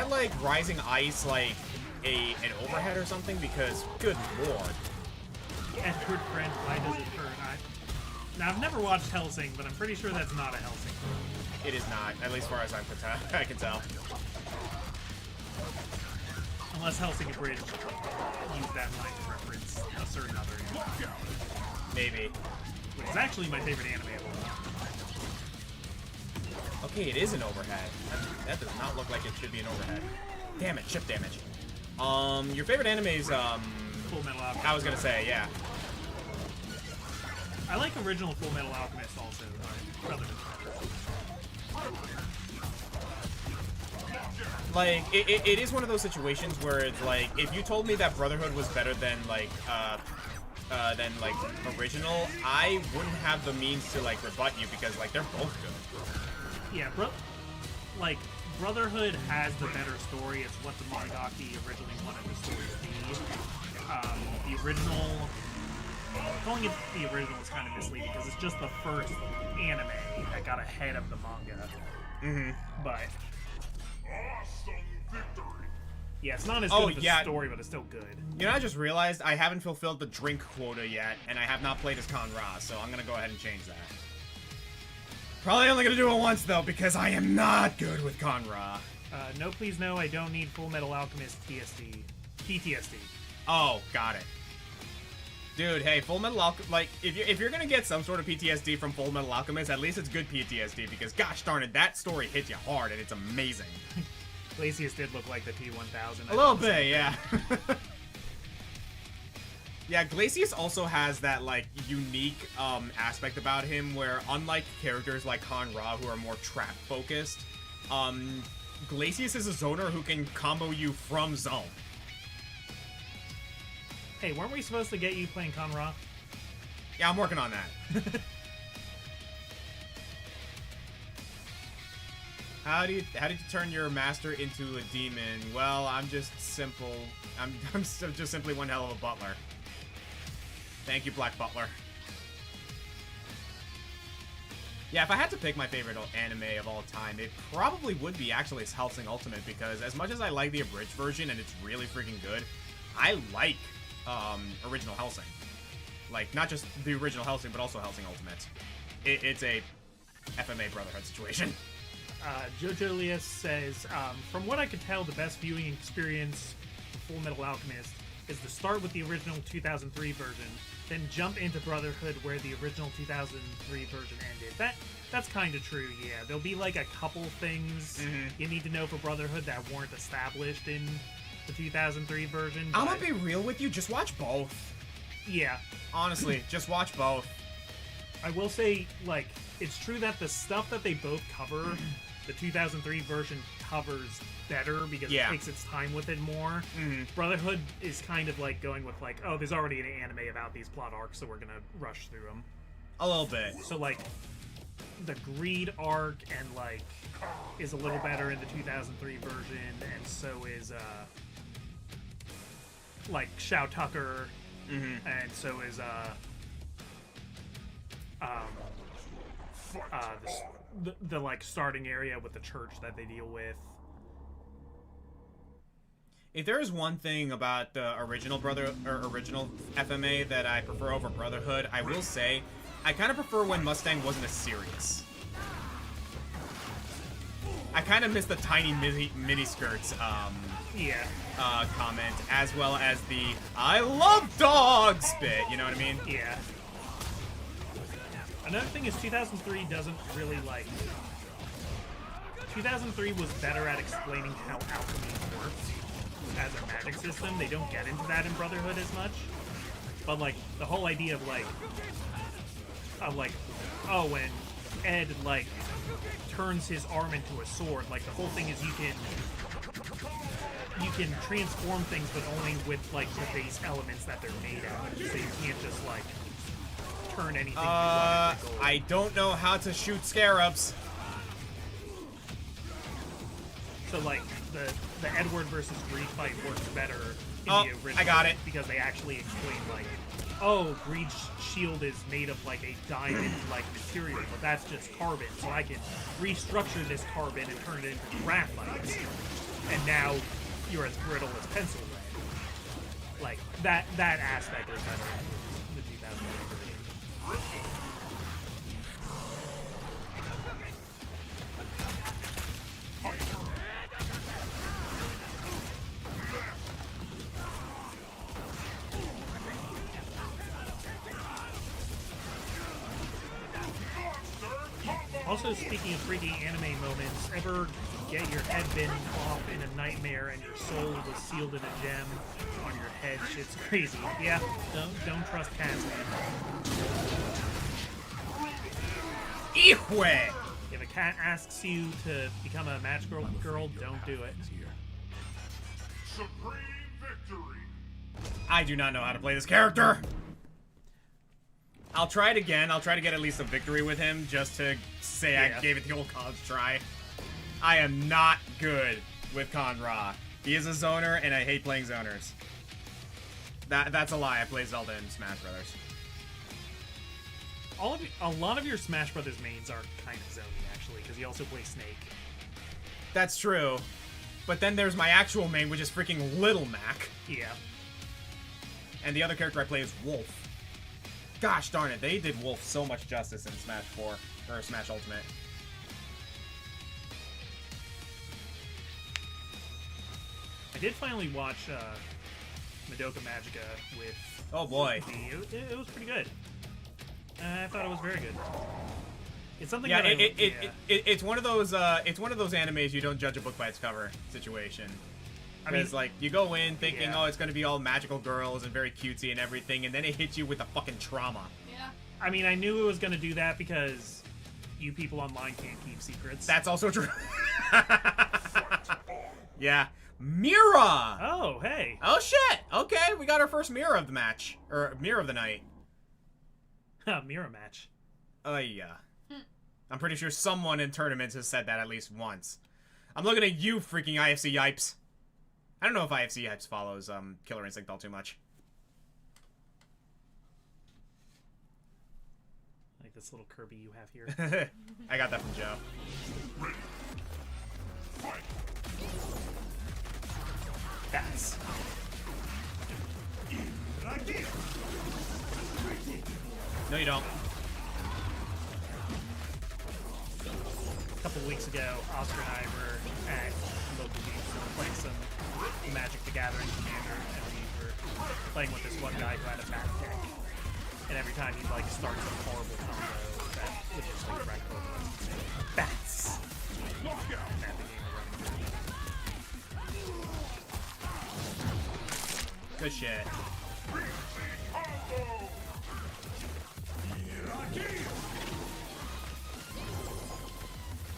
A: like Rising Ice like an overhead or something? Because good lord.
C: Edward Friend, why does it hurt? Now I've never watched Hellsing, but I'm pretty sure that's not a Hellsing.
A: It is not, at least far as I can tell.
C: Unless Hellsing Abridged used that line to reference a certain other anime.
A: Maybe.
C: Which is actually my favorite anime of all time.
A: Okay, it is an overhead. That does not look like it should be an overhead. Damn it, chip damage. Your favorite anime is,
C: Full Metal Alchemist.
A: I was gonna say, yeah.
C: I like original Full Metal Alchemist also, Brotherhood.
A: Like, it is one of those situations where it's like, if you told me that Brotherhood was better than original, I wouldn't have the means to, like, rebut you because, like, they're both good.
C: Yeah, Brotherhood has the better story. It's what the mangaka originally wanted the story to be. The original... Calling it the original is kind of misleading because it's just the first anime that got ahead of the manga.
A: Mm-hmm.
C: But... Yeah, it's not as good of a story, but it's still good.
A: You know, I just realized I haven't fulfilled the drink quota yet, and I have not played as Conra, so I'm gonna go ahead and change that. Probably only gonna do it once, though, because I am not good with Conra.
C: No, please, no, I don't need Full Metal Alchemist PTSD.
A: Oh, got it. Dude, hey, Full Metal Alchemist, like, if you're gonna get some sort of PTSD from Full Metal Alchemist, at least it's good PTSD, because gosh darn it, that story hits you hard, and it's amazing.
C: Glacius did look like the P-1000.
A: A little bit, yeah. Yeah, Glacius also has that, like, unique aspect about him where, unlike characters like Conra, who are more trap-focused, Glacius is a zoner who can combo you from zone.
C: Hey, weren't we supposed to get you playing Conra?
A: Yeah, I'm working on that. How did you turn your master into a demon? Well, I'm just simple. I'm just simply one hell of a butler. Thank you, Black Butler. Yeah, if I had to pick my favorite anime of all time, it probably would be actually Hellsing Ultimate, because as much as I like the abridged version and it's really freaking good, I like original Hellsing. Like, not just the original Hellsing, but also Hellsing Ultimate. It's a FMA Brotherhood situation.
C: Jojo Elias says, from what I could tell, the best viewing experience for Full Metal Alchemist is to start with the original 2003 version, then jump into Brotherhood where the original 2003 version ended. That's kind of true, yeah. There'll be like a couple things you need to know for Brotherhood that weren't established in the 2003 version.
A: I'm gonna be real with you, just watch both.
C: Yeah.
A: Honestly, just watch both.
C: I will say, like, it's true that the stuff that they both cover, the 2003 version covers better because it takes its time with it more. Brotherhood is kind of like going with like, oh, there's already an anime about these plot arcs, so we're gonna rush through them.
A: A little bit.
C: So like, the Greed arc and like is a little better in the 2003 version, and so is like Shao Tucker, and so is the like starting area with the church that they deal with.
A: If there is one thing about the original original FMA that I prefer over Brotherhood, I will say I kind of prefer when Mustang wasn't as serious. I kind of missed the tiny mini skirts
C: Yeah.
A: comment, as well as the "I love dogs" bit. You know what I mean?
C: Yeah. Another thing is 2003 doesn't really like... 2003 was better at explaining how alchemy works as a magic system. They don't get into that in Brotherhood as much. But, like, the whole idea of, like, oh, when Ed, like, turns his arm into a sword, like, the whole thing is you can transform things, but only with, like, the base elements that they're made out of. So you can't just, like, turn anything you want into gold.
A: I don't know how to shoot scarabs.
C: So, like, the Edward versus Greed fight works better in
A: Oh,
C: the original.
A: I got it.
C: Because they actually explain, like, oh, Greed's shield is made of, like, a diamond-like material, but that's just carbon, so I can restructure this carbon and turn it into graphite. And now you're as brittle as pencil lead. Like, that aspect is better in the 2003 version. Also, speaking of freaky anime moments, ever get your head bitten off in a nightmare and your soul was sealed in a gem on your head? Shit's crazy. Yeah, don't trust cats, man.
A: Ihwe!
C: If a cat asks you to become a match girl, don't do it.
F: Supreme victory.
A: I do not know how to play this character. I'll try it again. I'll try to get at least a victory with him, just to say I gave it the old college try. I am not good with Conra. He is a zoner, and I hate playing zoners. That's a lie. I play Zelda in Smash Brothers.
C: A lot of your Smash Brothers mains are kind of zony, actually, because you also play Snake.
A: That's true. But then there's my actual main, which is freaking Little Mac.
C: Yeah.
A: And the other character I play is Wolf. Gosh darn it, they did Wolf so much justice in Smash 4, or Smash Ultimate.
C: I did finally watch Madoka Magica with...
A: Oh boy.
C: It was pretty good. I thought it was very good. It's something
A: Yeah,
C: that
A: it's one of those animes you don't judge a book by its cover situation. Because, like, you go in thinking, oh, it's going to be all magical girls and very cutesy and everything, and then it hits you with the fucking trauma.
D: Yeah.
C: I mean, I knew it was going to do that because you people online can't keep secrets.
A: That's also true. Yeah. Mira!
C: Oh, hey.
A: Oh, shit! Okay, we got our first mirror of the match. Or, mirror of the night.
C: Mirror match.
A: Yeah. I'm pretty sure someone in tournaments has said that at least once. I'm looking at you, freaking IFC Yipes. I don't know if IFC Yipes follows Killer Instinct all too much.
C: Like this little Kirby you have here.
A: I got that from Joe. Bats. No, you don't.
C: A couple of weeks ago, Oscar and I were at local games and we were playing some Magic the Gathering Commander, and we were playing with this one guy who had a bat deck. And every time he'd like start some horrible combo that would just like wreck both of us, he'd say, "Bats!" And that became a running joke.
A: Good shit.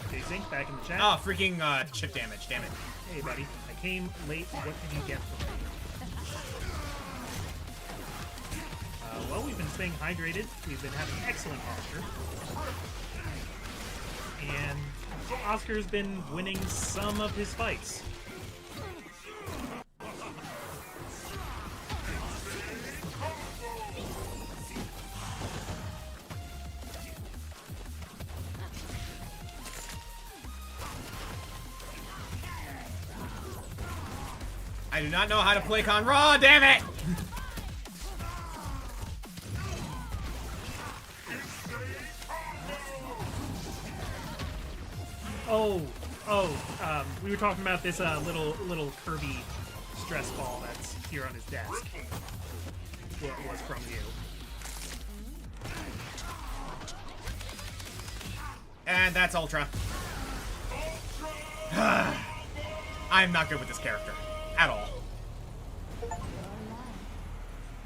C: Okay, Zink back in the chat.
A: Oh, freaking chip damage, damn it.
C: Hey, buddy. I came late. What did you get from me? Well, we've been staying hydrated. We've been having excellent posture. And Oscar's been winning some of his fights.
A: I do not know how to play Conra, damn it!
C: Oh,
I: Oh, we were talking about this little Kirby stress ball that's here on his desk. What was from you?
A: And that's Ultra. I'm not good with this character. At all.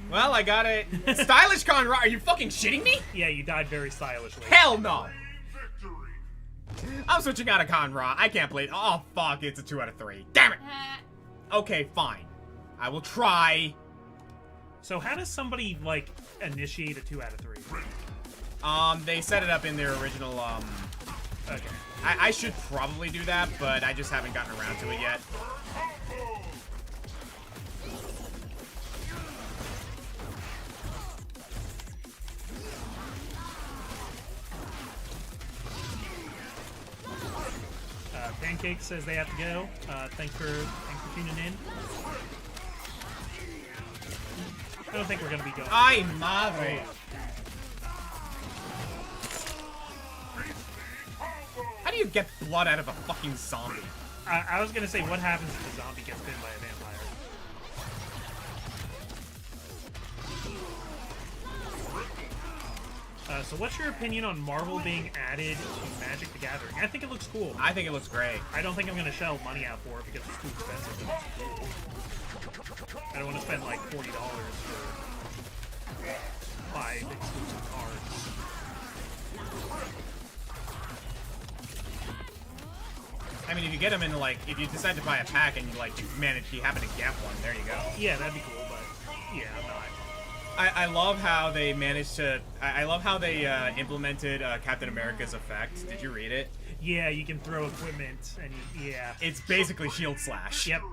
A: Well, I got it. Stylish Conrad, are you fucking shitting me?
I: Yeah, you died very stylishly.
A: Hell no! I'm switching out of Conrad. I can't play it. Oh, fuck, it's a 2 out of 3. Damn it! Okay, fine. I will try.
I: So how does somebody, like, initiate a 2 out of 3?
A: They set it up in their original,
I: Okay.
A: I should probably do that, but I just haven't gotten around to it yet.
I: Pancake says they have to go. Thanks for tuning in. I don't think we're gonna be going.
A: Ay, madre. How do you get blood out of a fucking zombie?
I: I was gonna say, what happens if the zombie gets bitten by a vampire? So what's your opinion on Marvel being added to Magic the Gathering? I think it looks cool.
A: I think it looks great.
I: I don't think I'm gonna shell money out for it because it's too expensive. But it's cool. I don't want to spend like $40 for 5 exclusive cards.
A: I mean, if you get them in, like, if you decide to buy a pack and you, like, you happen to get one, there you go.
I: Yeah, that'd be cool, but yeah, I'm not.
A: I love how they managed to... I love how they implemented Captain America's effect. Did you read it?
I: Yeah, you can throw equipment, and yeah.
A: It's basically shield slash.
I: Yep.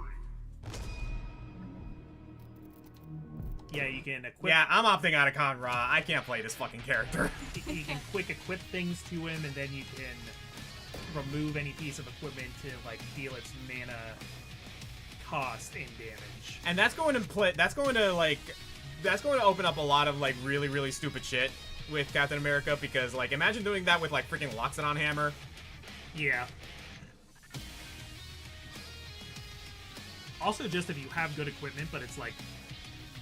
I: Yeah, you can equip...
A: Yeah, I'm opting out of Conrad. I can't play this fucking character.
I: You can quick equip things to him, and then you can remove any piece of equipment to, like, deal its mana cost and damage.
A: And that's going to play... That's going to open up a lot of, like, really, really stupid shit with Captain America, because, like, imagine doing that with, like, freaking Loxodon Hammer.
I: Yeah. Also, just if you have good equipment, but it's, like,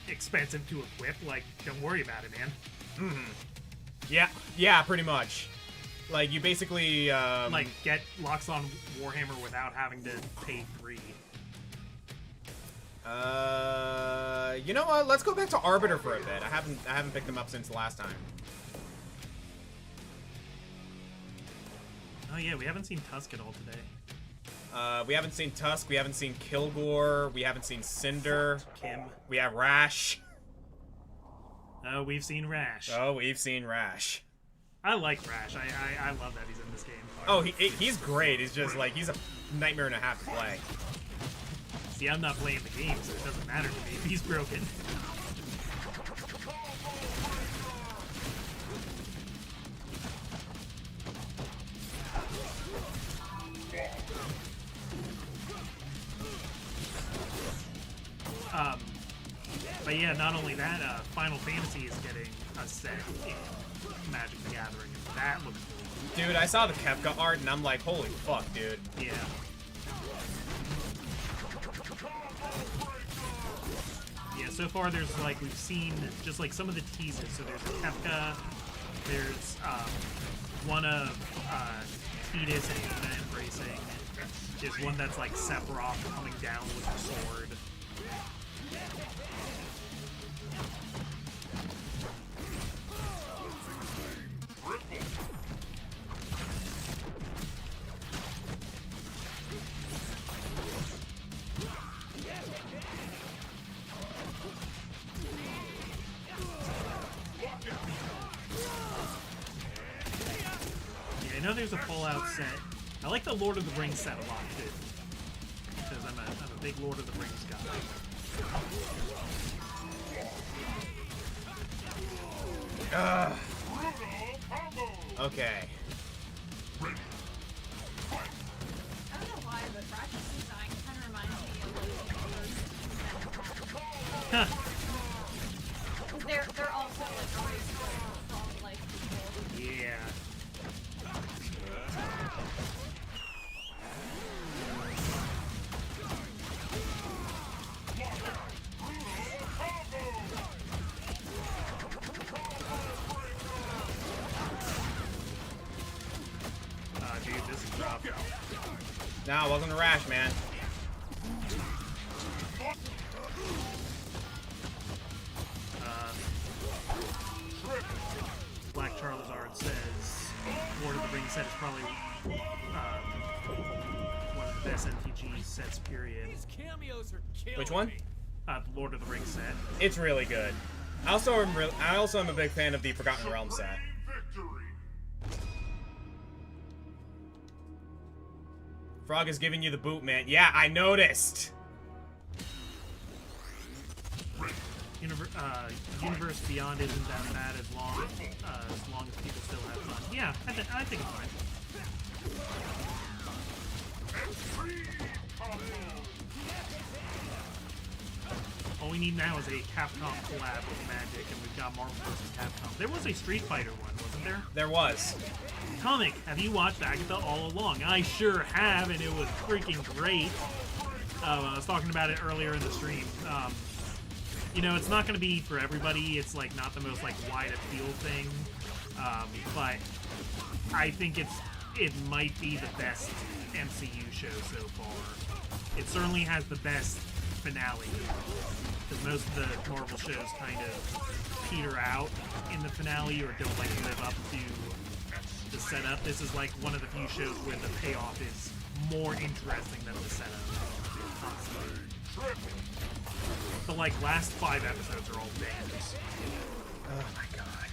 I: expensive to equip, like, don't worry about it, man.
A: Mm-hmm. Yeah, pretty much. Like, you basically,
I: like, get Loxodon Warhammer without having to pay 3.
A: You know what? Let's go back to Arbiter for a bit. I haven't picked them up since last time.
I: Oh yeah, we haven't seen Tusk at all today.
A: We haven't seen Tusk. We haven't seen Kilgore. We haven't seen Cinder.
I: Kim.
A: We have Rash.
I: Oh, we've seen Rash.
A: Oh, we've seen Rash.
I: I like Rash. I love that he's in this game.
A: Oh, he's great. He's just like, he's a nightmare and a half to play.
I: See, I'm not playing the game, so it doesn't matter to me if he's broken. But yeah, not only that, Final Fantasy is getting a set in Magic the Gathering, and that looks cool.
A: Dude, I saw the Kefka art, and I'm like, holy fuck, dude.
I: Yeah. Yeah, so far there's, like, we've seen just, like, some of the teasers. So there's a Kefka, there's, one of, Thetis and Luna embracing. There's one that's, like, Sephiroth coming down with a sword. I know there's a Fallout set. I like the Lord of the Rings set a lot too, because I'm a big Lord of the Rings guy.
A: Okay.
D: I don't know why, but Ratchet's design kind of reminds me of
I: Huh.
D: like they're also like always from like people.
I: Yeah.
C: tough.
A: Nah, welcome to Rash, man.
C: Black Charizard says Lord of the Rings set is probably one of the best MTG sets, period.
A: Which one?
C: The Lord of the Rings set.
A: It's really good. I also am a big fan of the Forgotten Realms set. Frog is giving you the boot, man. Yeah, I noticed.
C: Universe Beyond isn't that bad as long as people still have fun. Yeah, I think it's fine. All we need now is a Capcom collab with Magic, and we've got Marvel vs. Capcom. There was a Street Fighter one, wasn't there?
A: There was.
C: Comic, have you watched Agatha all along? I sure have, and it was freaking great. I was talking about it earlier in the stream. You know, it's not going to be for everybody. It's like not the most like wide appeal thing, but I think it might be the best MCU show so far. It certainly has the best finale, because most of the Marvel shows kind of peter out in the finale or don't like live up to the setup. This is like one of the few shows where the payoff is more interesting than the setup. The like last 5 episodes are all bangers.
A: Oh my god.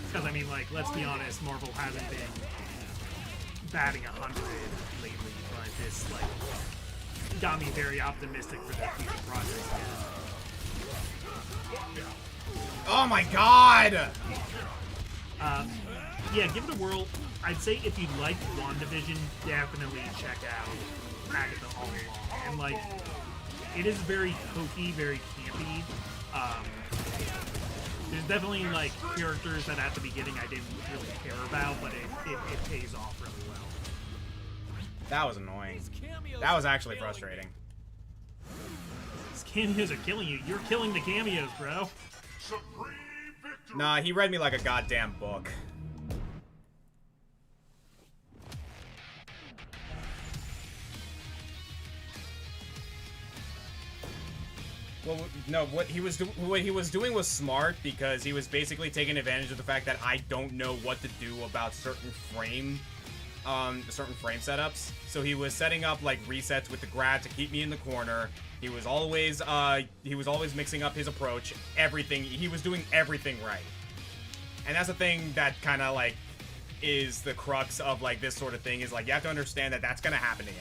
C: Because I mean, like, let's be honest, Marvel hasn't been batting 100 lately, but this like got me very optimistic for their future projects.
A: Oh my god!
C: Yeah, give it a whirl. I'd say if you liked WandaVision, definitely check out Agatha all along. And like, it is very hokey, very campy. There's definitely like characters that at the beginning I didn't really care about, but it pays off really well.
A: That was annoying. That was actually frustrating.
C: These cameos are killing you. You're killing the cameos, bro.
A: Nah, he read me like a goddamn book. Well, no, what he was doing was smart, because he was basically taking advantage of the fact that I don't know what to do about certain frame setups. So he was setting up like resets with the grab to keep me in the corner. He was always mixing up his approach. Everything, he was doing everything right. And that's the thing that kind of like is the crux of like this sort of thing, is like you have to understand that that's gonna happen to you.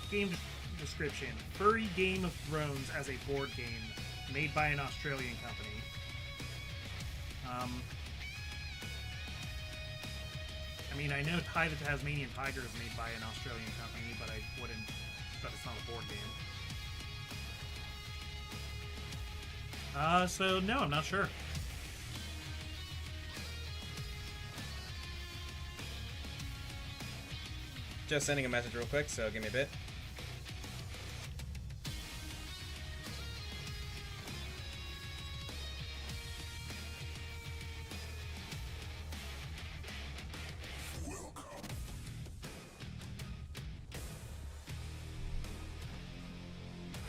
C: Game description: furry Game of Thrones as a board game made by an Australian company. I mean, I know Ty the Tasmanian Tiger is made by an Australian company, but but it's not a board game. So no, I'm not sure.
A: Just sending a message real quick, so give me a bit.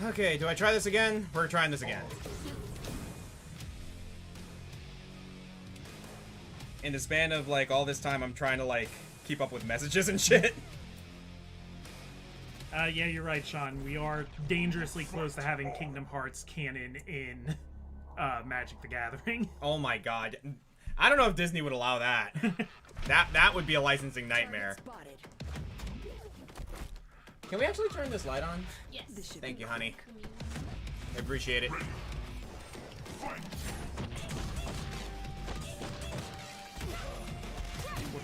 A: Okay, do I try this again? We're trying this again. In the span of like all this time, I'm trying to like keep up with messages and shit.
C: Yeah, you're right, Sean. We are dangerously close to having Kingdom Hearts canon in Magic the Gathering.
A: Oh my god. I don't know if Disney would allow that. That would be a licensing nightmare. Can we actually turn this light on?
D: Yes.
A: Thank you, honey. I appreciate it.
C: Would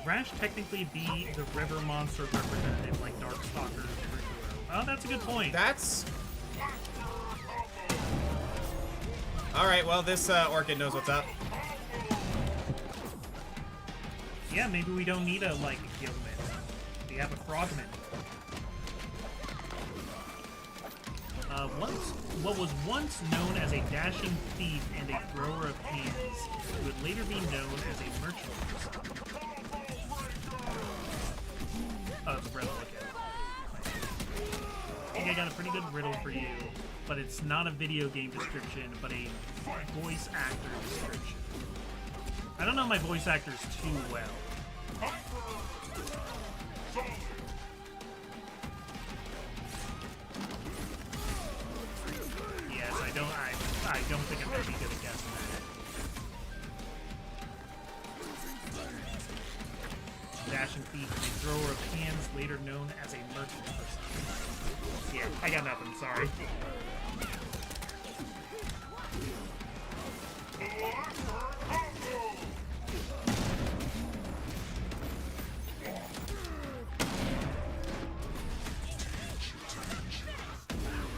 C: Rash technically be the river monster represented like Darkstalker? Oh, that's a good point.
A: That's... Alright, well, this Orchid knows what's up.
C: Yeah, maybe we don't need a, like, a Gilman. We have a Frogman.
I: What was once known as a dashing thief and a thrower of hands would later be known as a merchant person. Oh, it's a riddle, okay. I think I got a pretty good riddle for you, but it's not a video game description, but a voice actor description. I don't know my voice actors too well. Yes, I don't think I'm gonna be good at guessing that. Dashing thief, a thrower of hands, later known as a merchant person. Yeah, I got nothing, sorry.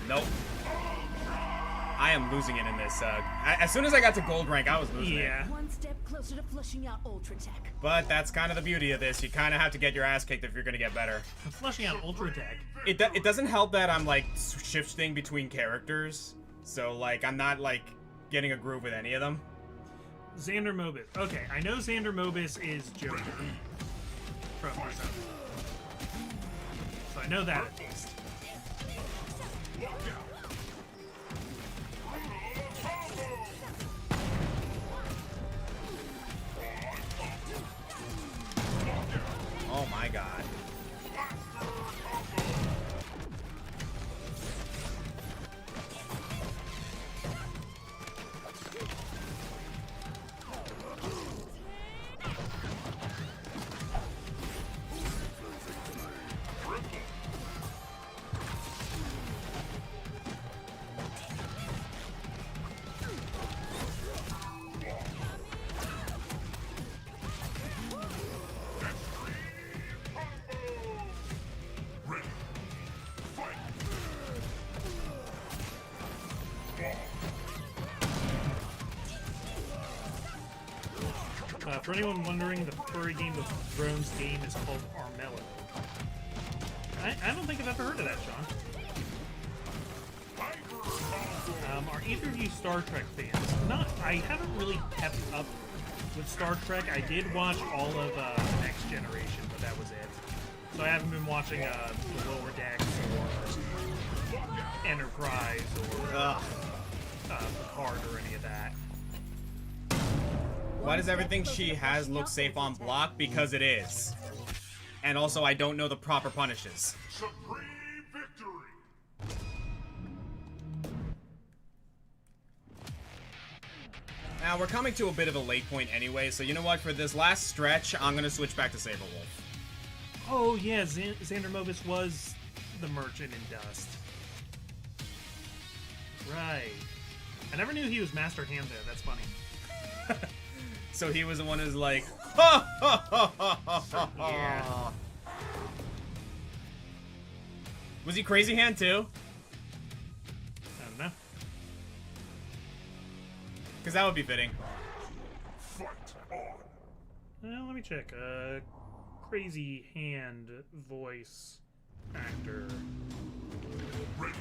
A: Nope. I am losing it in this. As soon as I got to gold rank, I was losing it.
H: One step closer to flushing out Ultra Tech.
A: But that's kind of the beauty of this. You kind of have to get your ass kicked if you're gonna get better.
I: Flushing out Ultra Tech.
A: It doesn't help that I'm like shifting between characters, so like I'm not like getting a groove with any of them.
I: Xander Mobus. Okay, I know Xander Mobus is Joker from Persona. So I know that at least.
A: Oh my god.
I: For anyone wondering, the furry Game of Thrones game is called Armello. I don't think I've ever heard of that, Sean. Are either of you Star Trek fans? I haven't really kept up with Star Trek. I did watch all of Next Generation, but that was it. So I haven't been watching the Lower Decks or Enterprise or Picard or any of that.
A: Why does everything she has look safe on block? Because it is. And also, I don't know the proper punishes.
F: Supreme victory!
A: Now, we're coming to a bit of a late point anyway, so you know what? For this last stretch, I'm gonna switch back to Saberwolf.
I: Oh yeah, Xander Mobus was the merchant in Dust. Right. I never knew he was Master Hand though, that's funny.
A: So he was the one who's like, ha ha ha ha ha ha.
I: Yeah.
A: Was he Crazy Hand too?
I: I don't know.
A: Because that would be fitting.
F: Fight on!
I: Well, let me check. Crazy Hand voice actor.
F: Ready!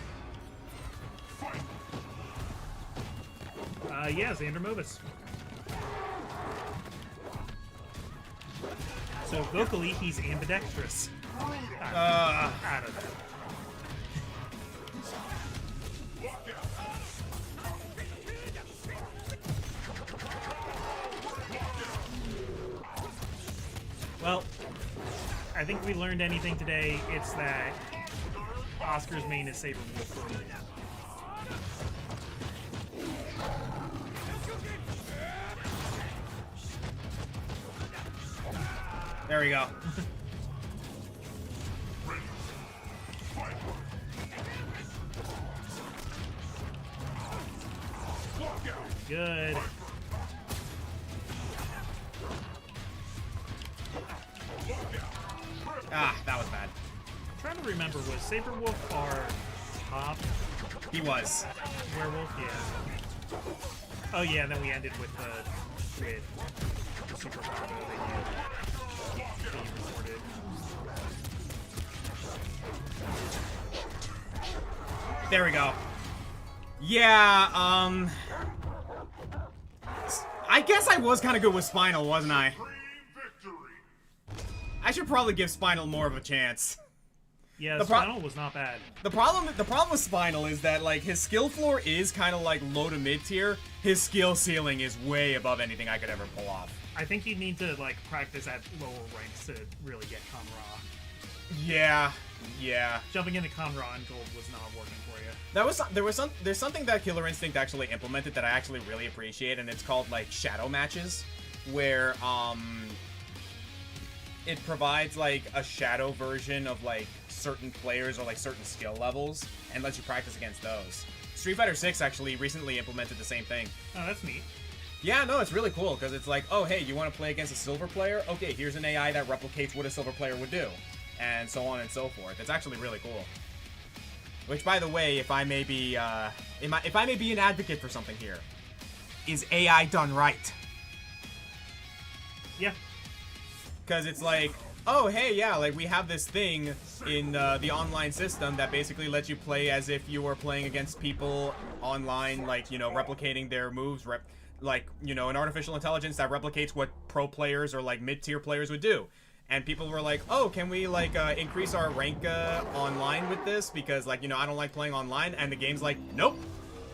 F: Fight!
I: Yeah, Xander Mobus. So vocally, he's ambidextrous. I don't know. Well, I think we learned anything today. It's that Oscar's main is Saberwolf early.
A: There we go.
I: Good.
A: Ah, that was bad.
I: I'm trying to remember, was Saberwolf our top
A: He was.
I: werewolf? Yeah. Oh yeah, and then we ended with the super combo that you recorded.
A: There we go. Yeah, I guess I was kind of good with Spinal, wasn't I? I should probably give Spinal more of a chance.
I: Yeah,
A: The
I: Spinal was not bad.
A: The problem with Spinal is that, like, his skill floor is kind of like low to mid tier. His skill ceiling is way above anything I could ever pull off.
I: I think you need to, like, practice at lower ranks to really get Conra.
A: Yeah.
I: Jumping into Conra and Gold was not working for you.
A: There's something that Killer Instinct actually implemented that I actually really appreciate, and it's called, like, shadow matches, where it provides, like, a shadow version of, like, certain players or, like, certain skill levels, and lets you practice against those. Street Fighter 6 actually recently implemented the same thing.
I: Oh, that's neat.
A: Yeah, no, it's really cool, because it's like, oh, hey, you want to play against a silver player? Okay, here's an AI that replicates what a silver player would do, and so on and so forth. It's actually really cool. Which, by the way, if I may be an advocate for something here, is AI done right?
I: Yeah.
A: Because it's like, oh, hey, yeah, like, we have this thing in the online system that basically lets you play as if you were playing against people online, like, you know, replicating their moves, like, you know, an artificial intelligence that replicates what pro players or, like, mid-tier players would do. And people were like, oh, can we, like, increase our rank online with this? Because, like, you know, I don't like playing online. And the game's like, nope.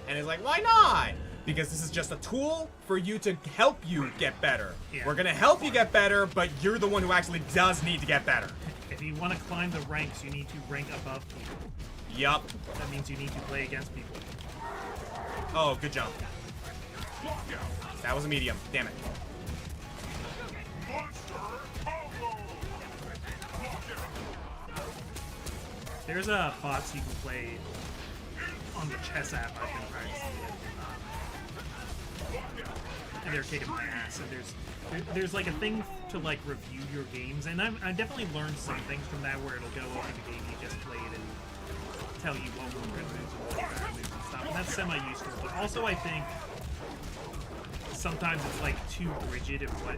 A: And it's like, why not? Because this is just a tool for you to help you get better.
I: Yeah.
A: We're gonna help you get better, but you're the one who actually does need to get better.
I: If you want to climb the ranks, you need to rank above people.
A: Yup.
I: That means you need to play against people.
A: Oh, good jump. That was a medium. Damn it.
I: There's bots you can play on the chess app I've been practicing with. And they're kicking my ass. And there's like a thing to like review your games, and I definitely learned some things from that where it'll go over the game you just played and tell you what were good moves and what were bad moves and stuff. And that's semi-useful. But also I think sometimes it's like too rigid in what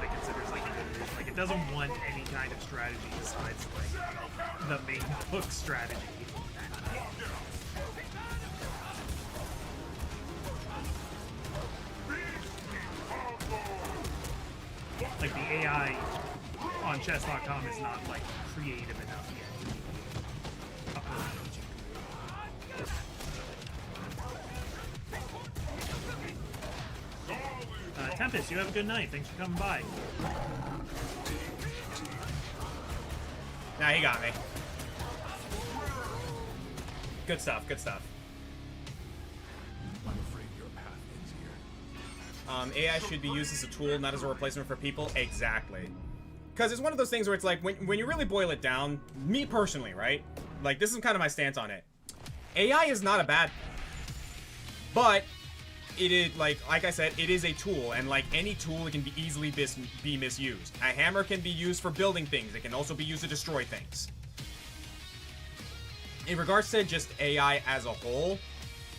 I: it considers like a good move. Like it doesn't want any kind of strategy besides like the main hook strategy. Like the AI on chess.com is not like creative enough yet. Tempest, you have a good night. Thanks for coming by.
A: Nah, he got me. Good stuff, good stuff.
F: I'm afraid your path ends here.
A: AI should be used as a tool, not as a replacement for people. Exactly. Because it's one of those things where it's like, when you really boil it down, me personally, right? Like, this is kind of my stance on it. AI is not a bad thing. But it is, like I said, it is a tool, and like any tool, it can be easily be misused. A hammer can be used for building things. It can also be used to destroy things. In regards to just AI as a whole,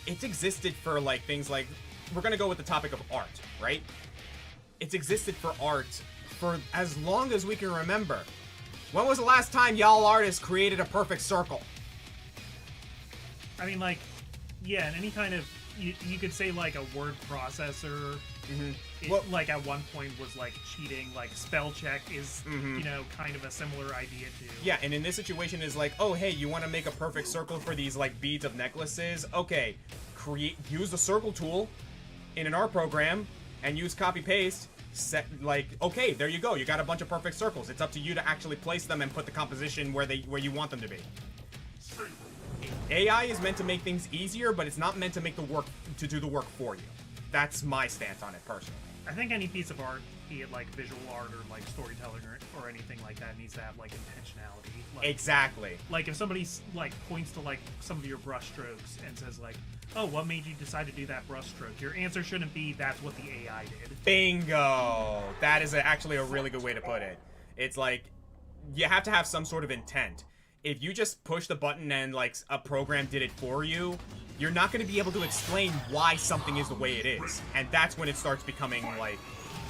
A: it's existed for like things like, we're gonna go with the topic of art, right? It's existed for art for as long as we can remember. When was the last time y'all artists created a perfect circle?
I: I mean, like, yeah, and any kind of, you could say like a word processor, it, like at one point was like cheating, like spell check is, you know, kind of a similar idea too.
A: Yeah, and in this situation is like, oh hey, you want to make a perfect circle for these like beads of necklaces? Okay, use the circle tool in an art program and use copy paste. Set like, okay, there you go. You got a bunch of perfect circles. It's up to you to actually place them and put the composition where you want them to be. AI is meant to make things easier, but it's not meant to do the work for you. That's my stance on it personally.
I: I think any piece of art, be it like visual art or like storytelling or anything like that, needs to have like intentionality. Like,
A: exactly.
I: Like if somebody like points to like some of your brush strokes and says like, oh, what made you decide to do that brush stroke? Your answer shouldn't be, that's what the AI did.
A: Bingo! That is actually a really good way to put it. It's like, you have to have some sort of intent. If you just push the button and like a program did it for you, you're not going to be able to explain why something is the way it is. And that's when it starts becoming like,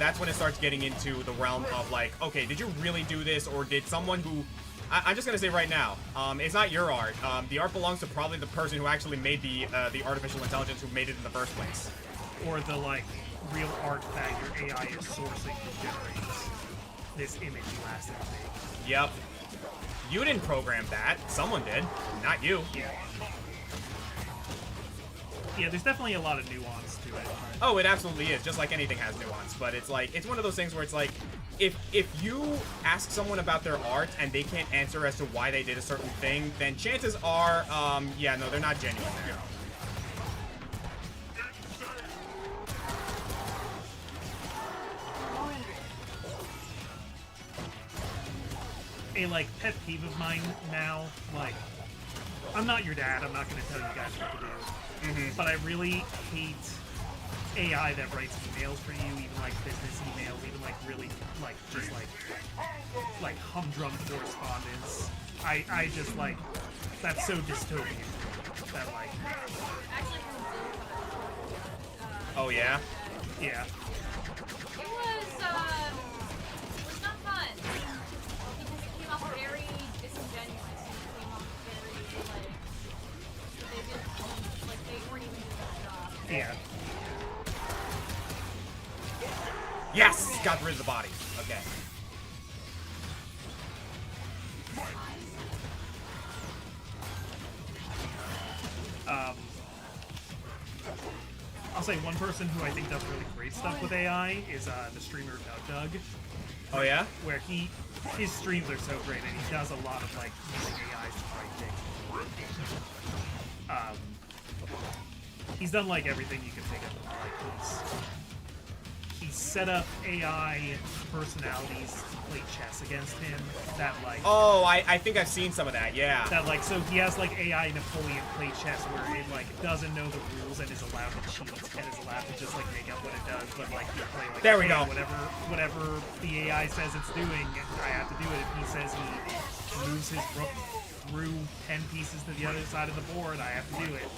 A: that's when it starts getting into the realm of like, okay, did you really do this? Or did someone who I'm just gonna say right now, it's not your art. The art belongs to probably the person who actually made the artificial intelligence who made it in the first place.
I: Or the, like, real art that your AI is sourcing to generate this image you asked it to make.
A: Yep. You didn't program that. Someone did. Not you.
I: Yeah. Yeah, there's definitely a lot of nuance to it.
A: Oh, it absolutely is. Just like anything has nuance. But it's like, it's one of those things where it's like, if you ask someone about their art and they can't answer as to why they did a certain thing, then chances are, yeah, no, they're not genuine there.
I: A, like, pet peeve of mine now, like, I'm not your dad, I'm not going to tell you guys what to do, but I really hate AI that writes emails for you, even, like, business emails, even, like, really, like, just, like humdrum correspondence. I just, like, that's so dystopian that, like...
D: Actually,
A: Oh, yeah?
I: Yeah.
D: it was not fun. Because it came off very disingenuous. It came off very, like, they didn't, like, they weren't even doing their job.
I: Yeah.
A: Yes! Got rid of the body. Okay.
I: I'll say one person who I think does really great stuff with AI is the streamer Doug.
A: Oh, yeah?
I: Where his streams are so great, and he does a lot of, like, using AIs to write things. He's done, like, everything you can think of. Like, he's set up AI personalities to play chess against him that, like...
A: Oh, I think I've seen some of that, yeah.
I: That, like, so he has, like, AI Napoleon play chess where it, like, doesn't know the rules and is allowed to cheat and is allowed to just, like, make up what it does, but, like, you play, like,
A: There we go.
I: Whatever the AI says it's doing, I have to do it. If he says he moves his rook through 10 pieces to the other side of the board, I have to do it.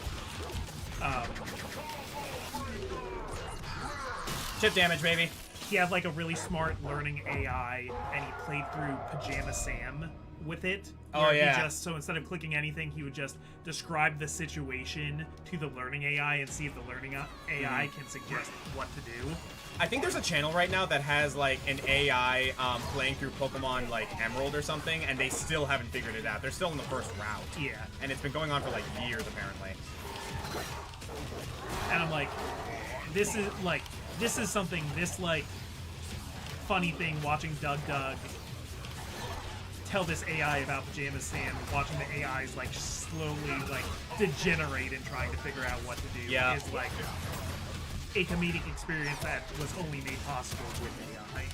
A: Chip damage, baby.
I: He had, like, a really smart learning AI, and he played through Pajama Sam with it.
A: Oh,
I: where
A: yeah.
I: He just, so instead of clicking anything, he would just describe the situation to the learning AI and see if the learning AI can suggest what to do.
A: I think there's a channel right now that has, like, an AI playing through Pokemon, like, Emerald or something, and they still haven't figured it out. They're still in the first route.
I: Yeah.
A: And it's been going on for, like, years, apparently.
I: And I'm like, this is something, this, like, funny thing, watching Doug tell this AI about Pajama Sam, watching the AIs, like, slowly, like, degenerate in trying to figure out what to do
A: Yeah.
I: is, like, a comedic experience that was only made possible with AI.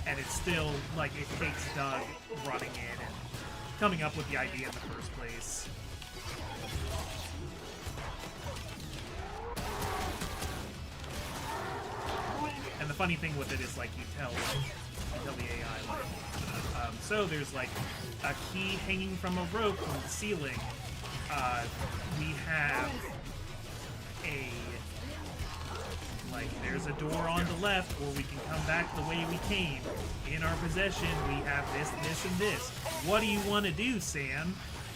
I: And it's still, like, it takes Doug running in and coming up with the idea in the first place. And the funny thing with it is, like, you tell the AI, like, so there's, like, a key hanging from a rope from the ceiling. We have there's a door on the left, or we can come back the way we came. In our possession, we have this, this, and this. What do you want to do, Sam?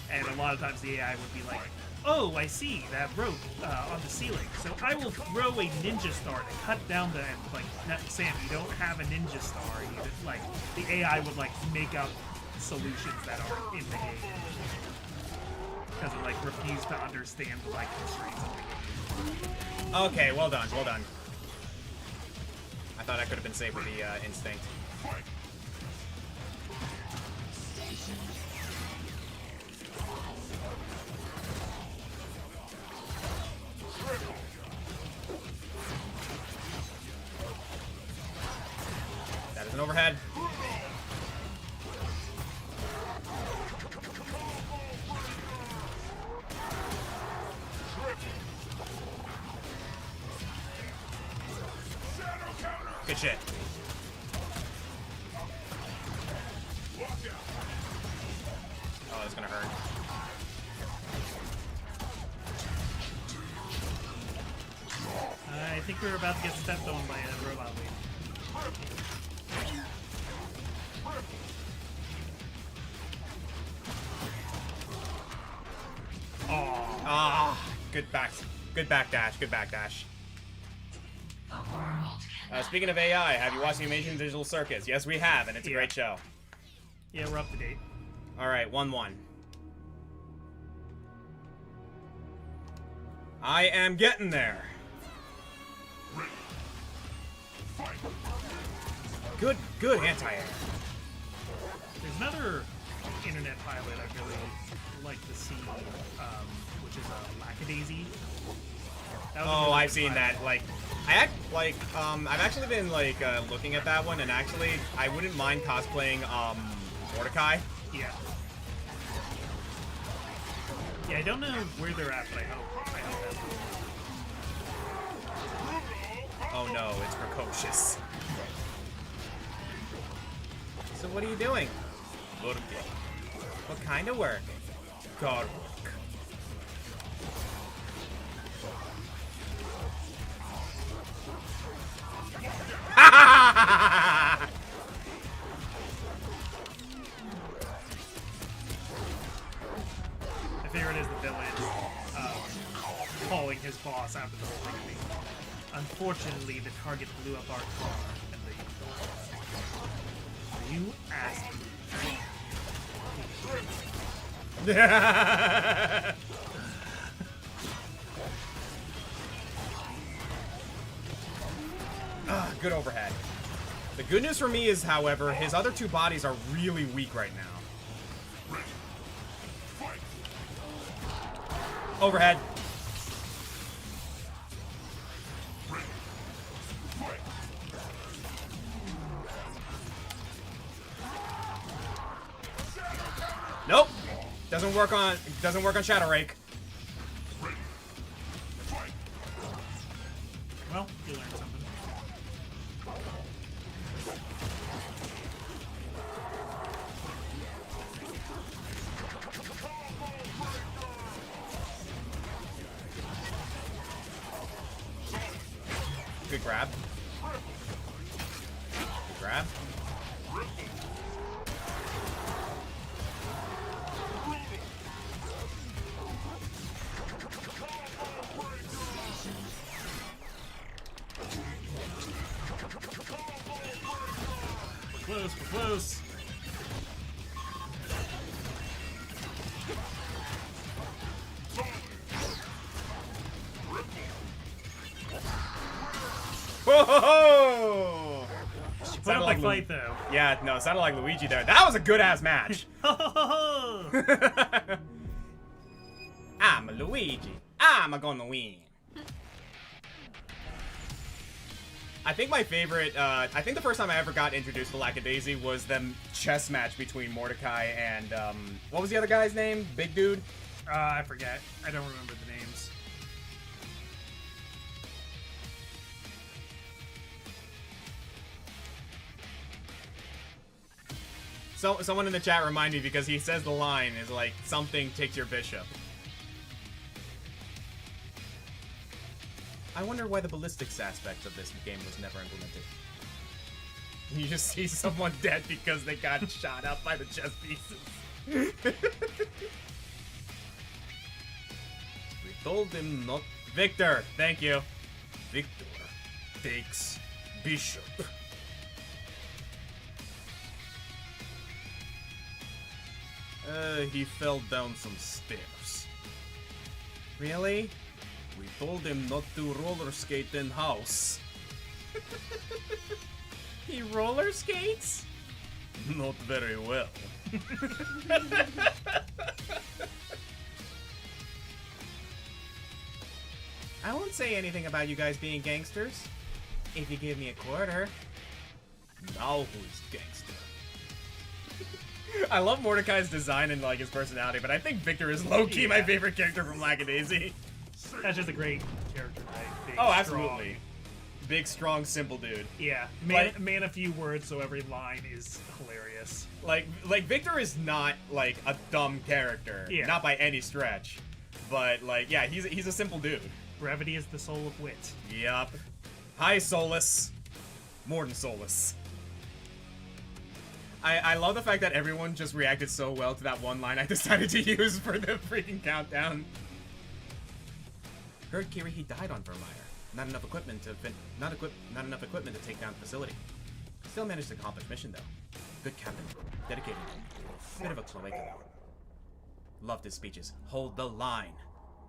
I: And a lot of times the AI would be like, oh, I see, that rope on the ceiling. So I will throw a ninja star to cut down the end. Like, Sam, you don't have a ninja star. You just, like, the AI would, like, make up solutions that aren't in the game. Because it, like, refused to understand the, like, constraints of the game.
A: Okay, well done, well done. I thought I could have been safe with the instinct. That is an overhead. Good shit. Oh, that's gonna hurt.
I: I think we're about to get stepped on by a robot lady.
A: Ah, good back dash, good back dash. Speaking of AI, have you watched the Amazing Digital Circus? Yes, we have, and it's a great show.
I: Yeah, we're up to date.
A: All right, 1-1. I am getting there. Good anti-air.
I: There's another internet pilot I'd really like to see, which is Lackadaisy. That was a
A: Oh,
I: really
A: I've
I: good
A: seen
I: pilot.
A: that. I've actually been looking at that one, and actually, I wouldn't mind cosplaying Mordecai.
I: Yeah. Yeah, I don't know where they're at, but I hope that's
A: Oh no, it's precocious. So what are you doing? Work. What kind of work? God work.
I: My favorite is the villain calling his boss after the whole thing. Unfortunately, the target blew up our car, and you asked me.
A: Good overhead. The good news for me is, however, his other two bodies are really weak right now. Overhead. Nope. Doesn't work on Shadow Rake.
I: Well, you learned something.
A: Good grab. Good grab.
I: We're close.
A: Whoa!
I: Put up a fight, though.
A: Yeah, no, it sounded like Luigi there. That was a good ass match. I'm Luigi. I'm gonna win. I think my favorite, I think the first time I ever got introduced to Lackadaisy was the chess match between Mordecai and, what was the other guy's name? Big dude?
I: I forget. I don't remember the names.
A: So, someone in the chat remind me, because he says the line is like, something takes your bishop. I wonder why the ballistics aspect of this game was never implemented. You just see someone dead because they got shot up by the chess pieces. We told him not... Victor, thank you. Victor takes bishop. He fell down some stairs. Really? We told him not to roller skate in house. He roller skates? Not very well. I won't say anything about you guys being gangsters. If you give me a quarter. Now who's gangster? I love Mordecai's design and like his personality, but I think Victor is low-key my favorite character from Lackadaisy.
I: That's just a great character type. Big,
A: Oh,
I: strong.
A: absolutely. Big, strong, simple dude.
I: Yeah,
A: Like-
I: man a few words, so every line is hilarious.
A: Like Victor is not like a dumb character,
I: Yeah.
A: not by any stretch. But like, yeah, he's a simple dude.
I: Brevity is the soul of wit.
A: Yup. Hi, Solus. More than Solus. I love the fact that everyone just reacted so well to that one line I decided to use for the freaking countdown. Heard Kirihi died on Vermire. Not enough equipment to not enough equipment to take down the facility. Still managed to accomplish mission though. Good captain, dedicated. Bit of a cloaca though. Loved his speeches. Hold the line.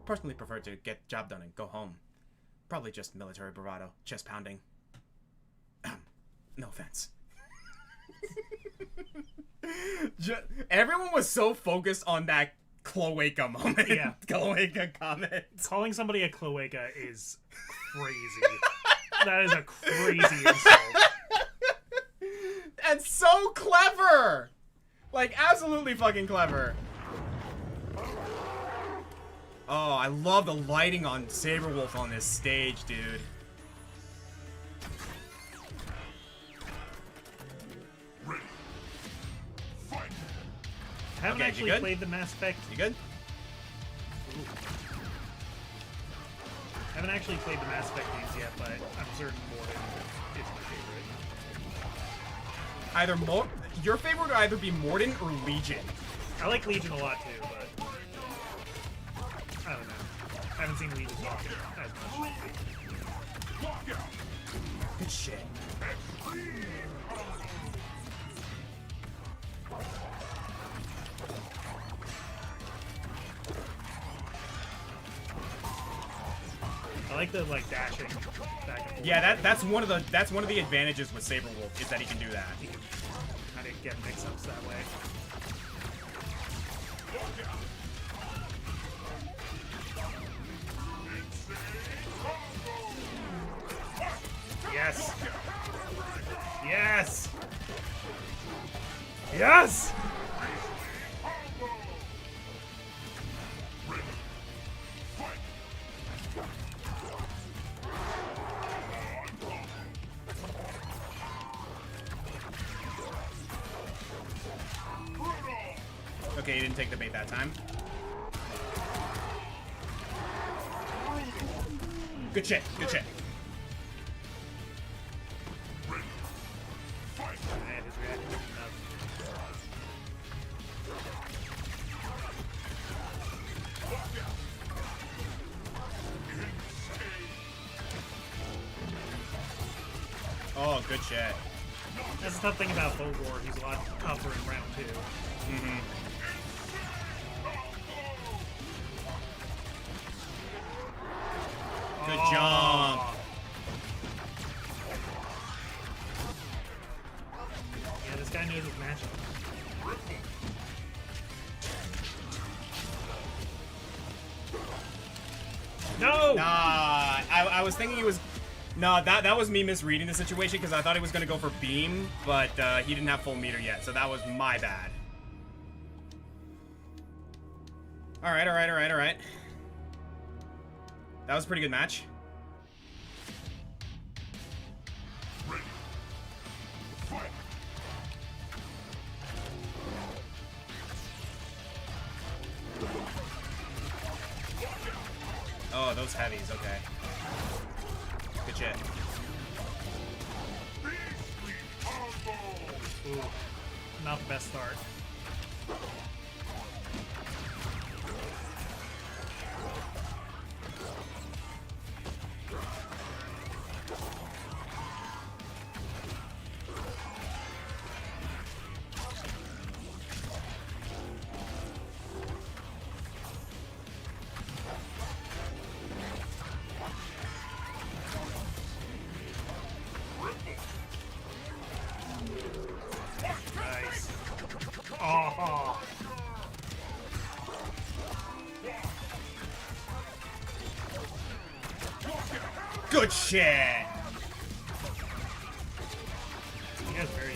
A: Personally prefer to get job done and go home. Probably just military bravado, chest pounding. No offense. Everyone was so focused on that cloaca moment.
I: Yeah.
A: Cloaca comment.
I: Calling somebody a cloaca is crazy. That is a crazy insult.
A: And so clever! Like, absolutely fucking clever. Oh, I love the lighting on Saberwolf on this stage, dude.
I: Haven't
A: Okay, you
I: actually
A: good?
I: played the Mass Effect.
A: You good?
I: Haven't actually played the Mass Effect games yet, but I'm certain Mordin is my favorite.
A: Your favorite would either be Mordin or Legion.
I: I like Legion a lot too, but I don't know. I haven't seen Legion talk as much.
A: Good shit.
I: I like the dashing back and forth.
A: Yeah, that's one of the advantages with Saberwolf is that he can do that.
I: You can kind of get mix-ups that way. Yes! Yes! Yes!
A: Okay, he didn't take the bait that time. Good shit, good shit.
I: Man, his reaction was nuts.
A: Oh, good shit.
I: That's the tough thing about Fulgor. He's a lot tougher in round 2.
A: Mm-hmm. Good jump.
I: Yeah, this guy knows his matchup. No!
A: Nah, I was thinking he was... No, that was me misreading the situation because I thought he was going to go for beam, but he didn't have full meter yet, so that was my bad. Alright, alright, alright, alright. That was a pretty good match. Oh, those heavies, okay. Good shit.
I: Ooh, not the best start. Nice. Oh.
A: Good shit!
I: He has very...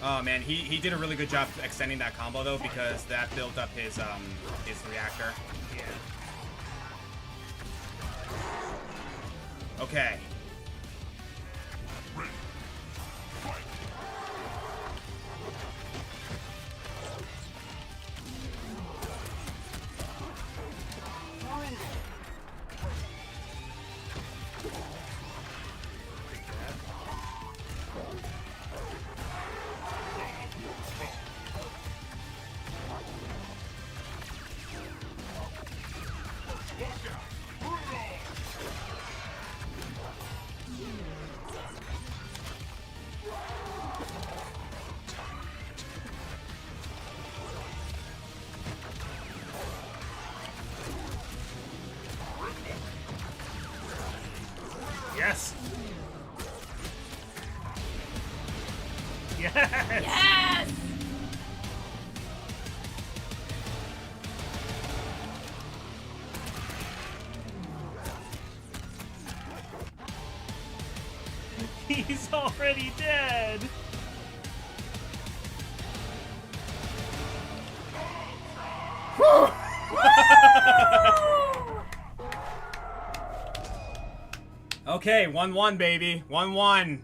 A: Oh man, he did a really good job extending that combo though because that built up his reactor.
I: Yeah.
A: Okay.
D: Yes!
I: He's already dead.
A: Okay, 1-1, baby. 1-1.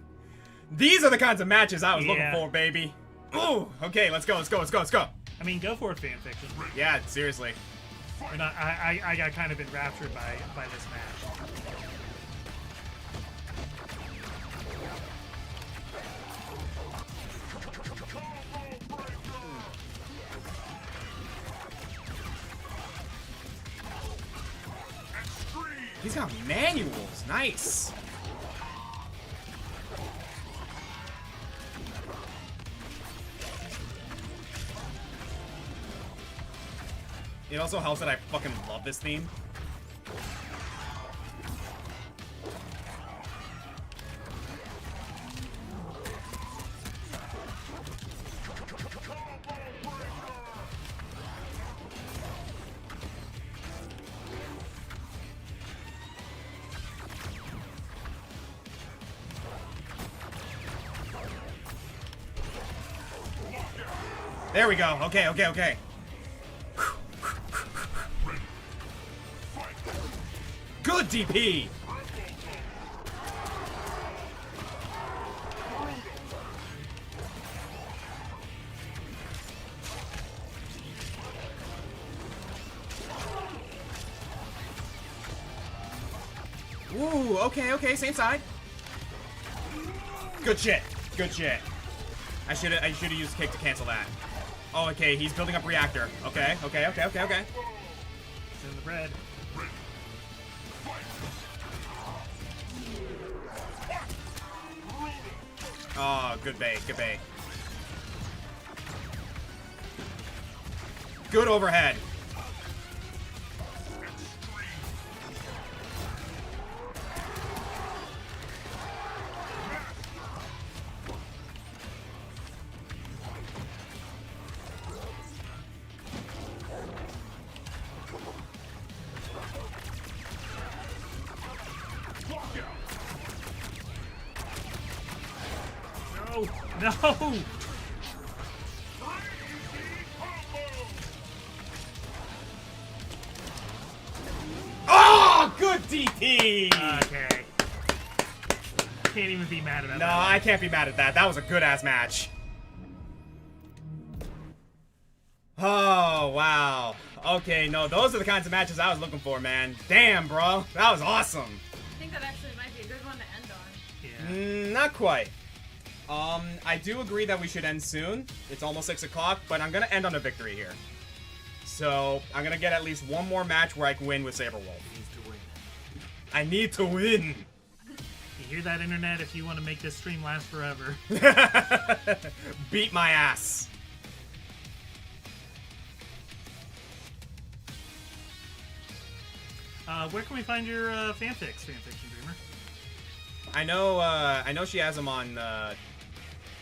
A: These are the kinds of matches I was looking
I: Yeah.
A: for, baby. Ooh, okay, let's go, let's go, let's go, let's go.
I: I mean, go for it, fanfiction.
A: Yeah, seriously.
I: We're not, I got kind of enraptured by this match.
A: He's got manuals. Nice. It also helps that I fucking love this theme. There we go. Okay, okay, okay. Good DP! Ooh, okay, okay, same side. Good shit. Good shit. I should have used kick to cancel that. Oh, okay, he's building up reactor. Okay, okay, okay, okay, okay.
I: It's in the red.
A: Oh, good bait, good bait. Good overhead.
I: No! No!
A: Oh, good DP!
I: Okay. Can't even be mad about
A: No,
I: that.
A: I can't be mad at that. That was a good-ass match. Oh, wow. Okay, no, those are the kinds of matches I was looking for, man. Damn, bro. That was awesome.
D: I think that actually might be a good one to end on.
I: Yeah.
A: Not quite. I do agree that we should end soon. It's almost 6 o'clock, but I'm gonna end on a victory here. So, I'm gonna get at least one more match where I can win with Saberwolf. I need to win!
I: You hear that, internet? If you want to make this stream last forever.
A: Beat my ass.
I: Where can we find your fanfics, Fanfiction Dreamer?
A: I know she has them on,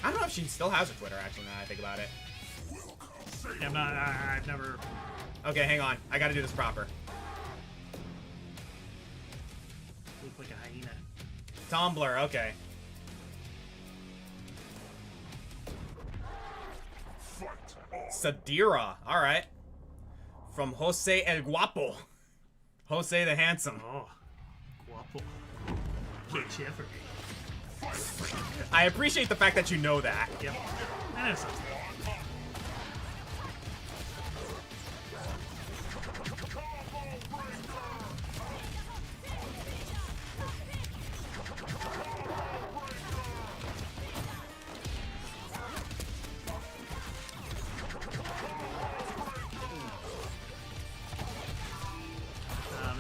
A: I don't know if she still has a Twitter, actually, now that I think about it.
I: Yeah, I've never...
A: Okay, hang on. I gotta do this proper.
I: Look like a hyena.
A: Tumblr, okay. Sadira, alright. From Jose El Guapo. Jose the Handsome.
I: Oh. Guapo. Kid Sheffer.
A: I appreciate the fact that you know that.
I: Yep. I know something.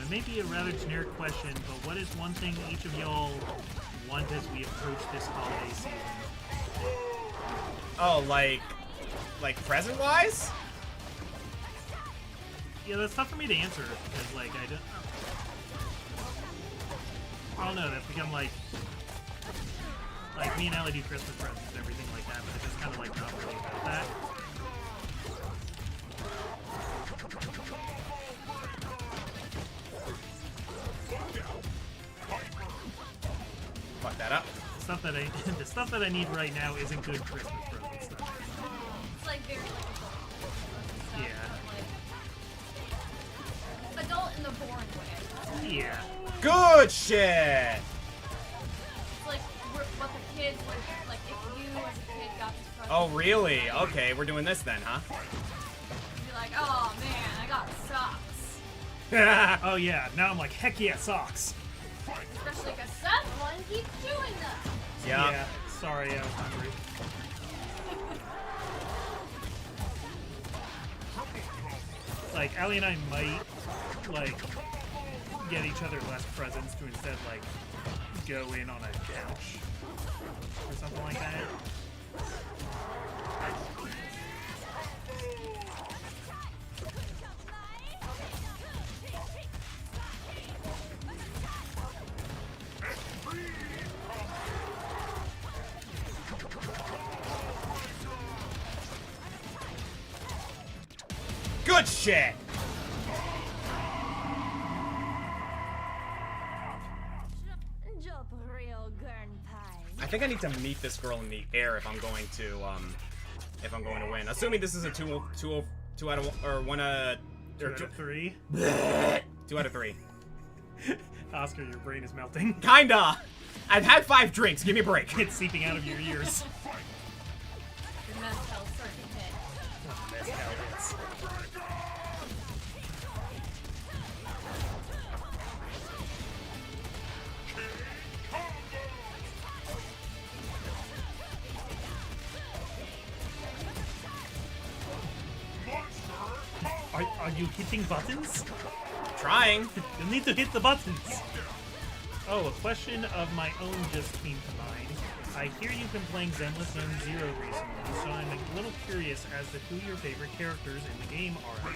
I: It may be a rather generic question, but what is one thing each of y'all want as we approach this holiday season?
A: Oh, like present-wise?
I: Yeah, that's tough for me to answer, because, like, I don't know, that's become, like, Like, me and Ellie do Christmas presents and everything like that, but it's just kind of like not really about that.
A: Fuck that up.
I: The stuff that I need right now isn't good Christmas present stuff.
D: It's like very like adult stuff,
I: Yeah.
D: but, like, adult in the boring way.
I: Yeah.
A: Good shit!
D: It's like what the kids would like if you as a kid got this present.
A: Oh, really? Okay, we're doing this then, huh?
D: You'd be like, oh man, I got socks.
I: Oh yeah, now I'm like, heck yeah, socks.
D: Especially because someone keeps doing them.
A: Yeah.
I: Sorry, I was hungry. Like, Allie and I might, like, get each other less presents to instead, like, go in on a couch or something like that.
A: Good shit!
H: Job real girl pie.
A: I think I need to meet this girl in the air if I'm going to win. Assuming this is a two out of or one or
I: 2 out of 3.
A: 2 out of 3.
I: Oscar, your brain is melting.
A: Kinda. I've had 5 drinks. Give me a break.
I: It's seeping out of your ears.
D: Your mezcal starting to hit.
I: Mezcal hits. Are you hitting buttons?
A: Trying.
I: You need to hit the buttons. Oh, a question of my own just came to mind. I hear you've been playing Zenless Zone Zero recently, so I'm a little curious as to who your favorite characters in the game are.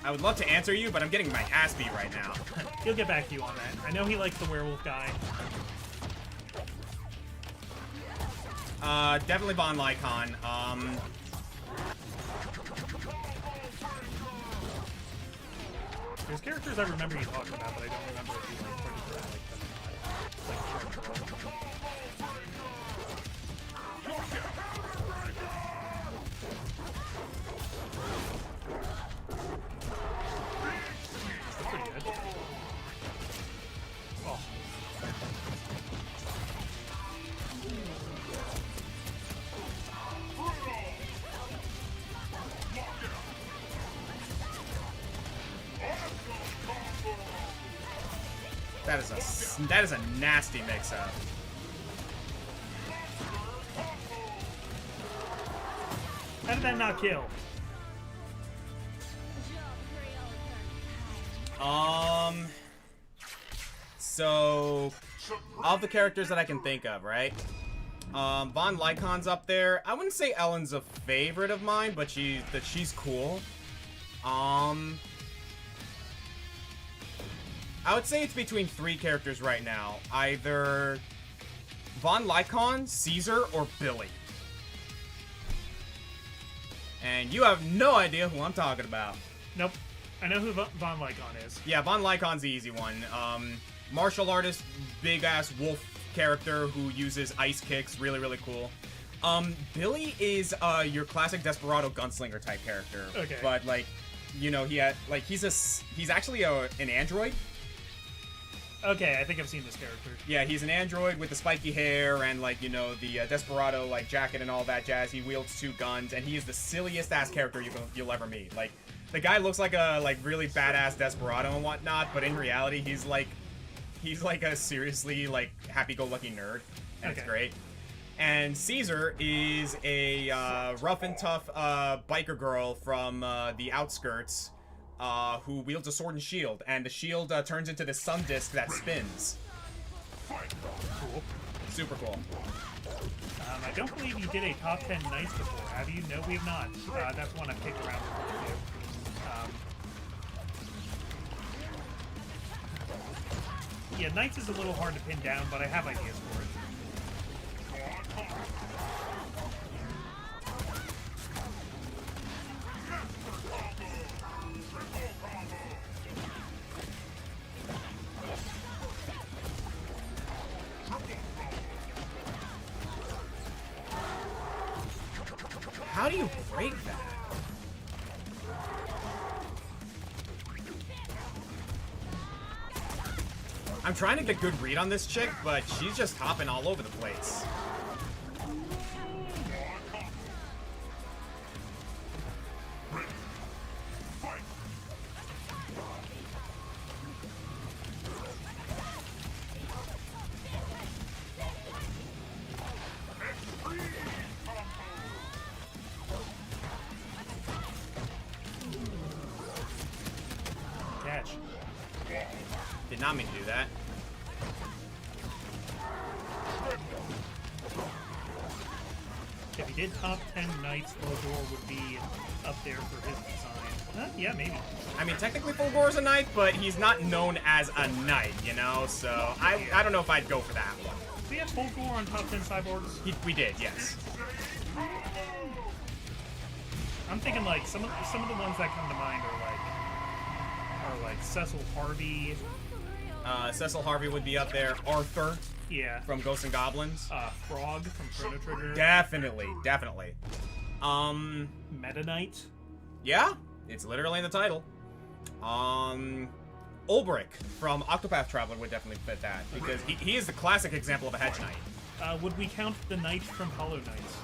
A: I would love to answer you, but I'm getting my ass beat right now.
I: He'll get back to you on that. I know he likes the werewolf guy.
A: Definitely Von Lycon.
I: There's characters I remember you talking about, but I don't remember if you like particularly like them or not. Like Charge. That's pretty good. Oh.
A: That is a nasty mix-up.
I: How did that not kill?
A: So of the characters that I can think of, right? Von Lycon's up there. I wouldn't say Ellen's a favorite of mine, but she's cool. I would say it's between 3 characters right now. Either Von Lycon, Caesar, or Billy. And you have no idea who I'm talking about.
I: Nope. I know who Von Lycon is.
A: Yeah, Von Lycon's the easy one. Martial artist, big-ass wolf character who uses ice kicks. Really, really cool. Billy is your classic Desperado gunslinger type character.
I: Okay.
A: But, like, you know, he's actually an android.
I: Okay, I think I've seen this character.
A: Yeah, he's an android with the spiky hair and, like, you know, the Desperado, like, jacket and all that jazz. He wields 2 guns, and he is the silliest ass character you'll ever meet. Like, the guy looks like a, really badass Desperado and whatnot, but in reality, he's like a seriously, happy-go-lucky nerd, and It's great. And Caesar is a rough and tough biker girl from the outskirts, who wields a sword and shield, and the shield turns into this sun disc that spins.
I: Cool.
A: Super cool.
I: I don't believe you did a top 10 nights before, have you? No, we have not. That's one I've kicked around before, too.
C: Yeah, Knights is a little hard to pin down, but I have ideas for it.
A: How do you break that? I'm trying to get good read on this chick, but she's just hopping all over the place.
C: Catch.
A: Did not mean to do that.
C: If he did top 10 Knights, Fulgor would be up there for his design. Yeah, maybe.
A: I mean, technically Fulgor is a knight, but he's not known as a knight, you know? So I don't know if I'd go for that one.
C: Do we have Fulgor on top 10 cyborgs?
A: We did, yes.
C: I'm thinking like some of the ones that come to mind are like Cecil Harvey.
A: Cecil Harvey would be up there. Arthur
C: Yeah.
A: from Ghosts and Goblins.
C: Frog from Chrono Trigger.
A: Definitely.
C: Meta Knight.
A: Yeah, it's literally in the title. Ulbrich from Octopath Traveler would definitely fit that, because he is the classic example of a hedge knight.
C: Would we count the Knight from Hollow Knights?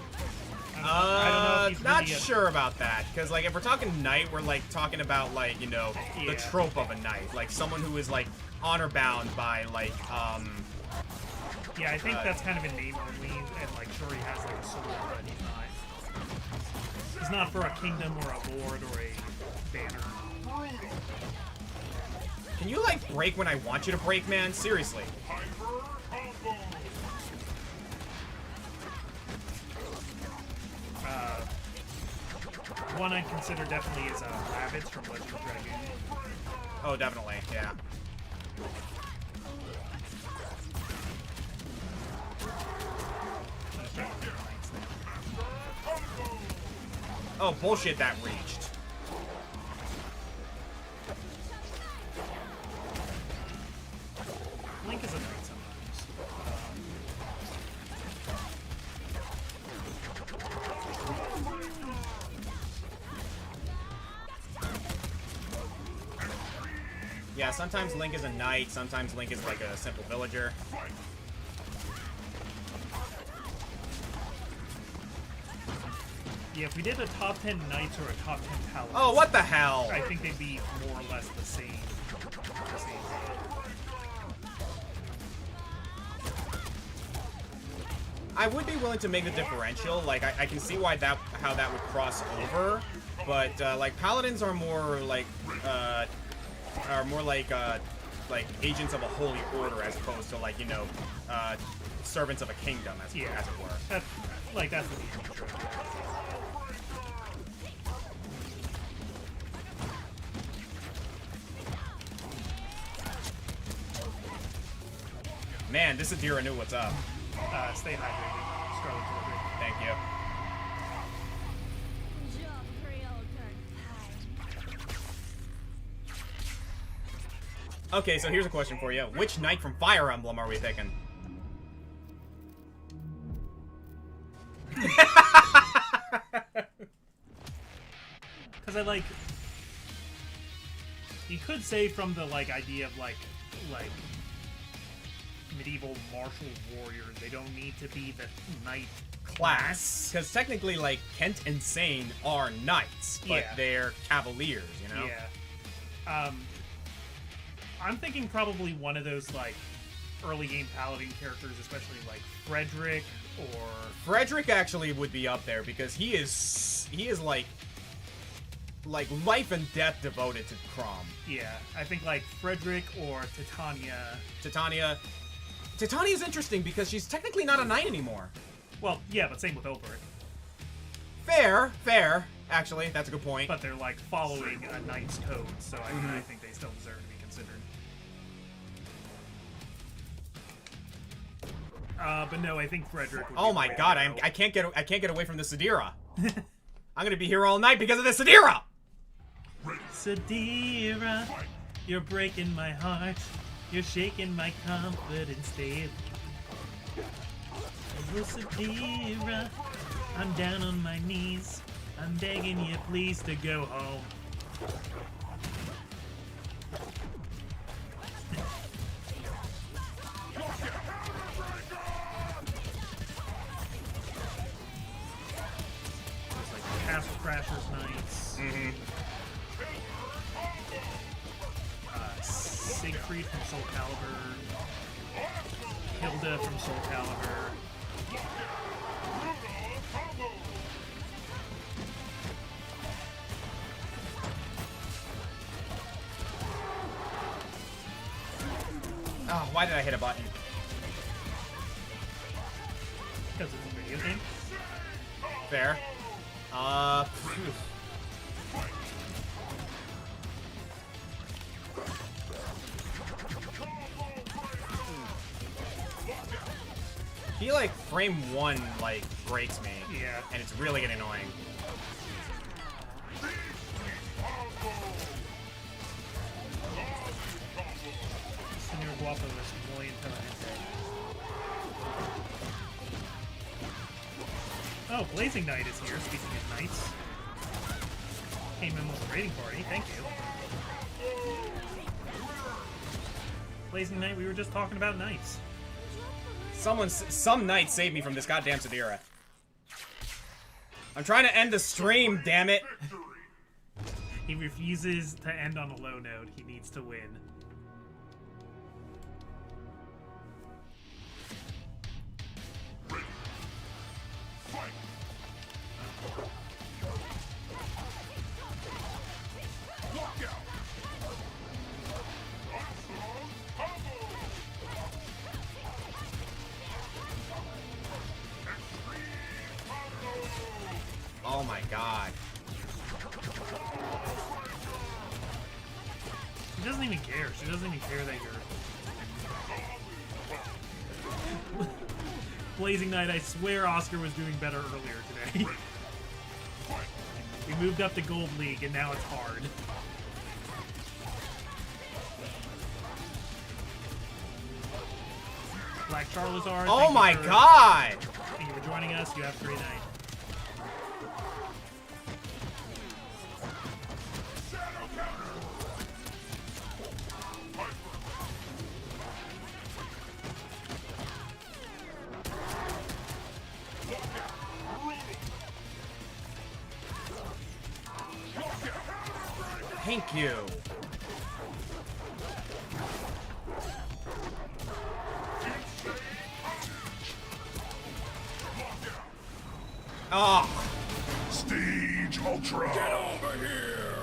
C: I don't know if he's
A: not
C: really
A: sure about that, because like if we're talking knight, we're like talking about like, you know, the trope of a knight, like someone who is like honor bound by like
C: Yeah, I think that's kind of a name only, and like sure he has like a sword, but he's not for a kingdom or a lord or a banner.
A: Can you like break when I want you to break, man? Seriously.
C: One I'd consider definitely is Rabbits from Legend of Dragoon.
A: Oh, definitely, yeah. Oh, bullshit, that reached.
C: Link is a knight sometimes.
A: Yeah, sometimes Link is a knight, sometimes Link is like a simple villager.
C: Yeah, if we did a top 10 knights or a top 10 paladins.
A: Oh, what the hell?
C: I think they'd be more or less the same.
A: I would be willing to make the differential. Like, I can see why how that would cross over, but like paladins are more like agents of a holy order as opposed to like, you know, servants of a kingdom, as it were.
C: That's the future.
A: Man, this Adira knew what's up.
C: Stay hydrated, Scarlet Torture.
A: Thank you. Okay, so here's a question for you. Which knight from Fire Emblem are we picking?
C: Because I like... You could say from the like idea of like medieval martial warriors, they don't need to be the knight
A: class, because technically like Kent and Sane are knights, but they're cavaliers, you know?
C: Yeah. I'm thinking probably one of those like early game paladin characters, especially like Frederick or...
A: Frederick actually would be up there because he is like life and death devoted to Crom.
C: Yeah, I think like Frederick or Titania.
A: Titania's interesting because she's technically not a knight anymore.
C: Well, yeah, but same with Ulbrich.
A: Fair. Actually, that's a good point.
C: But they're like following a knight's code, so I think they still deserve to be considered.
I: But no, I think Frederick would
A: Oh
I: be
A: my
I: the way
A: god,
I: to go.
A: I can't get away from the Sadira. I'm gonna be here all night because of the Sadira!
I: Sadira, you're breaking my heart. You're shaking my confidence, Dave. Oh, Sadira, I'm down on my knees. I'm begging you, please, to go home. It's like Castle Crashers Knights.
A: Mm-hmm.
I: Siegfried from Soul Calibur. Hilda from Soul Calibur.
A: Oh, why did I hit a button?
I: Because it's a video game.
A: Fair. Phew. I feel like frame 1, like, breaks me.
I: Yeah.
A: And it's really getting annoying.
I: Senor Guapo is muy inteligente. Oh, Blazing Knight is here, speaking of knights. Came in with a raiding party, thank you. Blazing Knight, we were just talking about knights.
A: Some knight saved me from this goddamn Sadira. I'm trying to end the stream, damn it.
I: He refuses to end on a low note. He needs to win.
A: Oh my god.
I: She doesn't even care. She doesn't even care that you're... Blazing Knight, I swear Oscar was doing better earlier today. We moved up to Gold League, and now it's hard. Black Charizard.
A: Oh my god!
I: Thank you for joining us. You have a great night.
A: Thank you. Oh.
F: Stage Ultra. Get over here.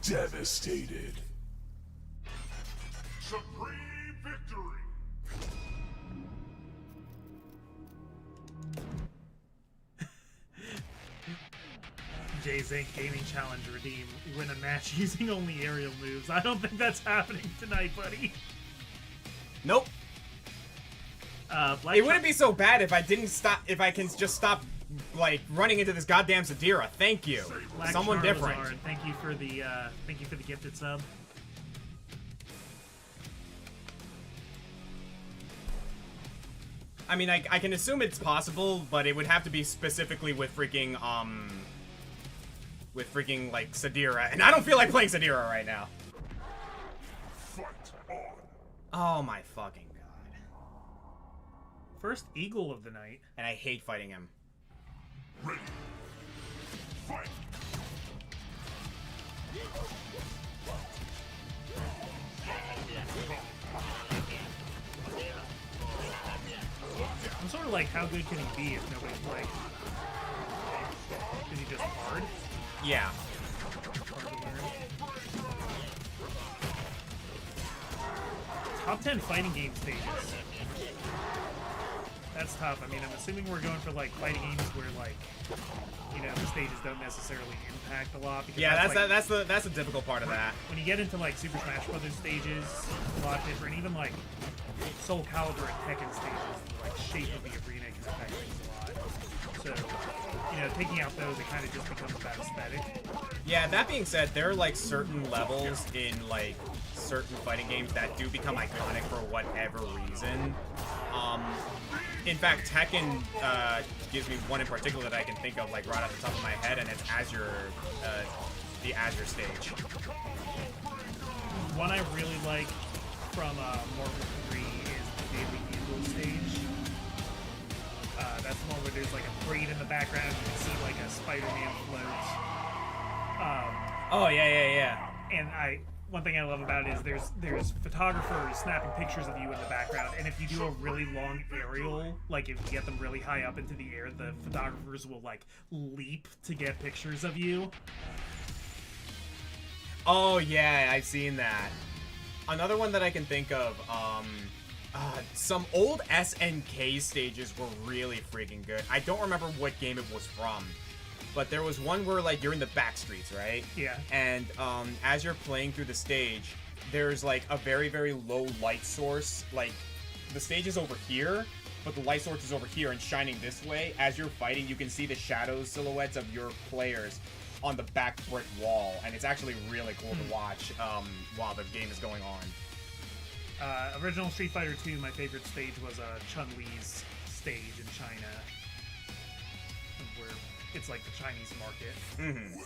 F: Devastated. Supreme victory.
I: J-Zank Gaming Challenge redeem. Win a match using only aerial moves. I don't think that's happening tonight, buddy.
A: Nope.
I: Black
A: It wouldn't be so bad if I didn't stop. If I can just stop, like, running into this goddamn Sadira. Thank you.
I: Black
A: Someone
I: Charizard,
A: different.
I: Thank you for the gifted sub.
A: I mean, I can assume it's possible, but it would have to be specifically with freaking, like, Sadira. And I don't feel like playing Sadira right now.
F: Fight on.
A: Oh my fucking god.
I: First Eagle of the night.
A: And I hate fighting him.
F: Ready. Fight.
I: I'm sort of like, how good can he be if nobody's playing? Is he just hard?
A: Yeah.
I: Hard to learn? Top 10 fighting game stages. That's tough. I mean, I'm assuming we're going for like fighting games where like, you know, the stages don't necessarily impact a lot. Because
A: Yeah,
I: like,
A: that's the difficult part of that.
I: when you get into like Super Smash Brothers stages, a lot different. Even like Soul Calibur and Tekken stages, the like shape of the arena can affect things a lot. So, you know, taking out those, it kind of just becomes about aesthetic.
A: Yeah, that being said, there are like certain levels in like certain fighting games that do become iconic for whatever reason. In fact, Tekken gives me one in particular that I can think of like right off the top of my head, and it's the Azure stage.
I: One I really like from Mortal 3 is the Daily Bugle stage. That's the one where there's like a braid in the background. You can see like a Spider-Man float.
A: Oh yeah.
I: And one thing I love about it is there's photographers snapping pictures of you in the background, and if you do a really long aerial, like if you get them really high up into the air, the photographers will like leap to get pictures of you.
A: Oh yeah, I've seen that. Another one that I can think of, some old SNK stages were really freaking good. I don't remember what game it was from, but there was one where like you're in the back streets, right?
I: Yeah.
A: And as you're playing through the stage, there's like a very, very low light source. Like the stage is over here, but the light source is over here and shining this way. As you're fighting, you can see the shadows, silhouettes of your players on the back brick wall, and it's actually really cool to watch while the game is going on.
I: Original Street Fighter 2, my favorite stage was Chun-Li's stage in China, where it's like the Chinese market.
A: Mm-hmm.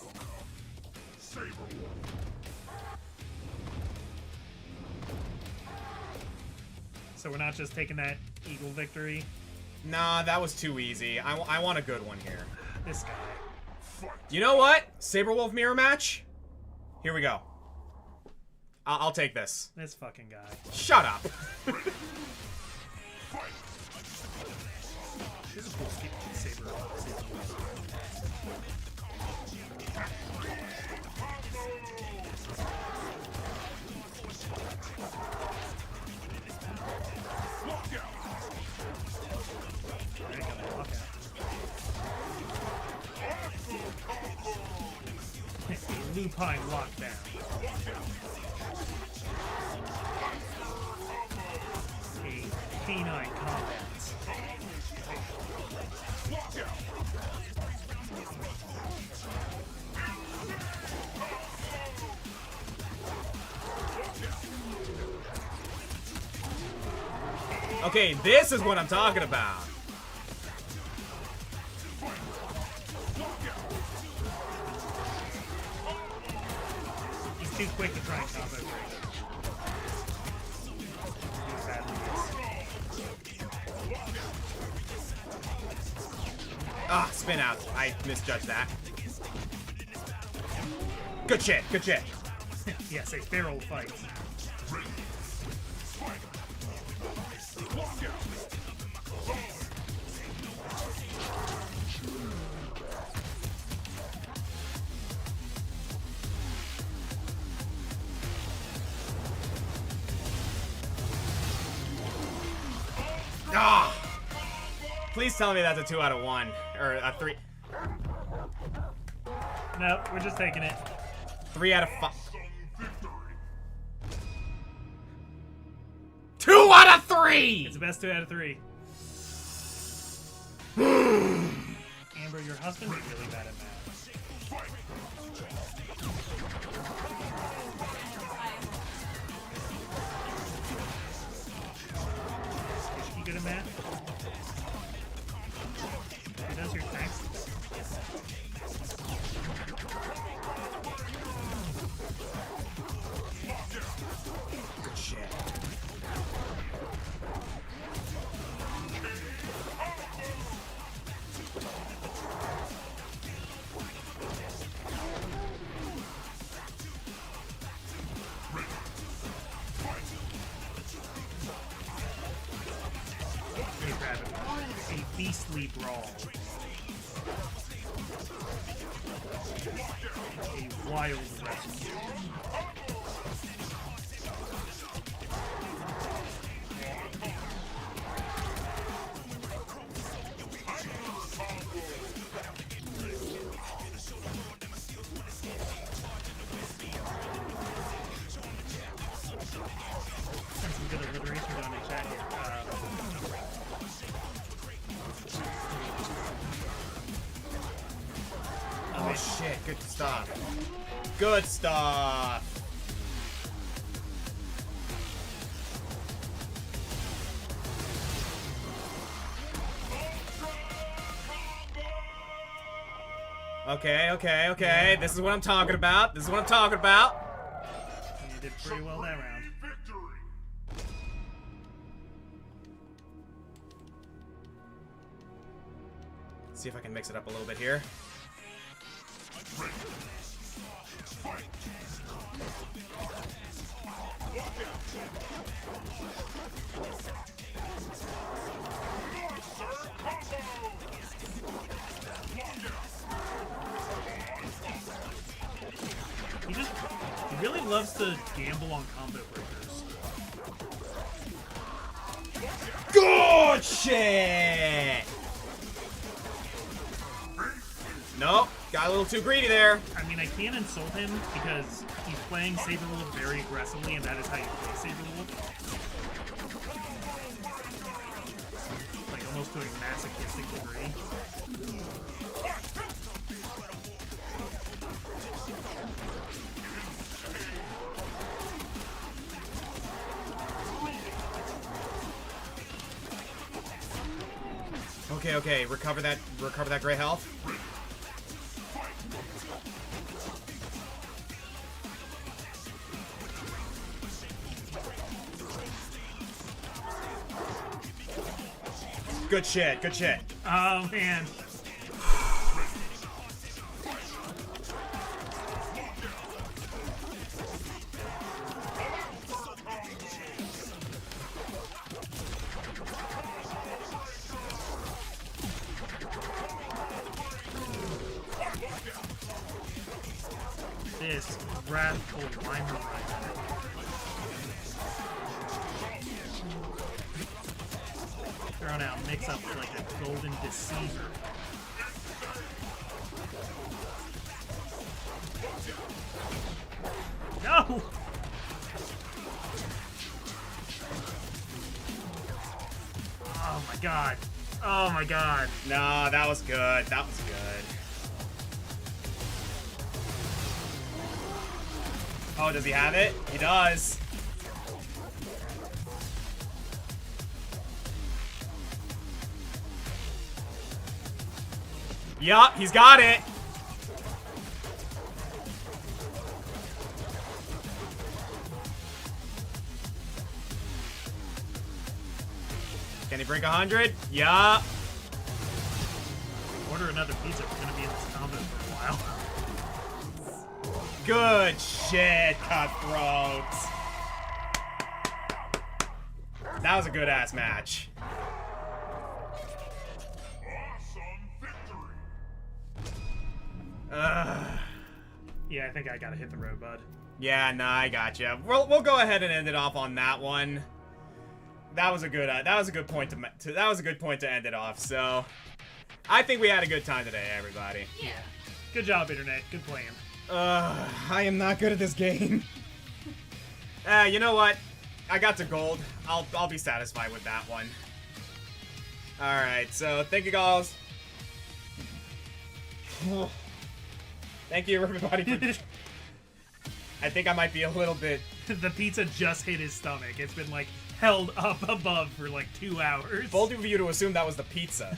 I: So we're not just taking that Eagle victory.
A: Nah, that was too easy. I want a good one here.
I: This guy.
A: You know what? Saberwolf mirror match? Here we go. I'll take this.
I: This fucking guy.
A: Shut up.
I: This is a cool Saber. Lupine lockdown. A canine combat.
A: Okay, this is what I'm talking about.
I: He's too quick to try and combo break.
A: Ah, spin out. I misjudged that. Good shit, good shit.
I: Yes, a feral fight.
A: Ah! Please tell me that's a 2 out of 1 or a 3.
I: No, we're just taking it.
A: 3 out of 5. 2 out of 3.
I: It's the best 2 out of 3. Amber, your husband is really bad at math. Is she good at math? Who does your taxes?
A: Good shit.
I: Hey, Rabbit. A beastly brawl. A wild rescue.
A: Good stuff. Good stuff. Okay, okay, okay. This is what I'm talking about. This is what I'm talking about.
C: You did pretty well that round.
A: See if I can mix it up a little bit here.
C: He really loves to gamble on combo breakers.
A: Good shit! Nope, got a little too greedy there.
C: I mean, I can't insult him because he's playing Saberwolf very aggressively, and that is how you play Saberwolf. Like, almost to a masochistic degree.
A: Okay, okay, recover that gray health. Good shit, good shit.
C: Oh, man. This wrathful Weimer rider. Thrown out mix up like a golden deceiver. No! Oh my god. Oh my god.
A: Nah, that was good. That was good. Oh, does he have it? He does. Yup, he's got it. Can he break 100? Yup.
C: Order another pizza. We're gonna be in this combo for a while.
A: Good shit, Cutthroats. That was a good ass match.
C: Yeah, I think I gotta hit the road, bud.
A: Yeah, nah, I gotcha. We'll go ahead and end it off on that one. That was a good point to end it off. So, I think we had a good time today, everybody.
D: Yeah.
C: Good job, Internet. Good plan.
A: I am not good at this game. You know what? I got to gold. I'll be satisfied with that one. All right, so thank you guys. Thank you, everybody. I think I might be a little bit.
C: The pizza just hit his stomach. It's been like held up above for like 2 hours.
A: Bold of you to assume that was the pizza.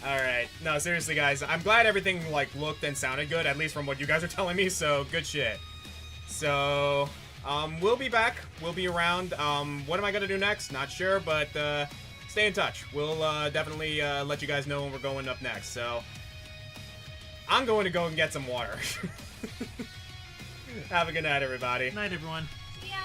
A: Alright. No, seriously, guys. I'm glad everything, like, looked and sounded good, at least from what you guys are telling me, so good shit. So, we'll be back. We'll be around. What am I gonna do next? Not sure, but, stay in touch. We'll, definitely, let you guys know when we're going up next, so... I'm going to go and get some water. Have a good night, everybody.
C: Night, everyone.
D: Yeah.